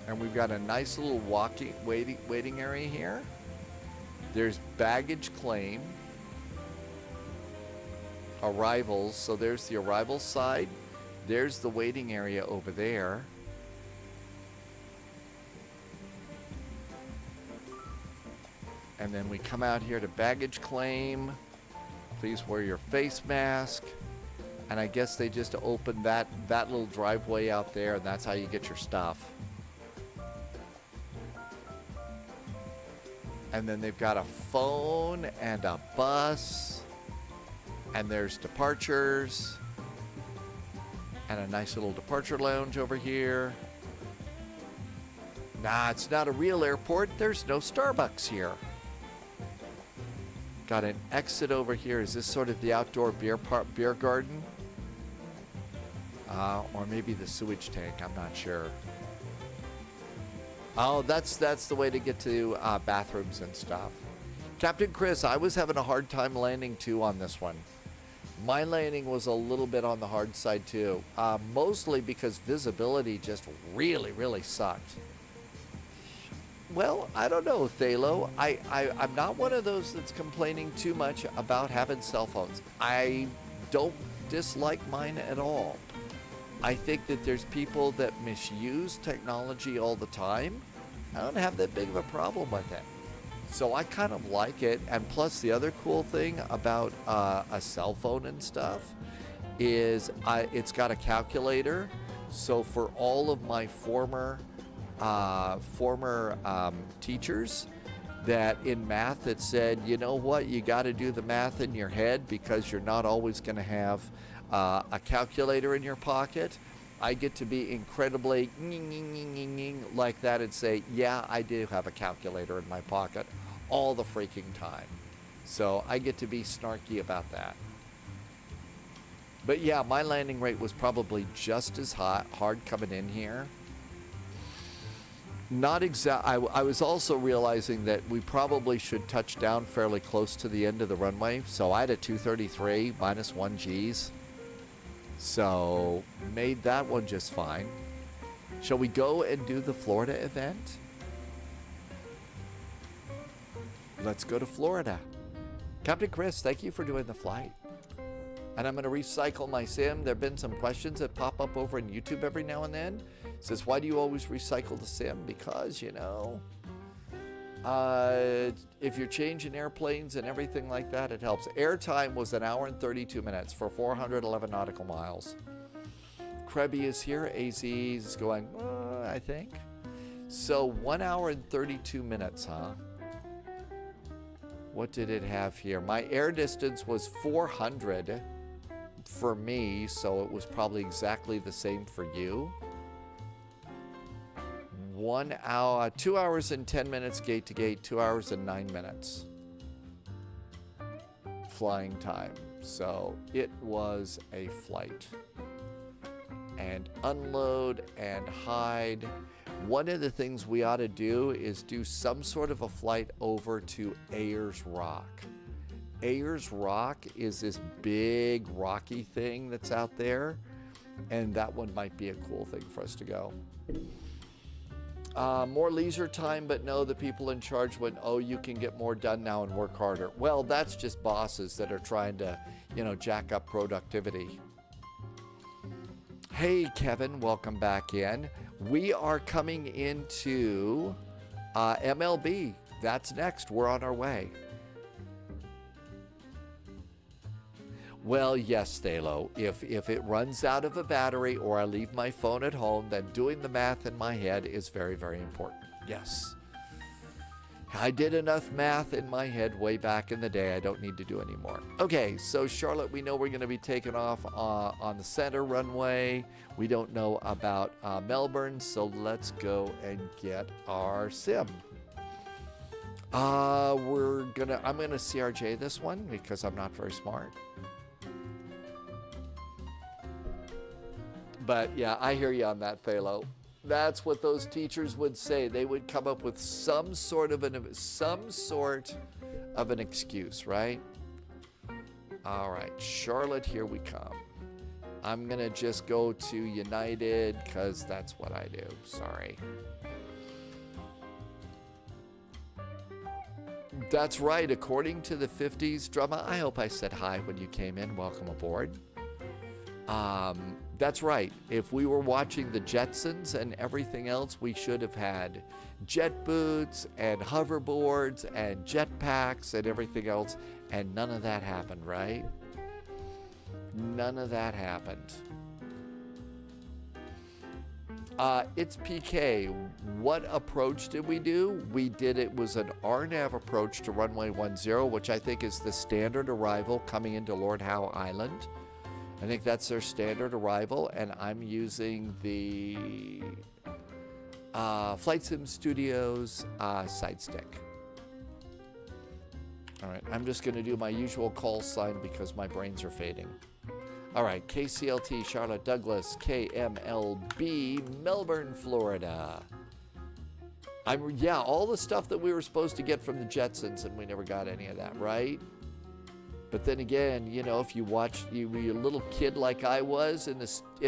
And we've got a nice little waiting area here. There's baggage claim. Arrivals. So there's the arrival side. There's the waiting area over there. And then we come out here to baggage claim. Please wear your face mask. And I guess they just opened that little driveway out there, and that's how you get your stuff. And then they've got a phone and a bus, and there's departures, and a nice little departure lounge over here. Nah, it's not a real airport. There's no Starbucks here. Got an exit over here. Is this sort of the outdoor beer garden? Or maybe the sewage tank. I'm not sure. Oh, that's the way to get to bathrooms and stuff. Captain Chris, I was having a hard time landing too on this one. My landing was a little bit on the hard side too. Mostly because visibility just really, really sucked. Well, I don't know, Thalo. I'm not one of those that's complaining too much about having cell phones. I don't dislike mine at all. I think that there's people that misuse technology all the time. I don't have that big of a problem with it. So I kind of like it. And plus, the other cool thing about a cell phone and stuff is it's got a calculator. So for all of my former teachers that in math that said, you know what, you got to do the math in your head because you're not always going to have a calculator in your pocket. I get to be incredibly like that and say, yeah, I do have a calculator in my pocket all the freaking time. So I get to be snarky about that. But yeah, my landing rate was probably just as hard coming in here. Not exact. I was also realizing that we probably should touch down fairly close to the end of the runway. So I had a 233 minus 1 G's. So made that one just fine. Shall we go and do the Florida event? Let's go to Florida. Captain Chris, thank you for doing the flight. And I'm going to recycle my sim. There have been some questions that pop up over on YouTube every now and then. It says, why do you always recycle the sim? Because, you know, if you're changing airplanes and everything like that, it helps. Airtime was 1 hour and 32 minutes for 411 nautical miles. Krebby is here. AZ is going, I think. So 1 hour and 32 minutes, huh? What did it have here? My air distance was 400 for me, so it was probably exactly the same for you. 1 hour, 2 hours and 10 minutes gate to gate, 2 hours and 9 minutes flying time. So it was a flight. And unload and hide. One of the things we ought to do is do some sort of a flight over to Ayers Rock. Ayers Rock is this big rocky thing that's out there, and that one might be a cool thing for us to go. More leisure time, but no, the people in charge went, oh, you can get more done now and work harder. Well, that's just bosses that are trying to, you know, jack up productivity. Hey, Kevin, welcome back in. We are coming into MLB. That's next. We're on our way. Well, yes, Thalo. If it runs out of a battery or I leave my phone at home, then doing the math in my head is very, very important. Yes. I did enough math in my head way back in the day. I don't need to do any more. Okay, so Charlotte, we know we're going to be taking off on the center runway. We don't know about Melbourne, so let's go and get our sim. I'm gonna CRJ this one because I'm not very smart. But yeah, I hear you on that, Thalo. That's what those teachers would say. They would come up with some sort of an excuse, right? All right, Charlotte, here we come. I'm gonna just go to United because that's what I do. Sorry. That's right. According to the 50s drama, I hope I said hi when you came in. Welcome aboard. That's right. If we were watching the Jetsons and everything else, we should have had jet boots and hoverboards and jetpacks and everything else, and none of that happened, right? None of that happened. It's PK. What approach did we do? It was an RNAV approach to runway 10, which I think is the standard arrival coming into Lord Howe Island. I think that's their standard arrival, and I'm using the FlightSim Studios side stick. All right, I'm just going to do my usual call sign because my brains are fading. All right, KCLT, Charlotte Douglas, KMLB, Melbourne, Florida. Yeah, all the stuff that we were supposed to get from the Jetsons, and we never got any of that, right? But then again, you know, if you watch, you were a little kid like I was,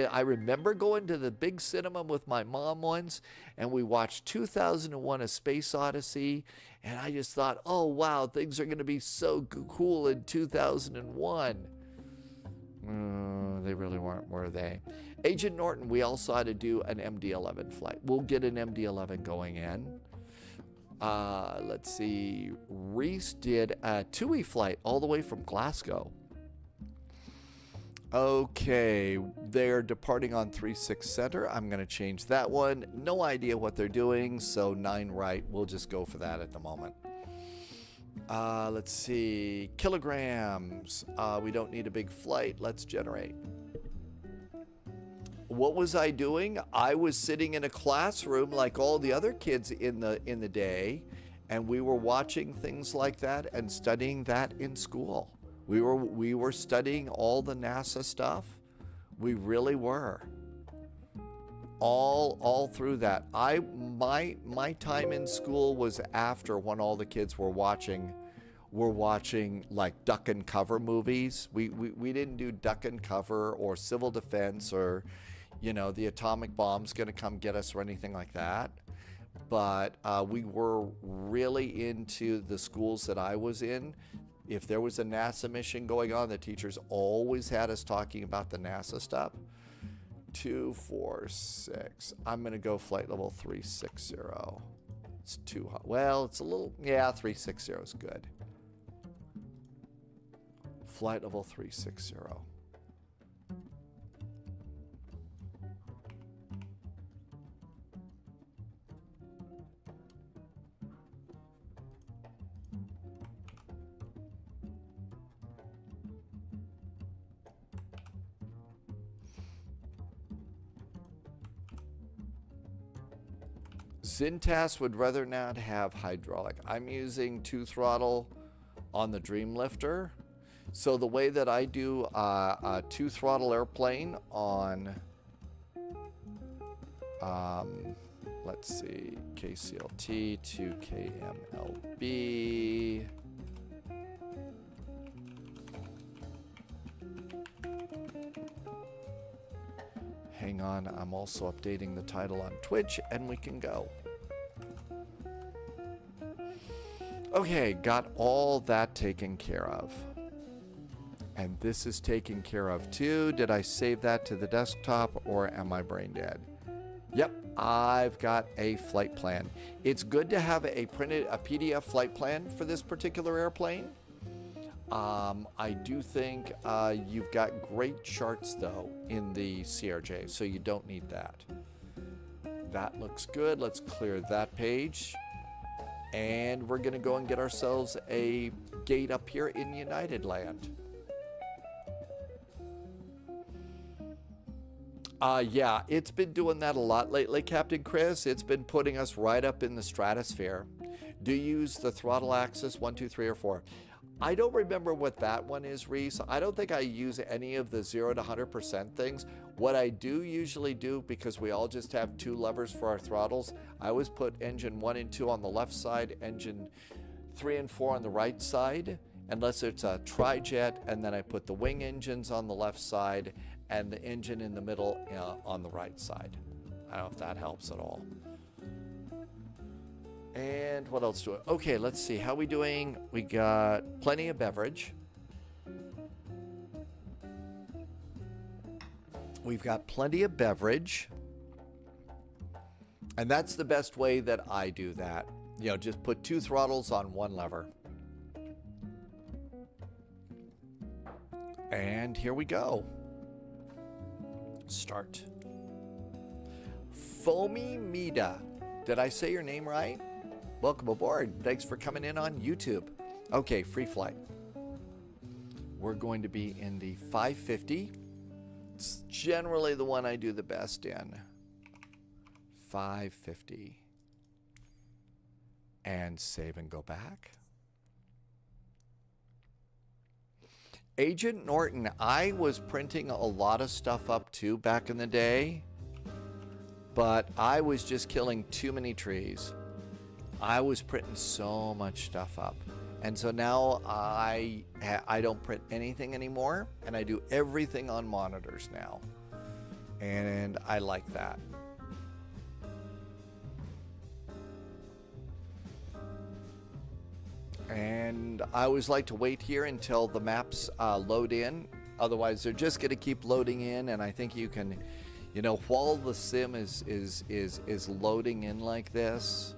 I remember going to the big cinema with my mom once, and we watched 2001: A Space Odyssey, and I just thought, oh wow, things are going to be so cool in 2001. They really weren't, were they? Agent Norton, we also had to do an MD-11 flight. We'll get an MD-11 going in. Let's see. Reese did a TUI flight all the way from Glasgow. Okay, they're departing on 36 center. I'm going to change that one. No idea what they're doing, so 9 right. We'll just go for that at the moment. Let's see. Kilograms. We don't need a big flight. Let's generate. What was I doing? I was sitting in a classroom like all the other kids in the day, and we were watching things like that and studying that in school. We were studying all the NASA stuff. We really were. All through that. My time in school was after, when all the kids were watching like duck and cover movies. We didn't do duck and cover or civil defense or, you know, the atomic bomb's going to come get us or anything like that. But we were really into the schools that I was in. If there was a NASA mission going on, the teachers always had us talking about the NASA stuff. 246. I'm going to go flight level 360. It's too hot. Well, it's a little, yeah, 360 is good. Flight level 360. Zintas would rather not have hydraulic. I'm using 2-throttle on the Dreamlifter. So the way that I do a 2-throttle airplane on, let's see, KCLT to KMLB. Hang on, I'm also updating the title on Twitch, and we can go. Okay, got all that taken care of. And this is taken care of too. Did I save that to the desktop, or am I brain dead? Yep, I've got a flight plan. It's good to have a PDF flight plan for this particular airplane. I do think you've got great charts though in the CRJ, so you don't need that. That looks good. Let's clear that page. And we're gonna go and get ourselves a gate up here in United Land. Yeah, it's been doing that a lot lately, Captain Chris. It's been putting us right up in the stratosphere. Do you use the throttle axis 1, 2, 3, or 4? I don't remember what that one is, Reese. I don't think I use any of the 0 to 100% things. What I do usually do, because we all just have 2 levers for our throttles, I always put engine 1 and 2 on the left side, engine 3 and 4 on the right side, unless it's a tri-jet, and then I put the wing engines on the left side and the engine in the middle on the right side. I don't know if that helps at all. And what else do I? Okay, let's see. How we doing? We got plenty of beverage. We've got plenty of beverage. And that's the best way that I do that. You know, just put 2 throttles on 1 lever. And here we go. Start. Foamy Mida. Did I say your name right? Welcome aboard. Thanks for coming in on YouTube. Okay, free flight. We're going to be in the 550. It's generally the one I do the best in. 550. And save and go back. Agent Norton, I was printing a lot of stuff up too back in the day, but I was just killing too many trees. I was printing so much stuff up. And so now I don't print anything anymore, and I do everything on monitors now. And I like that. And I always like to wait here until the maps load in. Otherwise, they're just going to keep loading in. And I think you can, you know, while the sim is loading in like this,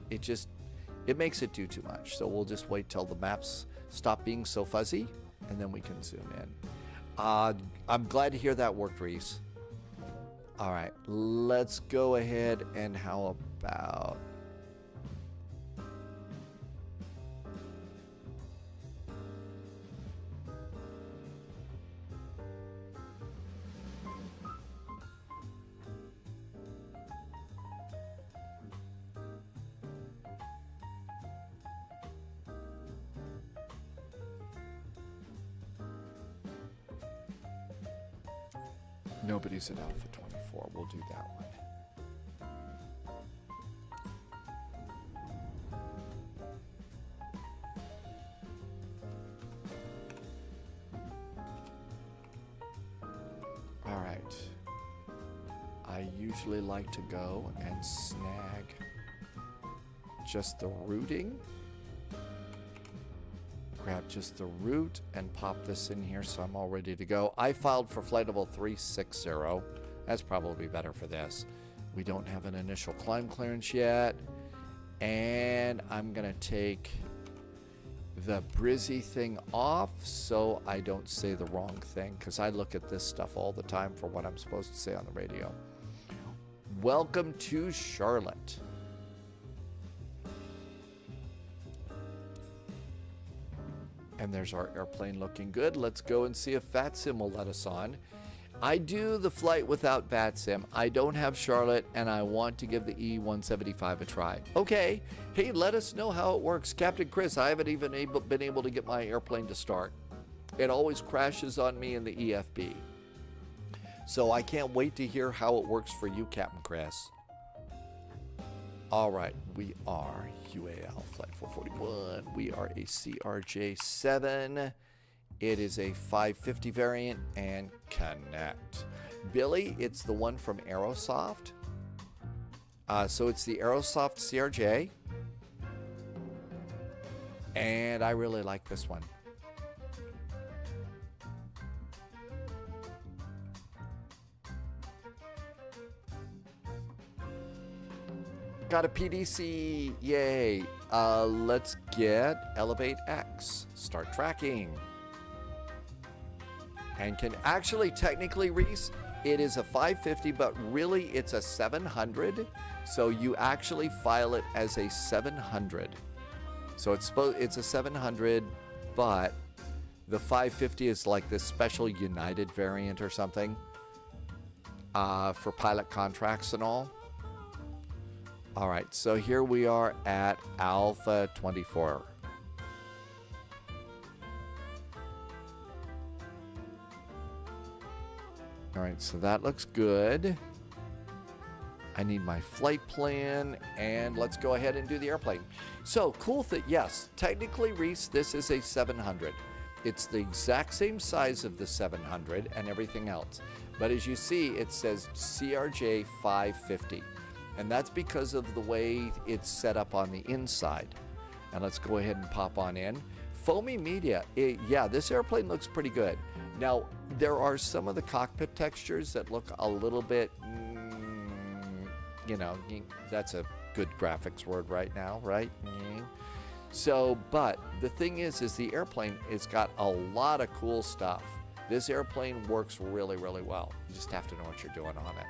it makes it do too much. So we'll just wait till the maps stop being so fuzzy, and then we can zoom in. I'm glad to hear that worked, Reese. All right, let's go ahead and how about... Nobody's at Alpha 24. We'll do that one. All right. I usually like to go and snag just the routing. Grab just the route and pop this in here so I'm all ready to go. I filed for flight level 360. That's probably better for this. We don't have an initial climb clearance yet. And I'm going to take the Brizzy thing off so I don't say the wrong thing, because I look at this stuff all the time for what I'm supposed to say on the radio. Welcome to Charlotte. And there's our airplane looking good. Let's go and see if VATSIM will let us on. I do the flight without VATSIM. I don't have Charlotte, and I want to give the E175 a try. Okay. Hey, let us know how it works. Captain Chris, I haven't even been able to get my airplane to start. It always crashes on me in the EFB. So I can't wait to hear how it works for you, Captain Chris. All right, we are UAL Flight 441. We are a CRJ7. It is a 550 variant and connect. Billy, it's the one from Aerosoft. So it's the Aerosoft CRJ. And I really like this one. Got a PDC, yay. Let's get Elevate X, start tracking. And can actually technically, Reese, it is a 550, but really it's a 700. So you actually file it as a 700. So it's a 700, but the 550 is like this special United variant or something for pilot contracts and all. All right, so here we are at Alpha 24. All right, so that looks good. I need my flight plan, and let's go ahead and do the airplane. So, cool thing, yes, technically, Reese, this is a 700. It's the exact same size of the 700 and everything else. But as you see, it says CRJ 550. And that's because of the way it's set up on the inside. And let's go ahead and pop on in. Foamy Media, yeah, this airplane looks pretty good. Now, there are some of the cockpit textures that look a little bit, you know, that's a good graphics word right now, right? So, but the thing is the airplane, it's got a lot of cool stuff. This airplane works really, really well. You just have to know what you're doing on it.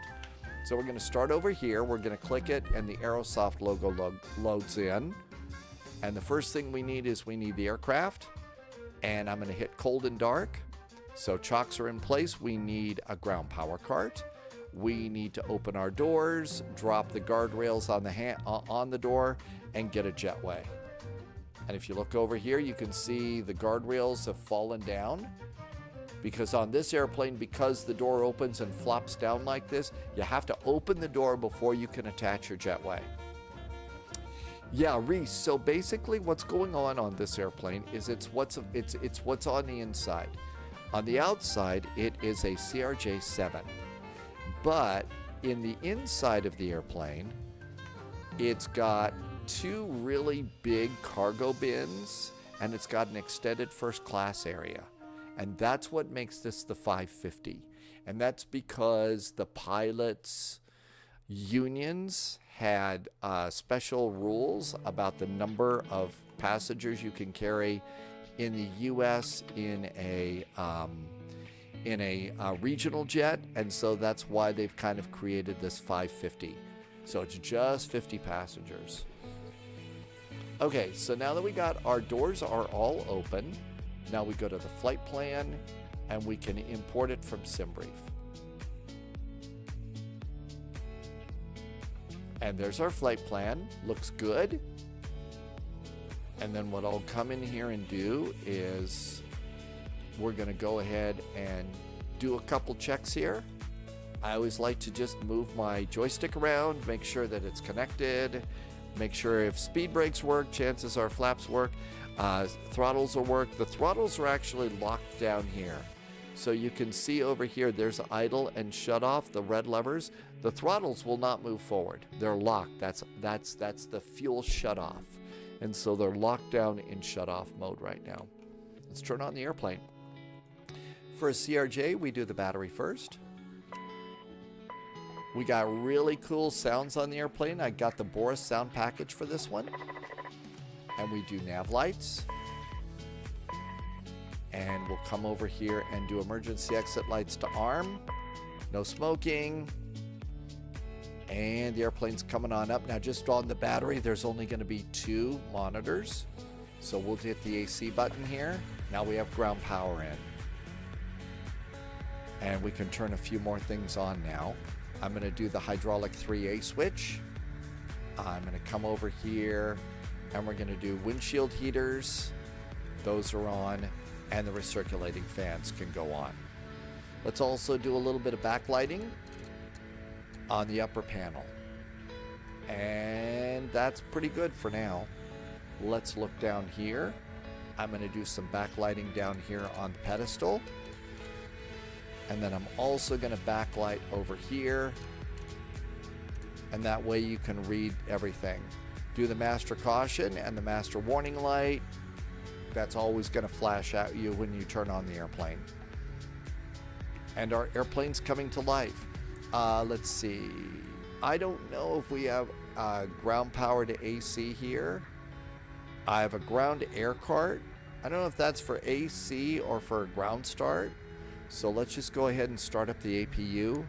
So we're going to start over here. We're going to click it, and the Aerosoft logo loads in. And the first thing we need is we need the aircraft. And I'm going to hit cold and dark. So chocks are in place. We need a ground power cart. We need to open our doors, drop the guardrails on the door, and get a jetway. And if you look over here, you can see the guardrails have fallen down. Because on this airplane, because the door opens and flops down like this, you have to open the door before you can attach your jetway. Yeah, Reese, so basically what's going on this airplane is it's what's on the inside. On the outside, it is a CRJ-7. But in the inside of the airplane, it's got two really big cargo bins, and it's got an extended first class area. And that's what makes this the 550. And that's because the pilots' unions had special rules about the number of passengers you can carry in the U.S. in a regional jet, and so that's why they've kind of created this 550. So it's just 50 passengers. Okay, so now that we got our doors are all open, now we go to the flight plan and we can import it from SimBrief. And there's our flight plan, looks good. And then what I'll come in here and do is we're going to go ahead and do a couple checks here. I always like to just move my joystick around, make sure that it's connected, make sure if speed brakes work, chances are flaps work, throttles will work. The throttles are actually locked down here. So you can see over here, there's idle and shut off, the red levers. The throttles will not move forward. They're locked. That's the fuel shut off. And so they're locked down in shut off mode right now. Let's turn on the airplane. For a CRJ, we do the battery first. We got really cool sounds on the airplane. I got the Boris sound package for this one. And we do nav lights. And we'll come over here and do emergency exit lights to arm. No smoking. And the airplane's coming on up. Now just on the battery, there's only going to be 2 monitors. So we'll hit the AC button here. Now we have ground power in. And we can turn a few more things on now. I'm going to do the hydraulic 3A switch. I'm going to come over here and we're going to do windshield heaters. Those are on. And the recirculating fans can go on. Let's also do a little bit of backlighting on the upper panel. And that's pretty good for now. Let's look down here. I'm going to do some backlighting down here on the pedestal. And then I'm also going to backlight over here. And that way you can read everything. Do the master caution and the master warning light. That's always going to flash at you when you turn on the airplane. And our airplane's coming to life. Let's see. I don't know if we have ground power to AC here. I have a ground to air cart. I don't know if that's for AC or for a ground start. So let's just go ahead and start up the APU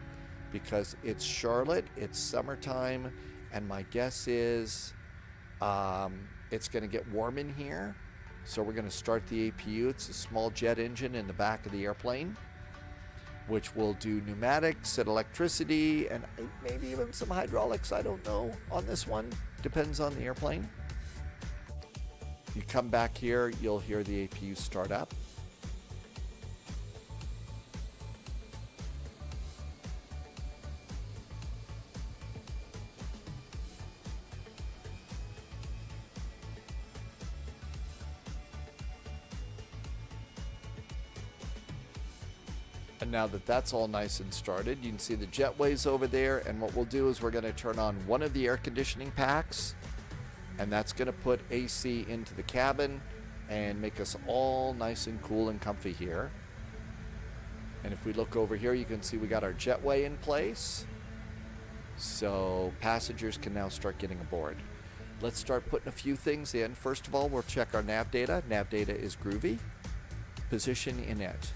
because it's Charlotte, it's summertime, and my guess is it's going to get warm in here. So we're going to start the APU. It's a small jet engine in the back of the airplane, which will do pneumatics and electricity and maybe even some hydraulics. I don't know on this one. Depends on the airplane. You come back here, you'll hear the APU start up. And now that that's all nice and started, you can see the jetways over there. And what we'll do is we're going to turn on one of the air conditioning packs. And that's going to put AC into the cabin and make us all nice and cool and comfy here. And if we look over here, you can see we got our jetway in place. So passengers can now start getting aboard. Let's start putting a few things in. First of all, we'll check our nav data. Nav data is groovy. Position in it.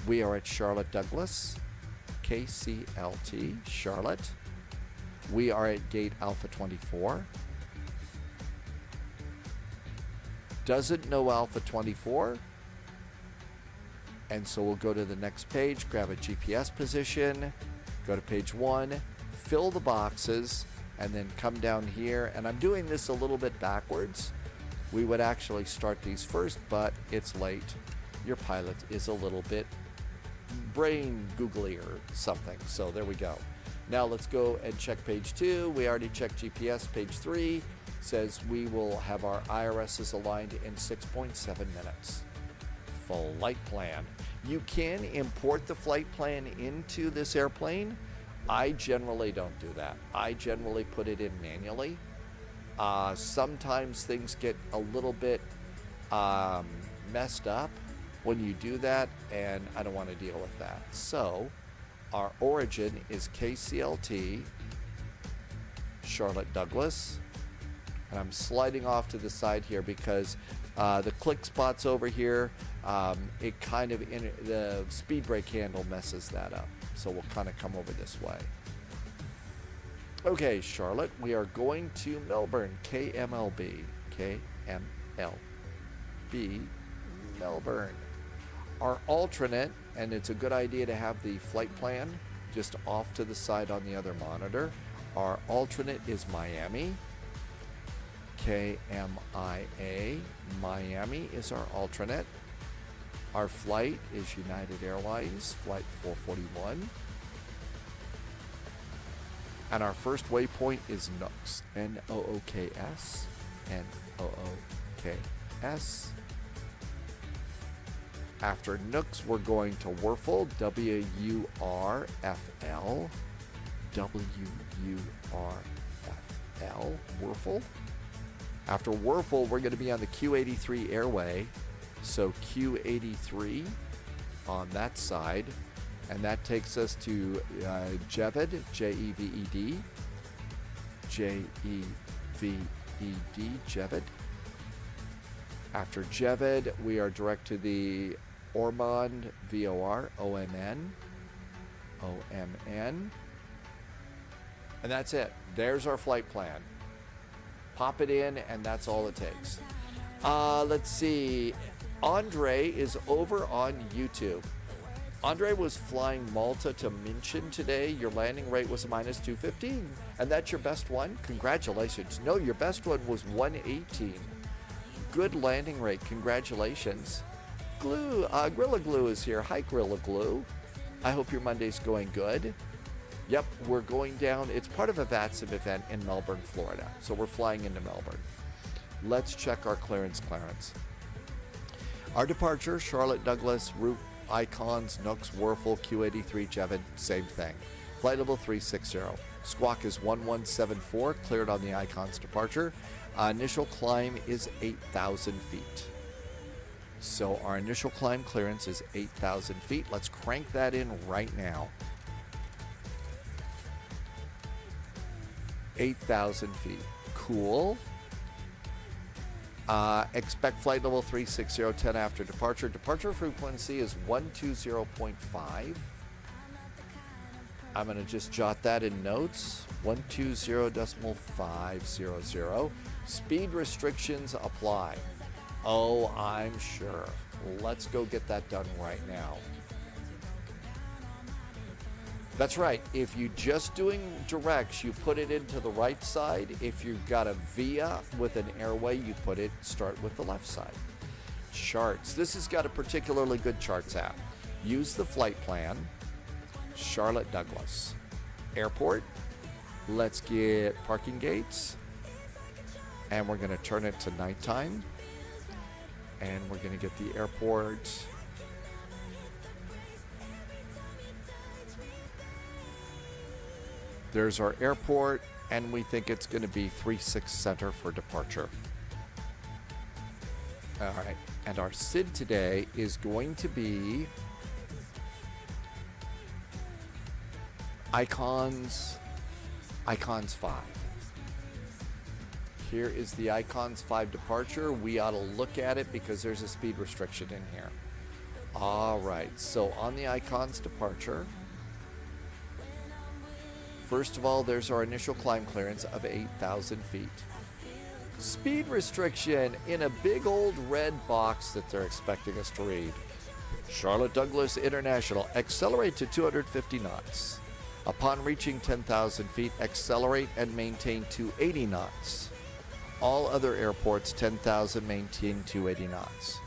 We are at Charlotte Douglas, KCLT, Charlotte. We are at gate Alpha 24. Doesn't know Alpha 24. And so we'll go to the next page, grab a GPS position, go to page 1, fill the boxes, and then come down here. And I'm doing this a little bit backwards. We would actually start these first, but it's late. Your pilot is a little bit brain googly or something. So there we go. Now let's go and check page 2. We already checked GPS. Page 3 says we will have our IRSs aligned in 6.7 minutes. Flight plan. You can import the flight plan into this airplane. I generally don't do that. I generally put it in manually. Sometimes things get a little bit messed up when you do that, and I don't want to deal with that. So our origin is KCLT, Charlotte Douglas, and I'm sliding off to the side here because the click spots over here, it kind of, the speed brake handle messes that up. So we'll kind of come over this way. Okay, Charlotte, we are going to Melbourne, KMLB, KMLB, Melbourne. Our alternate, and it's a good idea to have the flight plan just off to the side on the other monitor. Our alternate is Miami, KMIA, Miami is our alternate. Our flight is United Airlines, flight 441. And our first waypoint is Nooks, N-O-O-K-S, N-O-O-K-S. After Nooks, we're going to Wurfel, W-U-R-F-L, W-U-R-F-L, Wurfel. After Wurfel, we're going to be on the Q83 airway, so Q83 on that side. And that takes us to Jeved, J-E-V-E-D, J-E-V-E-D, Jeved. After Jeved, we are direct to the Ormond, V-O-R, O-M-N, O-M-N. And that's it. There's our flight plan. Pop it in, and that's all it takes. Let's see. Andre is over on YouTube. Andre was flying Malta to München today. Your landing rate was minus 215. And that's your best one? Congratulations. No, your best one was 118. Good landing rate. Congratulations. Gorilla Glue is here. Hi, Gorilla Glue. I hope your Monday's going good. Yep, we're going down. It's part of a VATSIM event in Melbourne, Florida. So we're flying into Melbourne. Let's check our clearance. Our departure, Charlotte Douglas, route icons, Nooks, Wurfel, Q83, Jevon, same thing. Flight level 360. Squawk is 1174, cleared on the icons departure. Initial climb is 8,000 feet. So our initial climb clearance is 8,000 feet. Let's crank that in right now. 8,000 feet. Cool. Expect flight level 360, 10 after departure. Departure frequency is 120.5. I'm going to just jot that in notes. 120.500. Speed restrictions apply. Oh, I'm sure. Let's go get that done right now. That's right. If you're just doing directs, you put it into the right side. If you've got a VIA with an airway, you start with the left side. Charts. This has got a particularly good charts app. Use the flight plan. Charlotte Douglas. Airport. Let's get parking gates. And we're going to turn it to nighttime. And we're going to get the airport. There's our airport, and we think it's going to be 36 center for departure. All right, and our SID today is going to be Icons 5. Here is the Icons 5 departure. We ought to look at it because there's a speed restriction in here. All right, so on the Icon's departure, first of all, there's our initial climb clearance of 8,000 feet. Speed restriction in a big old red box that they're expecting us to read. Charlotte Douglas International, accelerate to 250 knots. Upon reaching 10,000 feet, accelerate and maintain 280 knots. All other airports, 10,000, maintain 280 knots.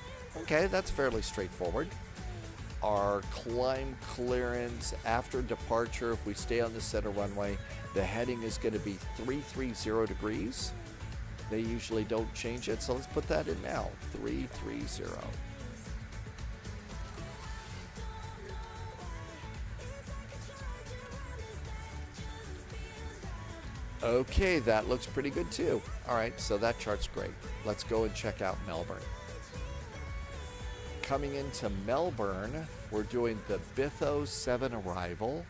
Okay, that's fairly straightforward. Our climb clearance after departure, if we stay on the center runway, the heading is going to be 330 degrees. They usually don't change it, so let's put that in now, 330. Okay, that looks pretty good too. All right, so that chart's great. Let's go and check out Melbourne. Coming into Melbourne, we're doing the Bitho 7 arrival.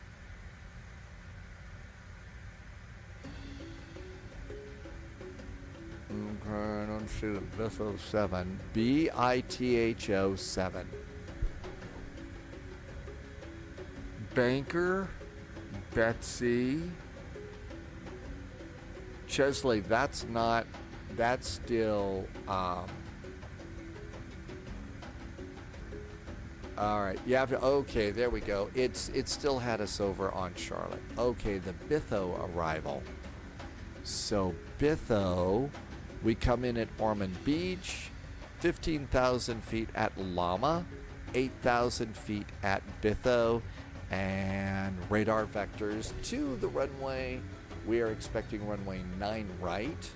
Okay, I don't see the Bitho 7. BITHO 7. Banker, Betsy, Chesley, that's still, all right, you have to, okay, there we go. It still had us over on Charlotte. Okay, the Bitho arrival. So Bitho, we come in at Ormond Beach, 15,000 feet at Lama, 8,000 feet at Bitho, and radar vectors to the runway. We are expecting runway 9 right.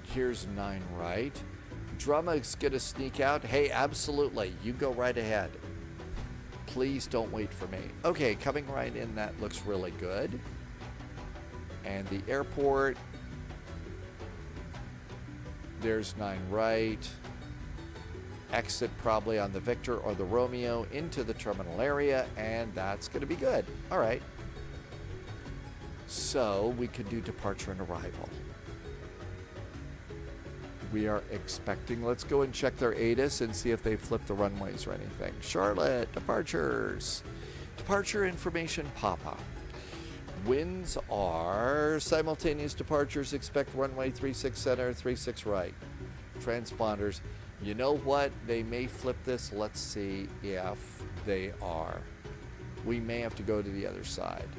Here's 9 right. Drumma's gonna sneak out. Hey, absolutely. You go right ahead. Please don't wait for me. Okay, coming right in, that looks really good. And the airport. There's 9 right. Exit probably on the Victor or the Romeo into the terminal area, and that's going to be good. All right. So we could do departure and arrival. We are expecting, let's go and check their ATIS and see if they flipped the runways or anything. Charlotte, departures. Departure information pop-up. Winds are simultaneous departures, expect runway 36 center, 36 right. Transponders. You know what? They may flip this. Let's see if they are. We may have to go to the other side.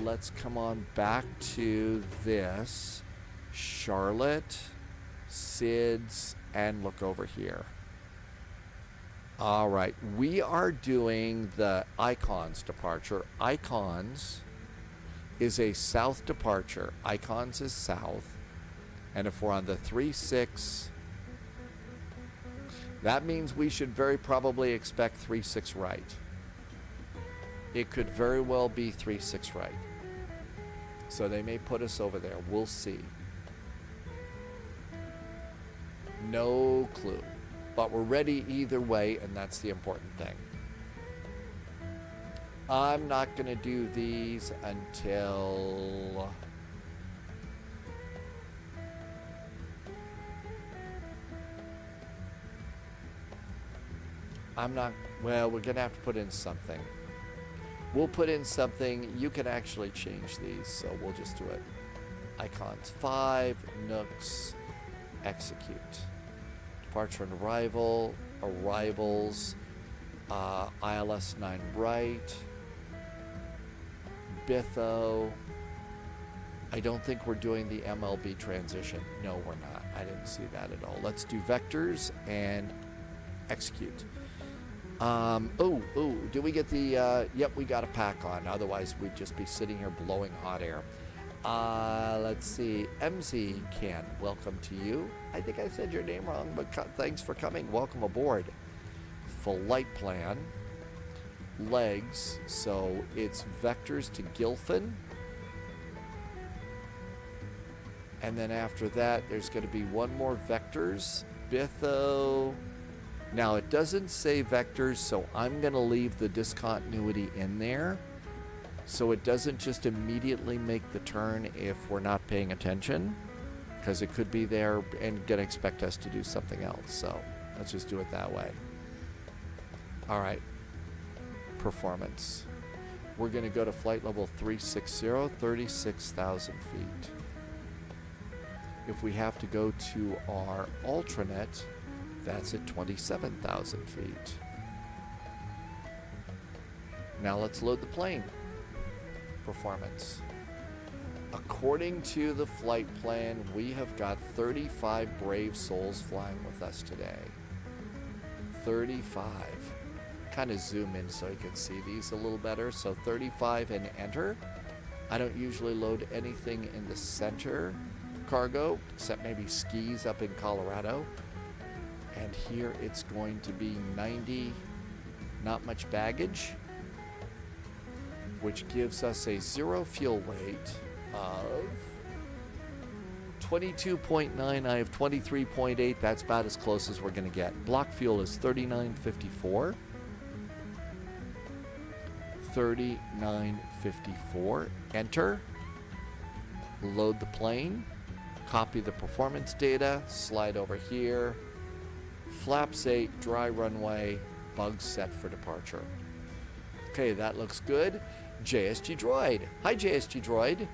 Let's come on back to this. Charlotte, SIDS, and look over here. All right. We are doing the Icons departure. Icons is a south departure. Icons is south. And if we're on the 36, that means we should very probably expect 36 right. It could very well be 36 right. So they may put us over there. We'll see. No clue. But we're ready either way, and that's the important thing. I'm not going to do these until... well, we're going to have to put in something. We'll put in something. You can actually change these, so we'll just do it. Icons 5, Nooks, execute. Departure and arrival, arrivals, ILS 9 right, Bitho. I don't think we're doing the MLB transition. No, we're not. I didn't see that at all. Let's do vectors and execute. Do we get the, yep, we got a pack on. Otherwise, we'd just be sitting here blowing hot air. Let's see. MZ Ken, welcome to you. I think I said your name wrong, but thanks for coming. Welcome aboard. Flight plan. Legs. So it's vectors to Gilfin. And then after that, there's going to be one more vectors. Bitho. Now, it doesn't say vectors, so I'm going to leave the discontinuity in there so it doesn't just immediately make the turn if we're not paying attention. because it could be there and gonna expect us to do something else. So let's just do it that way. All right, performance. We're gonna go to flight level 360, 36,000 feet. If we have to go to our Ultranet, that's at 27,000 feet. Now let's load the plane. Performance. According to the flight plan, we have got 35 brave souls flying with us today. 35. Kind of zoom in so you can see these a little better. So 35 and enter. I don't usually load anything in the center cargo, except maybe skis up in Colorado. And here it's going to be 90, not much baggage, which gives us a zero fuel weight of 22.9. I have 23.8. That's about as close as we're going to get. Block fuel is 39.54. 39.54. Enter. Load the plane. Copy the performance data. Slide over here. Flaps 8, dry runway, bugs set for departure. Okay, that looks good. JSG Droid. Hi, JSG Droid.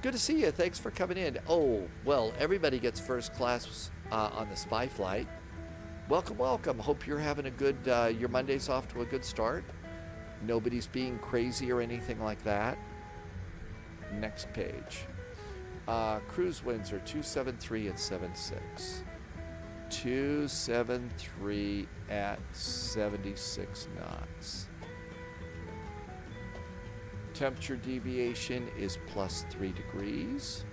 Good to see you. Thanks for coming in. Oh, well, everybody gets first class on the spy flight. Welcome, welcome. Hope you're having a good, your Monday's off to a good start. Nobody's being crazy or anything like that. Next page. Cruise winds are 273 at 76. 273 at 76 knots. Temperature deviation is plus 3 degrees.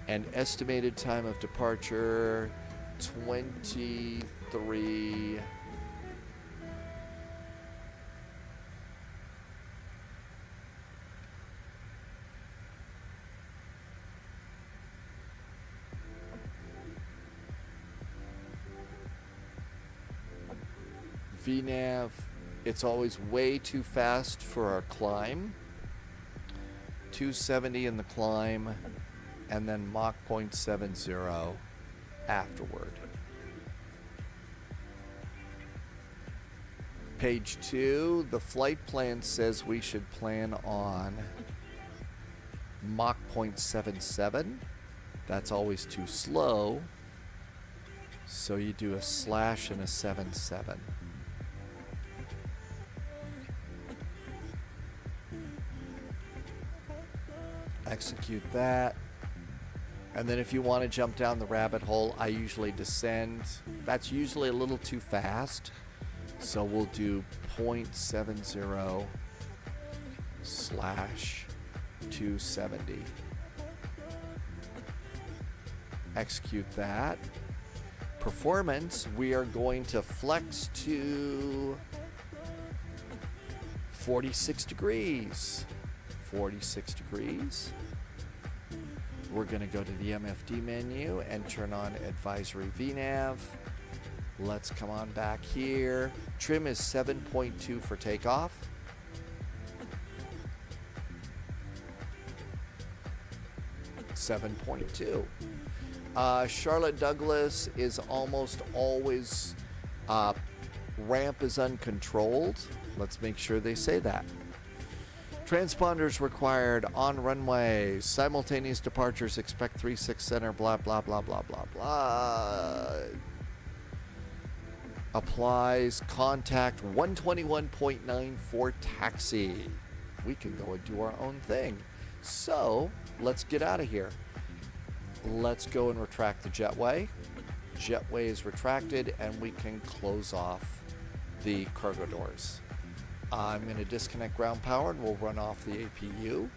And estimated time of departure 23. VNAV, it's always way too fast for our climb. 270 in the climb, and then Mach 0.70 afterward. Page 2, the flight plan says we should plan on Mach 0.77. That's always too slow, so you do a slash and a 77. Execute that. And then if you want to jump down the rabbit hole, I usually descend. That's usually a little too fast. So we'll do 0.70 slash 270. Execute that. Performance, we are going to flex to 46 degrees. 46 degrees. We're going to go to the MFD menu and turn on advisory VNAV. Let's come on back here. Trim is 7.2 for takeoff. Charlotte Douglas is almost always ramp is uncontrolled. Let's make sure they say that. Transponders required on runway. Simultaneous departures. Expect 36 center. Blah, blah, blah, blah, blah, blah. Applies contact 121.9 for taxi. We can go and do our own thing. So let's get out of here. Let's go and retract the jetway. Jetway is retracted and we can close off the cargo doors. I'm going to disconnect ground power and we'll run off the APU.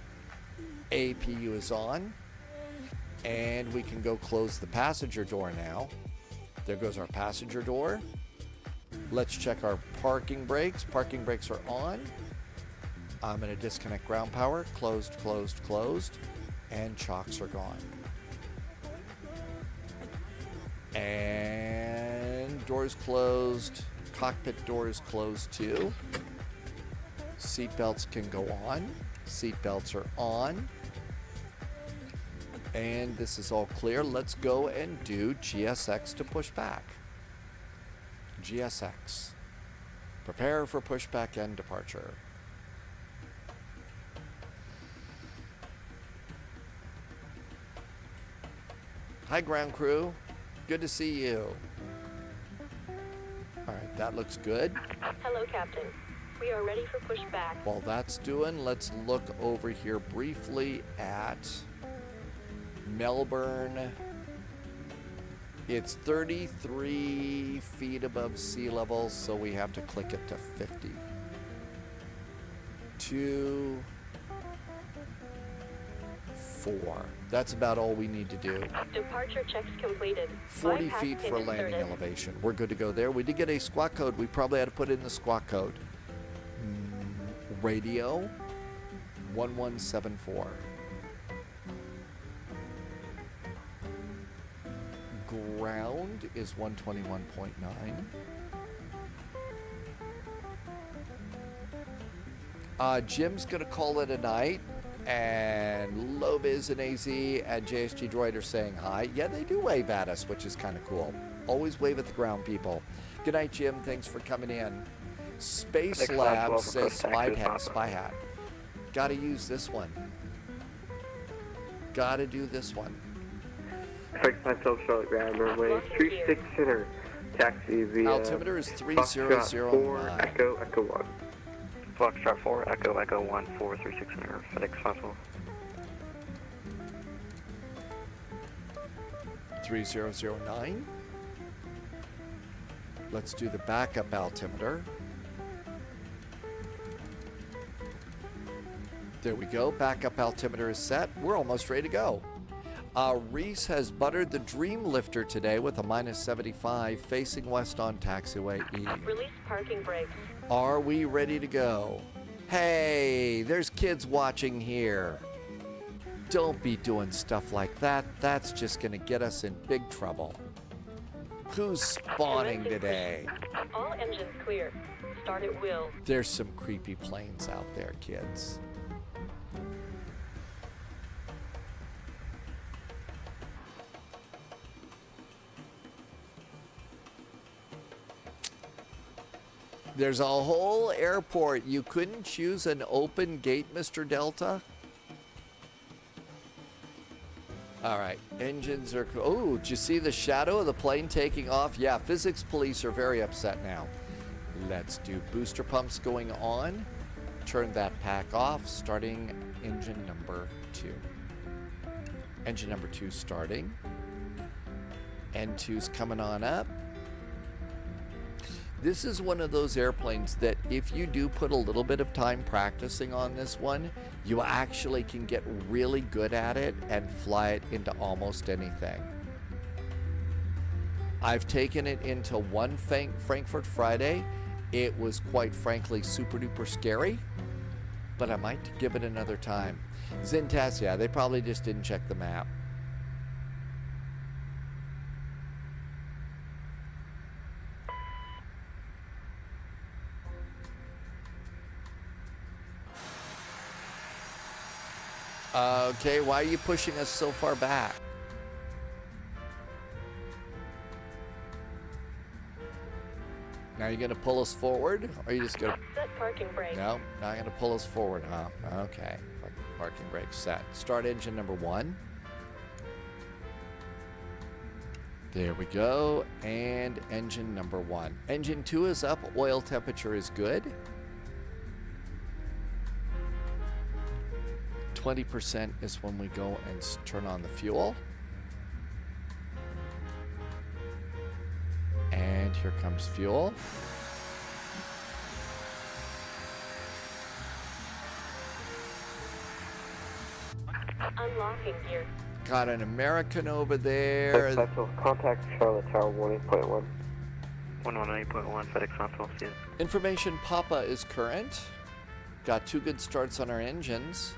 APU is on. And we can go close the passenger door now. There goes our passenger door. Let's check our parking brakes. Parking brakes are on. I'm going to disconnect ground power. Closed, closed, closed. And chocks are gone. And doors closed. Cockpit doors closed too. Seat belts can go on. Seat belts are on. And this is all clear. Let's go and do GSX to push back. GSX. Prepare for pushback and departure. Hi, ground crew. Good to see you. All right, that looks good. Hello, Captain. We are ready for pushback. While that's doing, let's look over here briefly at Melbourne. It's 33 feet above sea level, so we have to click it to 50. 2, 4. That's about all we need to do. Departure checks completed. 40 Bypass feet pin for landing inserted. elevation. We're good to go there. We did get a squawk code. We probably had to put in the squawk code. Radio 1174. Ground is 121.9. Jim's gonna call it a night, and Lobiz and AZ and JSG Droid are saying hi. Yeah, they do wave at us, which is kind of cool. Always wave at the ground people. Good night, Jim. Thanks for coming in. Space Lab says spy hat. Gotta use this one. Gotta do this one. Effect myself, Charlotte Ground, runway 36 center. Taxi via Altimeter is 3009. Foxtrot 4, Echo 1. Foxtrot 4, Echo 1, 436 center. FedEx 54. 3009. Let's do the backup altimeter. There we go. Backup altimeter is set. We're almost ready to go. Reese has buttered the Dream Lifter today with a -75 facing west on taxiway E. Release parking brakes. Are we ready to go? Hey, there's kids watching here. Don't be doing stuff like that. That's just going to get us in big trouble. Who's spawning today? All engines clear. Start at will. There's some creepy planes out there, kids. There's a whole airport. You couldn't choose an open gate, Mr. Delta? All right, engines are... Oh, did you see the shadow of the plane taking off? Yeah, physics police are very upset now. Let's do booster pumps going on. Turn that pack off, starting engine number 2. Engine number 2 starting. N2's coming on up. This is one of those airplanes that if you do put a little bit of time practicing on this one, you actually can get really good at it and fly it into almost anything. I've taken it into one Frankfurt Friday. It was quite frankly super duper scary, but I might give it another time. Zintas, yeah, they probably just didn't check the map. Okay, why are you pushing us so far back? Now you're gonna pull us forward, or are you just gonna... Set parking brake. No, not gonna pull us forward, huh? Okay, parking brake set. Start engine number 1. There we go, and engine number 1. Engine 2 is up, oil temperature is good. 20% is when we go and turn on the fuel. And here comes fuel. Unlocking gear. Got an American over there. Contact Charlotte Tower 1.1. 118.1, FedEx Hospital. Information Papa is current. Got 2 good starts on our engines.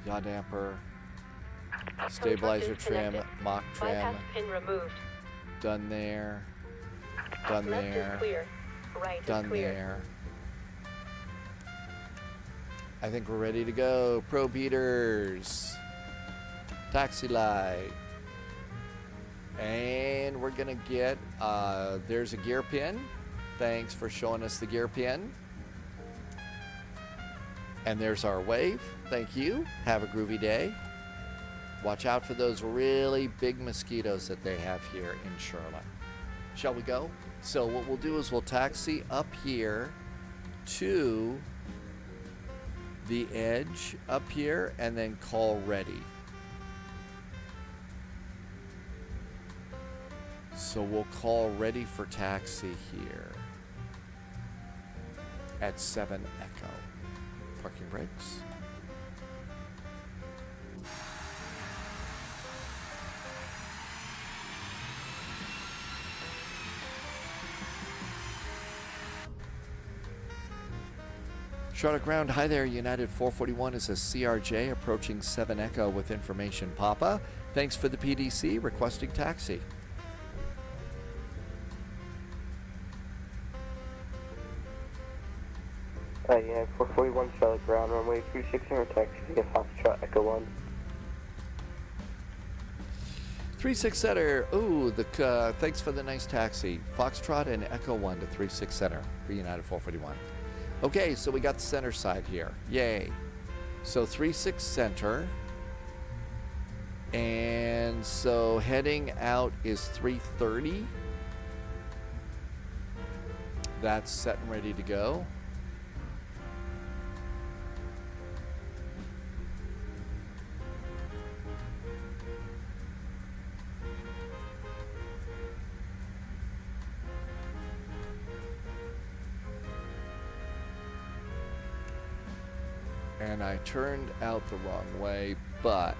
Yaw damper, stabilizer trim, mock trim. Bypass pin removed. Done there. Done Left there. is clear. Right Done is clear. there. I think we're ready to go. Probe heaters. Taxi light. And we're going to get, there's a gear pin. Thanks for showing us the gear pin. And there's our wave. Thank you. Have a groovy day. Watch out for those really big mosquitoes that they have here in Charlotte. Shall we go? So what we'll do is we'll taxi up here to the edge up here and then call ready. So we'll call ready for taxi here at 7 Echo. Parking brakes. Charlotte ground, hi there, United 441 is a CRJ approaching 7 Echo with information Papa. Thanks for the PDC, requesting taxi. Yeah, 441 Charlotte ground, runway 36 and taxi via Foxtrot Echo 1. 36 Center, ooh, thanks for the nice taxi. Foxtrot and Echo 1 to 36 Center for United 441. Okay, so we got the center side here. Yay. So 36 Center. And so heading out is 330. That's set and ready to go. And I turned out the wrong way, but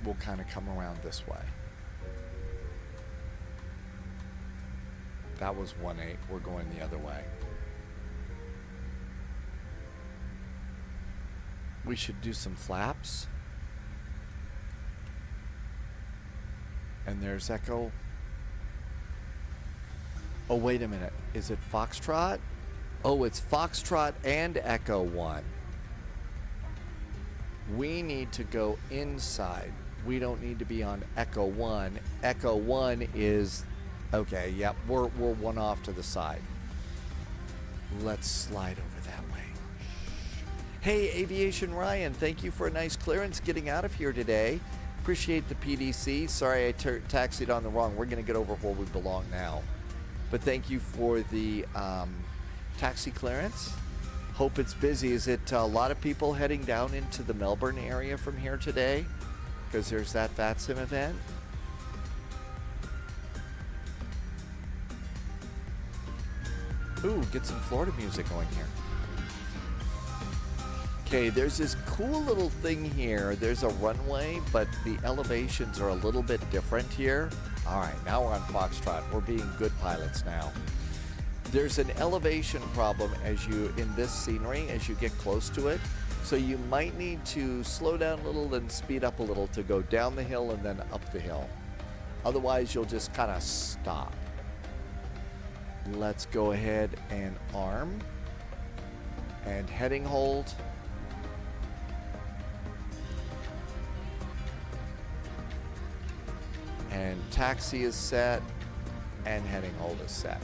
we'll kind of come around this way. That was 1-8. We're going the other way. We should do some flaps. And there's Echo. Oh, wait a minute. Is it Foxtrot? Oh, it's Foxtrot and Echo 1. We need to go inside. We don't need to be on Echo 1. Echo 1 is... Okay, yep, we're one off to the side. Let's slide over that way. Hey, Aviation Ryan, thank you for a nice clearance getting out of here today. Appreciate the PDC. Sorry I taxied on the wrong. We're going to get over where we belong now. But thank you for the taxi clearance. Hope it's busy. Is it a lot of people heading down into the Melbourne area from here today? Because there's that VATSIM event. Ooh, get some Florida music going here. Okay, there's this cool little thing here. There's a runway, but the elevations are a little bit different here. All right, now we're on Foxtrot. We're being good pilots now. There's an elevation problem as you, in this scenery, as you get close to it. So you might need to slow down a little and speed up a little to go down the hill and then up the hill. Otherwise, you'll just kind of stop. Let's go ahead and arm and heading hold. And taxi is set, and heading hold is set.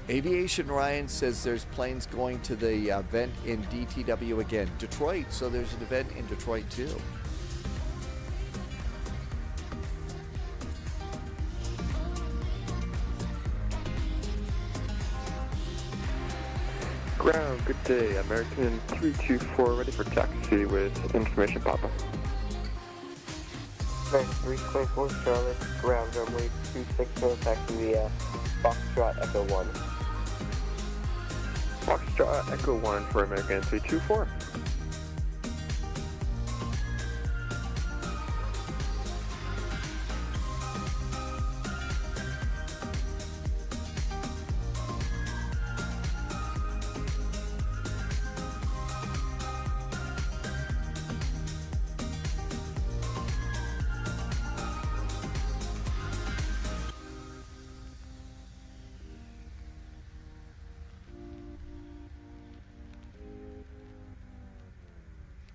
Aviation Ryan says there's planes going to the event in DTW again. Detroit, so there's an event in Detroit too. Ground, good day. American 324 ready for taxi with information Papa. American 324 Charlotte, ground runway 26 no taxi via Foxtrot Echo 1. Foxtrot Echo 1 for American 324.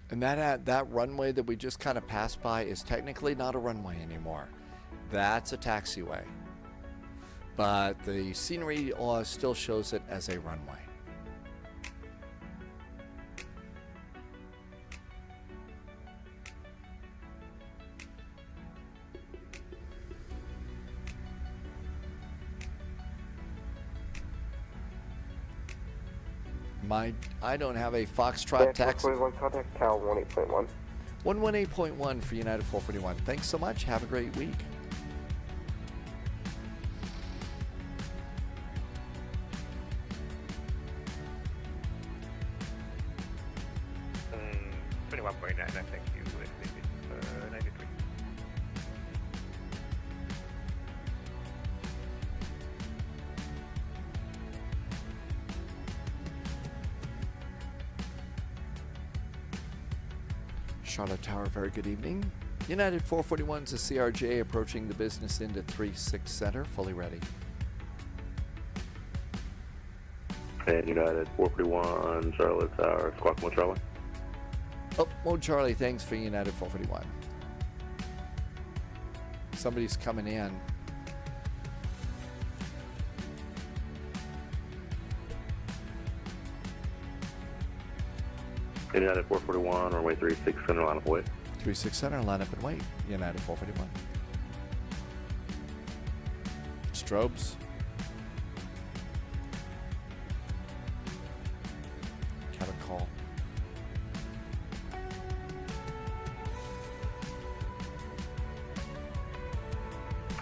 And that runway that we just kind of passed by is technically not a runway anymore. That's a taxiway. But the scenery still shows it as a runway. I don't have a Foxtrot taxi. 41 contact Cal 18.1. 118.1 for United 441. Thanks so much. Have a great week. Mm, 21.9, I think you would leave it 93. Charlotte Tower, very good evening. United 441 to CRJ approaching the business into 36 Center, fully ready. And United 441, Charlotte Tower, Squawk 1 Charlie. Oh, Mode Charlie, thanks for United 441. Somebody's coming in. United 441, runway 36 Center, line up and wait. 36 Center, line up and wait. United 441. Strobes. Got a call.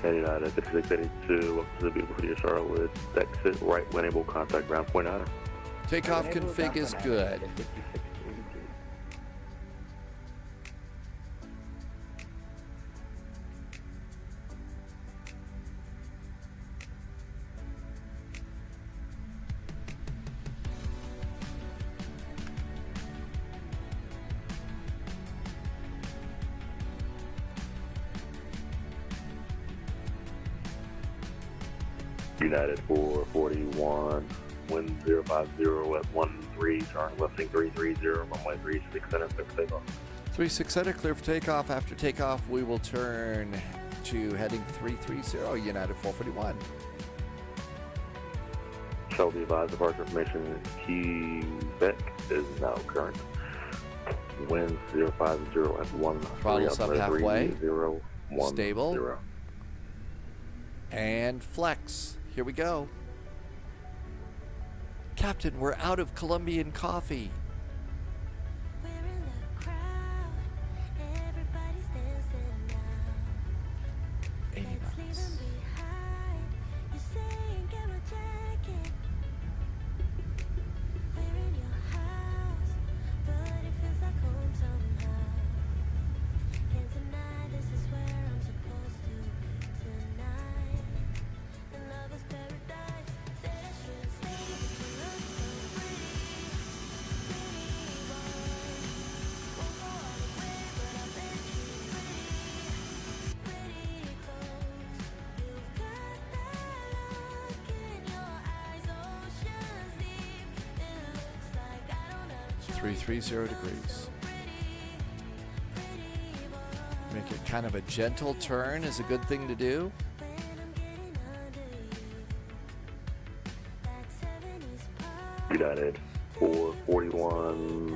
And United 5682, welcome to the beautiful city of Charlotte. Exit right when able, contact ground point niner. Takeoff config is good. United 441, wind 050 at 13, turn lifting 330, runway 36 Center, clear for takeoff. 36 Center, clear for takeoff. After takeoff, we will turn to heading 330, United 441. Shall be advised departure information, Quebec is now current. Wind 050 at 13, Throttles up halfway. 3010. Stable. And flex. Here we go. Captain, we're out of Colombian coffee. 80 knots. .330 degrees. Make it kind of a gentle turn is a good thing to do. United 441,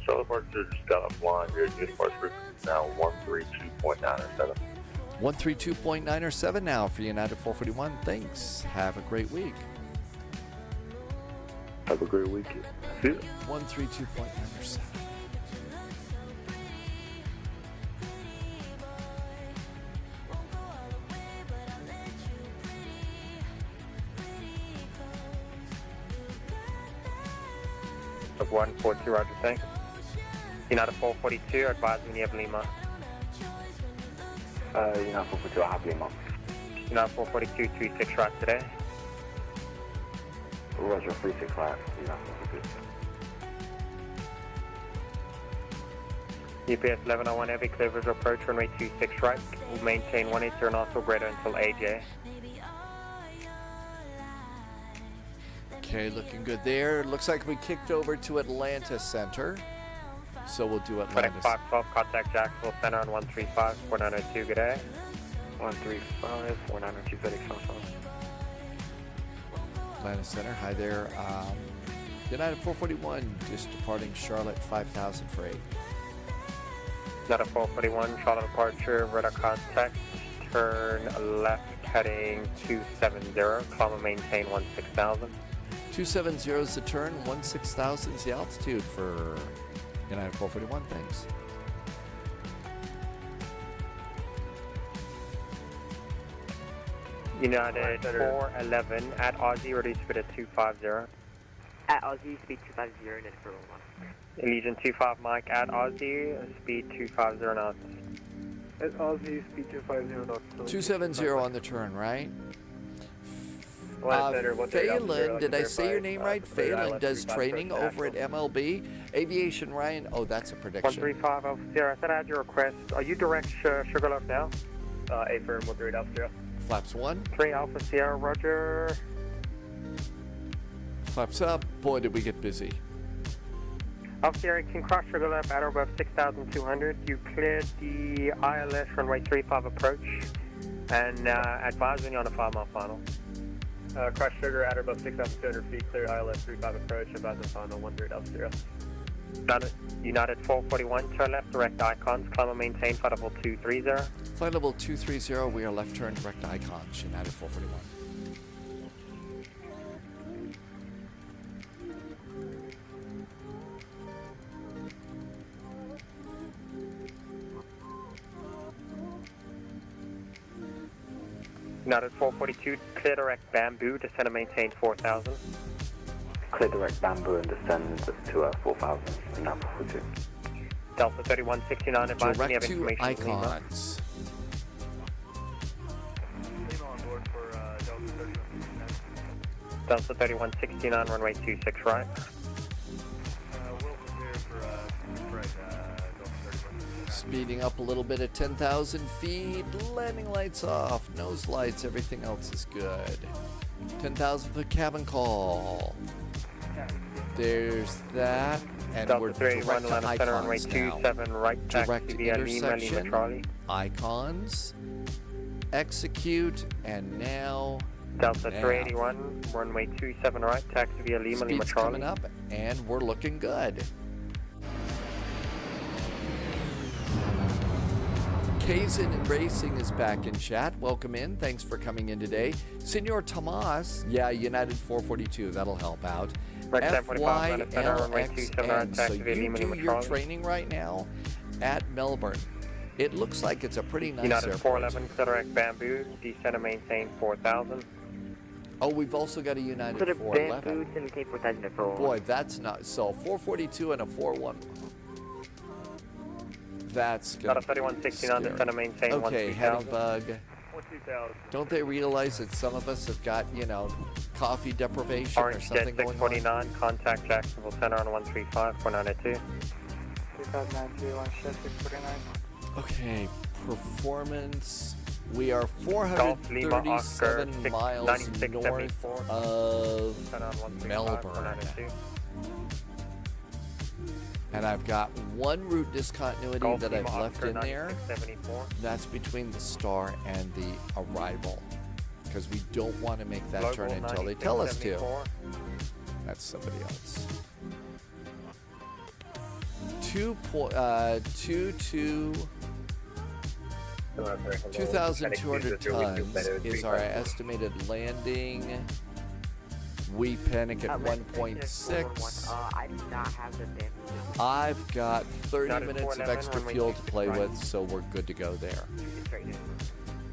Charlotte Departure just got offline here. New departure now 132.907. 132.907 now for United 441. Thanks. Have a great week. Have a great week. See you. 132.907. Of 142, Roger, thanks. United 442, advising near Lima. United 442, I have Lima. United 442, 36 right today. Roger, 36 right, United 442. UPS 1101 Heavy, clear visual approach, runway 26 right. We'll maintain 180 knots or greater until AJ. Okay, looking good there. Looks like we kicked over to Atlanta Center. So we'll do Quebec Atlantis. 512, contact Jacksonville Center on 135, 4902, good day. 135, 4902, FedEx Southbound. Atlanta Center, hi there. United 441, just departing Charlotte 5000 for 8. United 441, Charlotte departure, radar contact, turn left heading 270, climb and maintain 16,000. 270 is the turn, 16,000 is the altitude for United 441, thanks. United 411 at Aussie, ready to speed at 250. At Aussie, speed 250, United 411. Legion 25 Mike at Aussie, speed 250 knots. At Aussie, speed 250 knots. 270 on the turn, right? Phelan, did I say your name right? Phelan does training over at MLB. Aviation Ryan, oh, that's a prediction. 135 Alpha Sierra, I said I had your request. Are you direct Sugarloaf now? A firm, 138 Alpha Sierra. Flaps 1. 3 Alpha Sierra, roger. Flaps up. Boy, did we get busy. Alpha Sierra, can cross Sugarloaf at or above 6,200. You cleared the ILS runway 35 approach. And advise when you're on a 5-mile final. Cross Sugar at or above 6,200 feet, clear ILS 35 approach, advise on final 138 Alpha Sierra. United 441, turn left, direct icons, climb and maintain, flight level 230. Flight level 230, we are left turn, direct icons, United 441. United 442, clear direct bamboo, descend and maintain 4,000. Clear direct bamboo and descend to 4,000, now 42. Delta 3169, advise when you have Direct to information. icons. Delta 3169, runway 26 right. Speeding up a little bit at 10,000 feet. Landing lights off. Nose lights. Everything else is good. 10,000 foot cabin call. There's that. And Delta we're 381, direct to Atlanta Center, runway icons now. 27 right, Direct taxi to via Lima, Lima intersection. Charlie. Icons. Execute. And now... Delta 381, runway 27 right, taxi via Lima, Lima Speed's Charlie. coming up, and we're looking good. Kazin Racing is back in chat. Welcome in. Thanks for coming in today. Senor Tomas, yeah, United 442. That'll help out. FYLXN. So you do your training right now at Melbourne. It looks like it's a pretty nice United airport. 411, direct bamboo, descend and maintain 4,000. Oh, we've also got a United Sort of 411. bamboo and Cape Fortune for. Boy, that's not so. 442 and a 41. That's good. Not a 3169, descend and maintain Okay, heading 1,000. bug. Don't they realize that some of us have got, you know, coffee deprivation or Orange Jet something going on? 649, contact Jacksonville Center on 135, 492. 2592, Orange Jet 649. Okay, performance. We are Golf Lima Oscar 437 miles 9674. north of Center on 135, Melbourne. 492. And I've got one route discontinuity Golf that I've Lima left Oscar in there. 9674. That's between the star and the arrival. Because we don't want to make that Global turn until they tell us to. 9674. That's somebody else. 2,200 tons is our estimated landing. We panic at 1.6. I do not have the bamboo. I've got 30 United minutes of 411, extra runway fuel to 26 play right. with, so we're good to go there. Right now.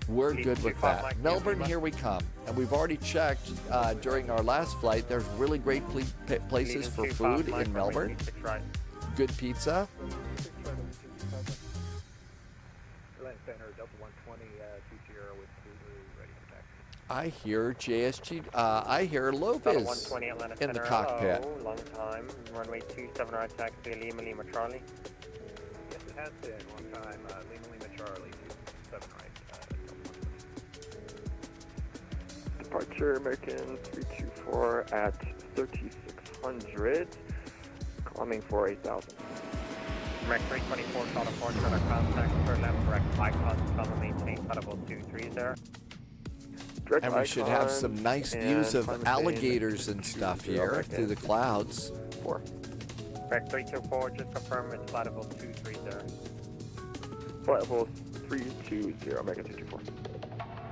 We're good with 25 that. Mike, Melbourne, Lima. here we come. And we've already checked during our last flight. There's really great places for Leading food 25 Mike, in runway Melbourne. 26 right. Good pizza. I hear JSG. I hear Delta Lopez 120 Atlanta in the Center. cockpit. Hello, long time. Runway 27 right, taxi Lima, Lima Charlie. Yes, it has been. One time, Lima, Lima, Charlie, 7 right. Departure American 324 at 3,600, climbing for 8,000. Max 324, shot of 4, shot of contact, turn left, direct icons, cover maintain, flight level 230. And we should have some nice views of alligators and stuff here through the clouds. 4. Max 324, just confirm it's flight level 230. Flight level 320, Omega 224.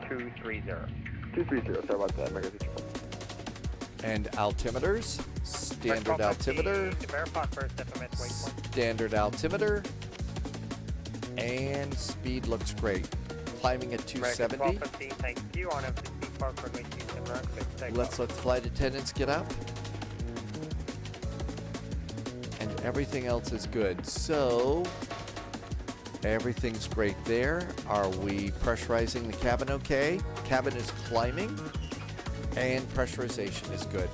230. 230, sorry about that, Omega 224. And altimeters, standard altimeter, standard altimeter, and speed looks great. Climbing at 270. Let's let the flight attendants get up. And everything else is good. So, everything's great there. Are we pressurizing the cabin okay? Cabin is climbing. And pressurization is good.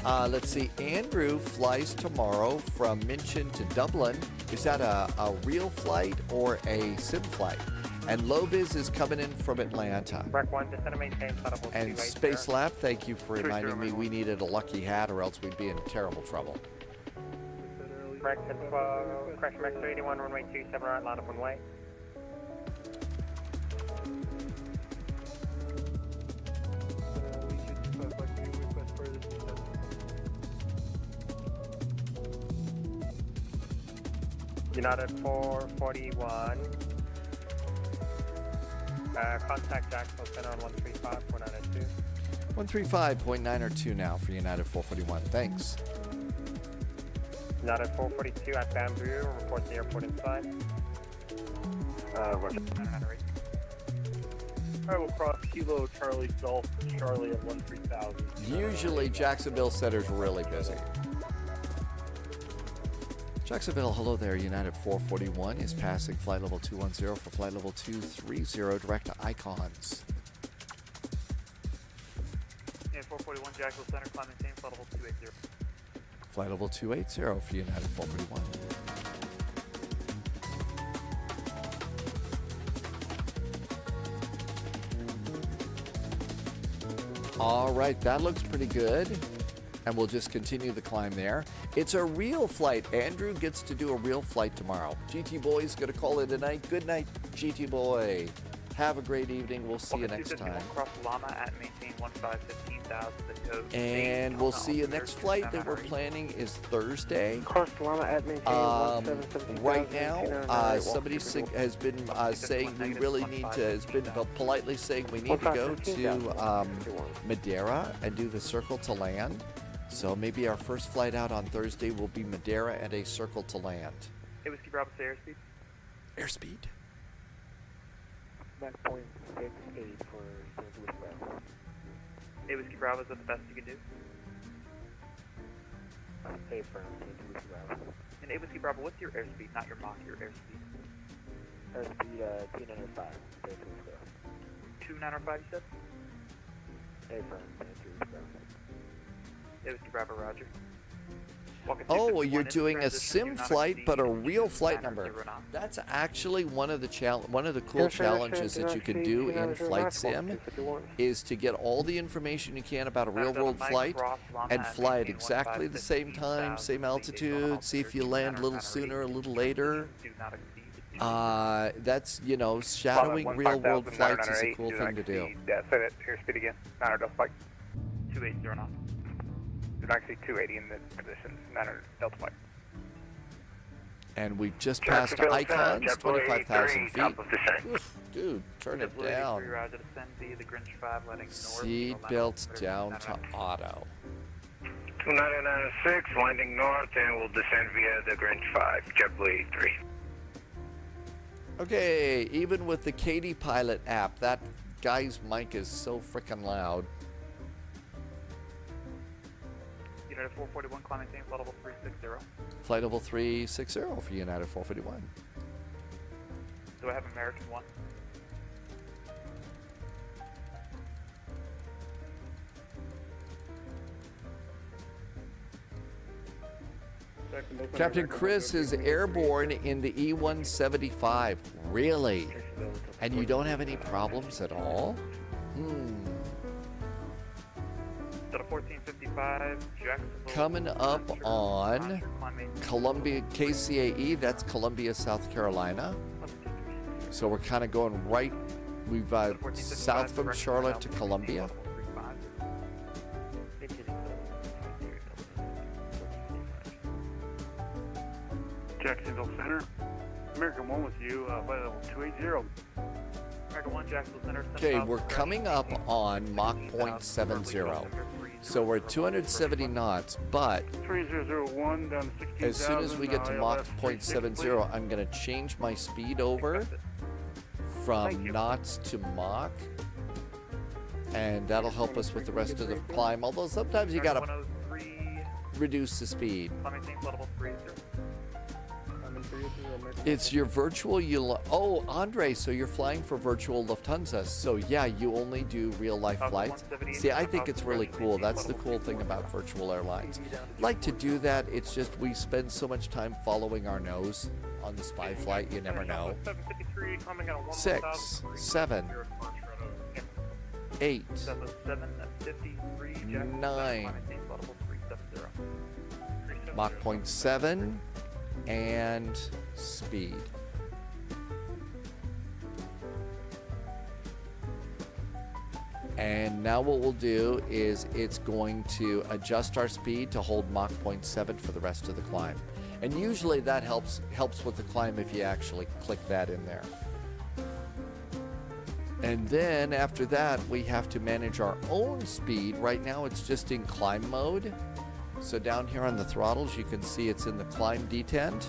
Let's see. Andrew flies tomorrow from München to Dublin. Is that a real flight or a sim flight? And Loviz is coming in from Atlanta. And Space Lab, thank you for reminding me we needed a lucky hat or else we'd be in terrible trouble. Crash Max 381, runway 27 right, line up one way. United 441. Contact Jacksonville Center on 135.902. 135.902 now for United 441. Thanks. United 442 at Bamboo. Report the airport inside. Roger. I will cross Kilo Charlie Golf Charlie at 13,000. Usually Jacksonville Center's really busy. Jacksonville, hello there. United 441 is passing flight level 210 for flight level 230 direct to Icons. Yeah, 441 Jacksonville Center, climb maintain, flight level 280. Flight level 280 for United 441. All right, that looks pretty good. And we'll just continue the climb there. It's a real flight. Andrew gets to do a real flight tomorrow. GT Boy's going to call it a night. Good night, GT Boy. Have a great evening. We'll see you next time. Cross Llama at maintain 15,000. And we'll see you next flight that we're planning is Thursday. Cross Llama at maintain right now, somebody has been saying we really need to, has been politely saying we need to go to Madeira and do the circle to land. So maybe our first flight out on Thursday will be Madeira and a circle to land. Hey, Whiskey Bravo, say airspeed. Airspeed. Max point 68 for St. Louis Bravo. Hey, Whiskey Bravo, is that the best you can do? Hey, from St. Louis Bravo. And hey, Whiskey Bravo, what's your airspeed? Not your Mach, your airspeed. Airspeed 295, St. Louis Bravo. 295, you said? Hey, from St. Louis Bravo. Hey, Whiskey Bravo, Roger. Oh, well, you're doing a sim flight, but a real flight number. That's actually one of the cool challenges that you can do in Flight Sim is to get all the information you can about a real-world flight and fly at exactly the same time, same altitude, see if you land a little sooner, a little later. That's, you know, shadowing real-world flights is a cool thing to do. Say that airspeed again. 900 Delta Flight. 280 knots. There's actually 280 in this position. 900 Delta Flight. And we've just passed Icons, 25,000 feet. Oof, dude, turn it down. Seat belts down to auto. 2996, landing north, and we'll descend via the Grinch 5, JetBlue 83. Okay, even with the Katie Pilot app, that guy's mic is so freaking loud. United 441, climb maintain, flight level 360. Flight level 360 for United 441. Do I have American 1? Captain Chris is airborne in the E-175. Really? And you don't have any problems at all? Delta 1455, Jacksonville. Coming up on Columbia, KCAE, that's Columbia, South Carolina. So we're kind of going right, we've south from Charlotte to Columbia. Jacksonville Center. American 1 with you, flight level 280. American 1, Jacksonville Center. Okay, we're coming up on Mach 0.70. So we're at 270 knots, but 3001 down to 16,000. as soon as we get to Mach 0.70, I'm going to change my speed over from knots to Mach, and that'll help us with the rest of the climb, although sometimes you got to reduce the speed. It's your virtual, oh, Andre, so you're flying for virtual Lufthansa. So yeah, you only do real life flights. See, I think it's really cool. That's the cool thing about virtual airlines. I'd like to do that. It's just we spend so much time following our nose on the spy flight, you never know. 6, 7, 8, 9, Mach 0.7, and speed. And now what we'll do is it's going to adjust our speed to hold Mach 0.7 for the rest of the climb. And usually that helps with the climb if you actually click that in there. And then after that, we have to manage our own speed. Right now it's just in climb mode. So down here on the throttles, you can see it's in the climb detent.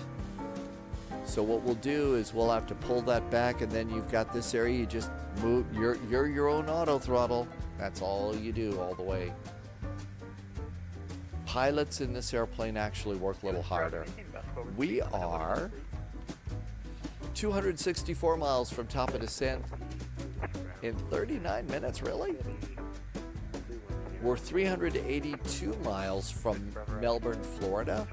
So what we'll do is we'll have to pull that back, and then you've got this area, you just move, you're your own auto throttle. That's all you do all the way. Pilots in this airplane actually work a little harder. We are 264 miles from top of descent in 39 minutes, really? We're 382 miles from Melbourne, Florida.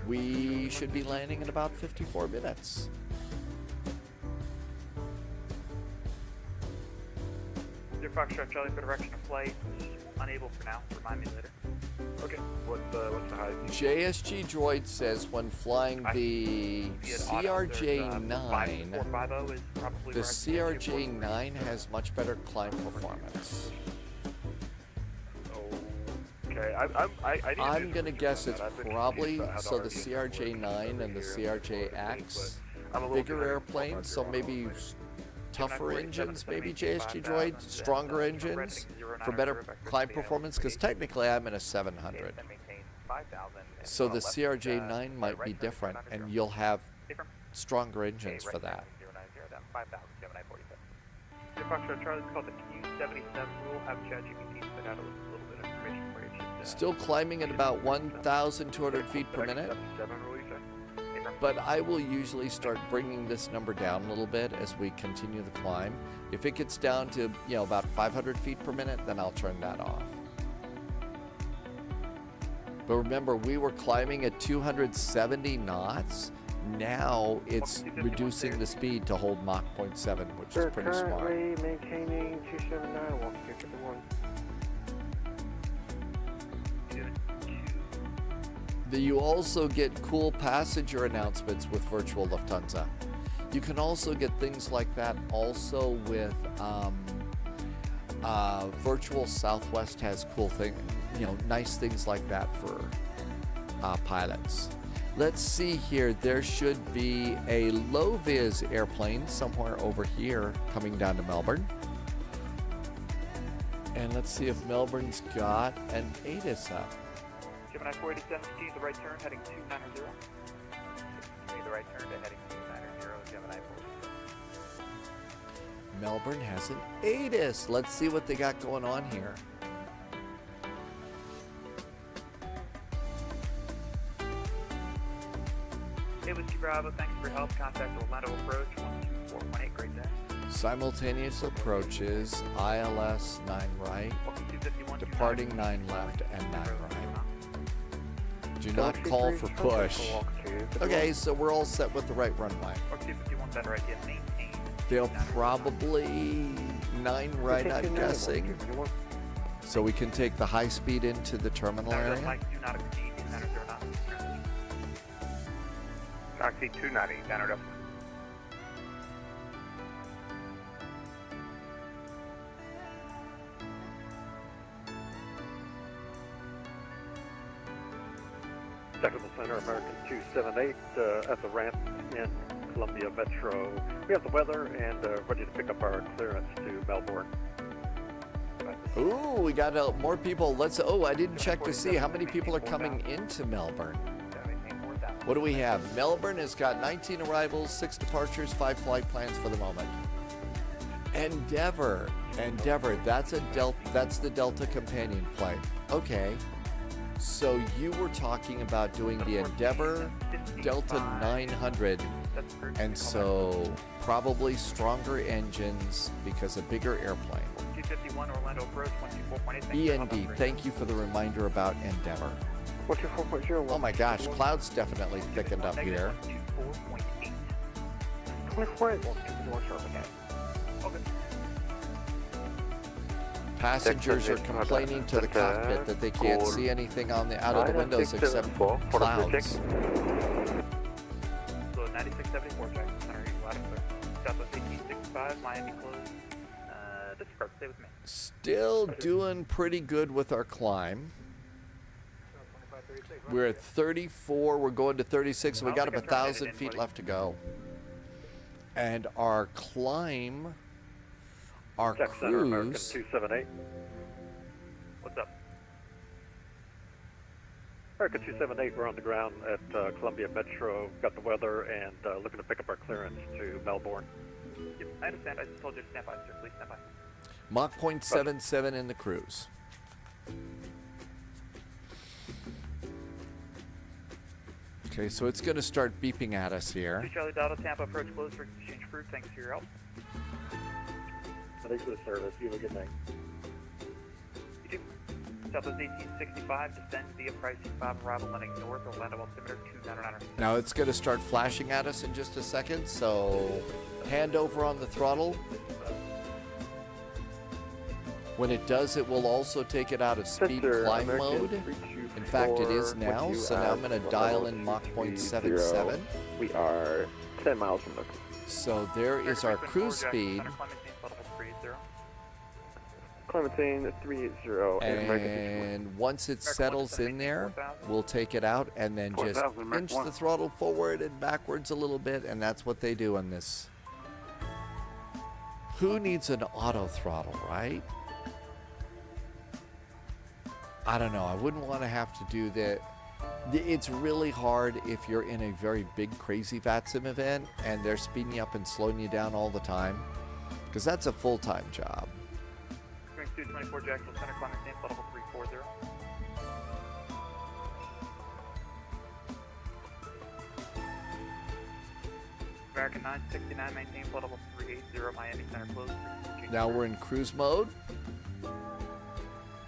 We should be landing in about 54 minutes. Dear Foxtrot Charlie for direction of flight. Unable for now. Remind me later. Okay. What's the height? JSG Droid says when flying the CRJ-9, the CRJ-9 has much better climb performance. Okay, I'm gonna guess it's probably so the CRJ-9 and the CRJ-X, bigger airplanes, so maybe tougher engines, maybe JSG Droid, stronger engines for better climb performance. Because technically I'm in a 700, so the CRJ-9 might be different, and you'll have stronger engines for that. Foxtrot Charlie is called the Q77 rule. Have ChatGPT put out a little bit of information for you. Still climbing at about 1,200 feet per minute, but I will usually start bringing this number down a little bit as we continue the climb. If it gets down to, about 500 feet per minute, then I'll turn that off. But remember, we were climbing at 270 knots. Now it's reducing the speed to hold Mach 0.7, which is pretty smart. Currently maintaining 279, walk 251. You also get cool passenger announcements with virtual Lufthansa. You can also get things like that also with virtual Southwest has cool things, nice things like that for pilots. Let's see here. There should be a low-vis airplane somewhere over here coming down to Melbourne. And let's see if Melbourne's got an ATIS up. Gemini 487, continue the right turn, heading 290. Continue the right turn to heading 290, Gemini 487. Melbourne has an ATIS. Let's see what they got going on here. Hey, Whiskey Bravo, thanks for your help. Contact Orlando Approach 12418, great day. Simultaneous approaches, ILS 9 right, departing 9 left and 9 right. Do not call for push. Okay, so we're all set with the right runway. They'll probably 9 right, I'm guessing. So we can take the high speed into the terminal area. taxi 290, down or Technical Center, American 278, at the ramp in Columbia Metro. We have the weather and ready to pick up our clearance to Melbourne. Ooh, we got more people. I didn't check to see how many people are coming into Melbourne. What do we have? Melbourne has got 19 arrivals, 6 departures, 5 flight plans for the moment. Endeavour, that's the Delta companion plane. Okay. So you were talking about doing the Endeavour Delta 900, and so probably stronger engines because a bigger airplane. 251 Orlando approach 124.8. END, thank you for the reminder about Endeavour. 124.0. Oh my gosh, clouds definitely thickened up here. 24. Passengers are complaining to the cockpit that they can't see anything out of the windows except clouds. So 9674, Jackson Center, Southwest 1865, Miami closed. Disregard, stay with me. Still doing pretty good with our climb. We're at 34, we're going to 36, so we got up 1,000 feet left to go. And our climb, our Tech Center, American cruise. 278. What's up? American 278, we're on the ground at Columbia Metro. Got the weather and looking to pick up our clearance to Melbourne. Yep, I understand. I just told you to stand by, sir. Please stand by. Mach 0.77 in the cruise. Okay, so it's going to start beeping at us here. 2 Charlie Delta, Tampa approach closed for exchange crew. Thanks for your help. Thanks for the service. You have a good night. You too. Southwest 1865, descend via pricing 5 arrival landing north, Orlando altimeter 299. Now it's going to start flashing at us in just a second, so hand over on the throttle. When it does, it will also take it out of speed climb mode. In fact, it is now, so now I'm going to dial in Mach 0.77. We are 10 miles from the... So there is our cruise speed. Clementine 30 And once it settles in there, we'll take it out and then just inch the throttle forward and backwards a little bit, and that's what they do on this. Who needs an auto throttle, right? I don't know. I wouldn't want to have to do that. It's really hard if you're in a very big, crazy VATSIM event and they're speeding you up and slowing you down all the time, because that's a full-time job. 224 Jacksonville Center, climbing same level 340. American 969, maintain flight level 380, Miami Center closed. Now we're in cruise mode.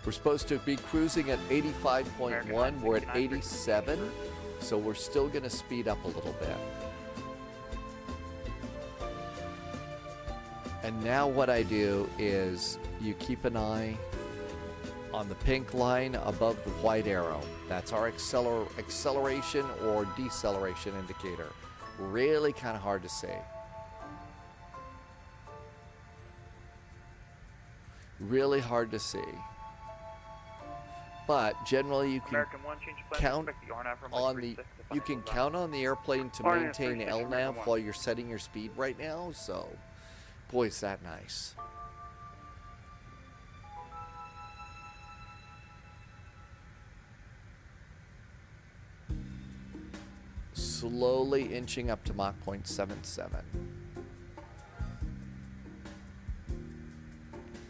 We're supposed to be cruising at 85.1. We're at 87, so we're still going to speed up a little bit. And now what I do is you keep an eye on the pink line above the white arrow. That's our acceleration or deceleration indicator. Really kind of hard to see. Really hard to see. But generally you can count on the airplane to maintain LNAV while you're setting your speed right now, so boy, is that nice. Slowly inching up to Mach 0.77.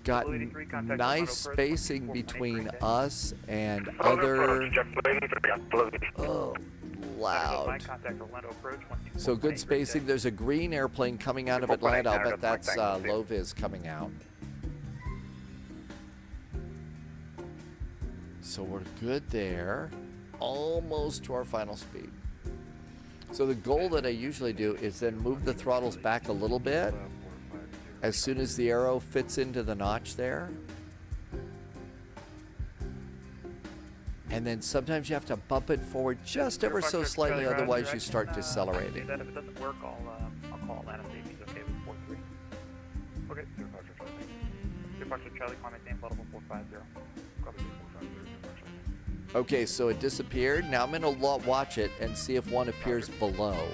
Got nice spacing between us and other. Oh, loud. So good spacing. There's a green airplane coming out of Atlanta. I'll bet that's low-vis coming out. So we're good there. Almost to our final speed. So the goal that I usually do is then move the throttles back a little bit as soon as the arrow fits into the notch there. And then sometimes you have to bump it forward just ever so slightly, otherwise you start decelerating. If it doesn't work, I'll call Atlanta see if he's okay with 43. Okay, 0 Foxtrot Charlie. 0 Foxtrot Charlie, climb maintain, flight level 450. Copy 450. Okay, so it disappeared. Now I'm going to watch it and see if one appears below.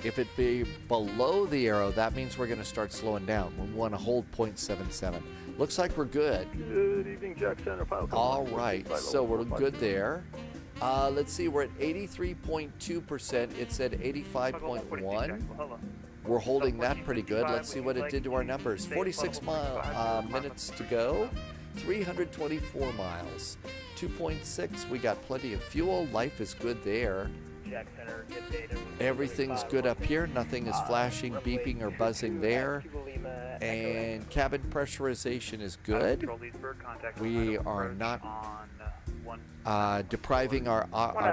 If it be below the arrow, that means we're going to start slowing down. We want to hold 0.77. Looks like we're good. Good evening, Jack Center. All right, so we're good there. Let's see, we're at 83.2%. It said 85.1. We're holding that pretty good. Let's see what it did to our numbers. 46 minutes to go. 324 miles. 2.6. We got plenty of fuel. Life is good there. Jack Center, get data. Everything's good up here. Nothing is flashing, beeping, or buzzing there. And cabin pressurization is good. We are not depriving our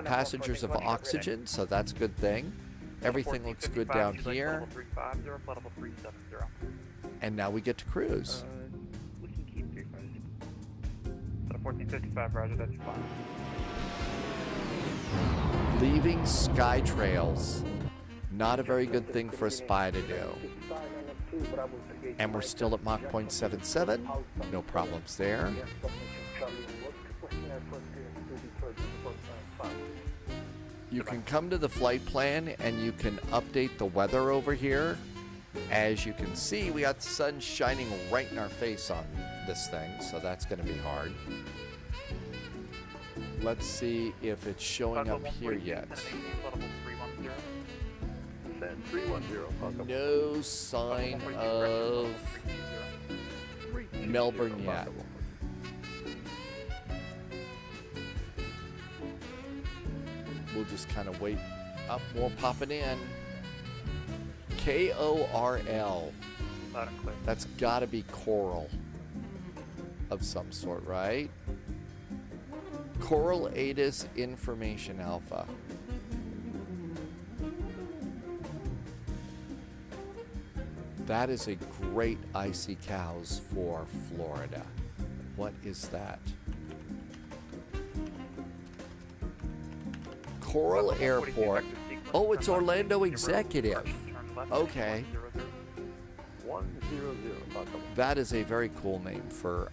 passengers of oxygen, so that's a good thing. Everything looks good down here. And now we get to cruise. We can keep 350. So 1455, roger, that's fine. Leaving sky trails. Not a very good thing for a spy to do. And we're still at Mach 0.77. No problems there. You can come to the flight plan and you can update the weather over here. As you can see, we got the sun shining right in our face on this thing, so that's going to be hard. Let's see if it's showing up here yet. No sign of Melbourne yet. We'll just kind of wait. Up, more popping in. KORL. That's got to be coral of some sort, right? Coral ATIS Information Alpha. That is a great icy cows for Florida. What is that? Coral Airport. Oh, it's Orlando Executive. Okay. That is a very cool name for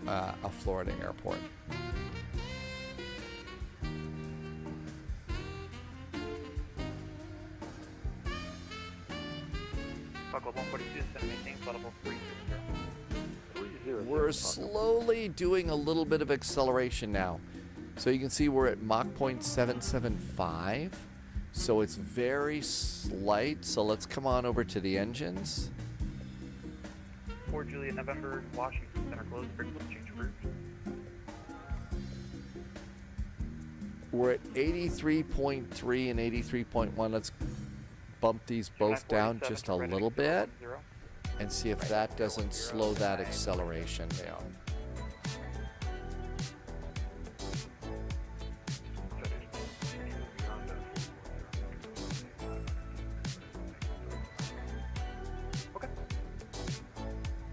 a Florida airport. We're slowly doing a little bit of acceleration now. So you can see we're at Mach 0.775. So it's very slight. So let's come on over to the engines. 4 Juliet, November, Washington Center closed. Change route. We're at 83.3 and 83.1. Let's bump these both down just a little bit and see if that doesn't slow that acceleration down.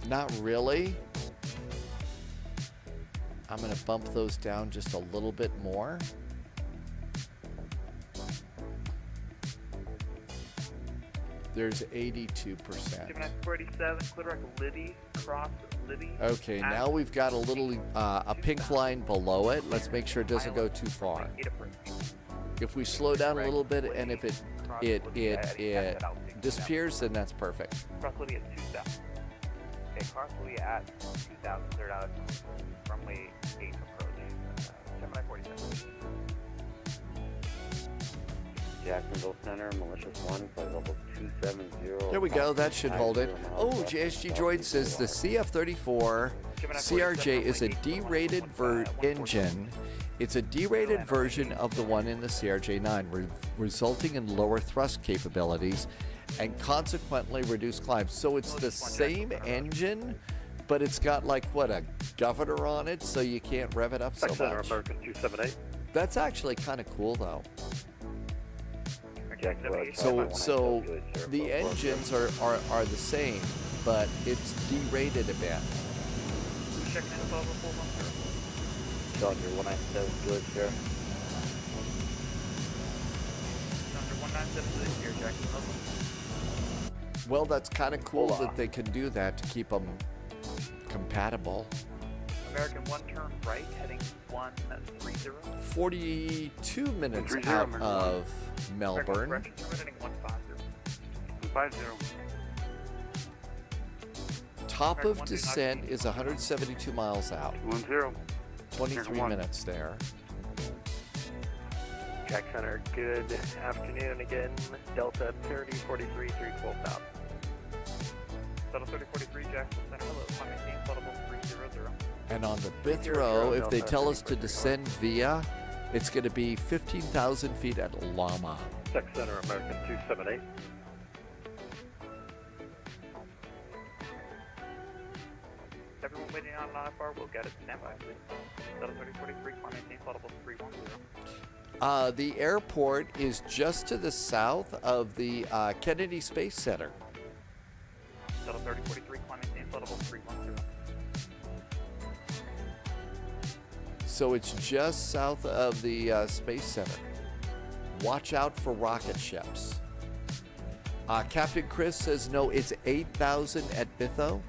Not really. I'm going to bump those down just a little bit more. There's 82%. 47, clear Liddy, cross Liddy. Okay, now we've got a little a pink line below it. Let's make sure it doesn't go too far. If we slow down a little bit and if it disappears, then that's perfect. Cross Liddy at 2000. Okay, cross Liddy at 2000. Third out runway 8 approach. Gemini 47. Jacksonville Center, Malicious 1, flight level 270. There we go, that should hold it. Oh, JSG Droid says the CF-34 CRJ is a derated engine. It's a derated version of the one in the CRJ-9, resulting in lower thrust capabilities and consequently reduced climbs. So it's the same engine, but it's got like, what, a governor on it, so you can't rev it up so much. American 278. That's actually kind of cool, though. So So the engines are the same, but it's derated a bit. Charger 197 good, sir. Under 197 here, Jackson. Well, that's kind of cool that they can do that to keep them compatible. American 1 turn right, heading 130. 42 minutes out of Melbourne. Heading 150. 150. Top of descent is 172 miles out. 10. 23 minutes there. Jack Center, good afternoon again. Delta 3043, 312 south. Delta 3043, Jackson Center, hello, maintain audible 300. And on the fifth row, if they tell us to descend via, it's going to be 15,000 feet at Llama. Tech Center, American 278. Everyone waiting on live bar, we'll get it. Stand by, please. Delta 3043, maintain audible 310. The airport is just to the south of the Kennedy Space Center. Delta 3043, maintain audible 310. So it's just south of the Space Center. Watch out for rocket ships. Captain Chris says no, it's 8,000 at Bitho.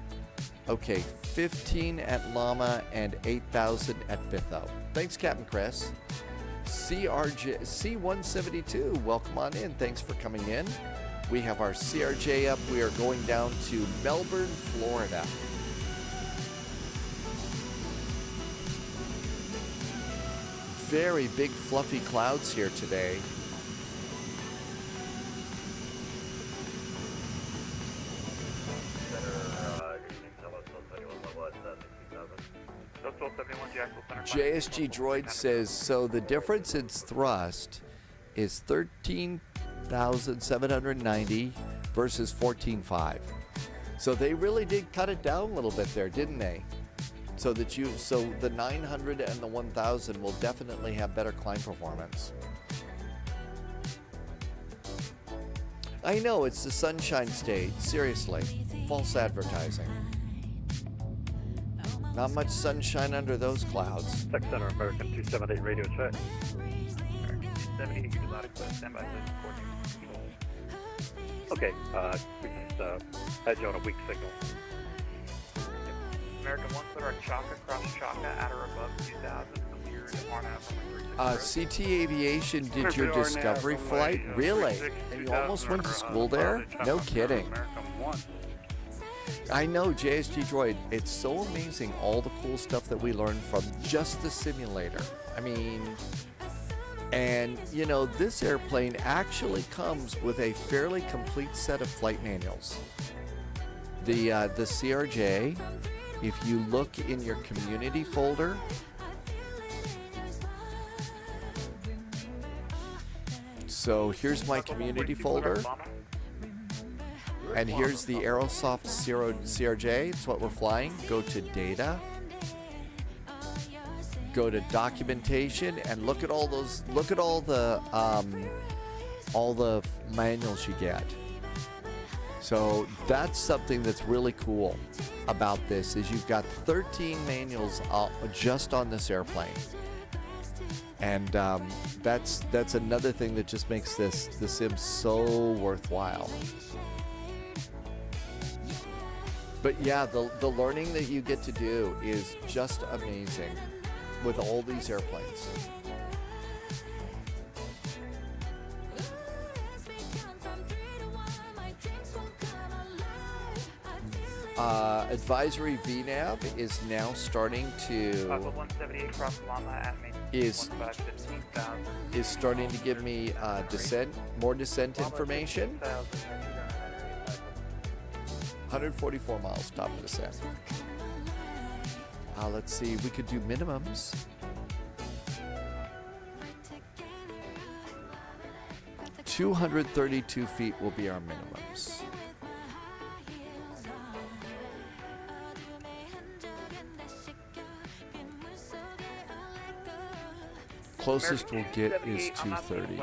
Okay, 15 at Llama and 8,000 at Bitho. Thanks, Captain Chris. C172, welcome on in. Thanks for coming in. We have our CRJ up. We are going down to Melbourne, Florida. Very big fluffy clouds here today. JSG Droid says, so the difference in thrust is 13,790 versus 14.5. So they really did cut it down a little bit there, didn't they? So the 900 and the 1000 will definitely have better climb performance. I know, it's the Sunshine State. Seriously, false advertising. Not much sunshine under those clouds. Tech Center, American 278, radio check. American 278, you not equipped. Stand by, please. Okay, we just had you on a weak signal. American 1 clear at Chaka, cross Chaka, at or above 2,000, cleared on out. CT Aviation did your discovery flight? Really? And you almost went to school there? No kidding. I know, JSG Droid. It's so amazing all the cool stuff that we learned from just the simulator. I mean, and you know, this airplane actually comes with a fairly complete set of flight manuals. The CRJ, if you look in your community folder, so here's my community folder. And here's the Aerosoft CRJ. It's what we're flying. Go to data. Go to documentation and look at all those. Look at all the manuals you get. So that's something that's really cool about this is you've got 13 manuals just on this airplane. And that's another thing that just makes the sim so worthwhile. But yeah, the learning that you get to do is just amazing with all these airplanes. Advisory VNAV is now starting to 178 cross Llama at is starting to give me more descent information. 144 miles top of descent. Let's see, we could do minimums. $232 feet will be our minimums. Closest we'll get is 230.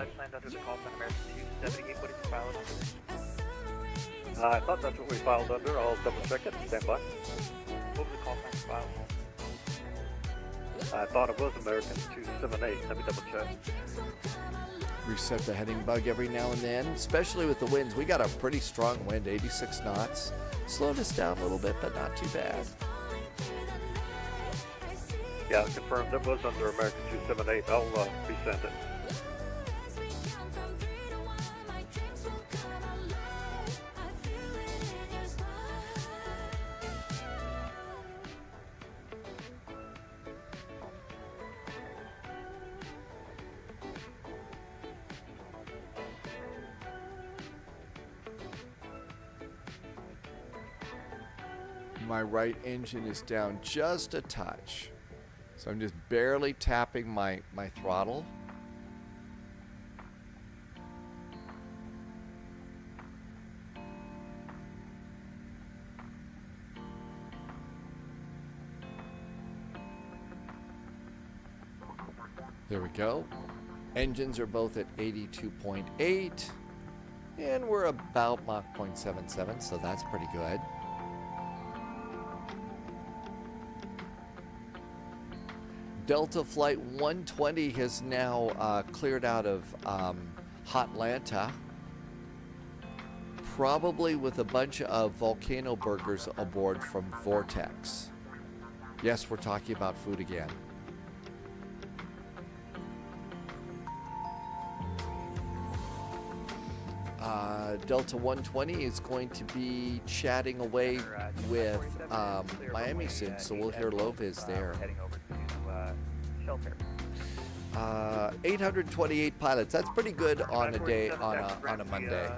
I thought that's what we filed under. I'll double check it. Stand by. What was the call sign filed? I thought it was American 278. Let me double check. Reset the heading bug every now and then, especially with the winds. We got a pretty strong wind, 86 knots. Slowed us down a little bit, but not too bad. Yeah, confirmed it was under American 278. I'll resend it. My right engine is down just a touch. So I'm just barely tapping my throttle. There we go. Engines are both at 82.8. And we're about Mach 0.77, so that's pretty good. Delta Flight 120 has now cleared out of Hotlanta, probably with a bunch of volcano burgers aboard from Vortex. Yes, we're talking about food again. Delta 120 is going to be chatting away with Miami soon, so we'll hear low vis there. Heading over to shelter. 828 pilots. That's pretty good on a day, on a Monday.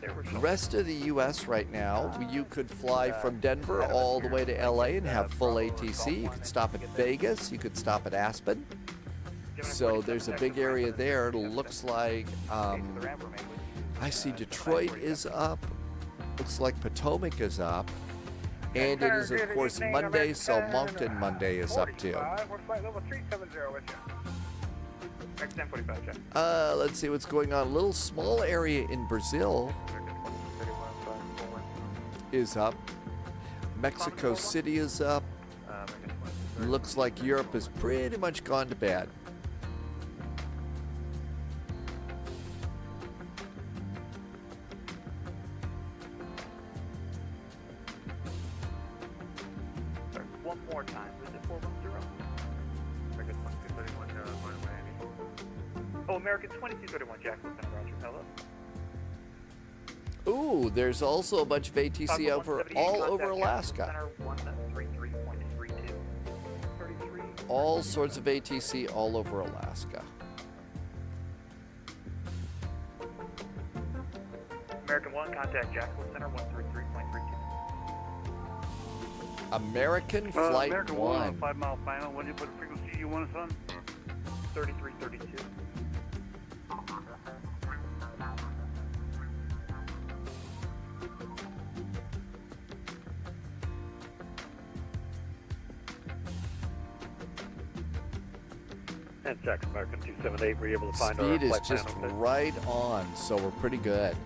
The rest of the U.S. right now, you could fly from Denver all the way to L.A. and have full ATC. You could stop at Vegas. You could stop at Aspen. So there's a big area there. It looks like I see Detroit is up. Looks like Potomac is up. And it is, of course, Monday, so Moncton Monday is up too. We're flight level 370 with you. Next 1045, check. Let's see what's going on. A little small area in Brazil is up. Mexico City is up. Looks like Europe is pretty much gone to bed. One more time. Was it 410? American 2231, Miami. Oh, American 2231, Jackson, Roger. Hello. Ooh, there's also a bunch of ATC all over Alaska. All sorts of ATC all over Alaska. American 1, contact Jackson Center 133.32. American Flight American 1. 5 mile final. What do you put frequency you want us on? 3332. And Jackson American 278, were you able to find our Speed is flight just plan? right on, so we're pretty good.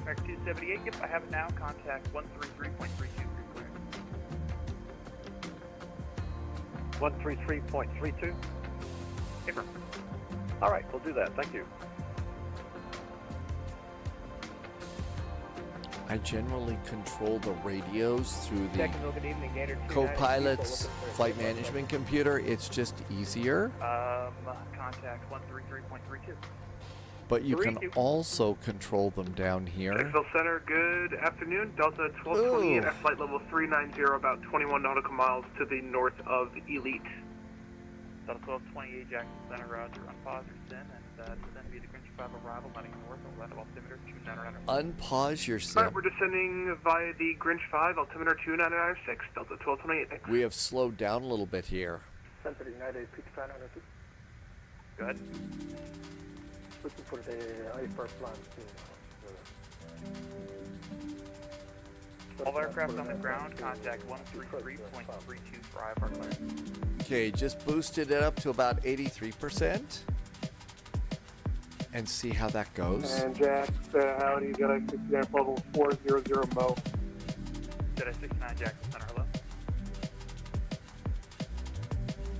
American 278, yep, I have it now. Contact 133.32. 133.32? Paper. All right, we'll do that. Thank you. I generally control the radios through the Technical, good evening, Gator 290. co-pilot's flight management computer. It's just easier. Contact 133.32. But you can also control them down here. Jacksonville Center, good afternoon. Delta 1228 at flight level 390, about 21 nautical miles to the north of Elite. Delta 1228, Jackson Center, Roger. Unpause your SIM and descend via the Grinch 5 arrival, landing north of land altimeter 2996. Unpause your All SIM. right, we're descending via the Grinch 5, altimeter 2996, Delta 1228. We have slowed down a little bit here. Center United 5592. Go ahead. Looking for the IFR plan. All aircraft on the ground, contact 133.32 for IFR clearance. Okay, just boosted it up to about 83%. And see how that goes. And Jack, howdy, Jedi 69 level 400 Mo. Jedi 69, Jackson Center, hello.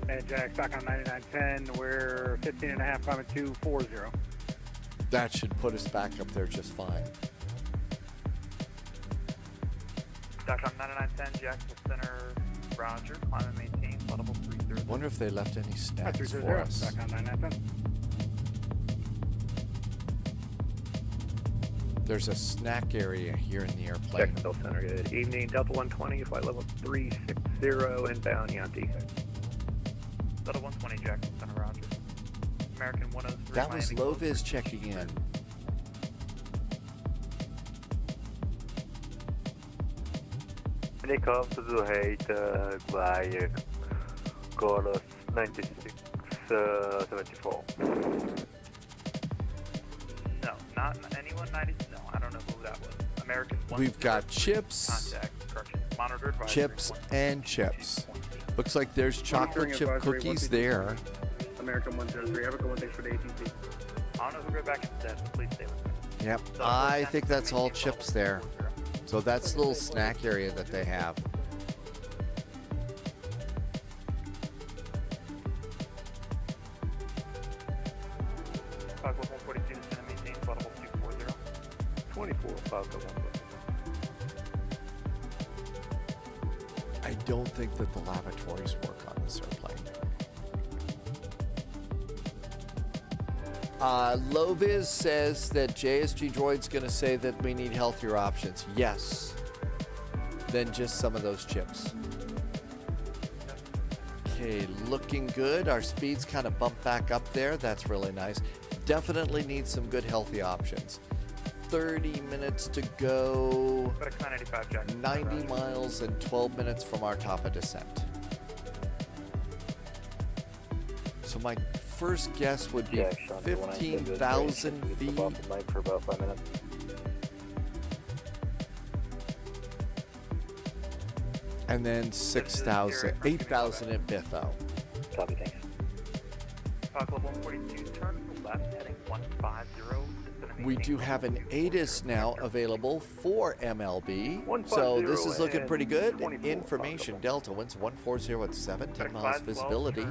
And Jack, back on 9910, we're 15.5, climbing 240. That should put us back up there just fine. Back on 9910, Jacksonville Center, Roger, climb and maintain, flight level 30. Wonder if they left any snacks 330, for us. back on 9910. There's a snack area here in the airplane. Jacksonville Center, good evening. Delta 120, flight level 360, inbound Yanti. Delta 120, Jacksonville Center, Roger. American 103. That was Loviz checking in. Takeoff to 8 by Chorus 9674. No, not anyone 90. No, I don't know who that was. American 103. We've got chips, Contact, correction. Monitored by chips, and chips. Looks like there's chocolate chip cookies there. American 103, have a good one, thanks for the ATC. I don't know who got back instead, but please stay with me. Yep, I think that's all chips there. So that's the little snack area that they have. Falcon 142 is going to maintain flight level 240. 24, Falcon 142. I don't think that the lavatories work on this airplane. Loviz says that JSG Droid's going to say that we need healthier options. Yes. Than just some of those chips. Okay, looking good. Our speeds kind of bump back up there. That's really nice. Definitely need some good healthy options. 30 minutes to go. 90 miles and 12 minutes from our top of descent. So my first guess would be 15,000 feet. For about 5 minutes. And then 6,000, 8,000 at Bitho. Copy, thanks. Falcon 142, turn left, heading 150. We do have an ATIS now available for MLB. So this is looking pretty good. Information Delta winds 140 at 7, 10 miles visibility.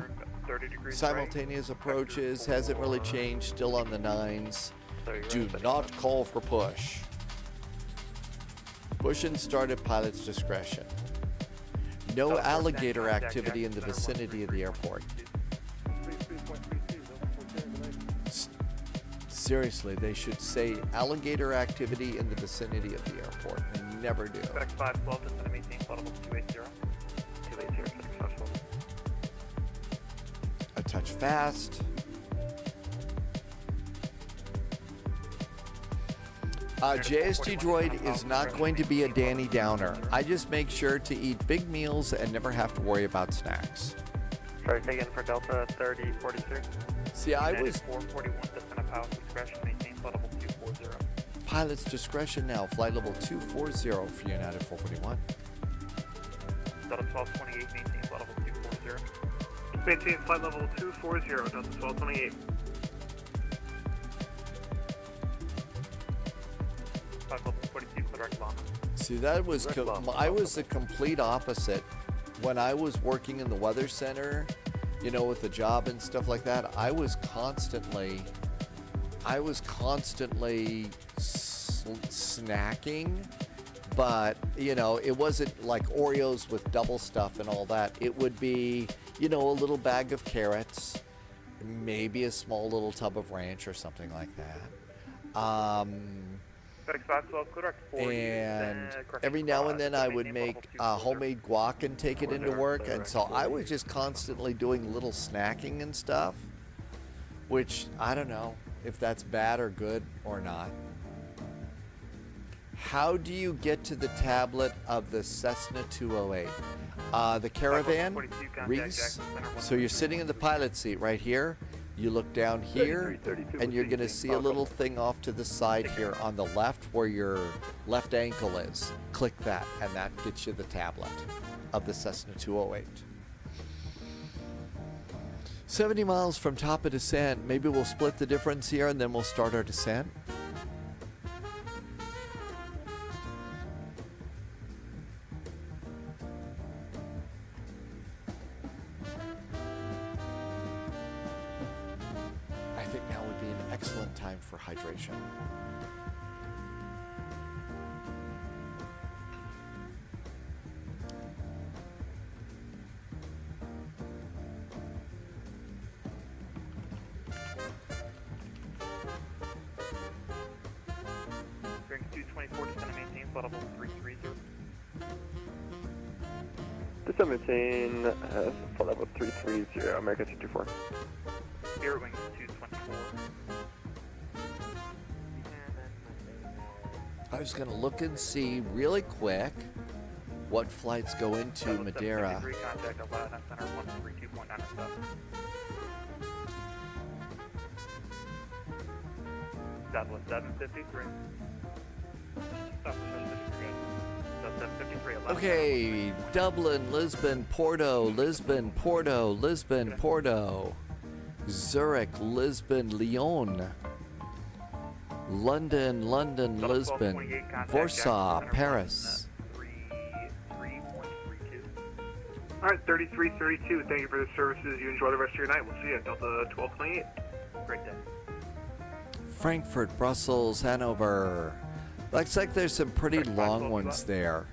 Simultaneous approaches, hasn't really changed, still on the 9s. Do not call for push. Push and start at pilot's discretion. No alligator activity in the vicinity of the airport. Seriously, they should say alligator activity in the vicinity of the airport. They never do. FedEx 512 is going to maintain flight level 280. 280, successful. A touch fast. JSG Droid is not going to be a Danny Downer. I just make sure to eat big meals and never have to worry about snacks. Sorry, take in for Delta 3042. See, I was 441, descent of house discretion, maintain flight level 240. pilot's discretion now, flight level 240 for United 441. Delta 1228, maintain flight level 240. Maintain flight level 240, Delta 1228. Flight level 42, correct bomb. See, that was I was the complete opposite. When I was working in the weather center, you know, with the job and stuff like that, I was constantly snacking, but you know, it wasn't like Oreos with double stuff and all that. It would be, you know, a little bag of carrots, maybe a small little tub of ranch or something like that. And every now and then I would make homemade guac and take it into work, and so I was just constantly doing little snacking and stuff, which I don't know if that's bad or good or not. How do you get to the tablet of the Cessna 208? The Caravan, Reese. So you're sitting in the pilot seat right here. You look down here, and you're going to see a little thing off to the side here on the left where your left ankle is. Click that, and that gets you the tablet of the Cessna 208. 70 miles from top of descent. Maybe we'll split the difference here, and then we'll start our descent. time for hydration. Drink 224, descend and maintain, flight level 330. December 18, flight level 330, American 224. Spirit Wings 224. I was going to look and see really quick what flights go into Madeira. Contact Atlanta Center 132.97. Southwest 753. Okay, Dublin, Lisbon, Porto, Lisbon, Porto, Lisbon, Porto, Zurich, Lisbon, Lyon, London, London, Lisbon, Warsaw, Paris. Alright, 3332, thank you for the services. You enjoy the rest of your night. We'll see you at Delta 1228. Great day. Frankfurt, Brussels, Hanover. Looks like there's some pretty long ones there.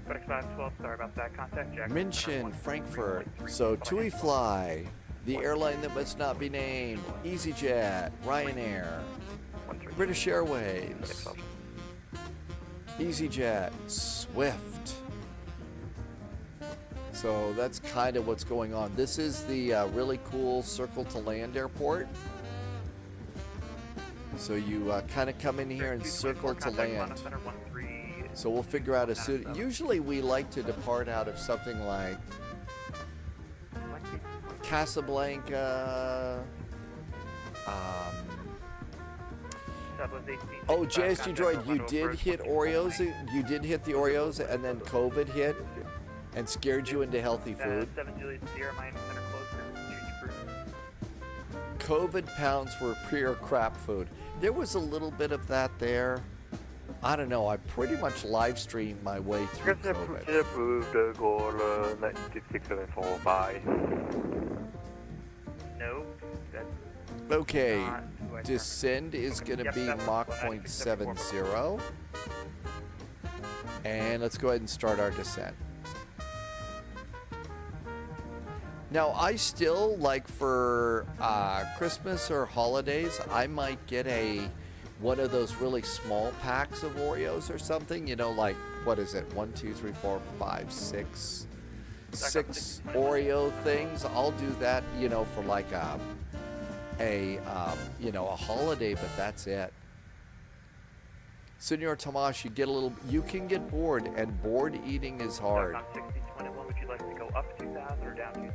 FedEx 512, sorry about that. Contact Jack. München, Frankfurt. So TUI Fly, the airline that must not be named, EasyJet, Ryanair, British Airways, EasyJet, Swift. So that's kind of what's going on. This is the really cool Circle to Land airport. So you kind of come in here and circle to land. So we'll figure out a suit. Usually we like to depart out of something like Casablanca. Oh, JSG Droid, you did hit Oreos. You did hit the Oreos, and then COVID hit and scared you into healthy food. 7 Juliet Sierra, Miami Center closed. COVID pounds were pure crap food. There was a little bit of that there. I don't know. I pretty much live streamed my way through COVID. Approved goal 96745. No, that's okay. Descend is going to be Mach 0.70. And let's go ahead and start our descent. Now, I still, like for Christmas or holidays, I might get one of those really small packs of Oreos or something, you know, like, what is it, 1, 2, 3, 4, 5, 6 Oreo things. I'll do that, you know, for like a holiday, but that's it. Senor Tomas, you can get bored, and bored eating is hard. 6021, would you like to go up 2,000 or down 2,000?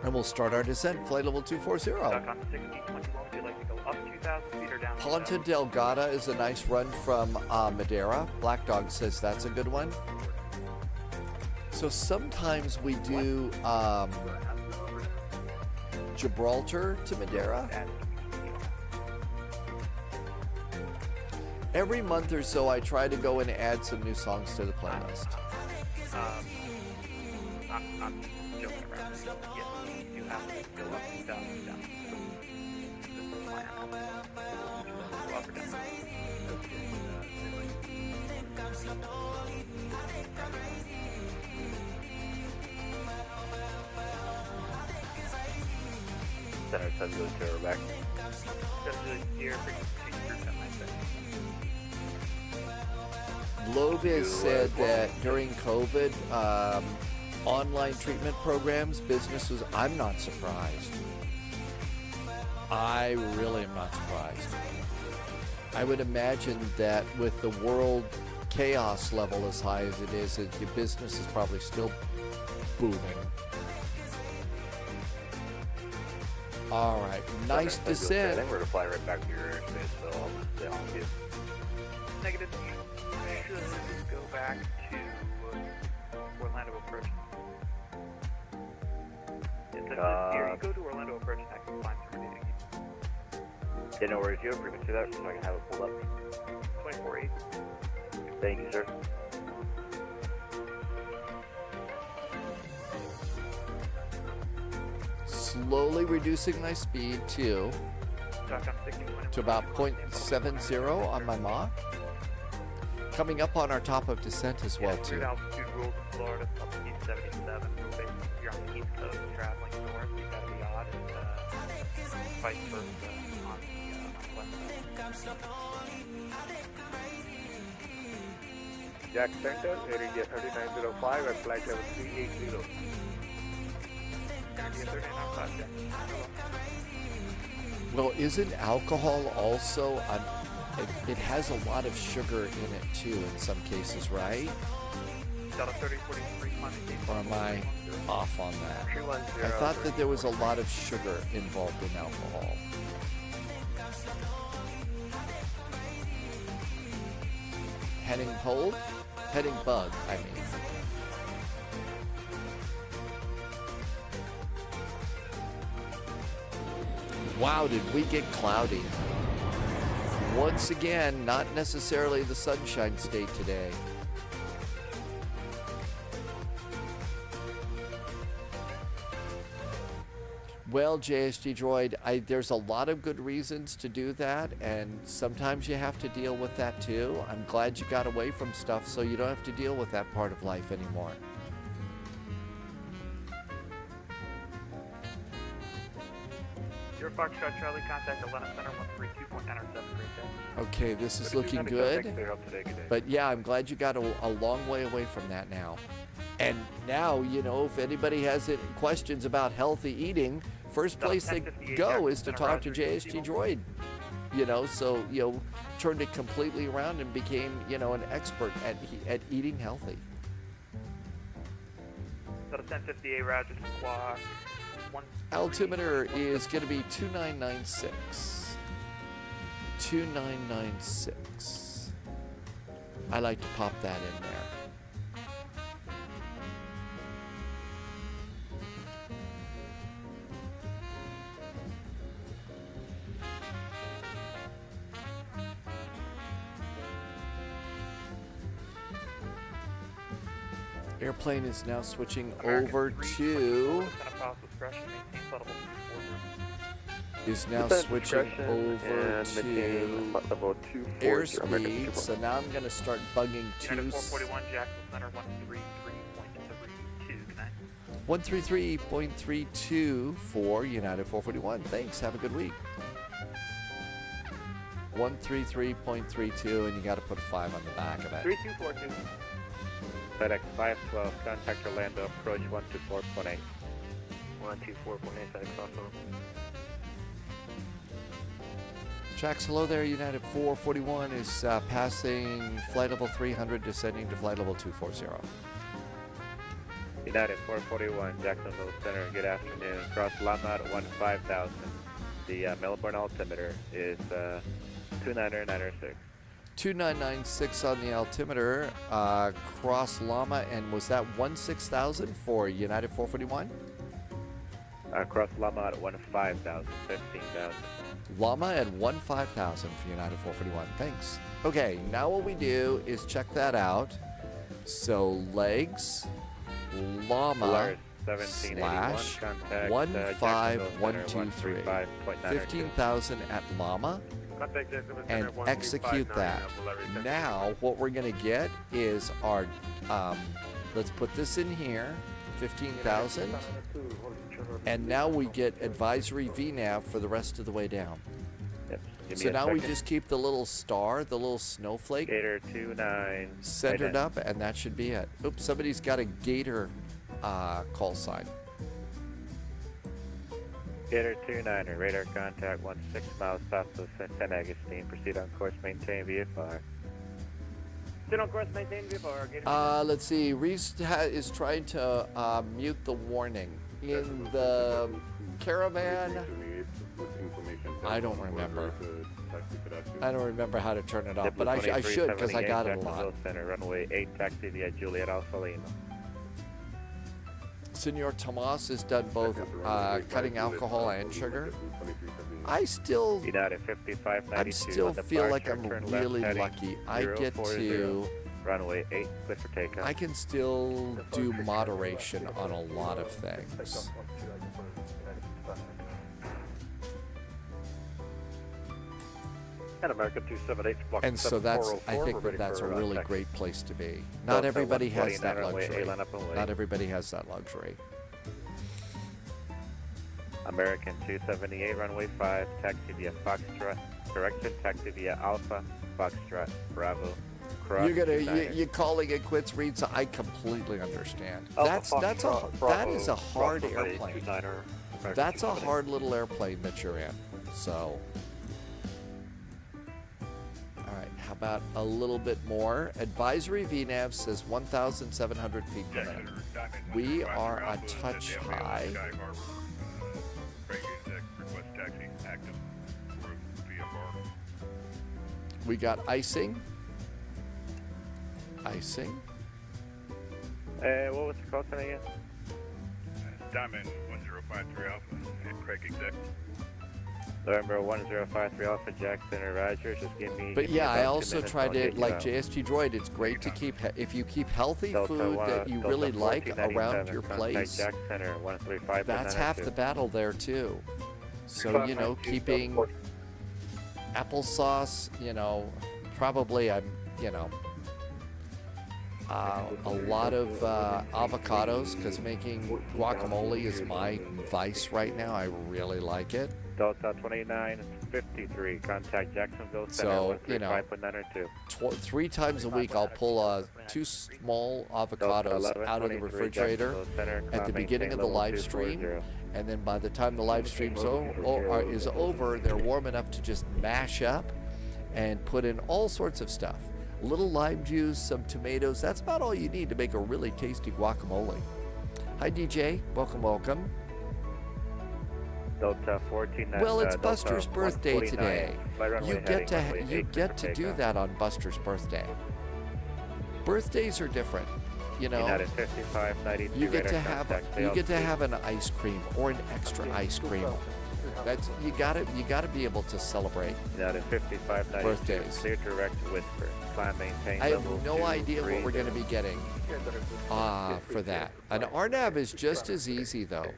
And we'll start our descent, flight level 240. On 6021, would you like to go up 2,000 feet or down 2,000? Ponta Delgada is a nice run from Madeira. Black Dog says that's a good one. So sometimes we do Gibraltar to Madeira. Every month or so, I try to go and add some new songs to the playlist. I'm joking around. Yes, you have to go up 2,000 down. This is the plan. Go up or down. Center 7 Juliet Sierra back. 7 Juliet Sierra, frequency 297. Lovis said that during COVID, online treatment programs, business was, I'm not surprised. I really am not surprised. I would imagine that with the world chaos level as high as it is, the business is probably still booming. All right, nice descent. I think we're going to fly right back to your airspace, so I'll just stay on with you. Negative. Should go back to Orlando approach. Here, you go to Orlando approach and I can find terminating you. Yeah, no worries. You have frequency there, so I can have it pulled up. 24-8. Thank you, sir. slowly reducing my speed to about 0.70 on my Mach. Coming up on our top of descent as well too. Altitude rules in Florida, altitude 77. So basically, if you're on the East Coast traveling north, you've got to be odd, and vice versa on the west coast. Jack Center, Air India 3905 at flight level 380. India 3905, Jack. Well, isn't alcohol also it has a lot of sugar in it too in some cases, right? Delta 3043, Or am I off on that? I thought that there was a lot of sugar involved in alcohol. Heading hold? Heading bug, I mean. Wow, did we get cloudy? Once again, not necessarily the sunshine state today. Well, JSG Droid, there's a lot of good reasons to do that, and sometimes you have to deal with that too. I'm glad you got away from stuff so you don't have to deal with that part of life anymore. Your Foxtrot Charlie, contact Atlanta Center 132.907, great day. Okay, this is looking good. But yeah, I'm glad you got a long way away from that now. And now, you know, if anybody has any questions about healthy eating, first place they go is to talk to JSG Droid. You know, so, you know, turned it completely around and became, you know, an expert at eating healthy. Delta 1058, Roger, squawk. Altimeter is going to be 2996. 2996. I like to pop that in there. Airplane is now switching over to airspeed. So now I'm going to start bugging 441 Jacksonville Center 133.32. 133.32 for United 441. Thanks. Have a good week. 133.32, and you got to put a 5 on the back of it. 3242. FedEx 512, contact Orlando, approach 124.8. 124.8, FedEx crossover. Jacks, hello there. United 441 is passing flight level 300, descending to flight level 240. United 441, Jacksonville Center, good afternoon. Cross Lama at 15,000. The Melbourne altimeter is 2996. 2996 on the altimeter, cross Lama, and was that 16,000 for United 441? Cross Lama at 15,000, 15,000. Lama at 15,000 for United 441. Thanks. Okay, now what we do is check that out. So legs, Lama slash 15123. 15,000 at Lama. And execute that. Now what we're going to get is our, let's put this in here, 15,000. And now we get advisory VNAV for the rest of the way down. Yep. So now we just keep the little star, the little snowflake, Gator 29 centered up, and that should be it. Oops, somebody's got a Gator call sign. Gator 29er, radar contact 16 miles south of San Agustin. Proceed on course, maintain VFR. Proceed on course, maintain VFR. Let's see, Reese is trying to mute the warning. In the caravan, I don't remember. I don't remember how to turn it off, but I should because I got it a lot. Center, runway 8, taxi via Juliet Alpha Lima. Senor Tomas has done both cutting alcohol and sugar. I still feel like I'm really lucky. I get to runway 8, clear for takeoff. I can still do moderation on a lot of things. And American 278, block And so that's, I 7404, think we're that ready that's a for, really taxi. great place to be. Not everybody has that 149 runway, luxury. line up and wait. Not everybody has that luxury. American 278, runway 5, taxi via Foxtrot. Correction, taxi via Alpha, Foxtrot, Bravo. Cross You're calling it quits, Reed. So I completely understand. Alpha That Bravo, is a hard Bravo airplane. 29er, American That's a 278. hard little airplane that you're in. So, all right. How about a little bit more? Advisory VNAV says 1,700 feet per minute. We are a touch high. We got icing. Icing. What was the call sign again? Diamond 1053 Alpha and Craig Exec. November 1053 Alpha, Jackson or Roger. Just give me. But give me yeah, I about 2 also minutes, try I'll to, get you like out. JSG Droid, it's great to keep, if you keep healthy Delta food one- that you Delta really like 1497, around your contact place, Jack Center 135. that's half the battle there too. So, you know, keeping applesauce, you know, probably I'm, you know, a lot of avocados, because making guacamole is my vice right now. I really like it. Delta 2953, contact Jacksonville Center So, you know, 135.902. 3 times a week I'll pull 2 small avocados out of the refrigerator at the beginning of the live stream, and then by the time the live stream's is over, they're warm enough to just mash up and put in all sorts of stuff. A little lime juice, some tomatoes. That's about all you need to make a really tasty guacamole. Hi DJ, welcome, welcome. Delta 14. Well, it's Delta Buster's birthday 149, today. by runway You heading get runway to 8 for do takeoff. that on Buster's birthday. Birthdays are different, you know. United 5592, You get radar to have contact, an ice cream or an extra ice cream. That's you gotta be able to celebrate United 5592, birthdays. clear direct whisper. Climb, maintain I have level no 2, idea what 3, we're going to be getting for that. An RNAV is just as easy though.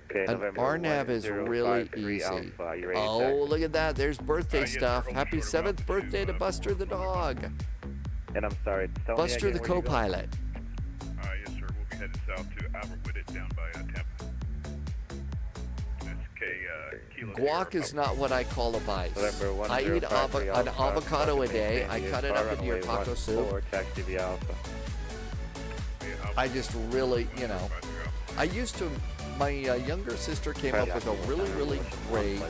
Okay, An November RNAV is really 1053 easy. Alpha, you ready to Oh, taxi? look at that. There's birthday stuff. Happy 7th birthday to Buster the dog. And I'm sorry, tell me Buster the again where you go. co-pilot. Yes, sir. We'll be headed south to Albert Whitted down by Tampa. That's Kilo Guac Sierra is not what I call a vice. November I eat 1053 an Alpha, avocado a day. maintain I the cut it far up into your runway taco 14, soup. taxi via Alpha. I just really, you know, I used to, my younger sister came up with a really, really great,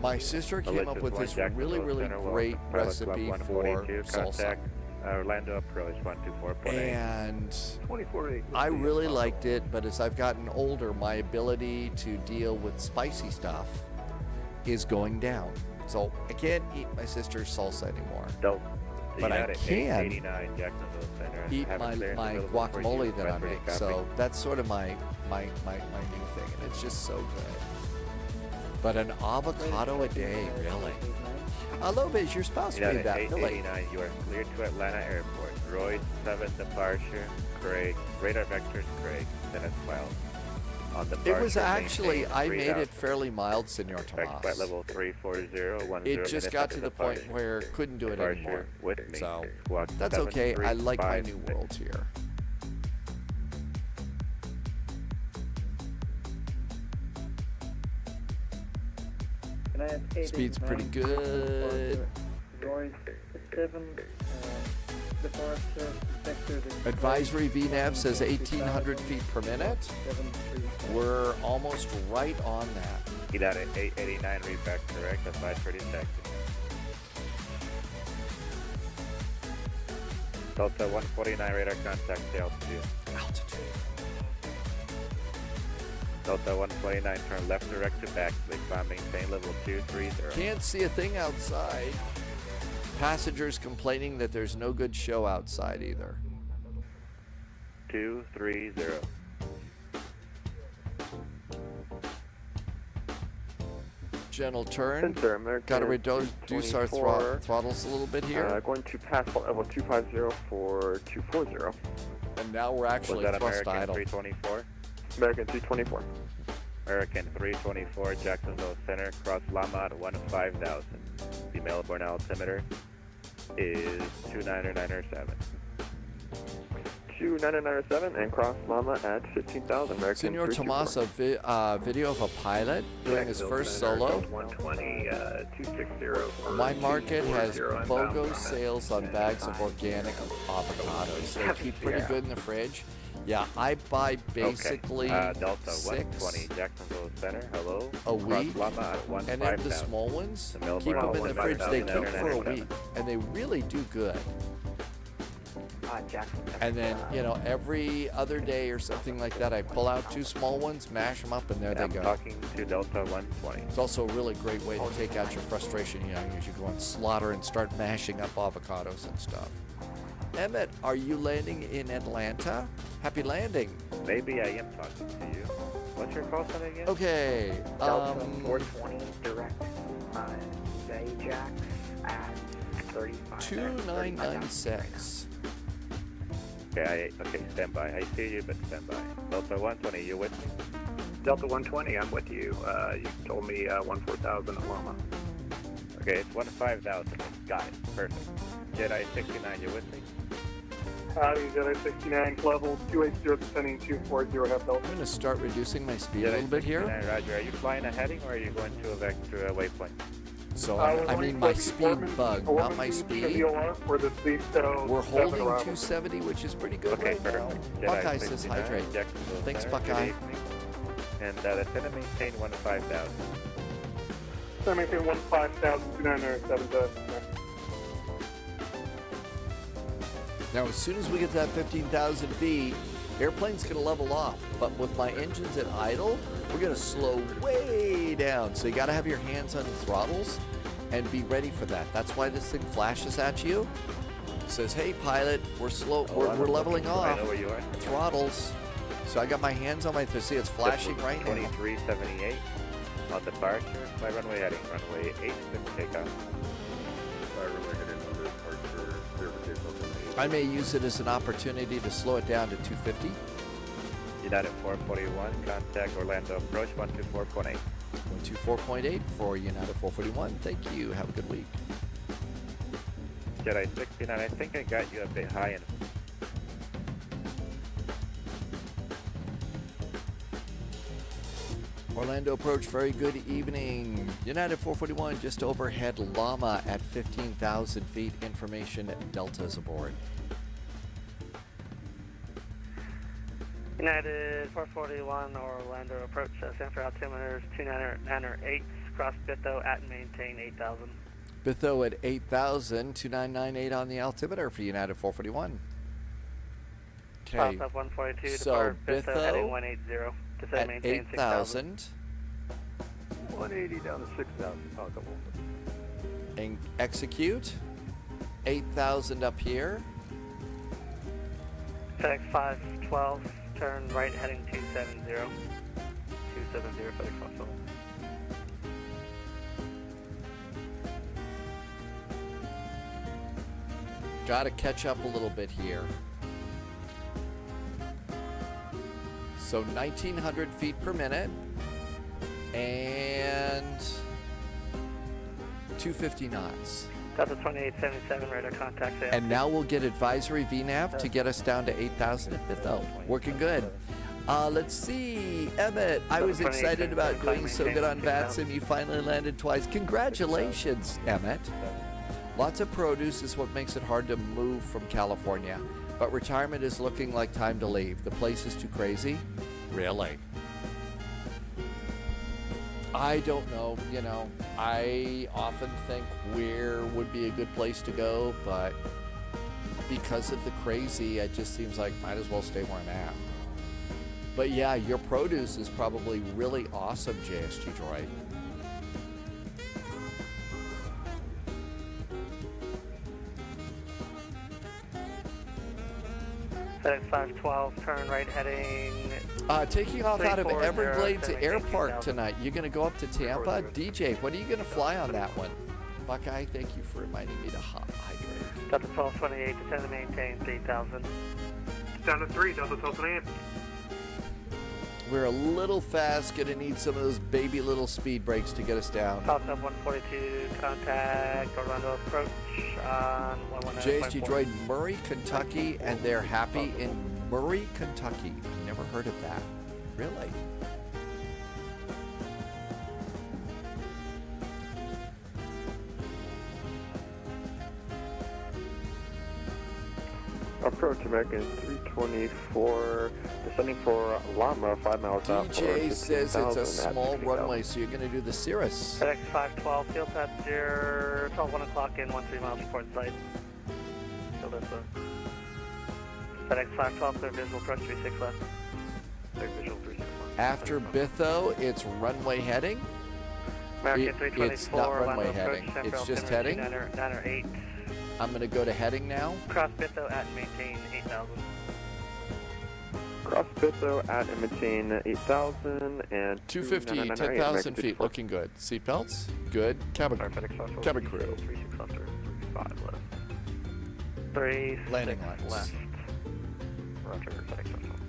my sister came up with this really, really great recipe for salsa. Orlando approach 124.8. And 24.8. I really liked it, but as I've gotten older, my ability to deal with spicy stuff is going down. So I can't eat my sister's salsa anymore. But I can eat my guacamole that I make. So that's sort of my new thing, and it's just so good. But an avocado a day, really? Lopez, your spouse made that, really? 889, you are cleared to Atlanta Airport. Roy 7 departure, Craig. Radar vectors, Craig. Then at 12. On departure, It was actually, maintain I 3 made it out. fairly mild, Senor Flight Tomas. level 340, It just got to the point where couldn't do it anymore. With me. So Squawk that's okay. I like my 735. new world here. Speed's pretty good. Advisory VNAV says 1,800 feet per minute. We're almost right on that. United 889, read back correct. That's 530 taxi. Delta 149, radar contact to altitude. Delta 149, turn left direct to backslip. Climb, maintain level 230. Can't see a thing outside. Passengers complaining that there's no good show outside either. 230. Gentle turn. Sensor, American Got to reduce our 24, throttles a little bit here. Going to pass flight level 250 for 240. And now we're actually Was that thrust American idle. 324? American 324. American 324, Jacksonville Center, cross Lamont 15,000. the Melbourne altimeter is 29907. 29907 and cross Lama at 15,000. American Senor 324. Tomas, a video of a pilot doing his first solo. 120, 260. My market has BOGO sales on bags of organic avocados. They keep pretty good in the fridge. Yeah, I buy basically Delta 6 120, Jacksonville Center, hello. a week, Cross Lama at and then the small ones, keep them in the fridge. They keep for a week, and they really do good. Jackson. And then, you know, every other day or something like that, I pull out 2 small ones, mash them up, and there they go. Talking to Delta 120. It's also a really great way to take out your frustration, you know, as you go and slaughter and start mashing up avocados and stuff. Emmett, are you landing in Atlanta? Happy landing. Maybe I am talking to you. What's your call sign again? Okay. Delta 420 direct Ajax at 35. 2996. Okay, stand by. I see you, but stand by. Delta 120, you with me? Delta 120, I'm with you. You told me 14,000 at Lama. Okay, it's 15,000. Got it. Perfect. Jedi 69, you with me? Howdy, Jedi 69, level 280, descending 240, have Delta. I'm going to start reducing my speed a little bit here. Roger. Are you flying a heading or are you going to a vector waypoint? So, I mean my speed bug, not my speed. We're holding 270, which is pretty good right now. Buckeye says hydrate. Thanks, Buckeye. And that's going to maintain 15,000. So maintain 15,000, 297. Now, as soon as we get to that 15,000 feet, airplane's going to level off. But with my engines at idle, we're going to slow way down. So you got to have your hands on the throttles and be ready for that. That's why this thing flashes at you. It says, hey, pilot, we're slow. We're leveling off. I know where you are. Throttles. So I got my hands on my, see, it's flashing right now. 2378 on departure. My runway heading, runway 8, takeoff. I may use it as an opportunity to slow it down to 250. United 441, contact Orlando approach 124.8. 124.8 for United 441. Thank you. Have a good week. Jedi 69, I think I got you a bit high in. Orlando approach, very good evening. United 441 just overhead Llama at 15,000 feet. Information, Delta's aboard. United 441 Orlando approach, Sanford altimeters 298, cross Bitho at and maintain 8,000. Bitho at 8,000, 2998 on the altimeter for United 441. Okay, South 142, so depart Bitho heading 180. at 8,000. 180 down to 6,000. Talk about And execute. 8,000 up here. FedEx 512, turn right heading 270. 270 FedEx 512. Got to catch up a little bit here. So 1,900 feet per minute and 250 knots. Delta 2877, radar contact. And now we'll get advisory VNAV to get us down to 8,000 at Bitho. Working good. Let's see, Emmett, I was excited about doing so good on VATSIM. You finally landed twice. Congratulations, Emmett. Lots of produce is what makes it hard to move from California. But retirement is looking like time to leave. The place is too crazy. Really? I don't know. You know, I often think where would be a good place to go, but because of the crazy, it just seems like might as well stay where I'm at. But yeah, your produce is probably really awesome, JSG Droid. FedEx 512, turn right heading. Taking off out of 340, Everglades Air 18,000. Park tonight. You're going to go up to Tampa? DJ, what are you going to fly on that one? Buckeye, thank you for reminding me to hydrate. Delta 1228, descend and maintain 3,000. Down to 3, Delta 1228. We're a little fast. Gonna need some of those baby little speed brakes to get us down. South of 142, contact Orlando approach on 119.4. JSG Droid, Murray, Kentucky, and they're happy in Murray, Kentucky. Never heard of that. Really? Approach American 324, descending for Lama, 5 miles out. DJ says it's a small runway, so you're going to do the Cirrus. FedEx 512, field at 1 o'clock in 13 miles report site. Field at FedEx 512, clear visual approach 36 left. Clear visual 36 left. After Bitho, it's runway heading. American 324, it's not runway Orlando heading, approach, it's just Central heading. 908. I'm going to go to heading now. Cross Bitho at and maintain 8,000. Cross Bitho at and maintain 8,000 and 250, 10,000 feet, looking good. Seatbelts, good. Cabin crew. 36 left, 5 left. 3 Landing 6 lights. left. Roger, FedEx 512.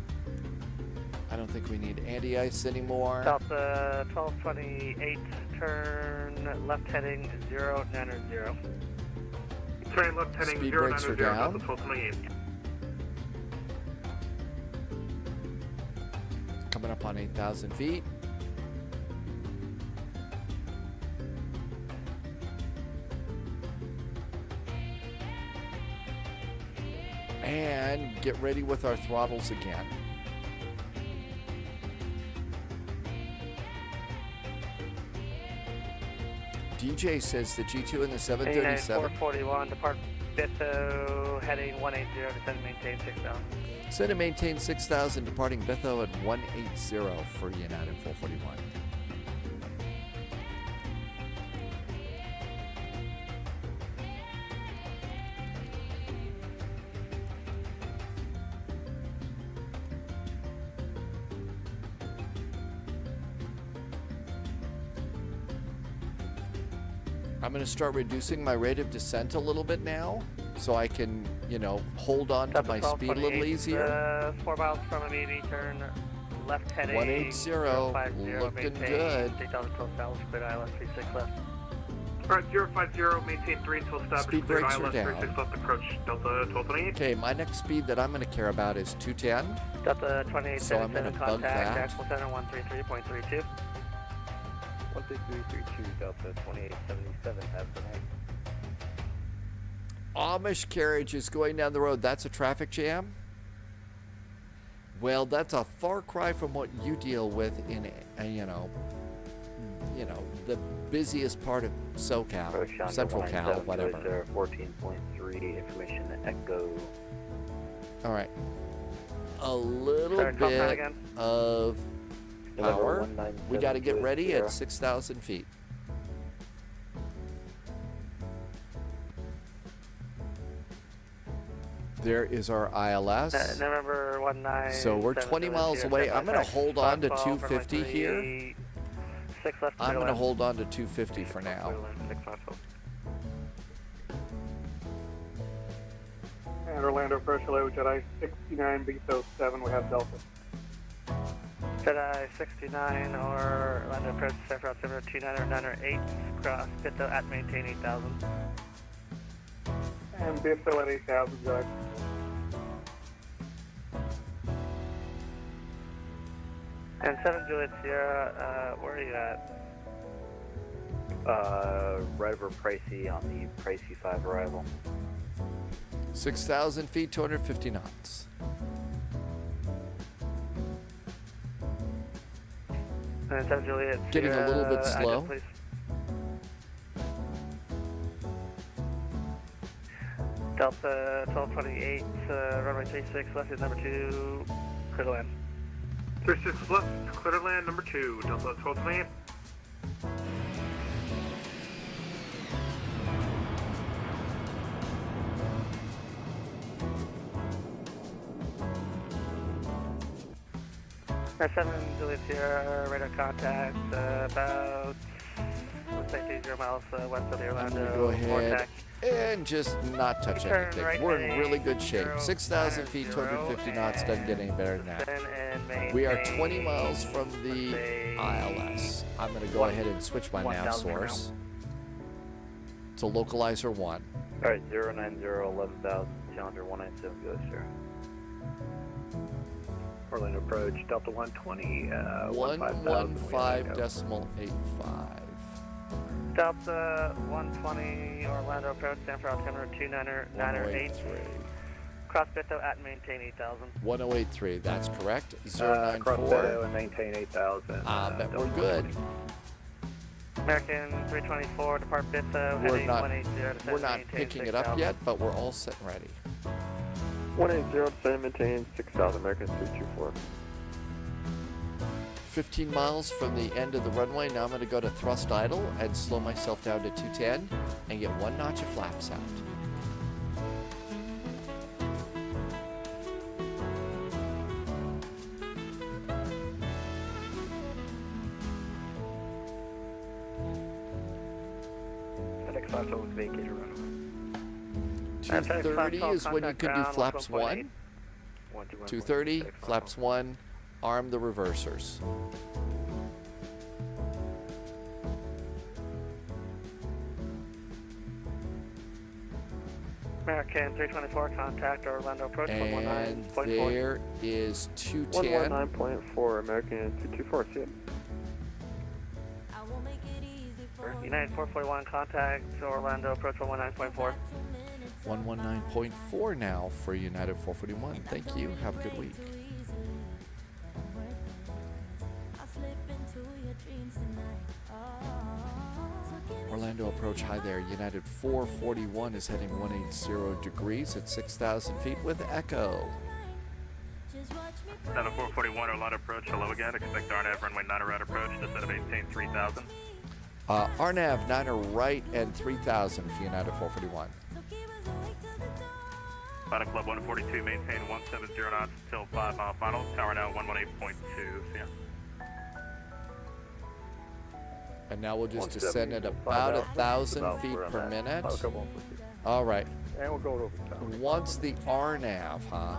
I don't think we need anti-ice anymore. Delta 1228, turn left heading 090. Turn left heading Speed 090, brakes are Delta down. 1228. Coming up on 8,000 feet. And get ready with our throttles again. DJ says the G2 and the 737. 441, depart Bitho, heading 180, descend and maintain 6,000. Send and maintain 6,000, departing Bitho at 180 for United 441. I'm going to start reducing my rate of descent a little bit now, so I can, you know, hold on to my speed a little easier. 4 miles from immediate turn, left heading 180, looking good. 3,012 south, cleared ILS 36 left. Alright, 050, maintain 3 until established. Speed cleared brakes are ILS down. 36 left, approach Delta 1228. Okay, my next speed that I'm going to care about is 210. Delta 28, So I'm going to bug contact, that. Jacksonville Center 133.32. 13332, Delta 2877, have the night. Amish carriage is going down the road. That's a traffic jam? Well, that's a far cry from what you deal with in, you know, the busiest part of SoCal, Central Cal, whatever. 14.3, information echo. All right. A little bit of power. We got to get ready at 6,000 feet. There is our ILS. November 19. So we're 20 miles away. I'm going to hold on to 250 here. I'm going to hold on to 250 for now. And Orlando approach, hello, Jedi 69, Beto 7, we have Delta. Jedi 69 or Orlando approach, San Francisco 2998, cross Bitho at maintain 8,000. And Beto at 8,000, Jedi. And 7 Juliet Sierra, where are you at? Right over Pricey on the Pricey 5 arrival. 6,000 feet, 250 knots. And 7 Juliet Sierra, Getting a little bit slow. please. Delta 1228, runway 36, left is number 2, clear to land. 36 left, clear to land, number 2, Delta 1228. Our 7 Juliet Sierra, radar contact, about, let's say 20 miles west of the I'm Orlando going to go ahead vortex. and just not touch Turn anything. right We're in really heading good shape. 6,000 feet, 250 knots doesn't get any better than that. Descend maintain. We are 20 miles from the ILS. I'm going to go ahead and switch my nav source to localizer 1. Alright, 090, 11,000, calendar 197, go, sir. Orlando approach, Delta 120, 115.85. Delta 120, Orlando approach, Stanford altimeter 298. Cross Bitto at maintain 8,000. 1083, that's correct. Cross 094. Bitto and maintain 8,000. Bet we're good. American 324, depart Bitto, heading 180 to We're not picking it up yet, but we're all set and ready. 180 to maintain 6,000, American 324. 15 miles from the end of the runway. Now I'm going to go to thrust idle and slow myself down to 210 and get 1 notch of flaps out. FedEx 5 with vacator runway. 230 is when you can do flaps 1. 230, flaps 1, arm the reversers. American 324, contact Orlando approach And 119.4. there is 210. 119.4, American 224, see it. United 441, contact Orlando approach 119.4. 119.4 now for United 441. Thank you. Have a good week. Orlando approach, hi there. United 441 is heading 180 degrees at 6,000 feet with echo. Center 441, Orlando approach, hello again. Expect RNAV runway 9 right approach, descend to maintain 3,000. RNAV 9 right and 3,000 for United 441. Final Club 142, maintain 170 knots till 5 mile final. Tower now 118.2, see ya. And now we'll just descend at about 1,000 feet per minute. All right. And we'll go over town. Once the RNAV, huh?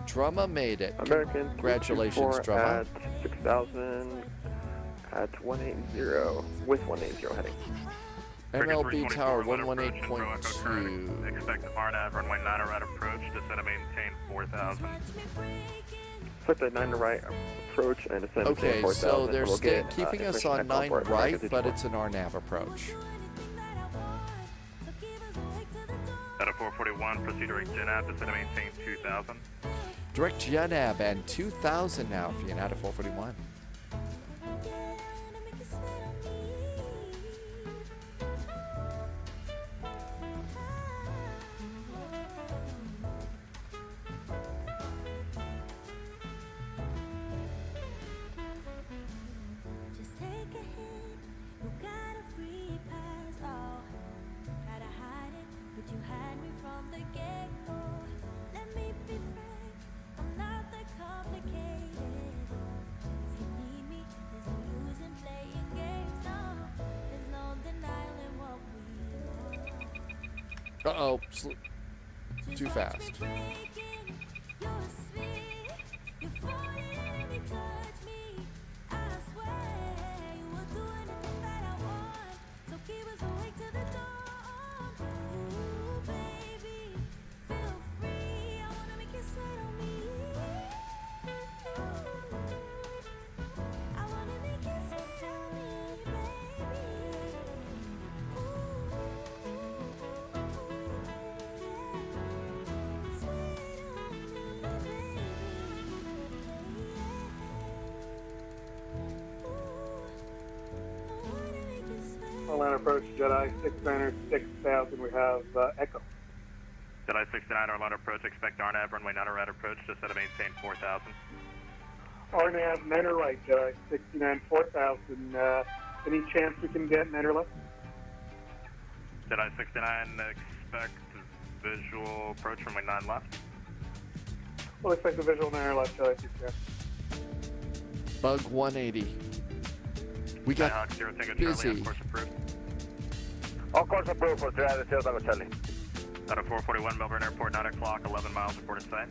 Drumma made it. American Congratulations, 224 Drumma. at 6,000 at 180, with 180 heading. MLB Tower 118.2. Expect RNAV runway 9 right approach, descend to maintain 4,000. Put the 9 right approach and descend Okay, to 4,000. so they're we'll still get, keeping us information on echo 9 for it, right, American but 224. it's an RNAV approach. Center 441, proceed direct GenAv, descend to maintain 2,000. Direct GenAv and 2,000 now for United 441. Uh-oh, too fast. Orlando approach, Jedi 6 6,000. We have echo. Jedi 69, Orlando approach, expect RNAV runway 9 right approach, descend to maintain 4,000. RNAV, Niner right, Jedi 69 4,000. Any chance we can get Niner left? Jedi 69, expect visual approach runway 9 left. We'll expect the visual Niner left, Jedi 69. Bug 180. We got Nighthawk 0 Tango busy. Charlie, of course approved. Of course approved for 3 Tango Charlie. Out of 441 Melbourne Airport, 9 o'clock, 11 miles, report in sight.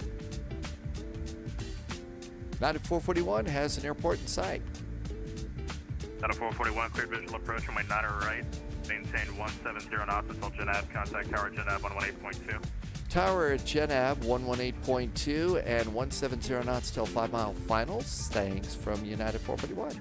9 at 441 has an airport in sight. Out of 441, cleared visual approach, runway 9 right. Maintain 170 knots until GenAv. Contact tower GenAv 118.2. Tower at GenAv 118.2 and 170 knots till 5 mile finals. Thanks from United 441.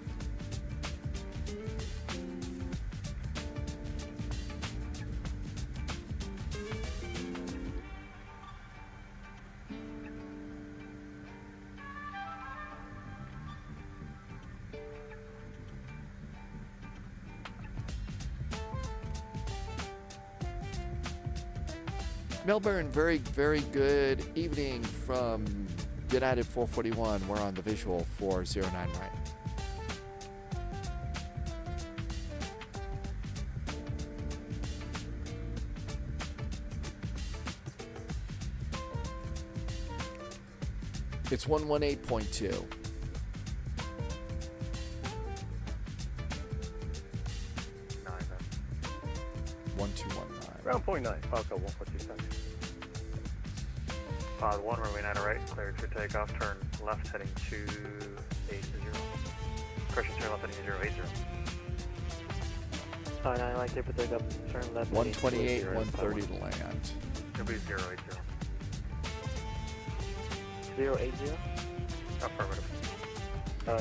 Melbourne, very, very good evening from United 441. We're on the visual 409 right. It's 118.2. 1219. Ground point 9, Falco 142 Pod 1, runway 9 right, cleared for takeoff, turn left heading 280. Correction, turn left heading 080. 9 right, clear for takeoff, turn left 128, 130 to land. It'll be 080. 080? Affirmative. 9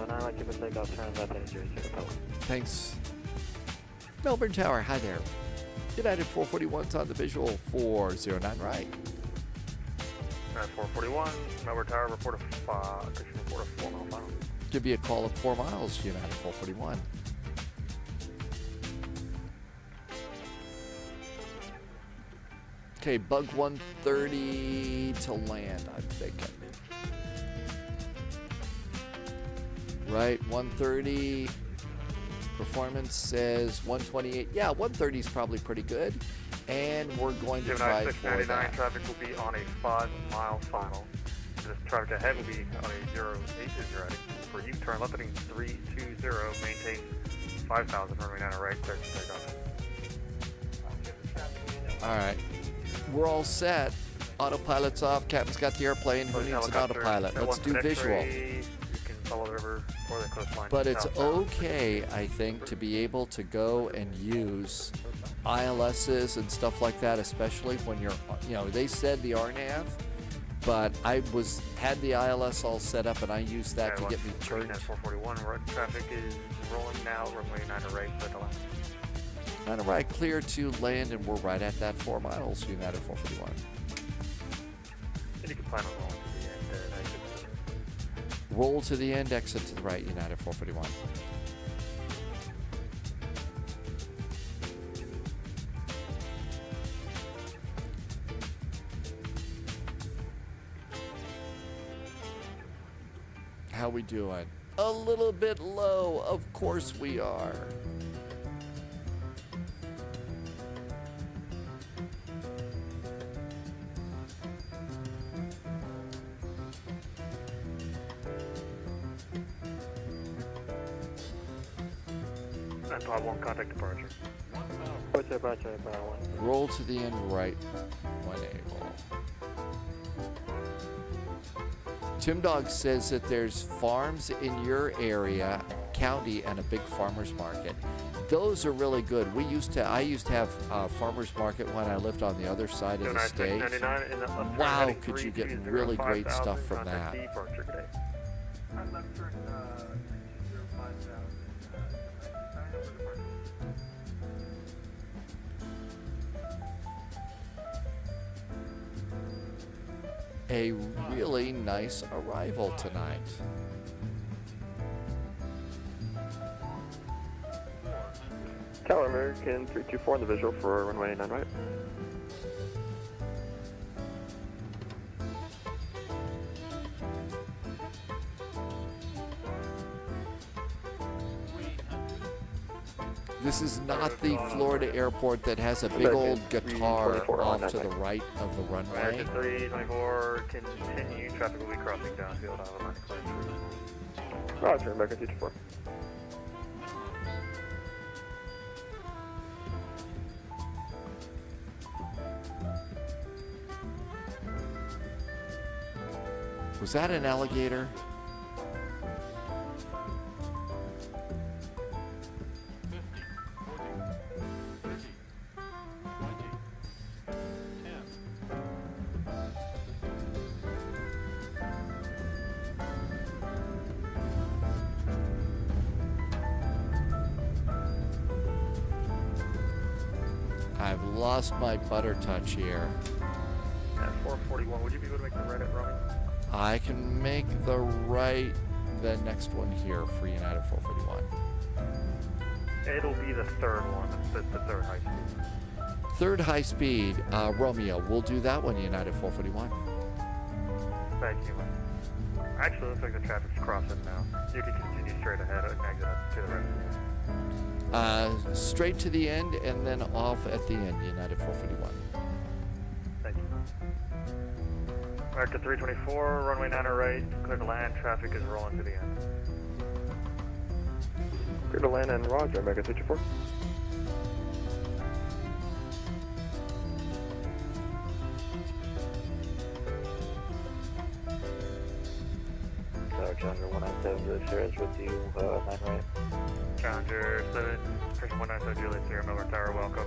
right, clear for takeoff, turn left heading 080. Thanks. Melbourne Tower, hi there. United 441's on the visual 409 right. United 441, Melbourne Tower, report a 4 mile final. Give you a call at 4 miles, United 441. Okay, bug 130 to land, I'm thinking. Right, 130. Performance says 128. Yeah, 130 is probably pretty good. And we're going to try for that. Traffic will be on a 5 mile final. This traffic ahead will be on a 080 heading. For you, turn left heading 320, maintain 5,000, runway 9 right, clear to takeoff. All right. We're all set. Autopilot's off. Captain's got the airplane. Who needs an autopilot? Let's do visual. You can follow the river or the coastline. But it's okay, I think, to be able to go and use ILSs and stuff like that, especially when you're, they said the RNAV, but I had the ILS all set up and I used that to get me turned. 441, traffic is rolling now, runway 9 right, clear to land. 9 right, clear to land, and we're right at that 4 miles, United 441. And you can plan on rolling to the end, exit. Roll to the end, exit to the right, United 441. How we doing? A little bit low, of course we are. Pod 1, contact departure. Departure, Pod 1. Roll to the end right when able. Tim Dog says that there's farms in your area, county, and a big farmer's market. Those are really good. I used to have a farmer's market when I lived on the other side of the state. Wow, could you get really great stuff from that? A really nice arrival tonight. Tower American 324 on the visual for runway 9 right. This is not the Florida airport that has a big old guitar off to the right of the runway. American 324, continue. Traffic will be crossing downfield. I will not clear. Roger, American 324. Was that an alligator? I've lost my butter touch here. At 441, would you be able to make the right at Romy? I can make the right, the next one here for United 441. It'll be the third one, the third high speed. Third high speed, Romeo. We'll do that one, United 441. Thank you. Actually, looks like the traffic's crossing now. You can continue straight ahead and exit up to the rest of the Straight to the end and then off at the end, United 441. Thank you. America 324, runway 9 right, clear to land, traffic is rolling to the end. Clear to land and roger, America 324. Challenger 197, Sierra's with you, 9 right. Challenger 7, Christian 197, Juliet Sierra, Melbourne Tower, welcome.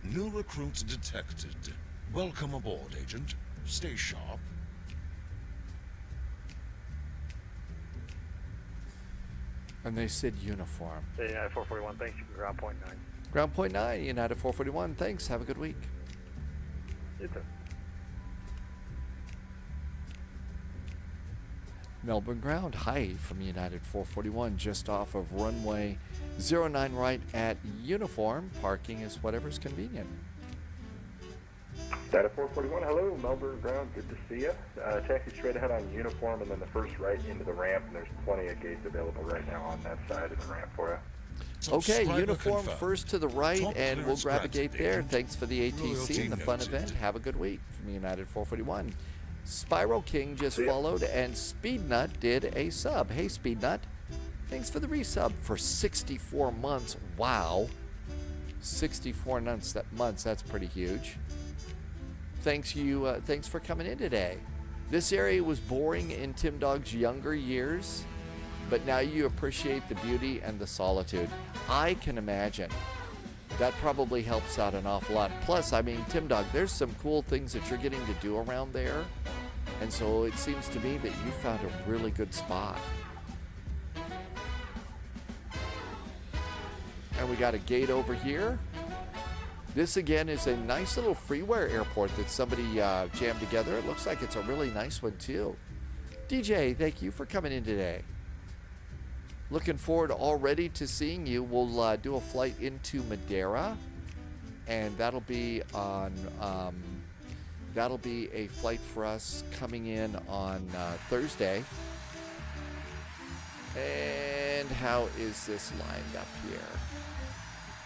New recruits detected. Welcome aboard, Agent. Stay sharp. And they said uniform. Yeah, 441, thanks you for ground point 9. Ground point 9, United 441. Thanks. Have a good week. You too. Melbourne ground, hi from United 441, just off of runway 09 right at uniform. Parking is whatever's convenient. Data 441, hello, Melbourne ground, good to see you. Taxi straight ahead on uniform and then the first right into the ramp, and there's plenty of gates available right now on that side of the ramp for you. Okay, uniform first to the right, and we'll grab a gate there. Thanks for the ATC and the fun event. Have a good week from United 441. Spyro King just followed, and Speednut did a sub. Hey, Speednut. Thanks for the resub for 64 months. Wow. 64 months, that's pretty huge. Thanks for coming in today. This area was boring in Tim Dog's younger years, but now you appreciate the beauty and the solitude. I can imagine. That probably helps out an awful lot. Plus, I mean, Tim Dog, there's some cool things that you're getting to do around there. And so it seems to me that you found a really good spot. And we got a gate over here. This again is a nice little freeware airport that somebody jammed together. It looks like it's a really nice one too. DJ, thank you for coming in today. Looking forward already to seeing you. We'll do a flight into Madeira, and that'll be on that'll be a flight for us coming in on Thursday. And how is this lined up here?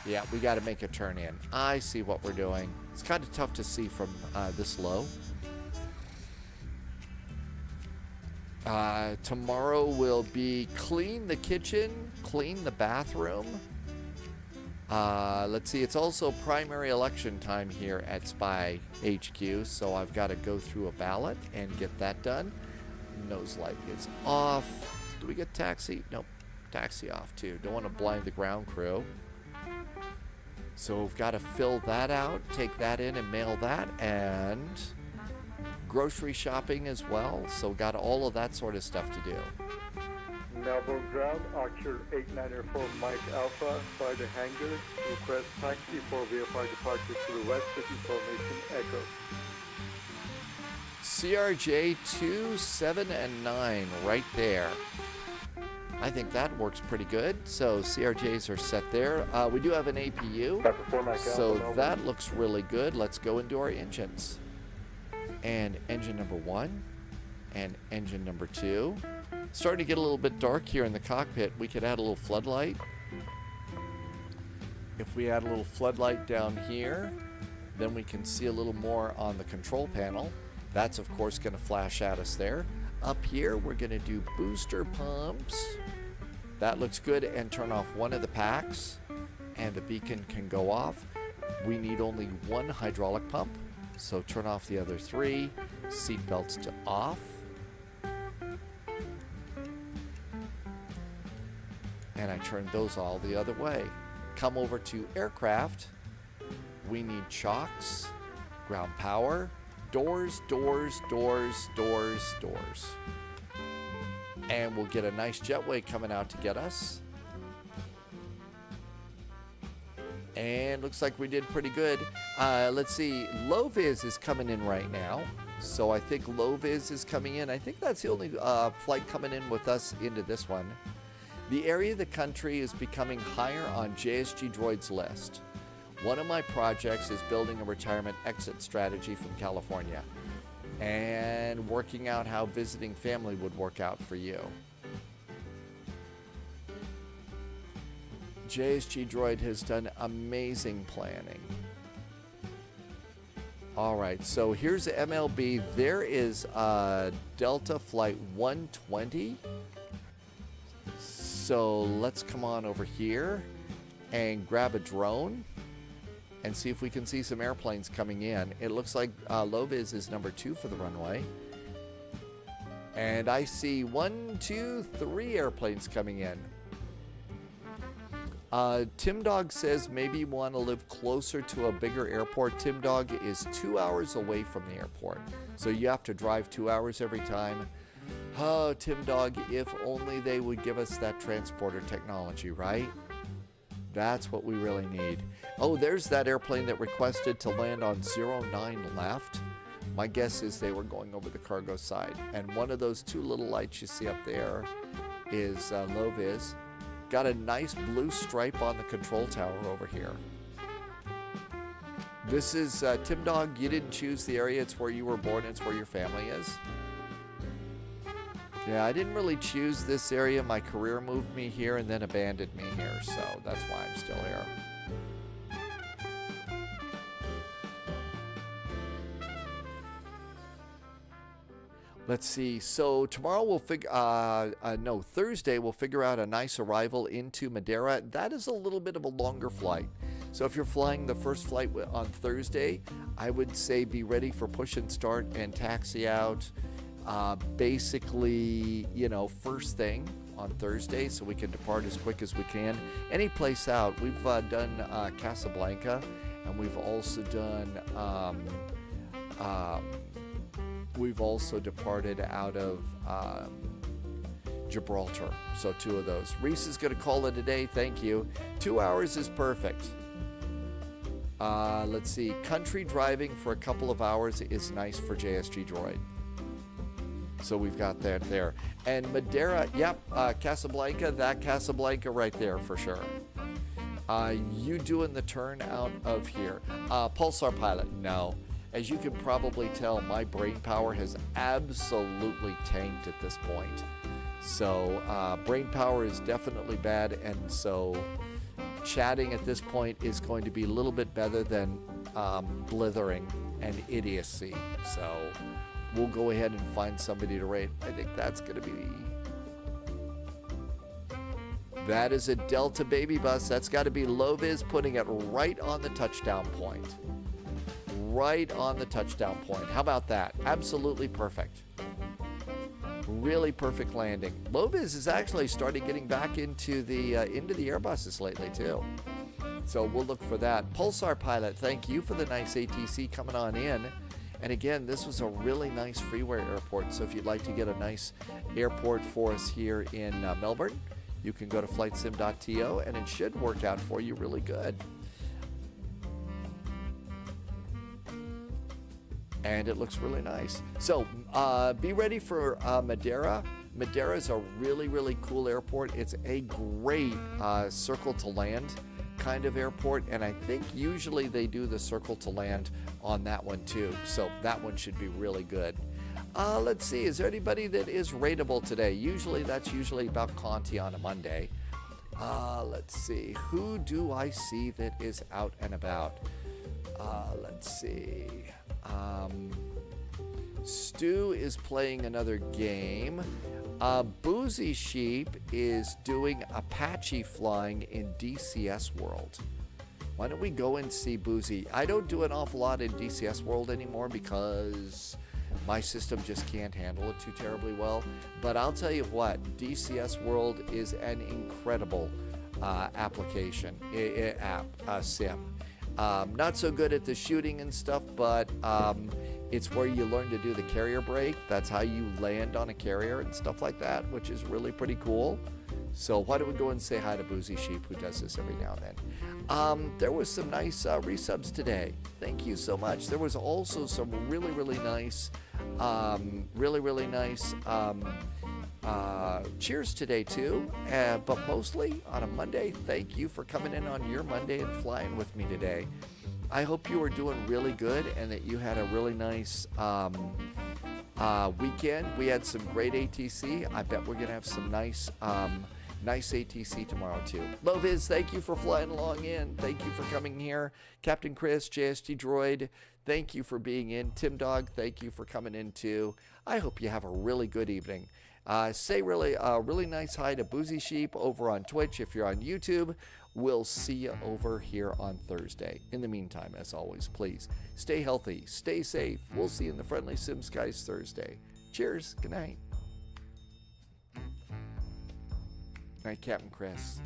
Yeah, we got to make a turn in. I see what we're doing. It's kind of tough to see from this low. Tomorrow will be clean the kitchen, clean the bathroom. Let's see, it's also primary election time here at Spy HQ, so I've got to go through a ballot and get that done. Nose light is off. Do we get taxi? Nope, taxi off too. Don't want to blind the ground crew. So we've got to fill that out, take that in and mail that, and grocery shopping as well. So got all of that sort of stuff to do. Melbourne ground, Archer 8904 Mike Alpha, by the hangar, request taxi for VFR departure to the west with information echo. CRJ 2, 7, and 9 right there. I think that works pretty good. So CRJs are set there. We do have an APU, so that looks really good. Let's go into our engines. And engine number 1 and engine number 2. Starting to get a little bit dark here in the cockpit. We could add a little floodlight. If we add a little floodlight down here, then we can see a little more on the control panel. That's of course going to flash at us there. Up here, we're going to do booster pumps. That looks good, and turn off one of the packs, and the beacon can go off. We need only one hydraulic pump, so turn off the other three. Seat belts to off. And I turned those all the other way. Come over to aircraft. We need chocks, ground power, doors, doors, doors, doors, doors. And we'll get a nice jetway coming out to get us. And looks like we did pretty good. Let's see, low-vis is coming in right now. So I think low-vis is coming in. I think that's the only flight coming in with us into this one. The area of the country is becoming higher on JSG Droid's list. One of my projects is building a retirement exit strategy from California and working out how visiting family would work out for you. JSG Droid has done amazing planning. All right, so here's the MLB. There is Delta Flight 120. So let's come on over here and grab a drone and see if we can see some airplanes coming in. It looks like low-vis is number 2 for the runway. And I see 1, 2, 3 airplanes coming in. Tim Dog says maybe you want to live closer to a bigger airport. Tim Dog is 2 hours away from the airport, so you have to drive 2 hours every time. Oh, Tim Dog, if only they would give us that transporter technology, right? That's what we really need. Oh, there's that airplane that requested to land on 09 left. My guess is they were going over the cargo side. And one of those 2 little lights you see up there is low-vis. Got a nice blue stripe on the control tower over here. This is Tim Dog. You didn't choose the area. It's where you were born. It's where your family is. Yeah, I didn't really choose this area. My career moved me here and then abandoned me here, so that's why I'm still here. Let's see. So tomorrow we'll Thursday we'll figure out a nice arrival into Madeira. That is a little bit of a longer flight. So if you're flying the first flight on Thursday, I would say be ready for push and start and taxi out. Basically, you know, first thing on Thursday, so we can depart as quick as we can. Any place out. We've done Casablanca, and we've also done we've also departed out of Gibraltar. So 2 of those. Reese is going to call it a day. Thank you. 2 hours is perfect. Let's see. Country driving for a couple of hours is nice for JSG Droid. So we've got that there. And Madeira, yep, Casablanca, that Casablanca right there for sure. You doing the turn out of here. Pulsar pilot, no. As you can probably tell, my brain power has absolutely tanked at this point. So brain power is definitely bad, and so chatting at this point is going to be a little bit better than blithering and idiocy. So we'll go ahead and find somebody to rate. I think that's going to be... That is a Delta baby bus. That's got to be low-vis, putting it right on the touchdown point. Right on the touchdown point. How about that? Absolutely perfect. Really perfect landing. Low-vis is actually starting getting back into the Airbuses lately too. So we'll look for that. Pulsar pilot, thank you for the nice ATC coming on in. And again, this was a really nice freeware airport. So if you'd like to get a nice airport for us here in Melbourne, you can go to flightsim.to and it should work out for you really good. And it looks really nice. So be ready for Madeira. Madeira is a really, really cool airport. It's a great circle to land kind of airport, and I think usually they do the circle to land on that one too. So that one should be really good. Let's see, is there anybody that is rateable today? That's usually about Conti on a Monday. Let's see. Who do I see that is out and about? Let's see. Stu is playing another game. Boozy Sheep is doing Apache flying in DCS World. Why don't we go and see Boozy? I don't do an awful lot in DCS World anymore because my system just can't handle it too terribly well. But I'll tell you what, DCS World is an incredible application, sim. Not so good at the shooting and stuff, but it's where you learn to do the carrier break. That's how you land on a carrier and stuff like that, which is really pretty cool. So why don't we go and say hi to Boozy Sheep, who does this every now and then. There was some nice resubs today. Thank you so much. There was also some really nice, cheers today too. But mostly on a Monday, thank you for coming in on your Monday and flying with me today. I hope you are doing really good and that you had a really nice weekend. We had some great ATC. I bet we're going to have some nice ATC tomorrow too. Loviz, thank you for flying along in. Thank you for coming here. Captain Chris, JST Droid, thank you for being in. Tim Dog, thank you for coming in too. I hope you have a really good evening. Say really nice hi to Boozy Sheep over on Twitch. If you're on YouTube, we'll see you over here on Thursday. In the meantime, as always, please stay healthy, stay safe. We'll see you in the Friendly Sim Skies Thursday. Cheers. Good night. Night, Captain Chris.